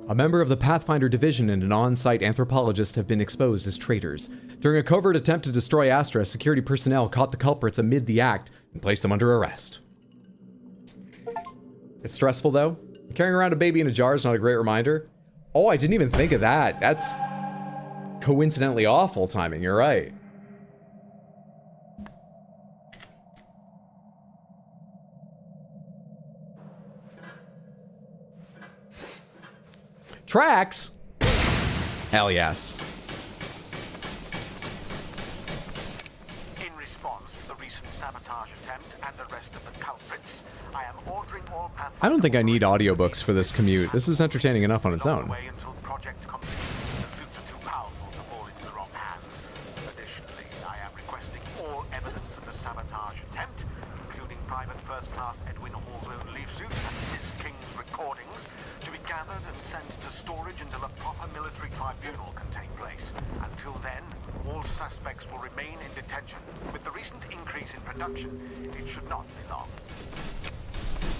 A member of the Pathfinder Division and an on-site anthropologist have been exposed as traitors. During a covert attempt to destroy Astra, security personnel caught the culprits amid the act and placed them under arrest. It's stressful, though. Carrying around a baby in a jar is not a great reminder. Oh, I didn't even think of that. That's coincidentally awful timing. You're right. Tracks? Hell yes. In response to the recent sabotage attempt and arrest of the culprits, I am ordering all Pathfinder... I don't think I need audiobooks for this commute. This is entertaining enough on its own. Until project completion. The suits are too powerful to fall into the wrong hands. Additionally, I am requesting all evidence of the sabotage attempt, including Private First Class Edwin Hall's own leaf suit and Miss King's recordings, to be gathered and sent to storage until a proper military tribunal can take place. Until then, all suspects will remain in detention. With the recent increase in production, it should not be long.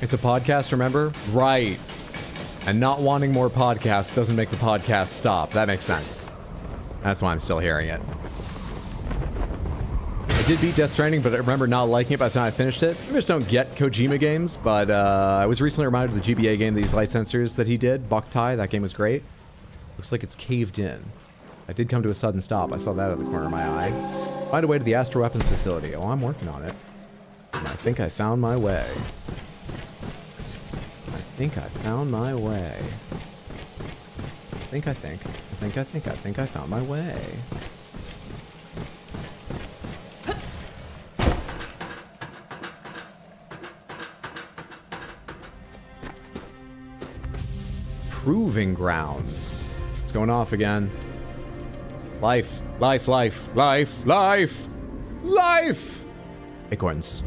It's a podcast, remember? Right. And not wanting more podcasts doesn't make the podcast stop. That makes sense. That's why I'm still hearing it. I did beat Death Stranding, but I remember not liking it by the time I finished it. I just don't get Kojima games, but I was recently reminded of the GBA game, these light sensors that he did, Boktai. That game was great. Looks like it's caved in. I did come to a sudden stop. I saw that out of the corner of my eye. Find a way to the Astro Weapons facility. Oh, I'm working on it. And I think I found my way. I think I found my way. I think I found my way. Proving grounds. It's going off again. Life. Acorns.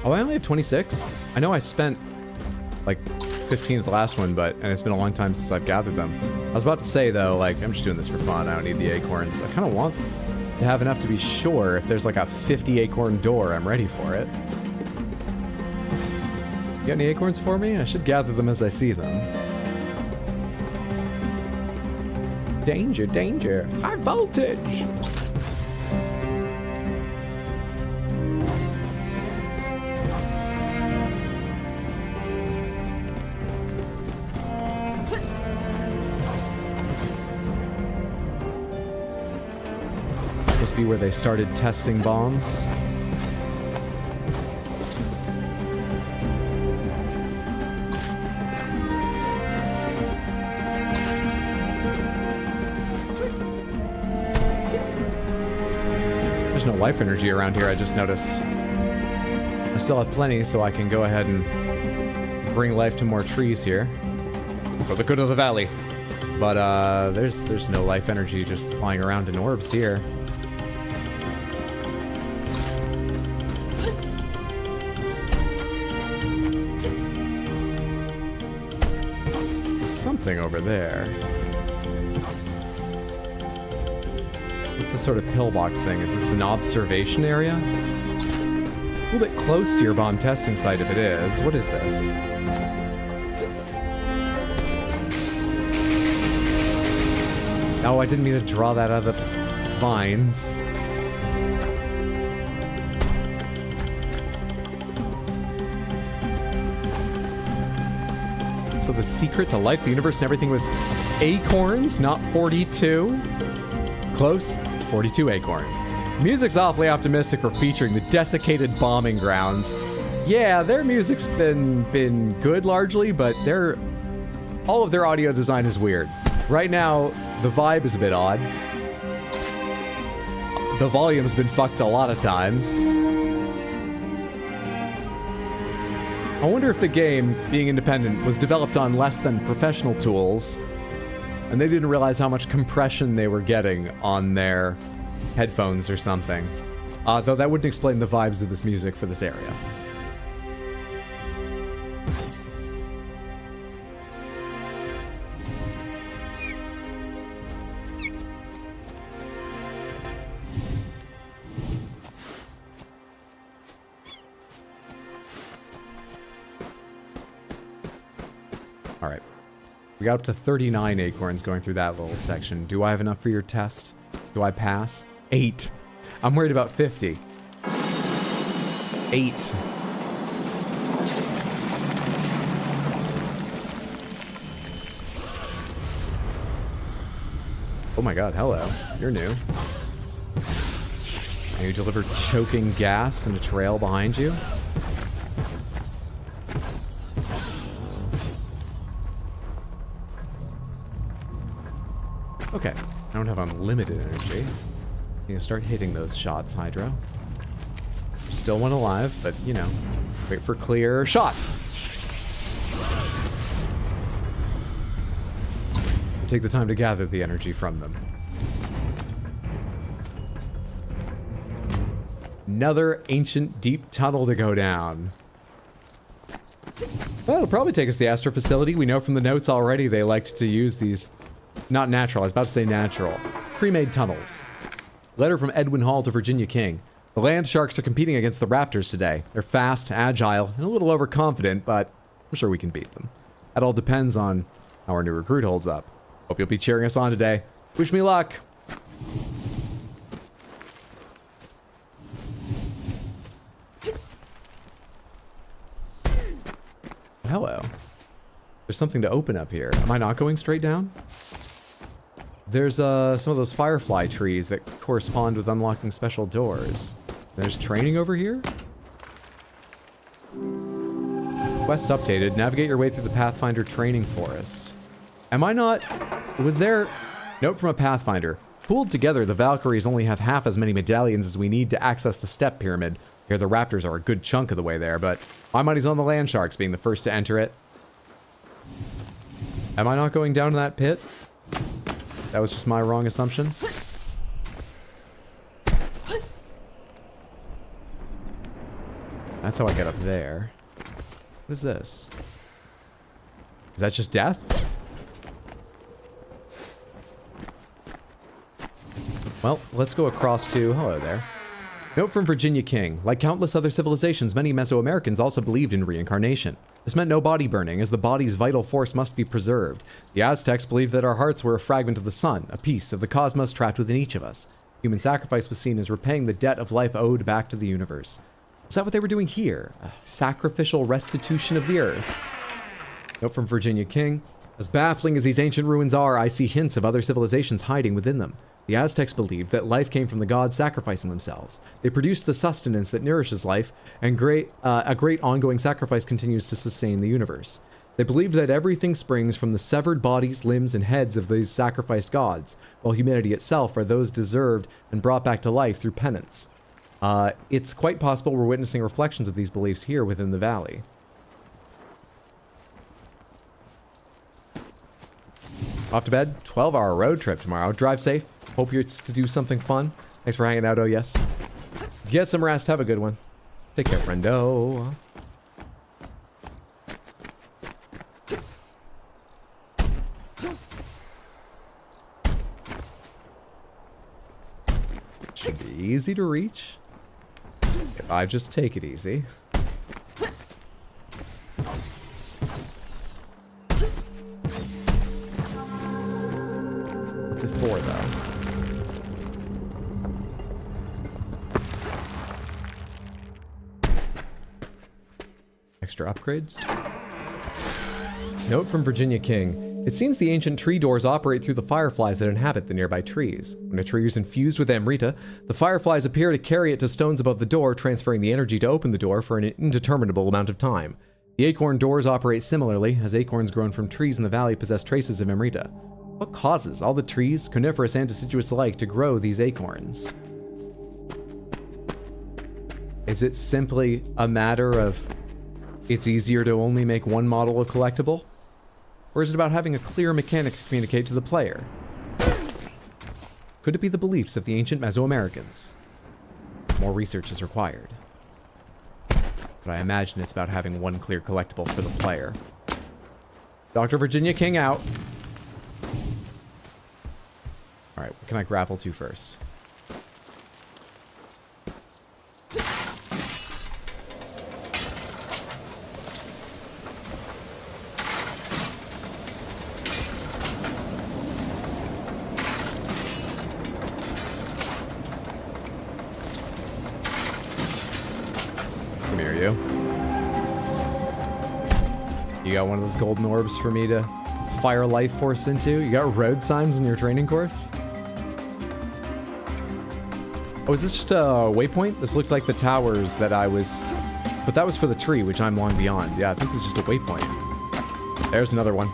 Oh, I only have 26? I know I spent like 15 at the last one, and it's been a long time since I've gathered them. I was about to say though, like, I'm just doing this for fun. I don't need the acorns. I kind of want to have enough to be sure if there's like a 50 acorn door, I'm ready for it. You got any acorns for me? I should gather them as I see them. Danger, danger. High voltage. This must be where they started testing bombs. No life energy around here, I just noticed. I still have plenty, so I can go ahead and bring life to more trees here for the good of the valley. But there's no life energy just lying around in orbs here. There's something over there. This sort of pillbox thing. Is this an observation area? A little bit close to your bomb testing site if it is. What is this? Oh, I didn't mean to draw that out of the vines. So the secret to life, the universe, and everything was acorns, not 42? Close. 42 acorns. Music's awfully optimistic for featuring the desiccated bombing grounds. Yeah, their music's been good largely, but all of their audio design is weird. Right now, the vibe is a bit odd. The volume's been fucked a lot of times. I wonder if the game, being independent, was developed on less than professional tools, and they didn't realize how much compression they were getting on their headphones or something. Though that wouldn't explain the vibes of this music for this area. All right. We got up to 39 acorns going through that little section. Do I have enough for your test? Do I pass? 8. I'm worried about 50. 8. Oh my god, hello. You're new. And you deliver choking gas and a trail behind you? Okay, I don't have unlimited energy. I'm gonna start hitting those shots, Hydro. Still one alive, but, you know, wait for clear shot. Take the time to gather the energy from them. Another ancient deep tunnel to go down. Well, it'll probably take us to the Astro facility. We know from the notes already they liked to use these... Not natural, I was about to say natural. Pre-made tunnels. Letter from Edwin Hall to Virginia King. The land sharks are competing against the raptors today. They're fast, agile, and a little overconfident, but I'm sure we can beat them. That all depends on how our new recruit holds up. Hope you'll be cheering us on today. Wish me luck. Hello. There's something to open up here. Am I not going straight down? There's some of those firefly trees that correspond with unlocking special doors. There's training over here? Quest updated. Navigate your way through the Pathfinder training forest. Am I not... Was there... Note from a Pathfinder. Pooled together, the Valkyries only have half as many medallions as we need to access the step pyramid. Here, the Raptors are a good chunk of the way there, but my money's on the land sharks being the first to enter it. Am I not going down to that pit? That was just my wrong assumption. That's how I get up there. What is this? Is that just death? Well, let's go across to... Hello there. Note from Virginia King. Like countless other civilizations, many Mesoamericans also believed in reincarnation. This meant no body burning, as the body's vital force must be preserved. The Aztecs believed that our hearts were a fragment of the sun, a piece of the cosmos trapped within each of us. Human sacrifice was seen as repaying the debt of life owed back to the universe. Is that what they were doing here? A sacrificial restitution of the earth? Note from Virginia King. As baffling as these ancient ruins are, I see hints of other civilizations hiding within them. The Aztecs believed that life came from the gods sacrificing themselves. They produced the sustenance that nourishes life, and a great ongoing sacrifice continues to sustain the universe. They believed that everything springs from the severed bodies, limbs, and heads of these sacrificed gods, while humanity itself are those deserved and brought back to life through penance. It's quite possible we're witnessing reflections of these beliefs here within the valley. Off to bed. 12-hour road trip tomorrow. Drive safe. Hope you're to do something fun. Thanks for hanging out, oh yes. Get some rest. Have a good one. Take care, friendo. Should be easy to reach if I just take it easy. What's it for, though? Extra upgrades? Note from Virginia King. It seems the ancient tree doors operate through the fireflies that inhabit the nearby trees. When a tree is infused with Amrita, the fireflies appear to carry it to stones above the door, transferring the energy to open the door for an indeterminable amount of time. The acorn doors operate similarly, as acorns grown from trees in the valley possess traces of Amrita. What causes all the trees, coniferous and deciduous alike, to grow these acorns? Is it simply a matter of it's easier to only make one model a collectible? Or is it about having a clear mechanic to communicate to the player? Could it be the beliefs of the ancient Mesoamericans? More research is required. But I imagine it's about having one clear collectible for the player. Dr. Virginia King out. Alright, what can I grapple to first? Come here, you. You got one of those golden orbs for me to fire life force into? You got road signs in your training course? Oh, is this just a waypoint? This looks like the towers that I was... But that was for the tree, which I'm long beyond. Yeah, I think it's just a waypoint. There's another one.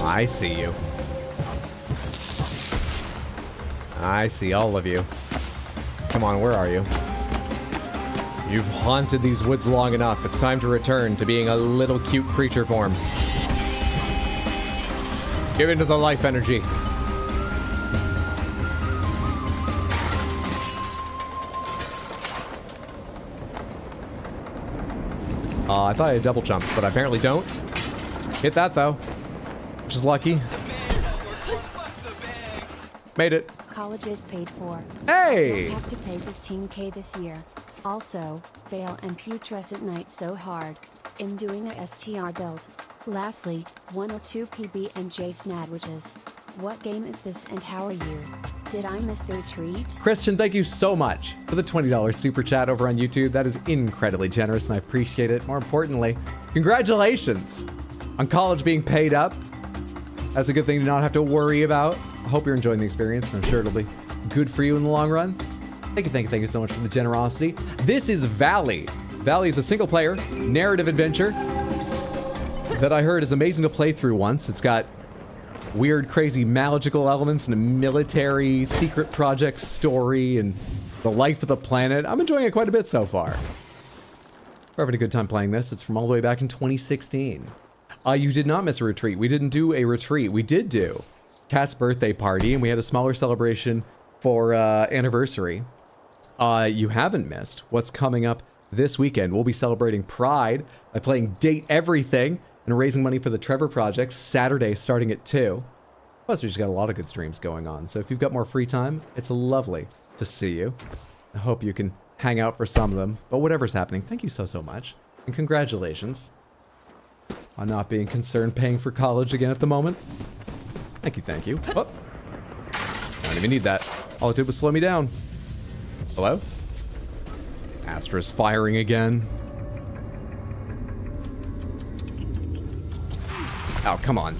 I see you. I see all of you. Come on, where are you? You've haunted these woods long enough. It's time to return to being a little cute creature form. Give into the life energy. I thought I had double jumped, but I apparently don't. Hit that though, which is lucky. Made it. College is paid for. Hey! Don't have to pay $15K this year. Also, Vale and Putress at night so hard. I'm doing a STR build. Lastly, 102 PB&J sandwiches. What game is this and how are you? Did I miss the retreat? Christian, thank you so much for the $20 super chat over on YouTube. That is incredibly generous and I appreciate it. More importantly, congratulations on college being paid up. That's a good thing to not have to worry about. I hope you're enjoying the experience, and I'm sure it'll be good for you in the long run. Thank you so much for the generosity. This is Valley. Valley is a single-player narrative adventure that I heard is amazing to play through once. It's got weird, crazy, magical elements and a military secret project story and the life of the planet. I'm enjoying it quite a bit so far. We're having a good time playing this. It's from all the way back in 2016. You did not miss a retreat. We didn't do a retreat. We did do Kat's birthday party, and we had a smaller celebration for anniversary. You haven't missed what's coming up this weekend. We'll be celebrating Pride by playing Date Everything and raising money for the Trevor Project Saturday starting at 2. Plus, we just got a lot of good streams going on, so if you've got more free time, it's lovely to see you. I hope you can hang out for some of them, but whatever's happening, thank you so much, and congratulations on not being concerned paying for college again at the moment. Thank you. Oh. I don't even need that. All it did was slow me down. Hello? Astra's firing again. Oh, come on.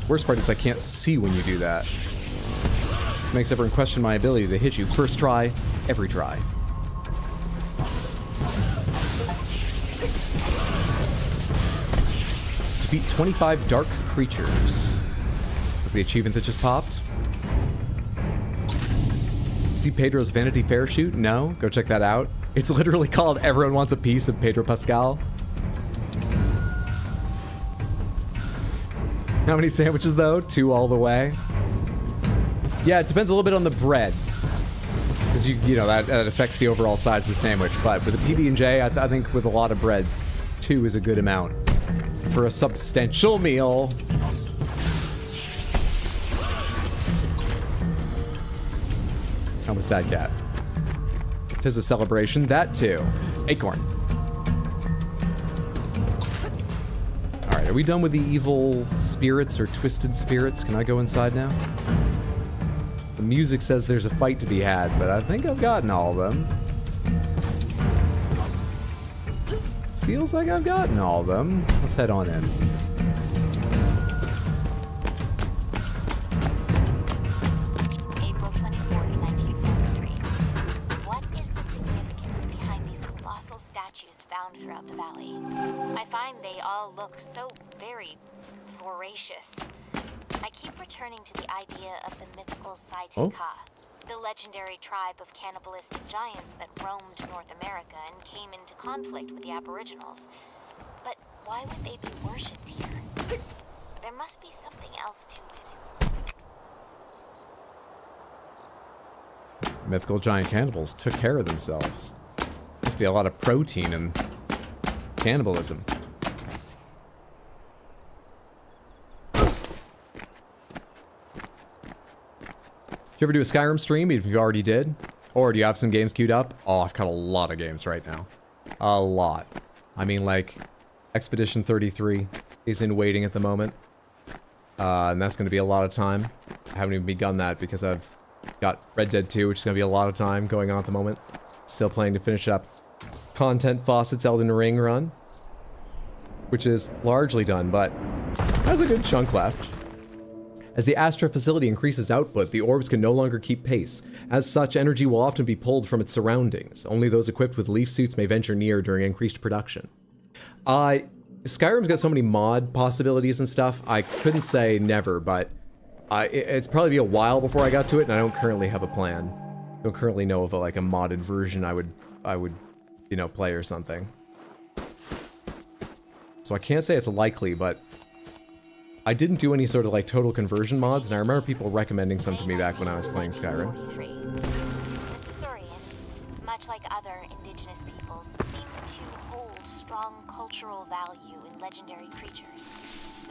Worst part is I can't see when you do that. It makes everyone question my ability to hit you. First try, every try. Defeat 25 dark creatures. Was the achievement that just popped? See Pedro's Vanity Fair shoot? No? Go check that out. It's literally called Everyone Wants a Piece of Pedro Pascal. How many sandwiches though? 2 all the way. Yeah, it depends a little bit on the bread. Because you know, that affects the overall size of the sandwich. But with a PB&J, I think with a lot of breads, 2 is a good amount for a substantial meal. How was that cat? 'Tis a celebration, that too. Acorn. Alright, Are we done with the evil spirits or twisted spirits? Can I go inside now? The music says there's a fight to be had, but I think I've gotten all of them. Feels like I've gotten all of them. Let's head on in. April 24th, 1943. What is the significance behind these colossal statues found throughout the valley? I find they all look so very voracious. I keep returning to the idea of the mythical Saiteka, the legendary tribe of cannibalistic giants that roamed North America and came into conflict with the Aboriginals. But why would they be worshipped here? There must be something else to it. Mythical giant cannibals took care of themselves. Must be a lot of protein in cannibalism. Did you ever do a Skyrim stream, even if you already did? Or do you have some games queued up? Oh, I've got a lot of games right now. A lot. I mean, like, Expedition 33 is in waiting at the moment. And that's going to be a lot of time. I haven't even begun that because I've got Red Dead 2, which is going to be a lot of time going on at the moment. Still planning to finish up Content Faucet's Elden Ring run, which is largely done, but has a good chunk left. As the Astra facility increases output, the orbs can no longer keep pace. As such, energy will often be pulled from its surroundings. Only those equipped with leaf suits may venture near during increased production. Skyrim's got so many mod possibilities and stuff, I couldn't say never, but it's probably be a while before I got to it, and I don't currently have a plan. I don't currently know of a modded version I would, you know, play or something. So I can't say it's likely, but I didn't do any sort of total conversion mods, and I remember people recommending some to me back when I was playing Skyrim. The Saurians, much like other indigenous peoples, seem to hold strong cultural value in legendary creatures.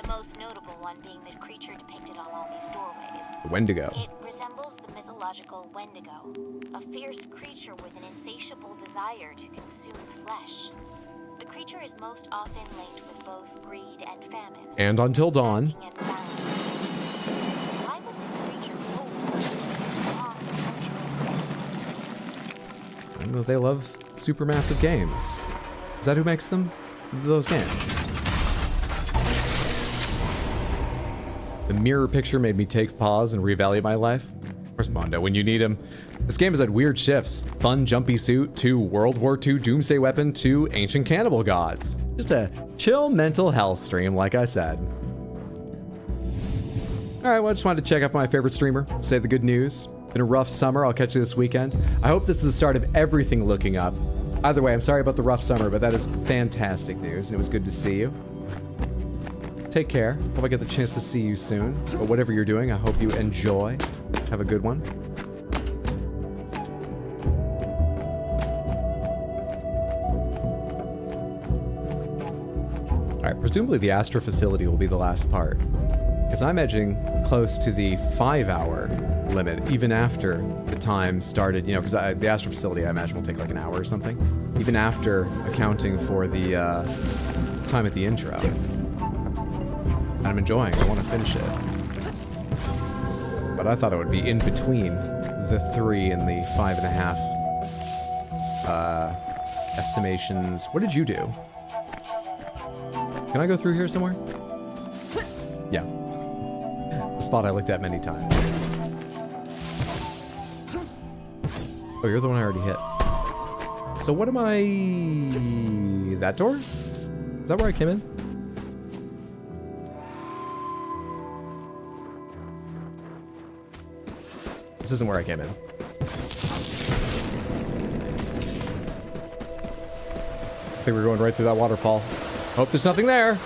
The most notable one being the creature depicted on all these doorways. The Wendigo. It resembles the mythological Wendigo, a fierce creature with an insatiable desire to consume flesh. The creature is most often linked with both greed and famine. And Until Dawn. Why would this creature hold such strong cultural? I don't know, they love supermassive games. Is that who makes them? Those games. The mirror picture made me take pause and reevaluate my life. Where's Mondo when you need him? This game has had weird shifts. Fun jumpy suit to World War II doomsday weapon to ancient cannibal gods. Just a chill mental health stream, like I said. Alright, well, I just wanted to check out my favorite streamer, say the good news. Been a rough summer, I'll catch you this weekend. I hope this is the start of everything looking up. Either way, I'm sorry about the rough summer, but that is fantastic news, and it was good to see you. Take care. Hope I get the chance to see you soon. But whatever you're doing, I hope you enjoy. Have a good one. Alright, presumably the Astra facility will be the last part. Because I'm edging close to the 5-hour limit, even after the time started, you know, because the Astra facility, I imagine, will take like an hour or something. Even after accounting for the time at the intro. And I'm enjoying it. I want to finish it. But I thought it would be in between the 3 and the 5.5 estimations. What did you do? Can I go through here somewhere? Yeah. The spot I looked at many times. Oh, you're the one I already hit. So what am I... That door? Is that where I came in? This isn't where I came in. I think we're going right through that waterfall. Hope there's nothing there.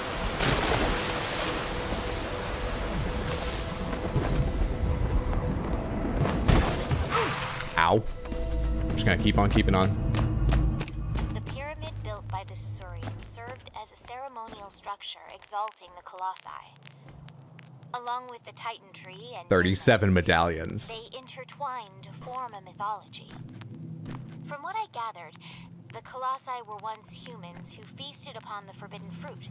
Ow. I'm just gonna keep on keeping on. The pyramid built by the Saurians served as a ceremonial structure exalting the colossi. Along with the Titan tree and 37 medallions. They intertwine to form a mythology. From what I gathered, The Colossi were once humans who feasted upon the forbidden fruit,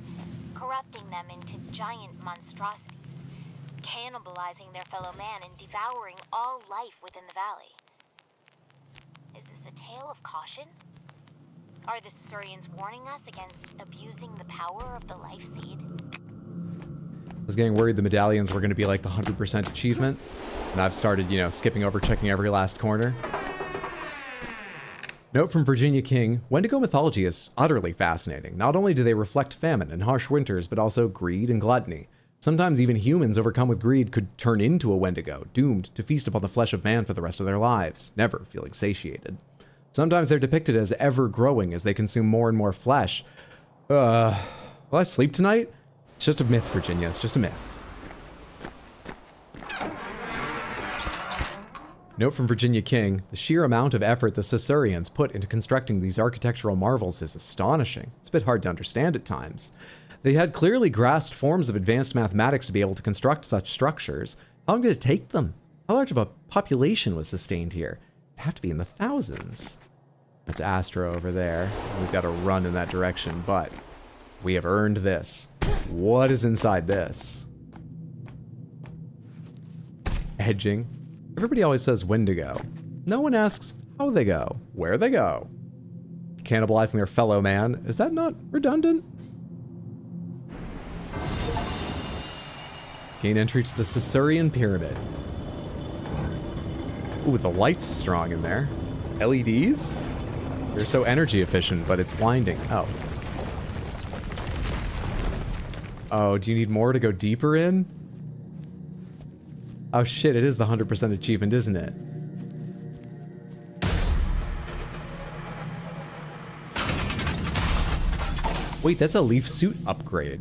corrupting them into giant monstrosities, cannibalizing their fellow man and devouring all life within the valley. Is this a tale of caution? Are the Caesarians warning us against abusing the power of the life seed? I was getting worried the medallions were going to be like the 100% achievement, and I've started, you know, skipping over checking every last corner. Note from Virginia King, Wendigo mythology is utterly fascinating. Not only do they reflect famine and harsh winters, but also greed and gluttony. Sometimes even humans overcome with greed could turn into a Wendigo, doomed to feast upon the flesh of man for the rest of their lives, never feeling satiated. Sometimes they're depicted as ever-growing as they consume more and more flesh. Will I sleep tonight? It's just a myth, Virginia. It's just a myth. Note from Virginia King, the sheer amount of effort the Caesarians put into constructing these architectural marvels is astonishing. It's a bit hard to understand at times. They had clearly grasped forms of advanced mathematics to be able to construct such structures. How long did it take them? How large of a population was sustained here? It'd have to be in the thousands. That's Astro over there. We've got to run in that direction, but we have earned this. What is inside this? Edging. Everybody always says when to go. No one asks how they go, where they go. Cannibalizing their fellow man. Is that not redundant? Gain entry to the Caesarian Pyramid. Ooh, the light's strong in there. LEDs? They're so energy efficient, but it's blinding. Oh. Oh, do you need more to go deeper in? Oh shit, it is the 100% achievement, isn't it? Wait, that's a leaf suit upgrade.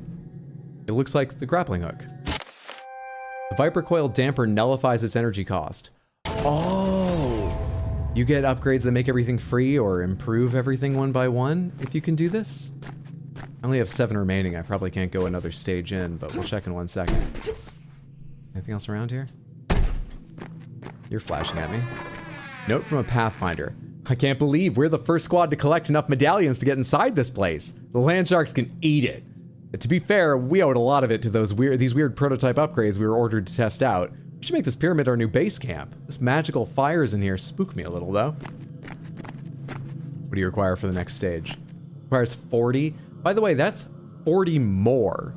It looks like the grappling hook. The Viper Coil Damper nullifies its energy cost. Oh! You get upgrades that make everything free or improve everything one by one if you can do this? I only have 7 remaining. I probably can't go another stage in, but we'll check in 1 second. Anything else around here? You're flashing at me. Note from a Pathfinder. I can't believe we're the first squad to collect enough medallions to get inside this place. The land sharks can eat it. To be fair, we owed a lot of it to these weird prototype upgrades we were ordered to test out. We should make this pyramid our new base camp. This magical fires in here spook me a little, though. What do you require for the next stage? Requires 40. By the way, that's 40 more.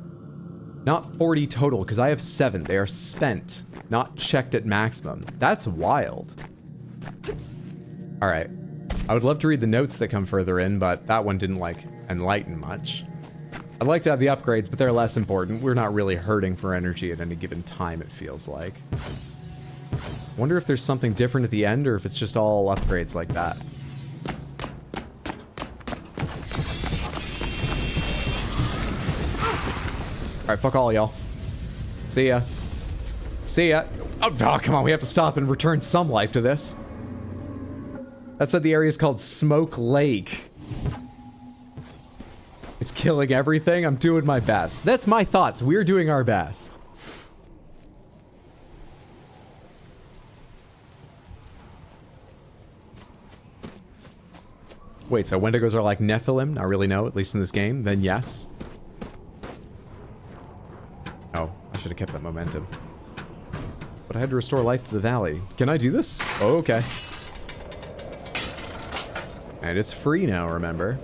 Not 40 total, because I have 7. They are spent, not checked at maximum. That's wild. All right. I would love to read the notes that come further in, but that one didn't, like, enlighten much. I'd like to have the upgrades, but they're less important. We're not really hurting for energy at any given time, it feels like. Wonder if there's something different at the end, or if it's just all upgrades like that. Alright, fuck all y'all. See ya. See ya. Oh, come on, we have to stop and return some life to this. That said, the area is called Smoke Lake. It's killing everything. I'm doing my best. That's my thoughts. We're doing our best. Wait, so Wendigos are like Nephilim? Not really, no, at least in this game. Then yes. Oh, I should have kept that momentum. But I had to restore life to the valley. Can I do this? Oh, okay. And it's free now, remember?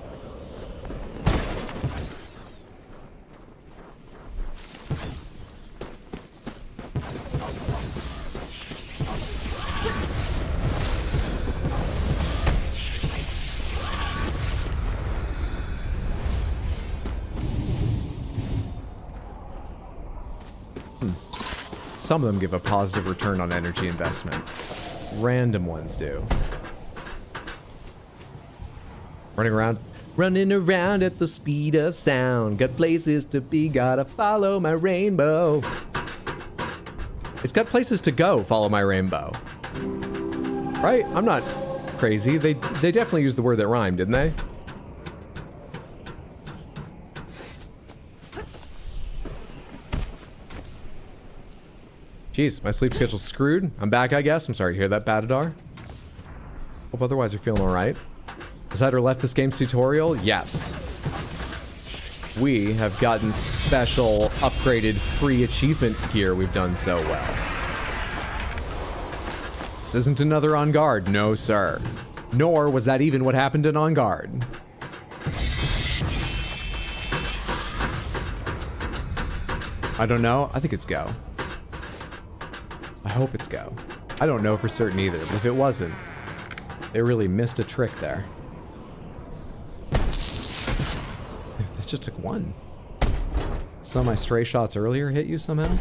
Some of them give a positive return on energy investment. Random ones do. Running around at the speed of sound. Got places to be, gotta follow my rainbow. It's got places to go, follow my rainbow. Right? I'm not crazy. They definitely used the word that rhymed, didn't they? Jeez, my sleep schedule's screwed. I'm back, I guess. I'm sorry to hear that, Batadar. Hope otherwise you're feeling alright. Decider left this game's tutorial? Yes. We have gotten special upgraded free achievement gear. We've done so well. This isn't another On Guard, no sir. Nor was that even what happened in On Guard. I don't know. I think it's go. I hope it's go. I don't know for certain either, but if it wasn't, they really missed a trick there. That just took one. Some of my stray shots earlier hit you somehow?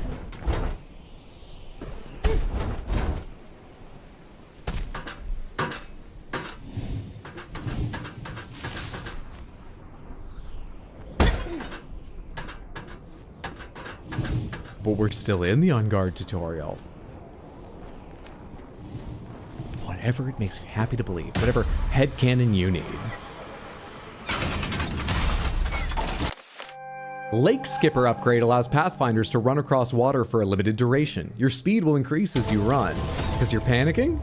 But we're still in the On Guard tutorial. Whatever it makes you happy to believe. Whatever headcanon you need. Lake Skipper upgrade allows Pathfinders to run across water for a limited duration. Your speed will increase as you run. Because you're panicking?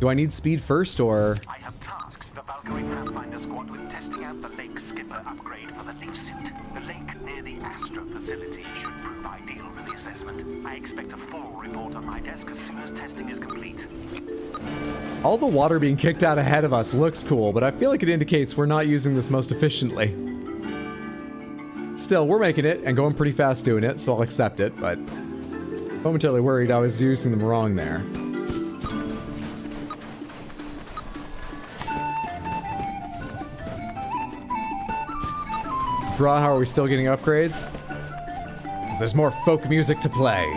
Do I need speed first, or...? I have tasked the Valkyrie Pathfinder squad with testing out the Lake Skipper upgrade for the leaf suit. The lake near the Astra facility should prove ideal for the assessment. I expect a full report on my desk as soon as testing is complete. All the water being kicked out ahead of us looks cool, but I feel like it indicates we're not using this most efficiently. Still, we're making it and going pretty fast doing it, so I'll accept it, but momentarily worried I was using them wrong there. Bruh, how are we still getting upgrades? 'Cause there's more folk music to play.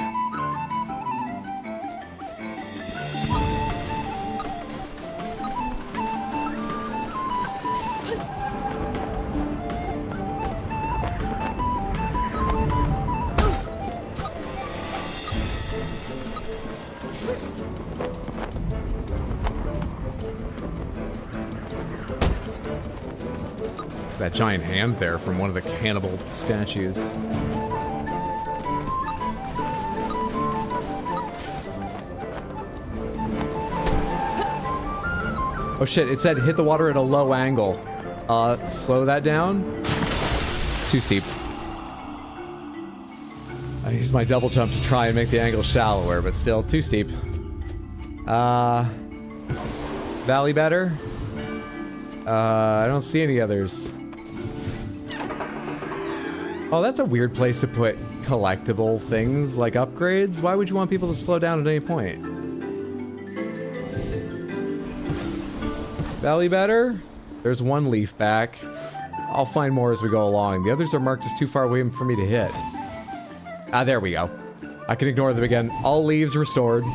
That giant hand there from one of the cannibal statues. Oh shit, it said hit the water at a low angle. Slow that down. Too steep. I used my double jump to try and make the angle shallower, but still too steep. Valley better? I don't see any others. Oh, that's a weird place to put collectible things like upgrades. Why would you want people to slow down at any point? Valley better? There's one leaf back. I'll find more as we go along. The others are marked as too far away for me to hit. Ah, there we go. I can ignore them again. All leaves restored.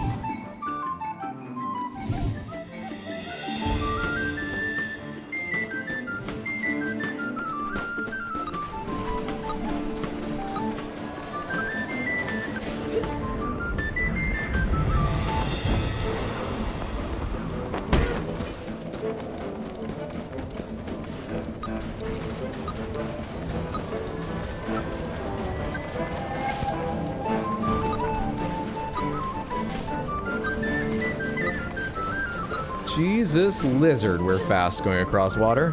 Jesus lizard, we're fast going across water.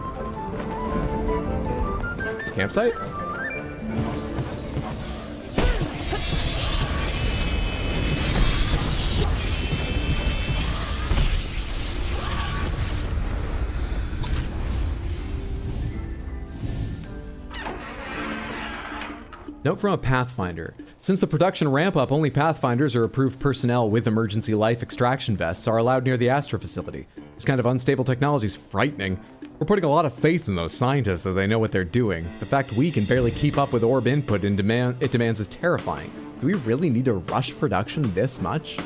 Campsite? Note from a Pathfinder. Since the production ramp-up, only Pathfinders or approved personnel with emergency life extraction vests are allowed near the Astra facility. This kind of unstable technology is frightening. We're putting a lot of faith in those scientists that they know what they're doing. The fact we can barely keep up with orb input and it demands is terrifying. Do we really need to rush production this much?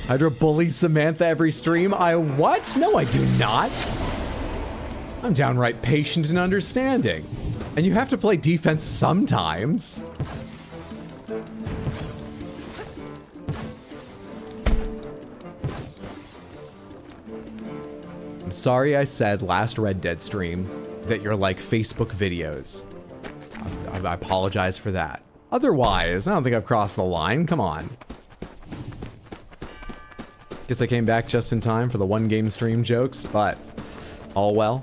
Hydra bullies Samantha every stream. I what? No, I do not. I'm downright patient and understanding. And you have to play defense sometimes. I'm sorry I said last Red Dead stream that you're like Facebook videos. I apologize for that. Otherwise, I don't think I've crossed the line. Come on. Guess I came back just in time for the one game stream jokes, but all well.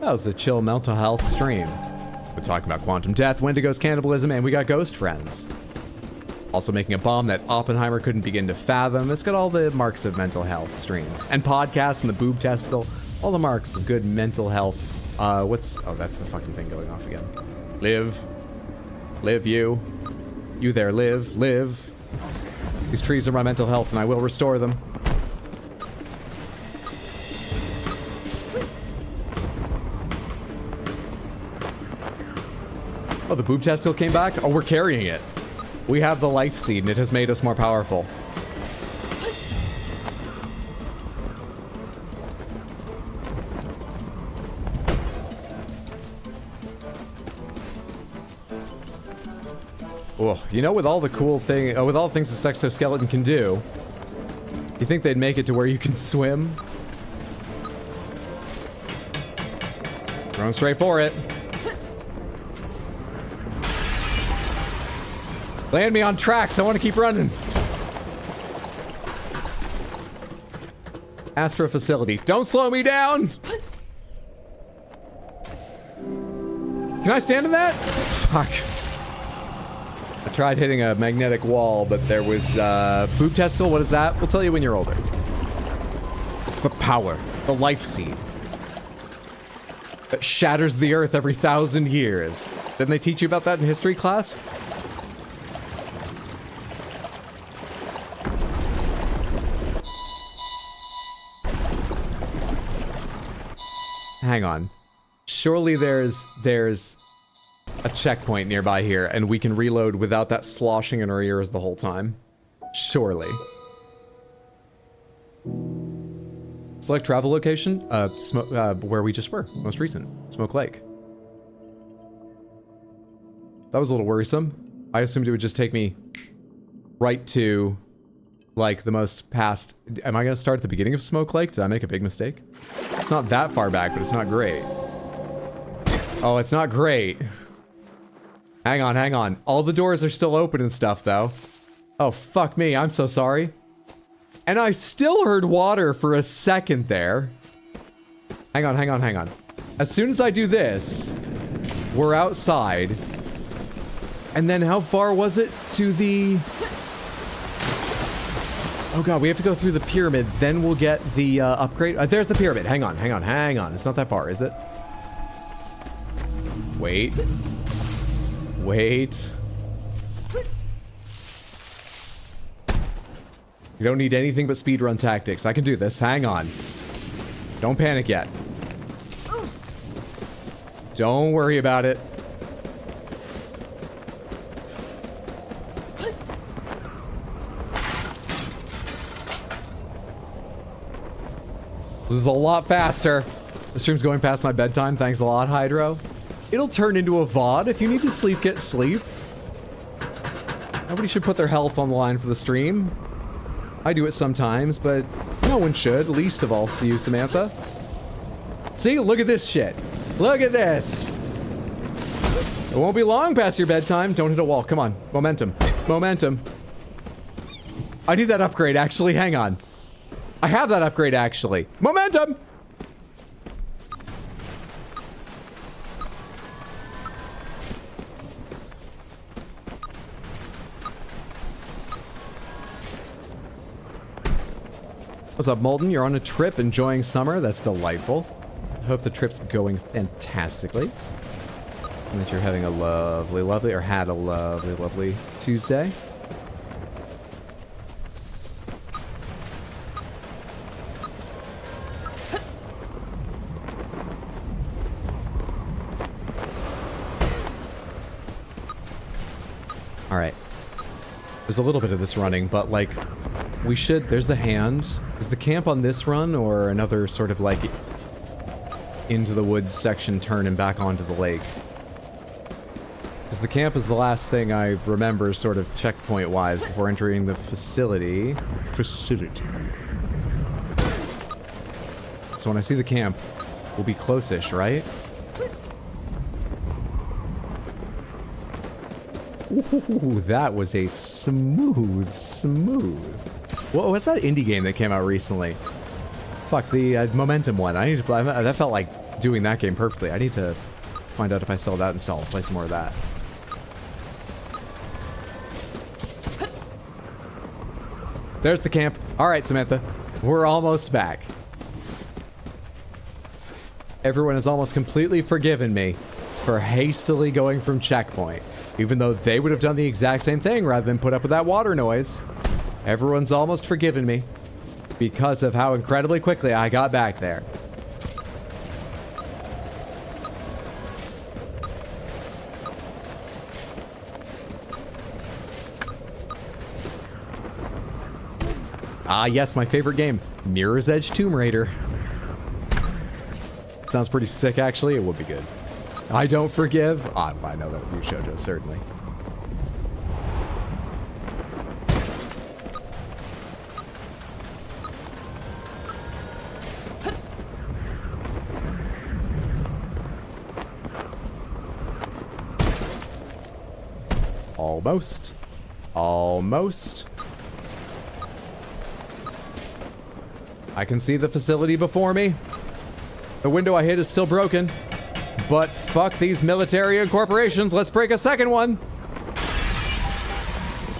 That was a chill mental health stream. We're talking about quantum death, Wendigos, cannibalism, and we got ghost friends. Also making a bomb that Oppenheimer couldn't begin to fathom. It's got all the marks of mental health streams. And podcasts and the boob testicle. All the marks of good mental health. Oh, that's the fucking thing going off again. Live. Live, you. You there, live. Live. These trees are my mental health, and I will restore them. Oh, the boob testicle came back? Oh, we're carrying it. We have the life seed, and it has made us more powerful. Oh, you know, with all the with all the things the sexoskeleton can do, you think they'd make it to where you can swim? Going straight for it. Land me on tracks. I want to keep running. Astro facility. Don't slow me down. Can I stand in that? Fuck. I tried hitting a magnetic wall, but there was boob testicle. What is that? We'll tell you when you're older. It's the power, the life seed that shatters the earth every 1,000 years. Didn't they teach you about that in history class? Hang on. Surely there's a checkpoint nearby here, and we can reload without that sloshing in our ears the whole time. Surely. Select travel location. Where we just were. Most recent. Smoke Lake. That was a little worrisome. I assumed it would just take me right to, like, the most past... Am I going to start at the beginning of Smoke Lake? Did I make a big mistake? It's not that far back, but it's not great. Oh, it's not great. Hang on, hang on. All the doors are still open and stuff, though. Oh, fuck me. I'm so sorry. And I still heard water for a second there. Hang on, hang on, hang on. As soon as I do this, we're outside. And then how far was it to the... Oh god, we have to go through the pyramid, then we'll get the upgrade. There's the pyramid. Hang on, hang on, hang on. It's not that far, is it? Wait. Wait. You don't need anything but speedrun tactics. I can do this. Hang on. Don't panic yet. Don't worry about it. This is a lot faster. The stream's going past my bedtime. Thanks a lot, Hydro. It'll turn into a VOD. If you need to sleep, get sleep. Nobody should put their health on the line for the stream. I do it sometimes, but no one should. Least of all to you, Samantha. See? Look at this shit. Look at this. It won't be long past your bedtime. Don't hit a wall. Come on. Momentum. Momentum. I need that upgrade, actually. Hang on. I have that upgrade, actually. Momentum! What's up, Molten? You're on a trip, enjoying summer? That's delightful. I hope the trip's going fantastically. And that you're having a lovely, or had a lovely Tuesday. Alright. There's a little bit of this running, but, like, we should... There's the hand. Is the camp on this run, or another sort of, like, into the woods section turn and back onto the lake? Because the camp is the last thing I remember, sort of checkpoint-wise, before entering the facility. So when I see the camp, we'll be close-ish, right? Ooh, that was a smooth. What was that indie game that came out recently? Fuck, the Momentum one. That felt like doing that game perfectly. I need to find out if I still have that installed. Play some more of that. There's the camp. All right, Samantha. We're almost back. Everyone has almost completely forgiven me for hastily going from checkpoint, even though they would have done the exact same thing rather than put up with that water noise. Everyone's almost forgiven me because of how incredibly quickly I got back there. Ah, yes, my favorite game, Mirror's Edge Tomb Raider. Sounds pretty sick, actually. It would be good. I don't forgive. I know that would be Shoujo, certainly. Almost. Almost. I can see the facility before me. The window I hit is still broken. But fuck these military and corporations. Let's break a second one.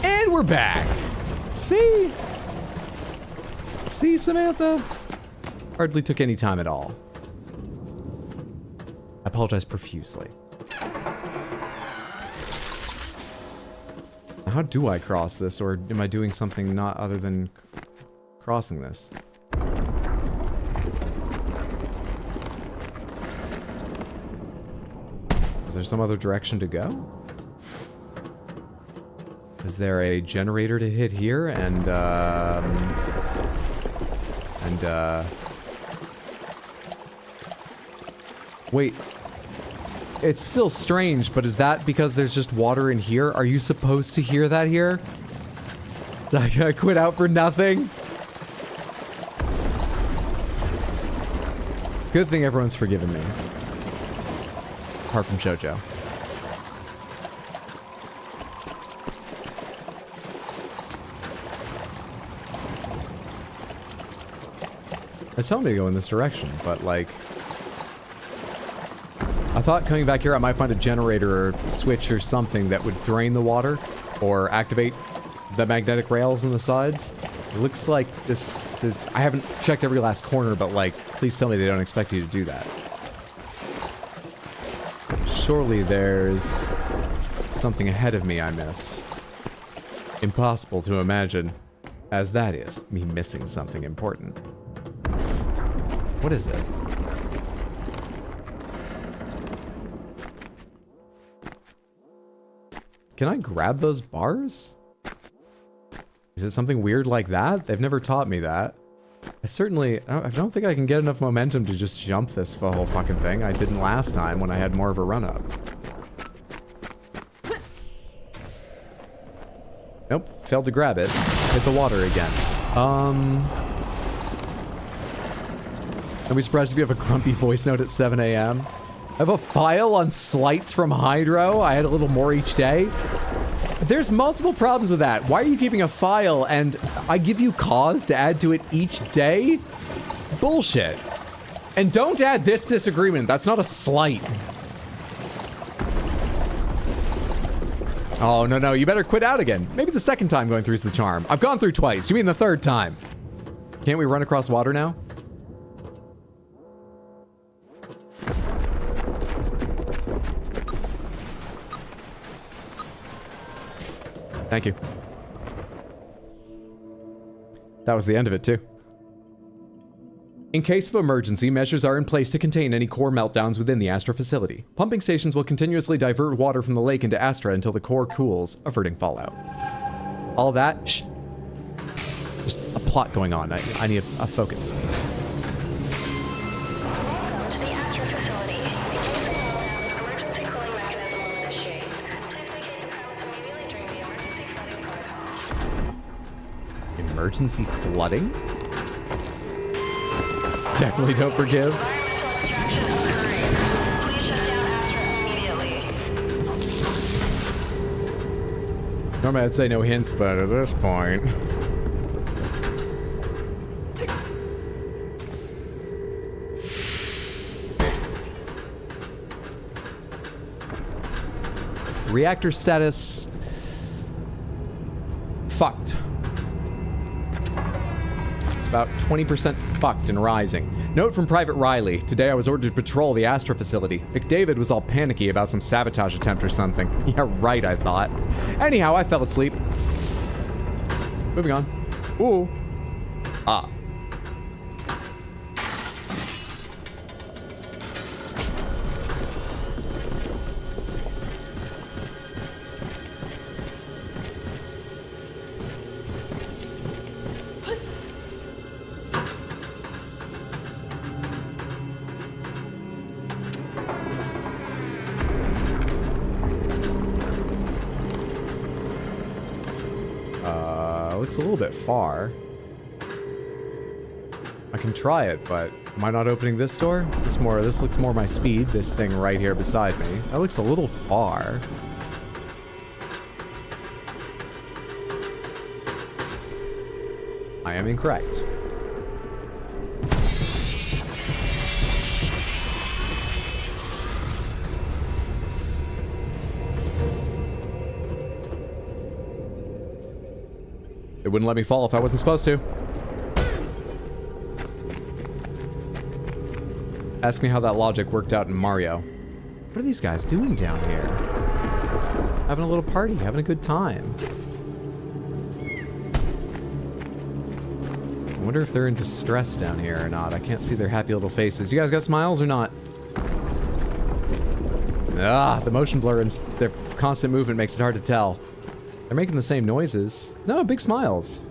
And we're back. See? See, Samantha? Hardly took any time at all. I apologize profusely. How do I cross this, or am I doing something not other than crossing this? Is there some other direction to go? Is there a generator to hit here? Wait. It's still strange, but is that because there's just water in here? Are you supposed to hear that here? Did I quit out for nothing? Good thing everyone's forgiven me. Apart from Shoujo. It's telling me to go in this direction, but like... I thought coming back here I might find a generator or switch or something that would drain the water or activate the magnetic rails on the sides. It looks like this is... I haven't checked every last corner, but like, please tell me they don't expect you to do that. Surely there's something ahead of me I missed. Impossible to imagine, as that is, me missing something important. What is it? Can I grab those bars? Is it something weird like that? They've never taught me that. I don't think I can get enough momentum to just jump this whole fucking thing. I didn't last time when I had more of a run-up. Nope, failed to grab it. Hit the water again. I'd be surprised if you have a grumpy voice note at 7 a.m. I have a file on slights from Hydro. I had a little more each day. There's multiple problems with that. Why are you keeping a file and I give you cause to add to it each day? Bullshit. And don't add this disagreement. That's not a slight. Oh, no, you better quit out again. Maybe the second time going through is the charm. I've gone through twice. You mean the third time? Can't we run across water now? Thank you. That was the end of it, too. In case of emergency, measures are in place to contain any core meltdowns within the Astra facility. Pumping stations will continuously divert water from the lake into Astra until the core cools, averting fallout. All that, shh. There's a plot going on. I need a focus. Emergency flooding? Definitely don't forgive. Normally I'd say no hints, but at this point... Reactor status... fucked. It's about 20% fucked and rising. Note from Private Riley. Today I was ordered to patrol the Astra facility. McDavid was all panicky about some sabotage attempt or something. Yeah, right, I thought. Anyhow, I fell asleep. Moving on. Ooh. Ah. Looks a little bit far. I can try it, but am I not opening this door? This looks more my speed, this thing right here beside me. That looks a little far. I am incorrect. It wouldn't let me fall if I wasn't supposed to. Ask me how that logic worked out in Mario. What are these guys doing down here? Having a little party, having a good time. I wonder if they're in distress down here or not. I can't see their happy little faces. You guys got smiles or not? Ah, the motion blur and their constant movement makes it hard to tell. They're making the same noises. No, big smiles.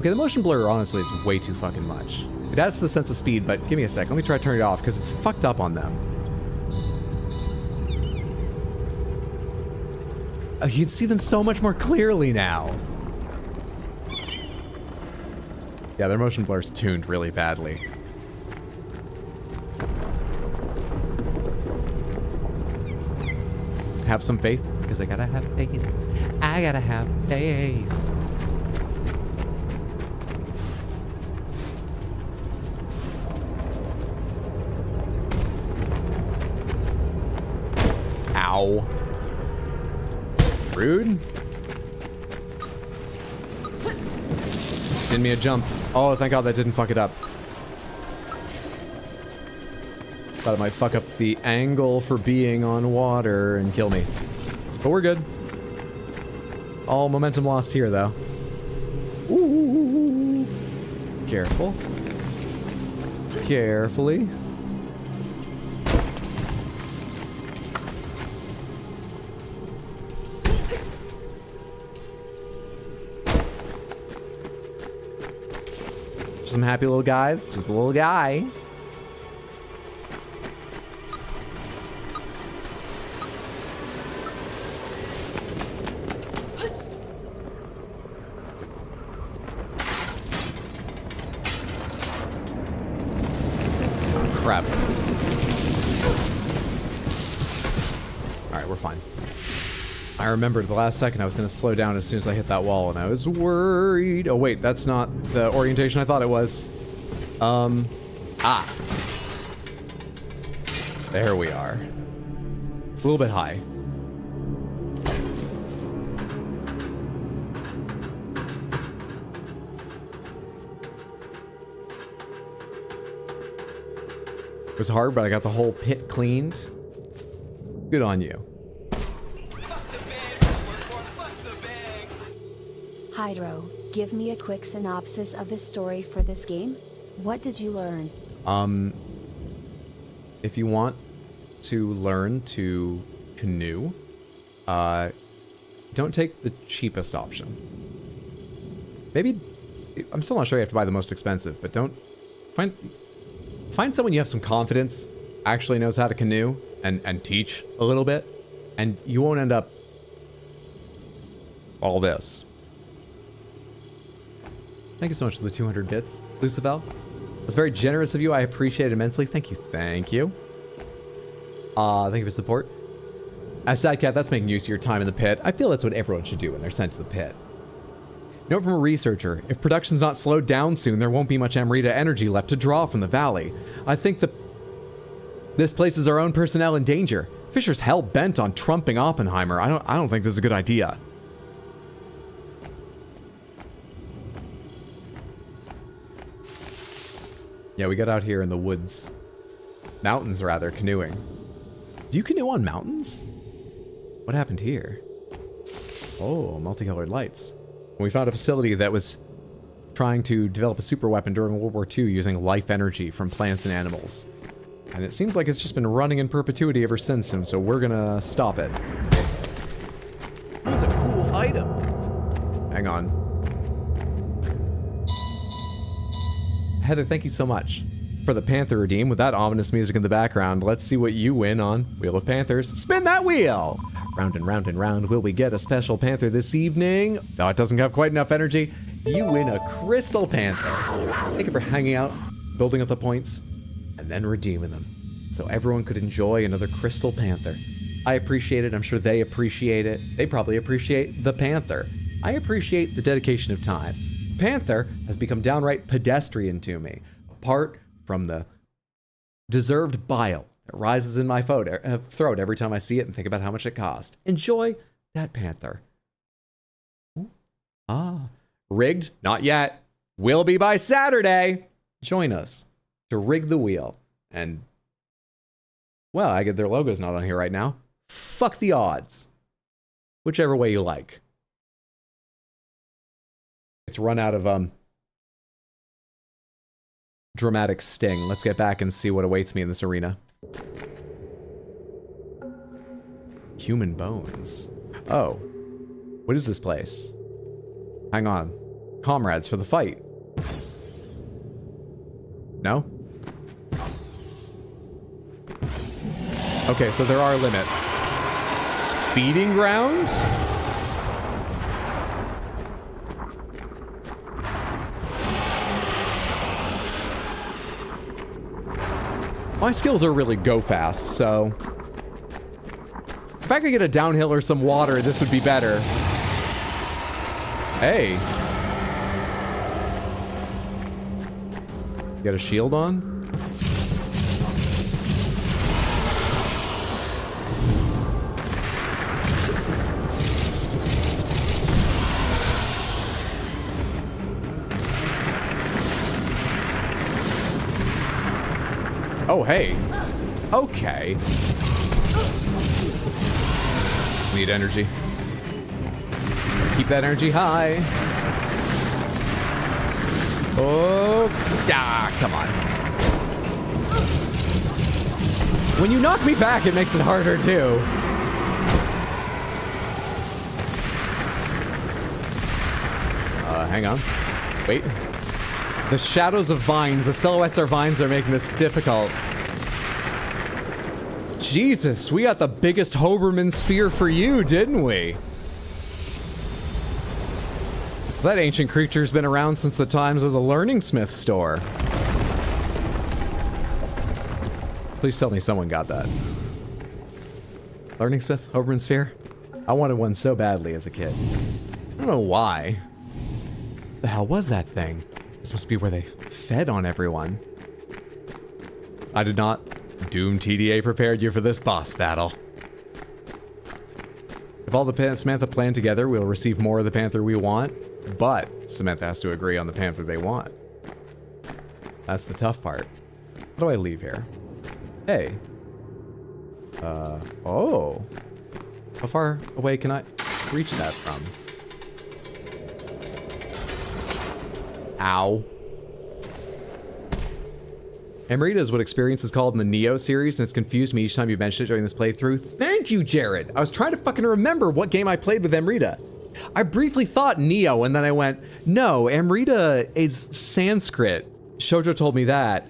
Okay, the motion blur honestly is way too fucking much. It adds to the sense of speed, but give me a sec. Let me try to turn it off because it's fucked up on them. Oh, you can see them so much more clearly now. Yeah, their motion blur's tuned really badly. Have some faith, because I gotta have faith. I gotta have faith. Ow. Rude. Didn't mean a jump. Oh, thank God that didn't fuck it up. Thought it might fuck up the angle for being on water and kill me. But we're good. All momentum lost here, though. Ooh. Careful. Carefully. Just some happy little guys. Just a little guy. Crap. Alright, we're fine. I remembered the last second I was going to slow down as soon as I hit that wall, and I was worried. Oh, wait, that's not the orientation I thought it was. There we are. A little bit high. It was hard, but I got the whole pit cleaned. Good on you. Hydro, give me a quick synopsis of the story for this game. What did you learn? If you want to learn to canoe, don't take the cheapest option. Maybe, I'm still not sure you have to buy the most expensive, but don't, find someone you have some confidence, actually knows how to canoe, and teach a little bit, and you won't end up all this. Thank you so much for the 200 bits, Lucifer. That's very generous of you. I appreciate it immensely. Thank you. Thank you. Thank you for support. As Sad Cat, that's making use of your time in the pit. I feel that's what everyone should do when they're sent to the pit. Note from a researcher, if production's not slowed down soon, there won't be much Amrita energy left to draw from the valley. I think this places our own personnel in danger. Fisher's hell-bent on trumping Oppenheimer. I don't think this is a good idea. Yeah, we got out here in the woods. Mountains, rather, canoeing. Do you canoe on mountains? What happened here? Oh, multicolored lights. We found a facility that was trying to develop a super weapon during World War II using life energy from plants and animals. And it seems like it's just been running in perpetuity ever since, and so we're gonna stop it. It was a cool item. Hang on. Heather, thank you so much for the Panther redeem. With that ominous music in the background, let's see what you win on Wheel of Panthers. Spin that wheel! Round and round and round. Will we get a special Panther this evening? No, it doesn't have quite enough energy. You win a Crystal Panther. Thank you for hanging out, building up the points, and then redeeming them, so everyone could enjoy another Crystal Panther. I appreciate it. I'm sure they appreciate it. They probably appreciate the Panther. I appreciate the dedication of time. Panther has become downright pedestrian to me, apart from the deserved bile that rises in my throat every time I see it and think about how much it cost. Enjoy that Panther. Ooh. Ah, rigged? Not yet. Will be by Saturday. Join us to rig the wheel. And, well, I get their logo's not on here right now. Fuck the odds. Whichever way you like. It's run out of, dramatic sting. Let's get back and see what awaits me in this arena. Human bones. Oh. What is this place? Hang on. Comrades for the fight. No? Okay, so there are limits. Feeding grounds? My skills are really go fast, so if I could get a downhill or some water, this would be better. Hey. Got a shield on? Oh, hey. Okay. Need energy. Keep that energy high. Oh, come on. When you knock me back, it makes it harder, too. Hang on. Wait. The shadows of vines, the silhouettes of vines are making this difficult. Jesus, we got the biggest Hoberman sphere for you, didn't we? That ancient creature's been around since the times of the Learning Smith store. Please tell me someone got that. Learning Smith, Hoberman sphere? I wanted one so badly as a kid. I don't know why. The hell was that thing? This must be where they fed on everyone. I did not. Doom TDA prepared you for this boss battle. If all the Samantha plan together, we'll receive more of the Panther we want, but Samantha has to agree on the Panther they want. That's the tough part. How do I leave here? Hey. Oh. How far away can I reach that from? Ow. Amrita is what experience is called in the Neo series, and it's confused me each time you mention it during this playthrough. Thank you, Jared! I was trying to fucking remember what game I played with Amrita. I briefly thought Neo, and then I went, no, Amrita is Sanskrit. Shoujo told me that.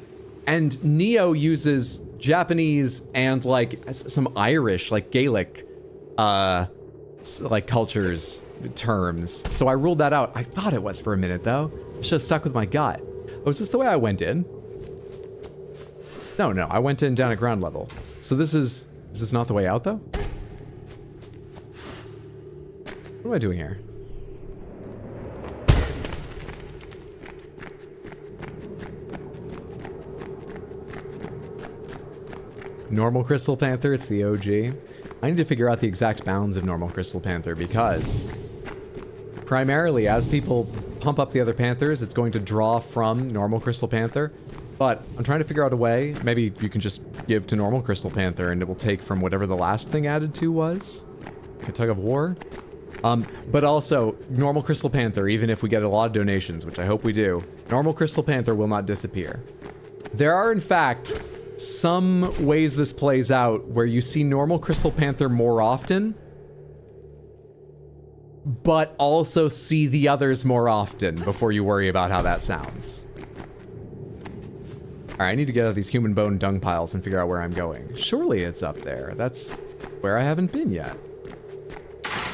And Neo uses Japanese and, like, some Irish, like, Gaelic, like, cultures, terms. So I ruled that out. I thought it was for a minute, though. I should have stuck with my gut. Oh, is this the way I went in? No, I went in down at ground level. So this is this not the way out, though? What am I doing here? Normal Crystal Panther, it's the OG. I need to figure out the exact bounds of normal Crystal Panther because primarily as people pump up the other Panthers, it's going to draw from normal Crystal Panther. But I'm trying to figure out a way. Maybe you can just give to normal Crystal Panther and it will take from whatever the last thing added to was. Like a tug of war. But also, normal Crystal Panther, even if we get a lot of donations, which I hope we do, normal Crystal Panther will not disappear. There are, in fact, some ways this plays out where you see normal Crystal Panther more often, but also see the others more often before you worry about how that sounds. Alright, I need to get out of these human bone dung piles and figure out where I'm going. Surely it's up there. That's where I haven't been yet.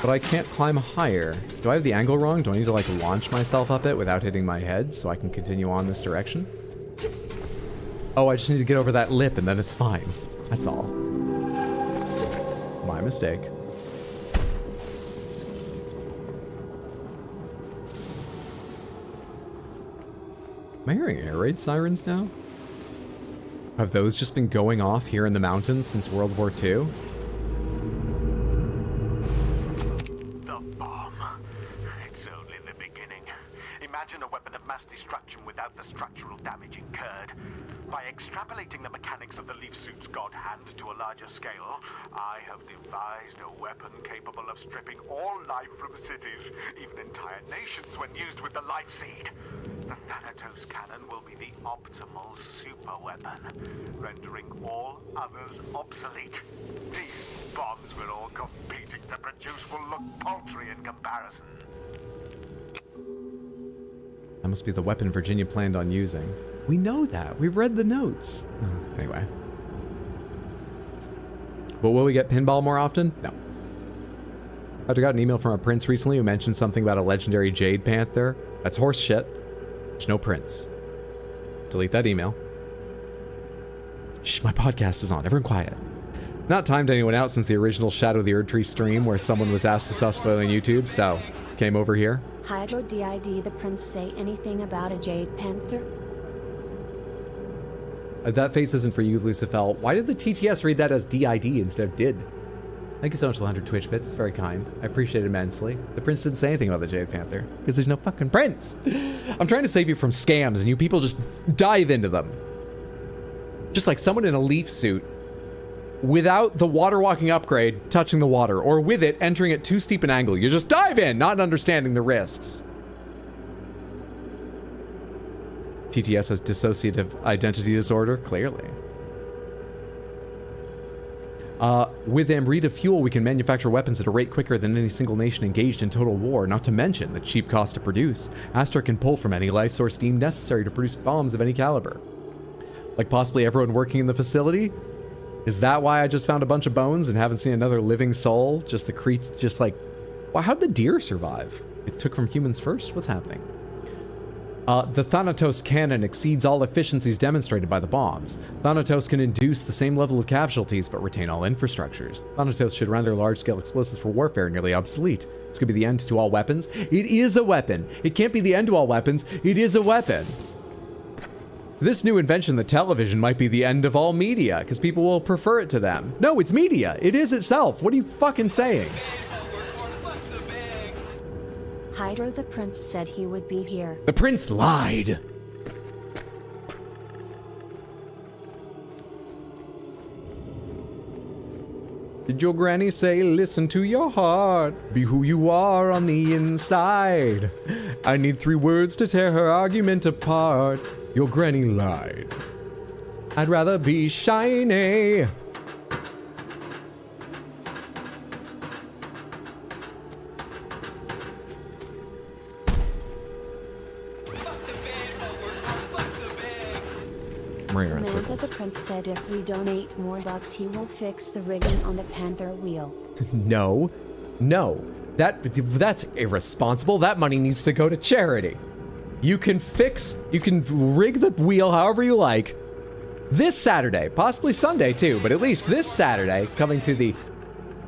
But I can't climb higher. Do I have the angle wrong? Do I need to, like, launch myself up it without hitting my head so I can continue on this direction? Oh, I just need to get over that lip and then it's fine. That's all. My mistake. Am I hearing air raid sirens now? Have those just been going off here in the mountains since World War II? The bomb. It's only the beginning. Imagine a weapon of mass destruction without the structural damage incurred. By extrapolating the mechanics of the leaf suit's god hand to a larger scale, I have devised a weapon capable of stripping all life from cities, even entire nations when used with the life seed. The Thanatos cannon will be the optimal super weapon, rendering all others obsolete. These bombs we're all competing to produce will look paltry in comparison. That must be the weapon Virginia planned on using. We know that. We've read the notes. Anyway. But will we get pinball more often? No. I got an email from a prince recently who mentioned something about a legendary Jade Panther. That's horse shit. There's no prince. Delete that email. Shh, my podcast is on. Everyone quiet. Not timed anyone out since the original Shadow of the Erdtree stream where someone was asked to stop spoiling YouTube, so came over here. Hydro DID, the prince say anything about a Jade Panther? That face isn't for you, Lucifel. Why did the TTS read that as DID instead of did? Thank you so much for the 100 Twitch bits. It's very kind. I appreciate it immensely. The prince didn't say anything about the Jade Panther because there's no fucking prince. I'm trying to save you from scams and you people just dive into them. Just like someone in a leaf suit without the water walking upgrade touching the water, or with it entering at too steep an angle. You just dive in, not understanding the risks. TTS has dissociative identity disorder, clearly. With Amrita fuel, we can manufacture weapons at a rate quicker than any single nation engaged in total war, not to mention the cheap cost to produce. Astra can pull from any life source deemed necessary to produce bombs of any caliber. Like possibly everyone working in the facility? Is that why I just found a bunch of bones and haven't seen another living soul? Just the creature, just like, well, how'd the deer survive? It took from humans first? What's happening? The Thanatos cannon exceeds all efficiencies demonstrated by the bombs. Thanatos can induce the same level of casualties, but retain all infrastructures. Thanatos should render large-scale explosives for warfare nearly obsolete. It's gonna be the end to all weapons. It is a weapon. It can't be the end to all weapons. It is a weapon. This new invention, the television, might be the end of all media, because people will prefer it to them. No, it's media. It is itself. What are you fucking saying? Hydro the prince said he would be here. The prince lied. Did your granny say, listen to your heart, be who you are on the inside? I need 3 words to tear her argument apart. Your granny lied. I'd rather be shiny. Samantha the prince said if we donate more bucks he will fix the rigging on the Panther wheel. No. That's irresponsible. That money needs to go to charity. You can rig the wheel however you like. This Saturday, possibly Sunday too, but at least this Saturday, coming to the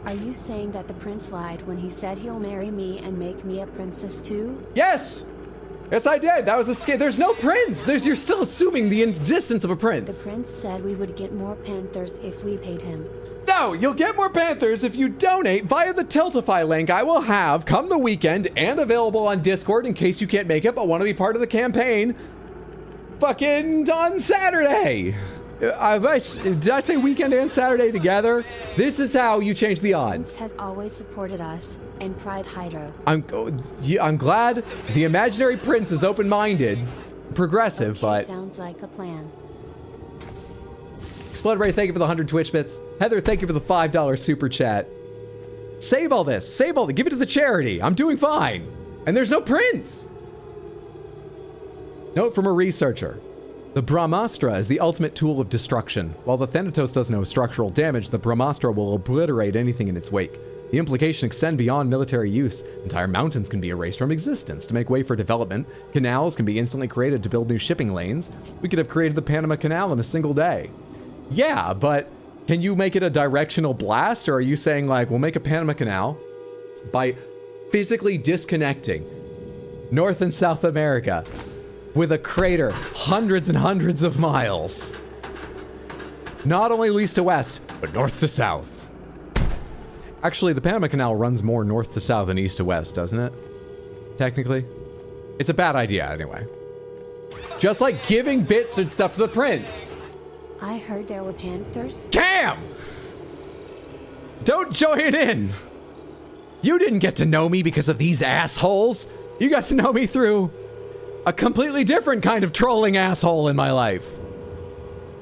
Are you saying that the prince lied when he said he'll marry me and make me a princess too? Yes! Yes, I did. That was a scam. There's no prince. You're still assuming the existence of a prince. The prince said we would get more panthers if we paid him. No, you'll get more panthers if you donate via the Tiltify link I will have come the weekend and available on Discord in case you can't make it but want to be part of the campaign. Fucking on Saturday. Did I say weekend and Saturday together? This is how you change the odds. Has always supported us and Pride Hydro. I'm glad the imaginary prince is open-minded, progressive, Okay, but sounds like a plan. Explode Ray, thank you for the 100 Twitch bits. Heather, thank you for the $5 super chat. Save all this. Save all this. Give it to the charity. I'm doing fine. And there's no prince. Note from a researcher. The Brahmastra is the ultimate tool of destruction. While the Thanatos does no structural damage, the Brahmastra will obliterate anything in its wake. The implications extend beyond military use. Entire mountains can be erased from existence to make way for development. Canals can be instantly created to build new shipping lanes. We could have created the Panama Canal in a single day. Yeah, but can you make it a directional blast? Or are you saying, like, we'll make a Panama Canal by physically disconnecting North and South America with a crater hundreds and hundreds of miles? Not only east to west, but north to south. Actually, the Panama Canal runs more north to south than east to west, doesn't it? Technically. It's a bad idea, anyway. Just like giving bits and stuff to the prince. I heard there were panthers. Cam! Don't join in! You didn't get to know me because of these assholes. You got to know me through a completely different kind of trolling asshole in my life.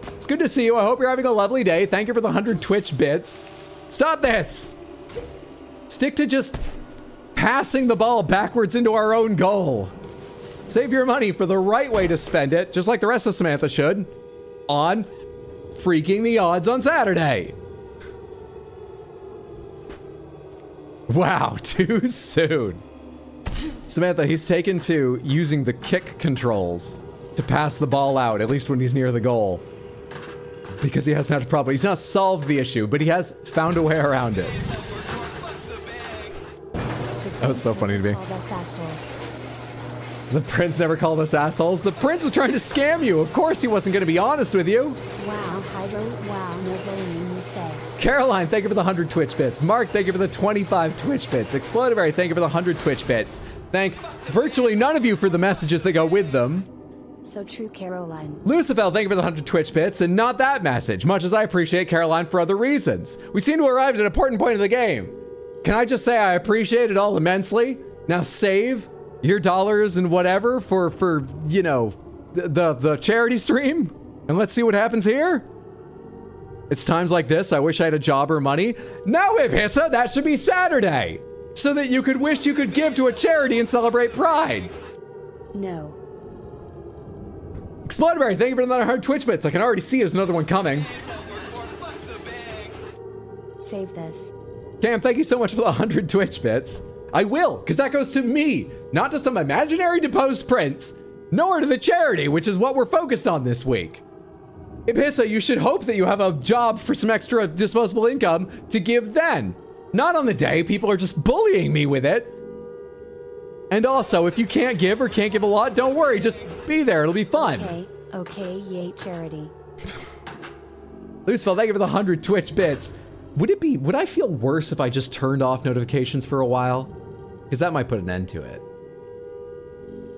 It's good to see you. I hope you're having a lovely day. Thank you for the 100 Twitch bits. Stop this! Stick to just passing the ball backwards into our own goal. Save your money for the right way to spend it, just like the rest of Samantha should, on freaking the odds on Saturday. Wow, too soon. Samantha, he's taken to using the kick controls to pass the ball out, at least when he's near the goal. Because he hasn't had a problem. He's not solved the issue, but he has found a way around it. That was so funny to me. The prince never called us assholes. The prince was trying to scam you. Of course he wasn't going to be honest with you. Wow, Hydro, wow, no bullying, you say. Caroline, thank you for the 100 Twitch bits. Mark, thank you for the 25 Twitch bits. Explodivary, thank you for the 100 Twitch bits. Thank virtually none of you for the messages that go with them. So true, Caroline. Lucifel, thank you for the 100 Twitch bits, and not that message, much as I appreciate Caroline for other reasons. We seem to have arrived at an important point of the game. Can I just say I appreciate it all immensely? Now save your dollars and whatever for you know, the charity stream, and let's see what happens here. It's times like this I wish I had a job or money. No, Ibhissa, that should be Saturday, so that you could wish you could give to a charity and celebrate Pride. No. Explodberry, thank you for another 100 Twitch bits. I can already see there's another one coming. Save this. Cam, thank you so much for the 100 Twitch bits. I will, because that goes to me, not to some imaginary deposed prince, nor to the charity, which is what we're focused on this week. Ibhissa, you should hope that you have a job for some extra disposable income to give then. Not on the day people are just bullying me with it. And also, if you can't give or can't give a lot, don't worry, just be there, it'll be fun. Okay, yay, charity. Lucifel, thank you for the 100 Twitch bits. Would I feel worse if I just turned off notifications for a while? Because that might put an end to it.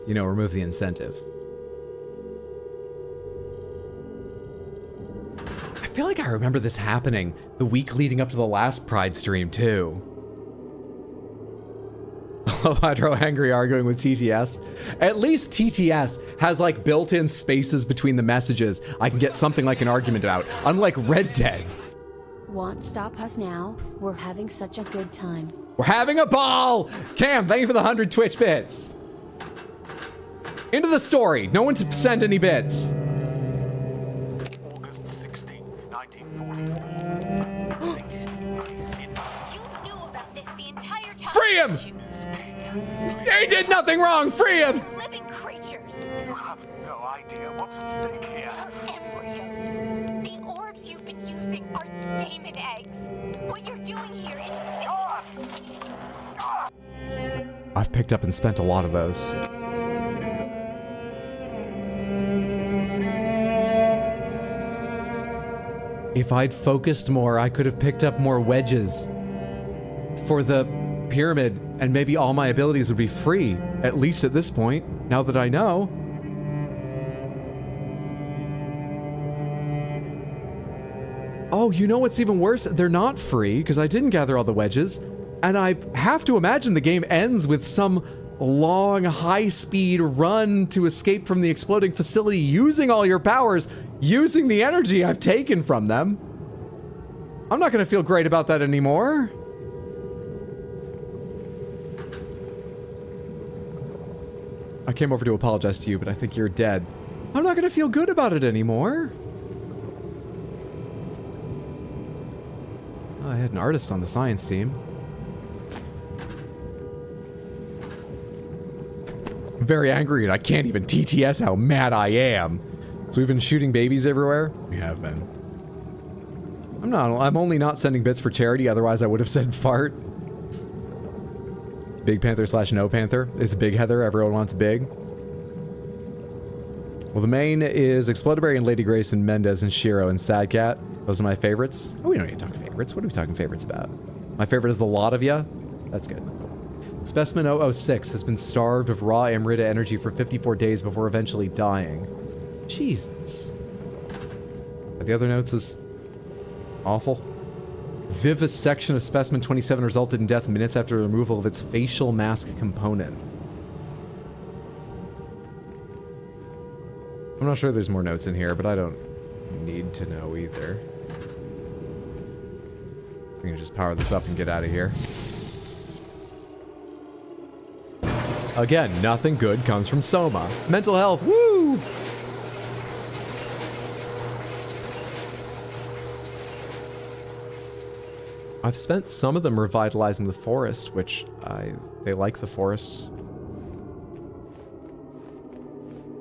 You know, remove the incentive. I feel like I remember this happening the week leading up to the last Pride stream, too. Hydro angry arguing with TTS. At least TTS has like built-in spaces between the messages I can get something like an argument out, unlike Red Dead. Won't stop us now. We're having such a good time. We're having a ball! Cam, thank you for the 100 Twitch bits. Into the story. No one to send any bits. August 16th, 1944. You knew about this the entire time. Free him! He did nothing wrong! Free him! Living creatures. You have no idea what's at stake here. Embryos. The orbs you've been using are demon eggs. What you're doing here is I've picked up and spent a lot of those. If I'd focused more, I could have picked up more wedges for the pyramid, and maybe all my abilities would be free, at least at this point, now that I know. Oh, you know what's even worse? They're not free, because I didn't gather all the wedges, and I have to imagine the game ends with some long, high-speed run to escape from the exploding facility using all your powers, using the energy I've taken from them. I'm not going to feel great about that anymore. I came over to apologize to you, but I think you're dead. I'm not going to feel good about it anymore. Oh, I had an artist on the science team. I'm very angry and I can't even TTS how mad I am. So we've been shooting babies everywhere? We have been. I'm only not sending bits for charity, otherwise I would have said fart. Big Panther / No Panther. It's Big Heather, everyone wants Big. Well, the main is Explodaberry and Lady Grace and Mendez and Shiro and Sad Cat. Those are my favorites. Oh, we don't need to talk favorites. What are we talking favorites about? My favorite is the lot of ya. That's good. Specimen 006 has been starved of raw Amrita energy for 54 days before eventually dying. Jesus. The other notes is awful. Vivisection of specimen 27 resulted in death minutes after removal of its facial mask component. I'm not sure there's more notes in here, but I don't need to know either. We can just power this up and get out of here. Again, nothing good comes from Soma. Mental health, woo! I've spent some of them revitalizing the forest, which they like the forests.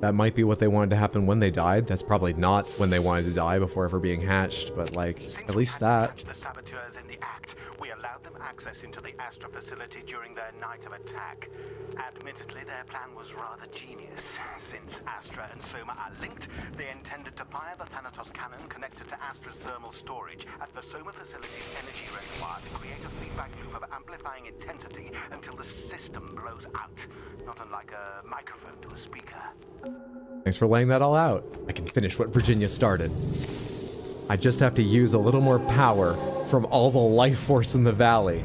That might be what they wanted to happen when they died. That's probably not when they wanted to die before ever being hatched, but like, at least that. The saboteurs in the act, we allowed them access into the Astra facility during their night of attack. Admittedly, their plan was rather genius. Since Astra and Soma are linked, they intended to fire the Thanatos cannon connected to Astra's thermal storage at the Soma facility's energy reservoir to create a feedback loop of amplifying intensity until the system blows out. Not unlike a microphone to a speaker. Thanks for laying that all out. I can finish what Virginia started. I just have to use a little more power from all the life force in the valley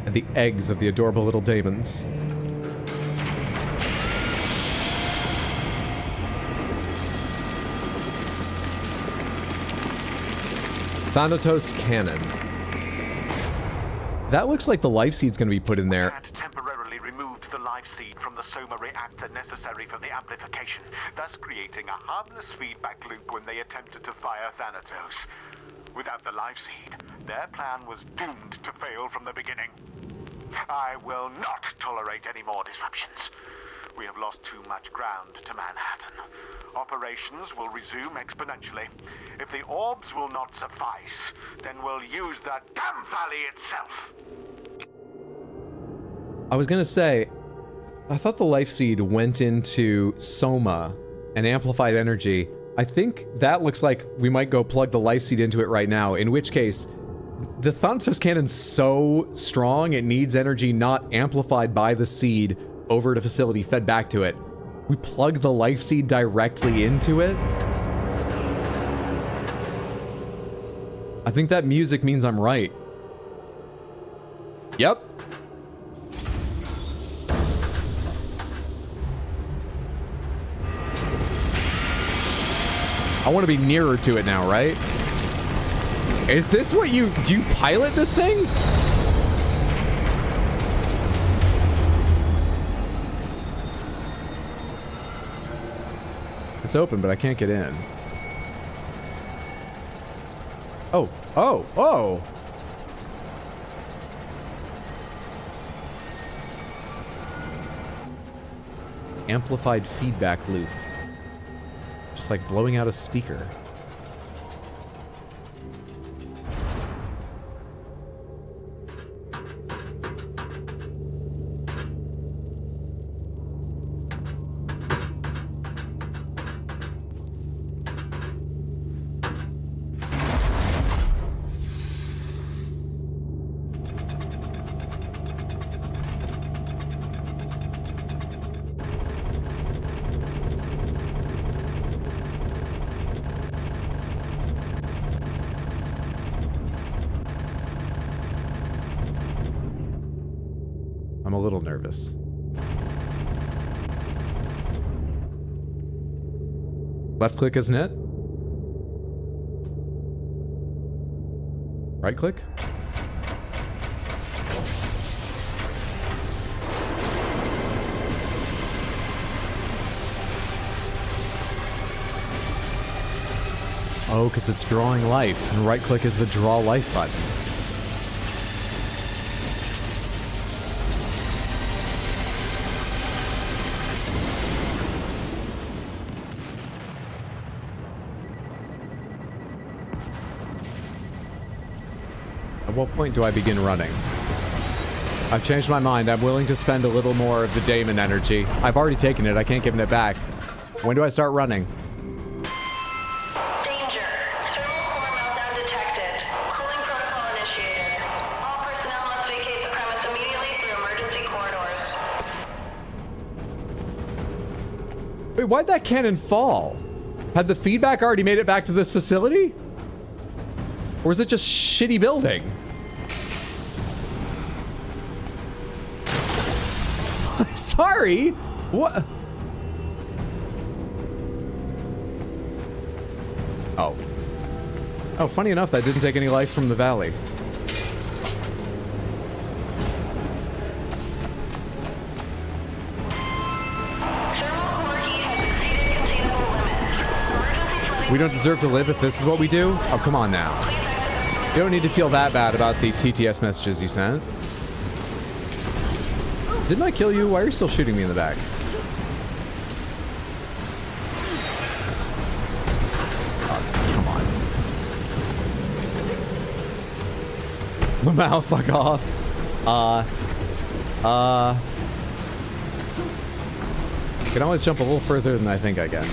and the eggs of the adorable little daemons. Thanatos cannon. That looks like the life seed's gonna be put in there. Had temporarily removed the life seed from the Soma reactor necessary for the amplification, thus creating a harmless feedback loop when they attempted to fire Thanatos. Without the life seed, their plan was doomed to fail from the beginning. I will not tolerate any more disruptions. We have lost too much ground to Manhattan. Operations will resume exponentially. If the orbs will not suffice, then we'll use the damn valley itself. I was gonna say, I thought the life seed went into Soma and amplified energy. I think that looks like we might go plug the life seed into it right now, in which case, the Thanatos cannon's so strong it needs energy not amplified by the seed over at a facility fed back to it. We plug the life seed directly into it. I think that music means I'm right. Yep. I want to be nearer to it now, right? Is this what do you pilot this thing? It's open, but I can't get in. Oh, oh, oh! Amplified feedback loop. Just like blowing out a speaker. I'm a little nervous. Left click, isn't it? Right click? Oh, because it's drawing life, and right click is the draw life button. At what point do I begin running? I've changed my mind. I'm willing to spend a little more of the Damon energy. I've already taken it. I can't give it back. When do I start running? Danger. Thermal core meltdown detected. Cooling protocol initiated. All personnel must vacate the premise immediately through emergency corridors. Wait, why'd that cannon fall? Had the feedback already made it back to this facility? Or is it just shitty building? Sorry. What? Oh. Oh, funny enough, that didn't take any life from the valley. We don't deserve to live if this is what we do? Oh, come on now. You don't need to feel that bad about the TTS messages you sent. Didn't I kill you? Why are you still shooting me in the back? Oh, come on. Lamau, fuck off. I can always jump a little further than I think I can.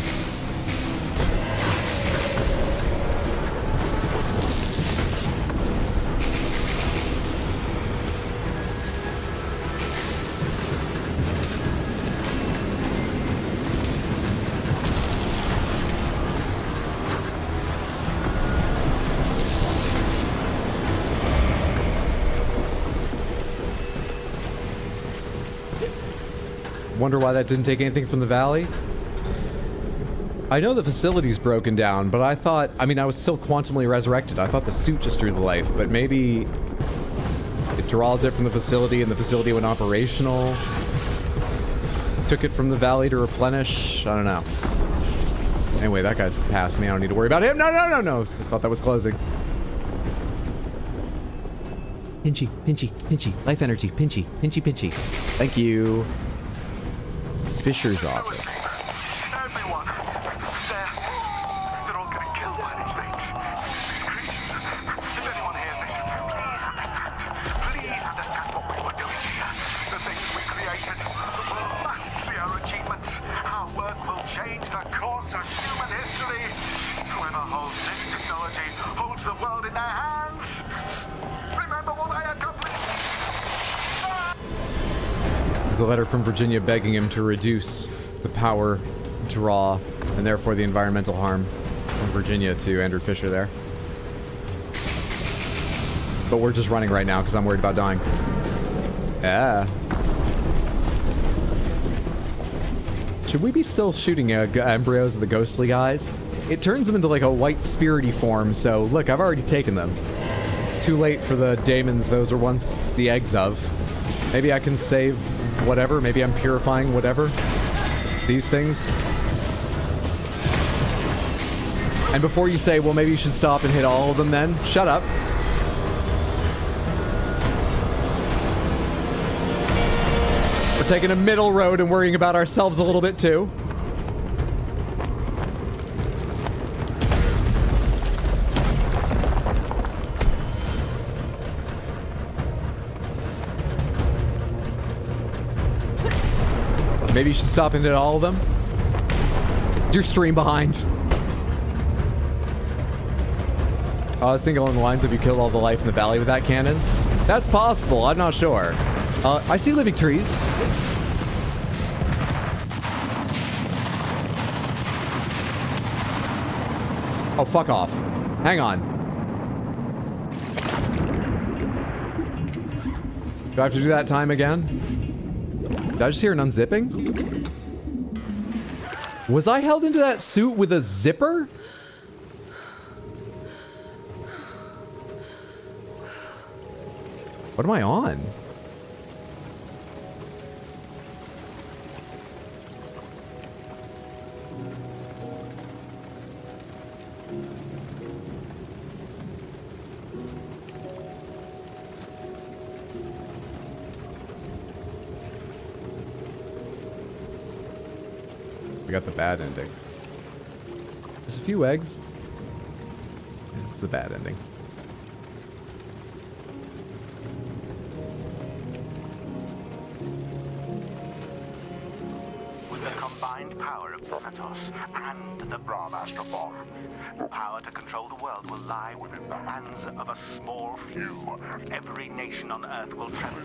Wonder why that didn't take anything from the valley? I know the facility's broken down, but I thought, I mean, I was still quantumly resurrected. I thought the suit just drew the life, but maybe it draws it from the facility and the facility went operational. Took it from the valley to replenish. I don't know. Anyway, that guy's past me. I don't need to worry about him. No, no, no, no. I thought that was closing. Pinchy, pinchy, pinchy. Life energy. Pinchy, pinchy, pinchy. Thank you. Fisher's office. Everyone. They're all getting killed by these things. These creatures. If anyone hears this, please understand. Please understand what we were doing here. The things we created. The world must see our achievements. Our work will change the course of human history. Whoever holds this technology holds the world in their hands. Remember what I accomplished? There's a letter from Virginia begging him to reduce the power draw and therefore the environmental harm from Virginia to Andrew Fisher there. But we're just running right now because I'm worried about dying. Yeah. Should we be still shooting embryos of the ghostly guys? It turns them into like a white spirity form, so look, I've already taken them. It's too late for the daemons those were once the eggs of. Maybe I can save whatever. Maybe I'm purifying whatever. These things. And before you say, well, maybe you should stop and hit all of them then, shut up. We're taking a middle road and worrying about ourselves a little bit too. Maybe you should stop and hit all of them. Is your stream behind? I was thinking along the lines of you killed all the life in the valley with that cannon. That's possible. I'm not sure. I see living trees. Oh, fuck off. Hang on. Do I have to do that time again? Did I just hear an unzipping? Was I held into that suit with a zipper? What am I on? We got the bad ending. There's a few eggs. It's the bad ending. With the combined power of Thanatos and the Brahm Astral Bomb, the power to control the world will lie within the hands of a small few. Every nation on Earth will tremble.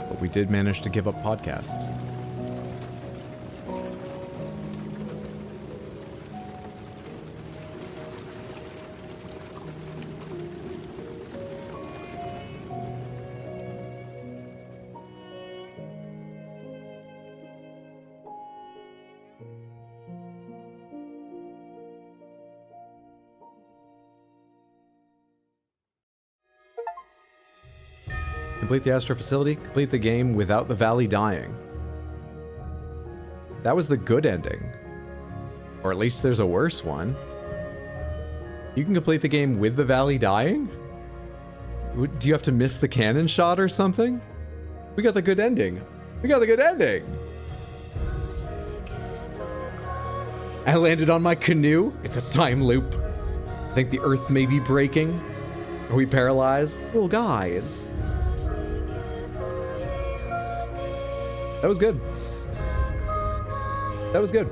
But we did manage to give up podcasts. Complete the Astro facility, complete the game without the valley dying. That was the good ending. Or at least there's a worse one. You can complete the game with the valley dying? Do you have to miss the cannon shot or something? We got the good ending. We got the good ending! I landed on my canoe. It's a time loop. I think the earth may be breaking. Are we paralyzed? Little guys. That was good. That was good.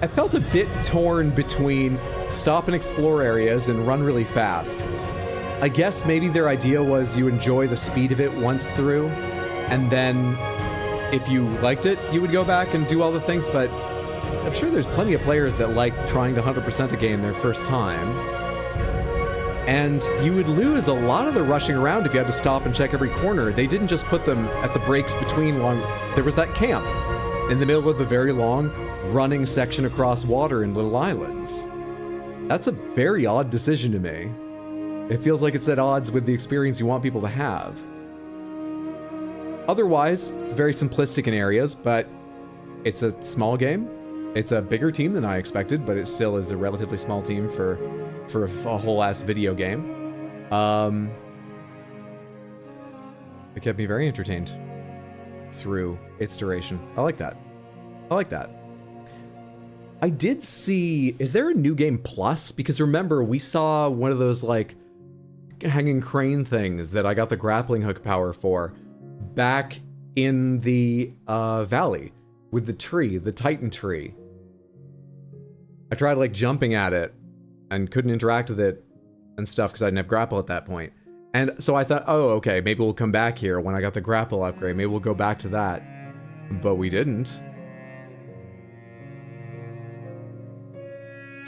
I felt a bit torn between stop and explore areas and run really fast. I guess maybe their idea was you enjoy the speed of it once through, and then if you liked it, you would go back and do all the things, but I'm sure there's plenty of players that like trying to 100% a game their first time. And you would lose a lot of the rushing around if you had to stop and check every corner. They didn't just put them at the breaks between long... There was that camp in the middle of the very long running section across water in little islands. That's a very odd decision to me. It feels like it's at odds with the experience you want people to have. Otherwise, it's very simplistic in areas, but it's a small game. It's a bigger team than I expected, but it still is a relatively small team for a whole-ass video game. It kept me very entertained through its duration. I like that. I like that. I did see... Is there a New Game Plus? Because remember, we saw one of those, like, hanging crane things that I got the grappling hook power for back in the valley with the tree, the Titan tree. I tried, like, jumping at it and couldn't interact with it and stuff because I didn't have grapple at that point. And so I thought, oh, okay, maybe we'll come back here when I got the grapple upgrade. Maybe we'll go back to that. But we didn't.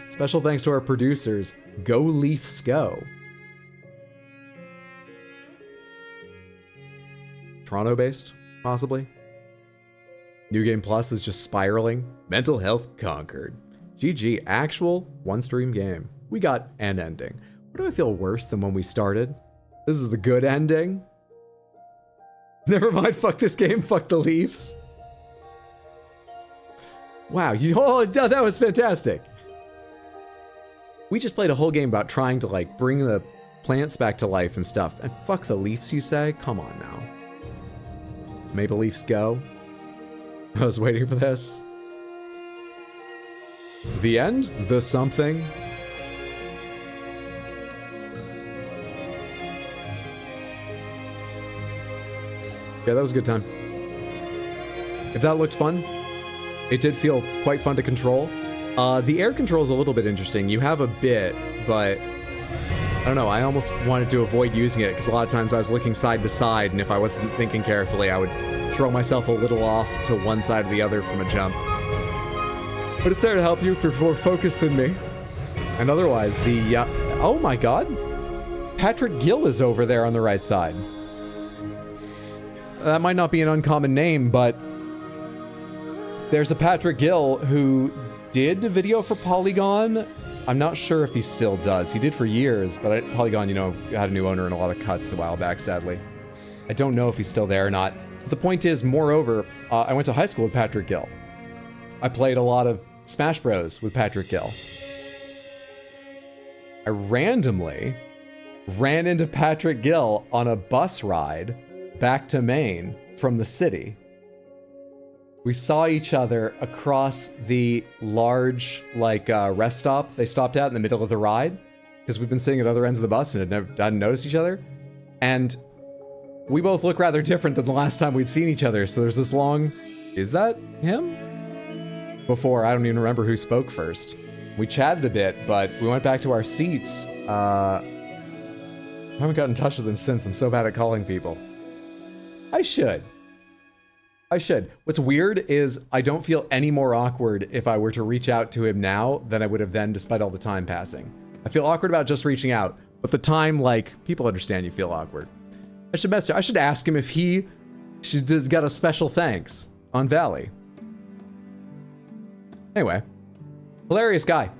Special thanks to our producers. Go Leafs Go. Toronto-based, possibly. New Game Plus is just spiraling. Mental health conquered. GG, actual one-stream game. We got an ending. Why do I feel worse than when we started? This is the good ending. Never mind, fuck this game, fuck the Leafs. Wow, that was fantastic. We just played a whole game about trying to, like, bring the plants back to life and stuff. And fuck the Leafs, you say? Come on now. Maple Leafs go. I was waiting for this. The end? The something? Yeah, that was a good time. If that looked fun, it did feel quite fun to control. The air control is a little bit interesting. You have a bit, but I don't know, I almost wanted to avoid using it because a lot of times I was looking side to side, and if I wasn't thinking carefully, I would throw myself a little off to one side or the other from a jump. But it's there to help you if you're more focused than me. And otherwise, oh my god. Patrick Gill is over there on the right side. That might not be an uncommon name, but there's a Patrick Gill who did a video for Polygon. I'm not sure if he still does. He did for years, but Polygon, you know, had a new owner and a lot of cuts a while back, sadly. I don't know if he's still there or not. But the point is, moreover, I went to high school with Patrick Gill. I played a lot of Smash Bros. With Patrick Gill. I randomly ran into Patrick Gill on a bus ride back to Maine from the city. We saw each other across the large, like, rest stop they stopped at in the middle of the ride, because we've been sitting at other ends of the bus and hadn't noticed each other. And we both look rather different than the last time we'd seen each other, so there's this long, is that him? Before, I don't even remember who spoke first. We chatted a bit, but we went back to our seats. I haven't gotten in touch with him since. I'm so bad at calling people. I should. What's weird is I don't feel any more awkward if I were to reach out to him now than I would have then, despite all the time passing. I feel awkward about just reaching out, but the time, like, people understand you feel awkward. I should ask him if he got a special thanks on Valley. Anyway, hilarious guy.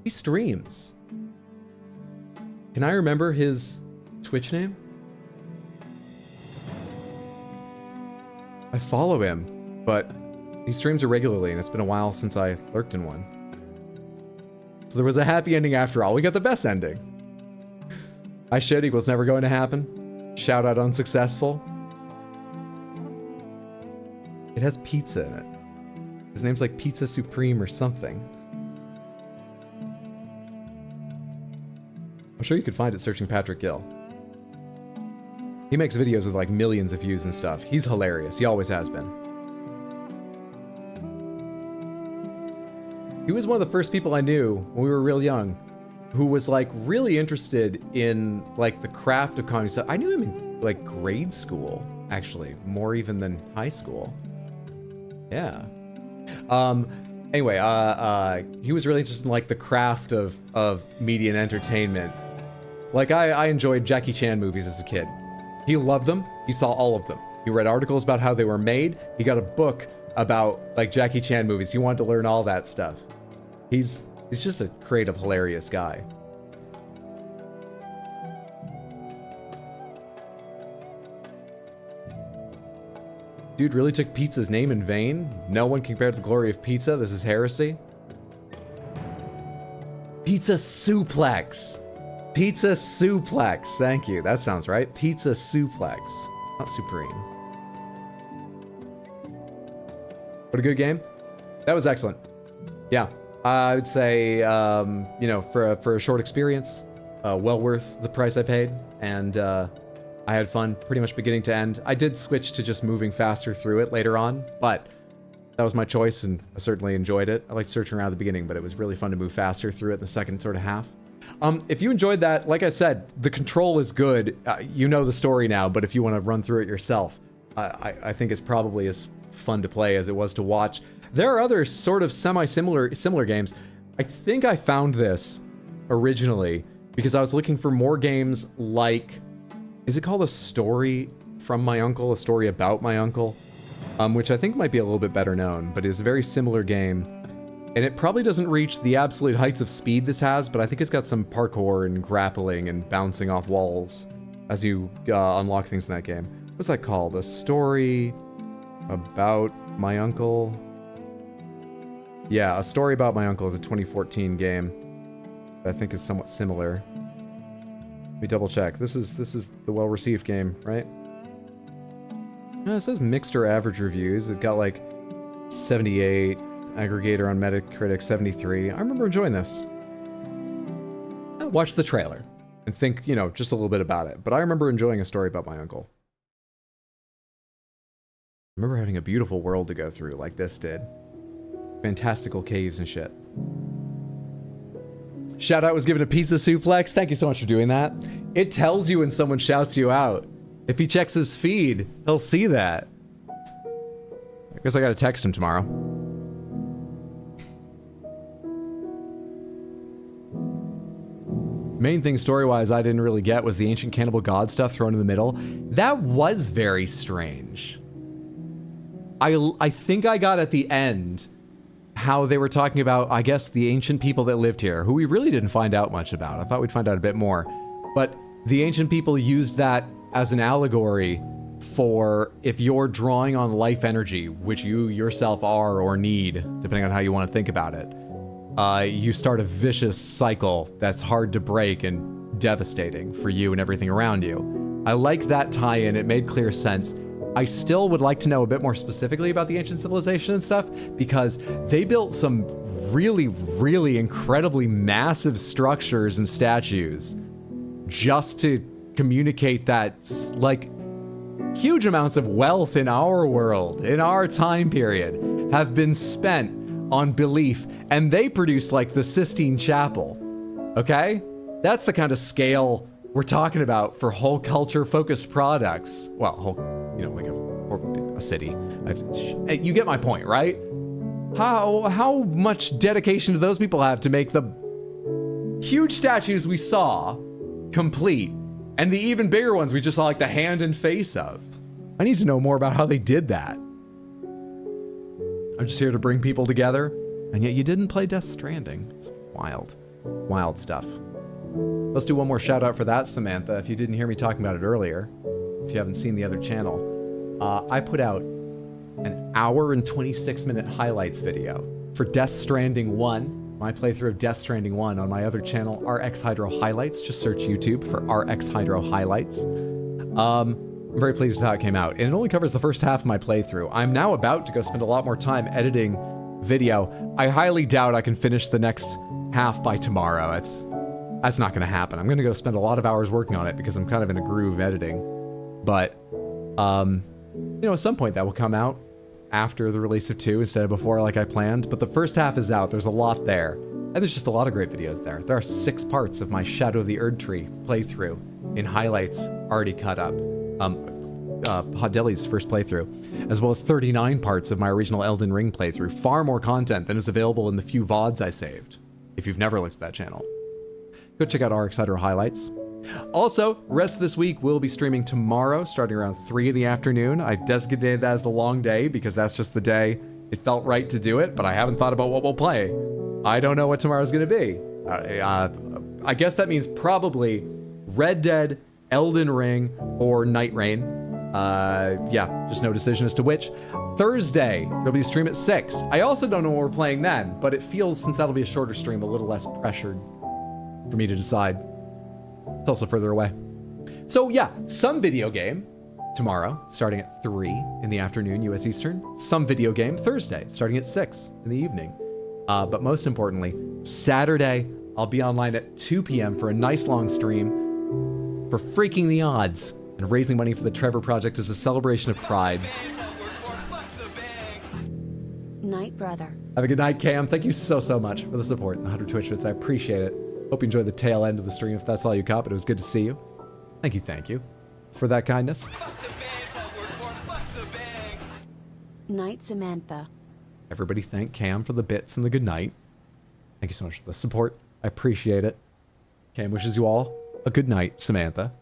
He streams. Can I remember his Twitch name? I follow him, but he streams irregularly, and it's been a while since I lurked in one. So there was a happy ending after all. We got the best ending. I should equals never going to happen. Shout out unsuccessful. It has pizza in it. His name's like Pizza Supreme or something. I'm sure you could find it searching Patrick Gill. He makes videos with like millions of views and stuff. He's hilarious. He always has been. He was one of the first people I knew when we were real young who was like really interested in like the craft of comedy stuff. I knew him in like grade school, actually, more even than high school. Yeah. Anyway, he was really interested in like the craft of media and entertainment. Like I enjoyed Jackie Chan movies as a kid. He loved them. He saw all of them. He read articles about how they were made. He got a book about like Jackie Chan movies. He wanted to learn all that stuff. He's just a creative, hilarious guy. Dude really took pizza's name in vain? No one compared to the glory of pizza? This is heresy? Pizza Suplex! Pizza Suplex! Thank you. That sounds right. Pizza Suplex. Not Supreme. What a good game. That was excellent. Yeah. I would say, you know, for a short experience, well worth the price I paid, and I had fun pretty much beginning to end. I did switch to just moving faster through it later on, but that was my choice, and I certainly enjoyed it. I liked searching around at the beginning, but it was really fun to move faster through it in the second sort of half. If you enjoyed that, like I said, the control is good. You know the story now, but if you want to run through it yourself, I think it's probably as fun to play as it was to watch. There are other sort of similar games. I think I found this originally because I was looking for more games like, is it called A Story from My Uncle? A Story About My Uncle? Which I think might be a little bit better known, but is a very similar game. And it probably doesn't reach the absolute heights of speed this has, but I think it's got some parkour and grappling and bouncing off walls as you unlock things in that game. What's that called? A Story About My Uncle? Yeah, A Story About My Uncle is a 2014 game that I think is somewhat similar. Let me double check. This is the well-received game, right? No, it says mixed or average reviews. It's got like 78, aggregator on Metacritic 73. I remember enjoying this. Watch the trailer and think, you know, just a little bit about it. But I remember enjoying A Story About My Uncle. I remember having a beautiful world to go through like this did. Fantastical caves and shit. Shout out was given to Pizza Suplex. Thank you so much for doing that. It tells you when someone shouts you out. If he checks his feed, he'll see that. I guess I gotta text him tomorrow. main thing story-wise I didn't really get was the ancient cannibal god stuff thrown in the middle. That was very strange. I think I got at the end how they were talking about, I guess, the ancient people that lived here, who we really didn't find out much about. I thought we'd find out a bit more. But the ancient people used that as an allegory for if you're drawing on life energy, which you yourself are or need, depending on how you want to think about it, you start a vicious cycle that's hard to break and devastating for you and everything around you. I like that tie-in. It made clear sense. I still would like to know a bit more specifically about the ancient civilization and stuff, because they built some really, really incredibly massive structures and statues just to communicate that, like, huge amounts of wealth in our world, in our time period, have been spent on belief, and they produced, like, the Sistine Chapel, okay? That's the kind of scale we're talking about for whole culture-focused products. Well, whole, you know, like a city. You get my point, right? How much dedication do those people have to make the huge statues we saw complete, and the even bigger ones we just saw, like, the hand and face of? I need to know more about how they did that. I'm just here to bring people together, and yet you didn't play Death Stranding. It's wild. Wild stuff. Let's do one more shout out for that, Samantha, if you didn't hear me talking about it earlier. If you haven't seen the other channel. I put out an hour and 26-minute highlights video for Death Stranding 1, my playthrough of Death Stranding 1 on my other channel, RX Hydro Highlights. Just search YouTube for RX Hydro Highlights. I'm very pleased with how it came out, and it only covers the first half of my playthrough. I'm now about to go spend a lot more time editing video. I highly doubt I can finish the next half by tomorrow. That's not gonna happen. I'm gonna go spend a lot of hours working on it because I'm kind of in a groove editing. But, you know, at some point that will come out after the release of 2 instead of before, like I planned. But the first half is out. There's a lot there. And there's just a lot of great videos there. There are 6 parts of my Shadow of the Erdtree playthrough in highlights already cut up. Hot Deli's first playthrough, as well as 39 parts of my original Elden Ring playthrough. Far more content than is available in the few VODs I saved. If you've never looked at that channel, go check out RX Hydro Highlights. Also, rest of this week we'll be streaming tomorrow, starting around 3 in the afternoon. I designated that as the long day because that's just the day it felt right to do it, but I haven't thought about what we'll play. I don't know what tomorrow's gonna be. I guess that means probably Red Dead, Elden Ring, or Night Rain. Yeah, just no decision as to which. Thursday, there'll be a stream at 6. I also don't know what we're playing then, but it feels, since that'll be a shorter stream, a little less pressured for me to decide. It's also further away. So yeah, some video game tomorrow, starting at 3 in the afternoon, US Eastern. Some video game Thursday, starting at 6 in the evening. But most importantly, Saturday, I'll be online at 2 p.m. for a nice long stream for Freaking the Odds and raising money for the Trevor Project as a celebration of pride. Night, brother. Have a good night, Cam. Thank you so much for the support and the 100 Twitch bits. I appreciate it. Hope you enjoyed the tail end of the stream, if that's all you caught, but it was good to see you. Thank you for that kindness. Night, Samantha. Everybody thank Cam for the bits and the good night. Thank you so much for the support. I appreciate it. Cam wishes you all a good night, Samantha.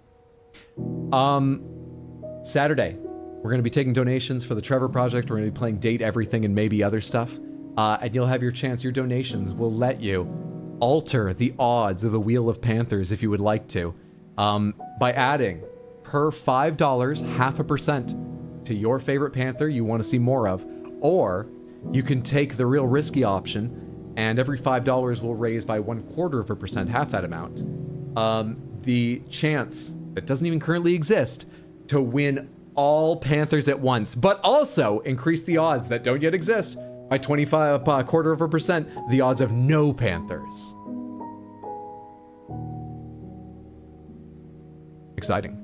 Saturday, we're going to be taking donations for the Trevor Project. We're going to be playing Date Everything and maybe other stuff. And you'll have your chance. Your donations will let you alter the odds of the Wheel of Panthers if you would like to, by adding per $5 0.5% to your favorite Panther you want to see more of, or you can take the real risky option and every $5 will raise by 0.25%, half that amount, the chance that doesn't even currently exist to win all Panthers at once, but also increase the odds that don't yet exist by 0.25%, the odds of no Panthers. Exciting.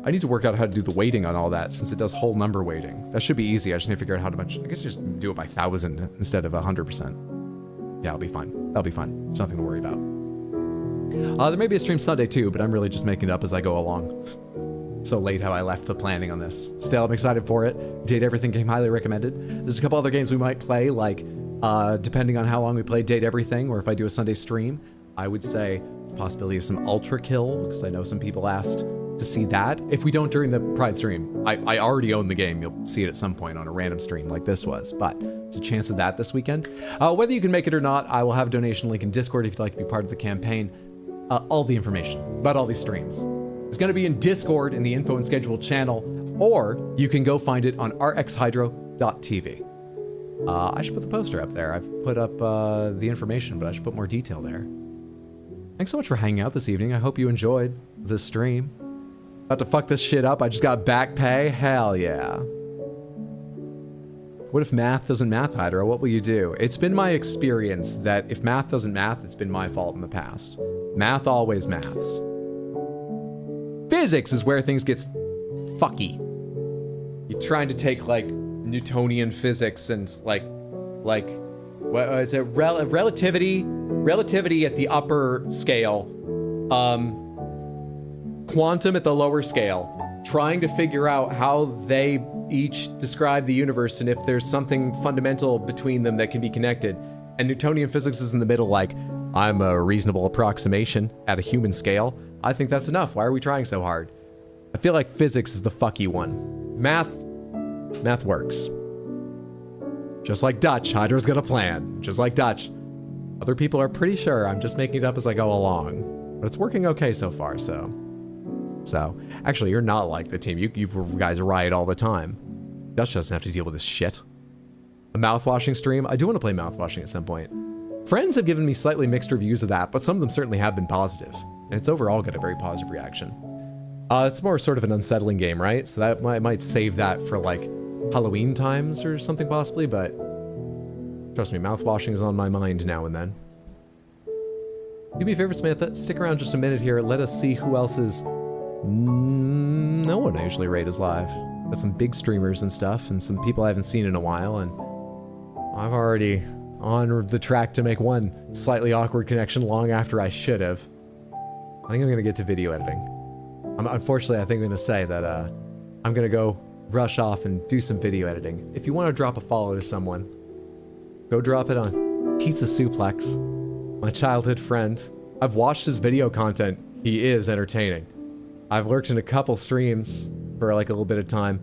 I need to work out how to do the weighting on all that, since it does whole number weighting. That should be easy. I just need to figure out how much. I guess just do it by 1,000 instead of 100%. Yeah, I'll be fine. That'll be fine. It's nothing to worry about. There may be a stream Sunday too, but I'm really just making it up as I go along. So late how I left the planning on this. Still, I'm excited for it. Date Everything game, highly recommended. There's a couple other games we might play, like, depending on how long we play Date Everything, or if I do a Sunday stream, I would say possibility of some Ultra Kill, because I know some people asked to see that. If we don't during the Pride stream, I already own the game. You'll see it at some point on a random stream like this was, but it's a chance of that this weekend. Whether you can make it or not, I will have a donation link in Discord if you'd like to be part of the campaign. All the information about all these streams is going to be in Discord in the info and schedule channel, or you can go find it on rxhydro.tv. I should put the poster up there. I've put up the information, but I should put more detail there. Thanks so much for hanging out this evening. I hope you enjoyed the stream. About to fuck this shit up. I just got back pay. Hell yeah. What if math doesn't math, Hydro? What will you do? It's been my experience that if math doesn't math, it's been my fault in the past. Math always maths. Physics is where things gets fucky. You're trying to take like Newtonian physics and like what is it? Relativity at the upper scale. Quantum at the lower scale, trying to figure out how they each describe the universe and if there's something fundamental between them that can be connected. And Newtonian physics is in the middle like, I'm a reasonable approximation at a human scale. I think that's enough. Why are we trying so hard? I feel like physics is the fucky one. Math works. Just like Dutch, Hydra's got a plan. Just like Dutch. Other people are pretty sure I'm just making it up as I go along. But it's working okay so far, so actually, you're not like the team. You guys riot all the time. Dutch doesn't have to deal with this shit. A mouthwashing stream? I do want to play mouthwashing at some point. Friends have given me slightly mixed reviews of that, but some of them certainly have been positive. And it's overall got a very positive reaction. It's more sort of an unsettling game, right? So that might save that for like Halloween times or something possibly, but trust me, mouthwashing is on my mind now and then. Do me a favor, Samantha, stick around just a minute here. Let us see who else is... No one I usually rate is live. Got some big streamers and stuff, and some people I haven't seen in a while, and I've already on the track to make one slightly awkward connection long after I should have. I think I'm gonna get to video editing. Unfortunately, I think I'm gonna say that I'm gonna go rush off and do some video editing. If you want to drop a follow to someone, go drop it on Pizza Suplex, my childhood friend. I've watched his video content. He is entertaining. I've lurked in a couple streams for like a little bit of time.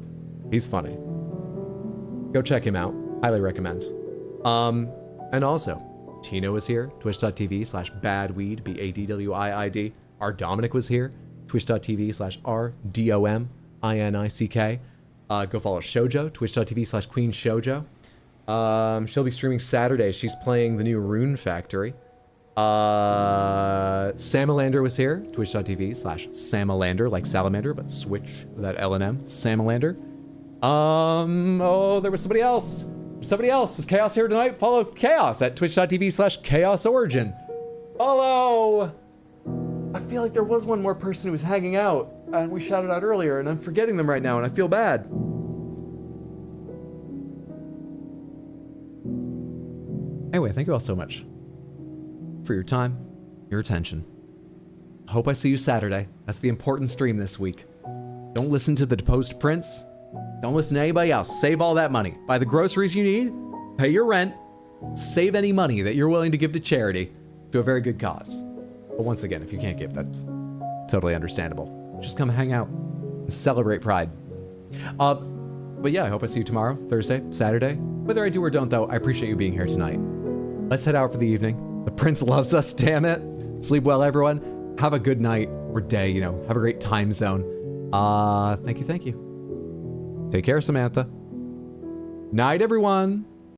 He's funny. Go check him out. Highly recommend. And also, Tino is here, twitch.tv/badweed, BADWIID. Our Dominic was here, twitch.tv/RDOMINICK. Go follow Shoujo, twitch.tv/Queen Shoujo. She'll be streaming Saturday. She's playing the new Rune Factory. Samalander was here, twitch.tv/Samalander, like salamander, but switch that L and M, Samalander. Oh, there was somebody else. Was Chaos here tonight? Follow Chaos at twitch.tv/ChaosOrigin. Follow! I feel like there was one more person who was hanging out, and we shouted out earlier, and I'm forgetting them right now, and I feel bad. Anyway, thank you all so much for your time, your attention. Hope I see you Saturday. That's the important stream this week. Don't listen to the deposed prince. Don't listen to anybody else. Save all that money. Buy the groceries you need. Pay your rent. Save any money that you're willing to give to charity to a very good cause. But once again, if you can't give, that's totally understandable. Just come hang out and celebrate Pride. But yeah, I hope I see you tomorrow, Thursday, Saturday. Whether I do or don't, though, I appreciate you being here tonight. Let's head out for the evening. The prince loves us, damn it. Sleep well, everyone. Have a good night or day, you know. Have a great time zone. Thank you. Take care, Samantha. Night, everyone.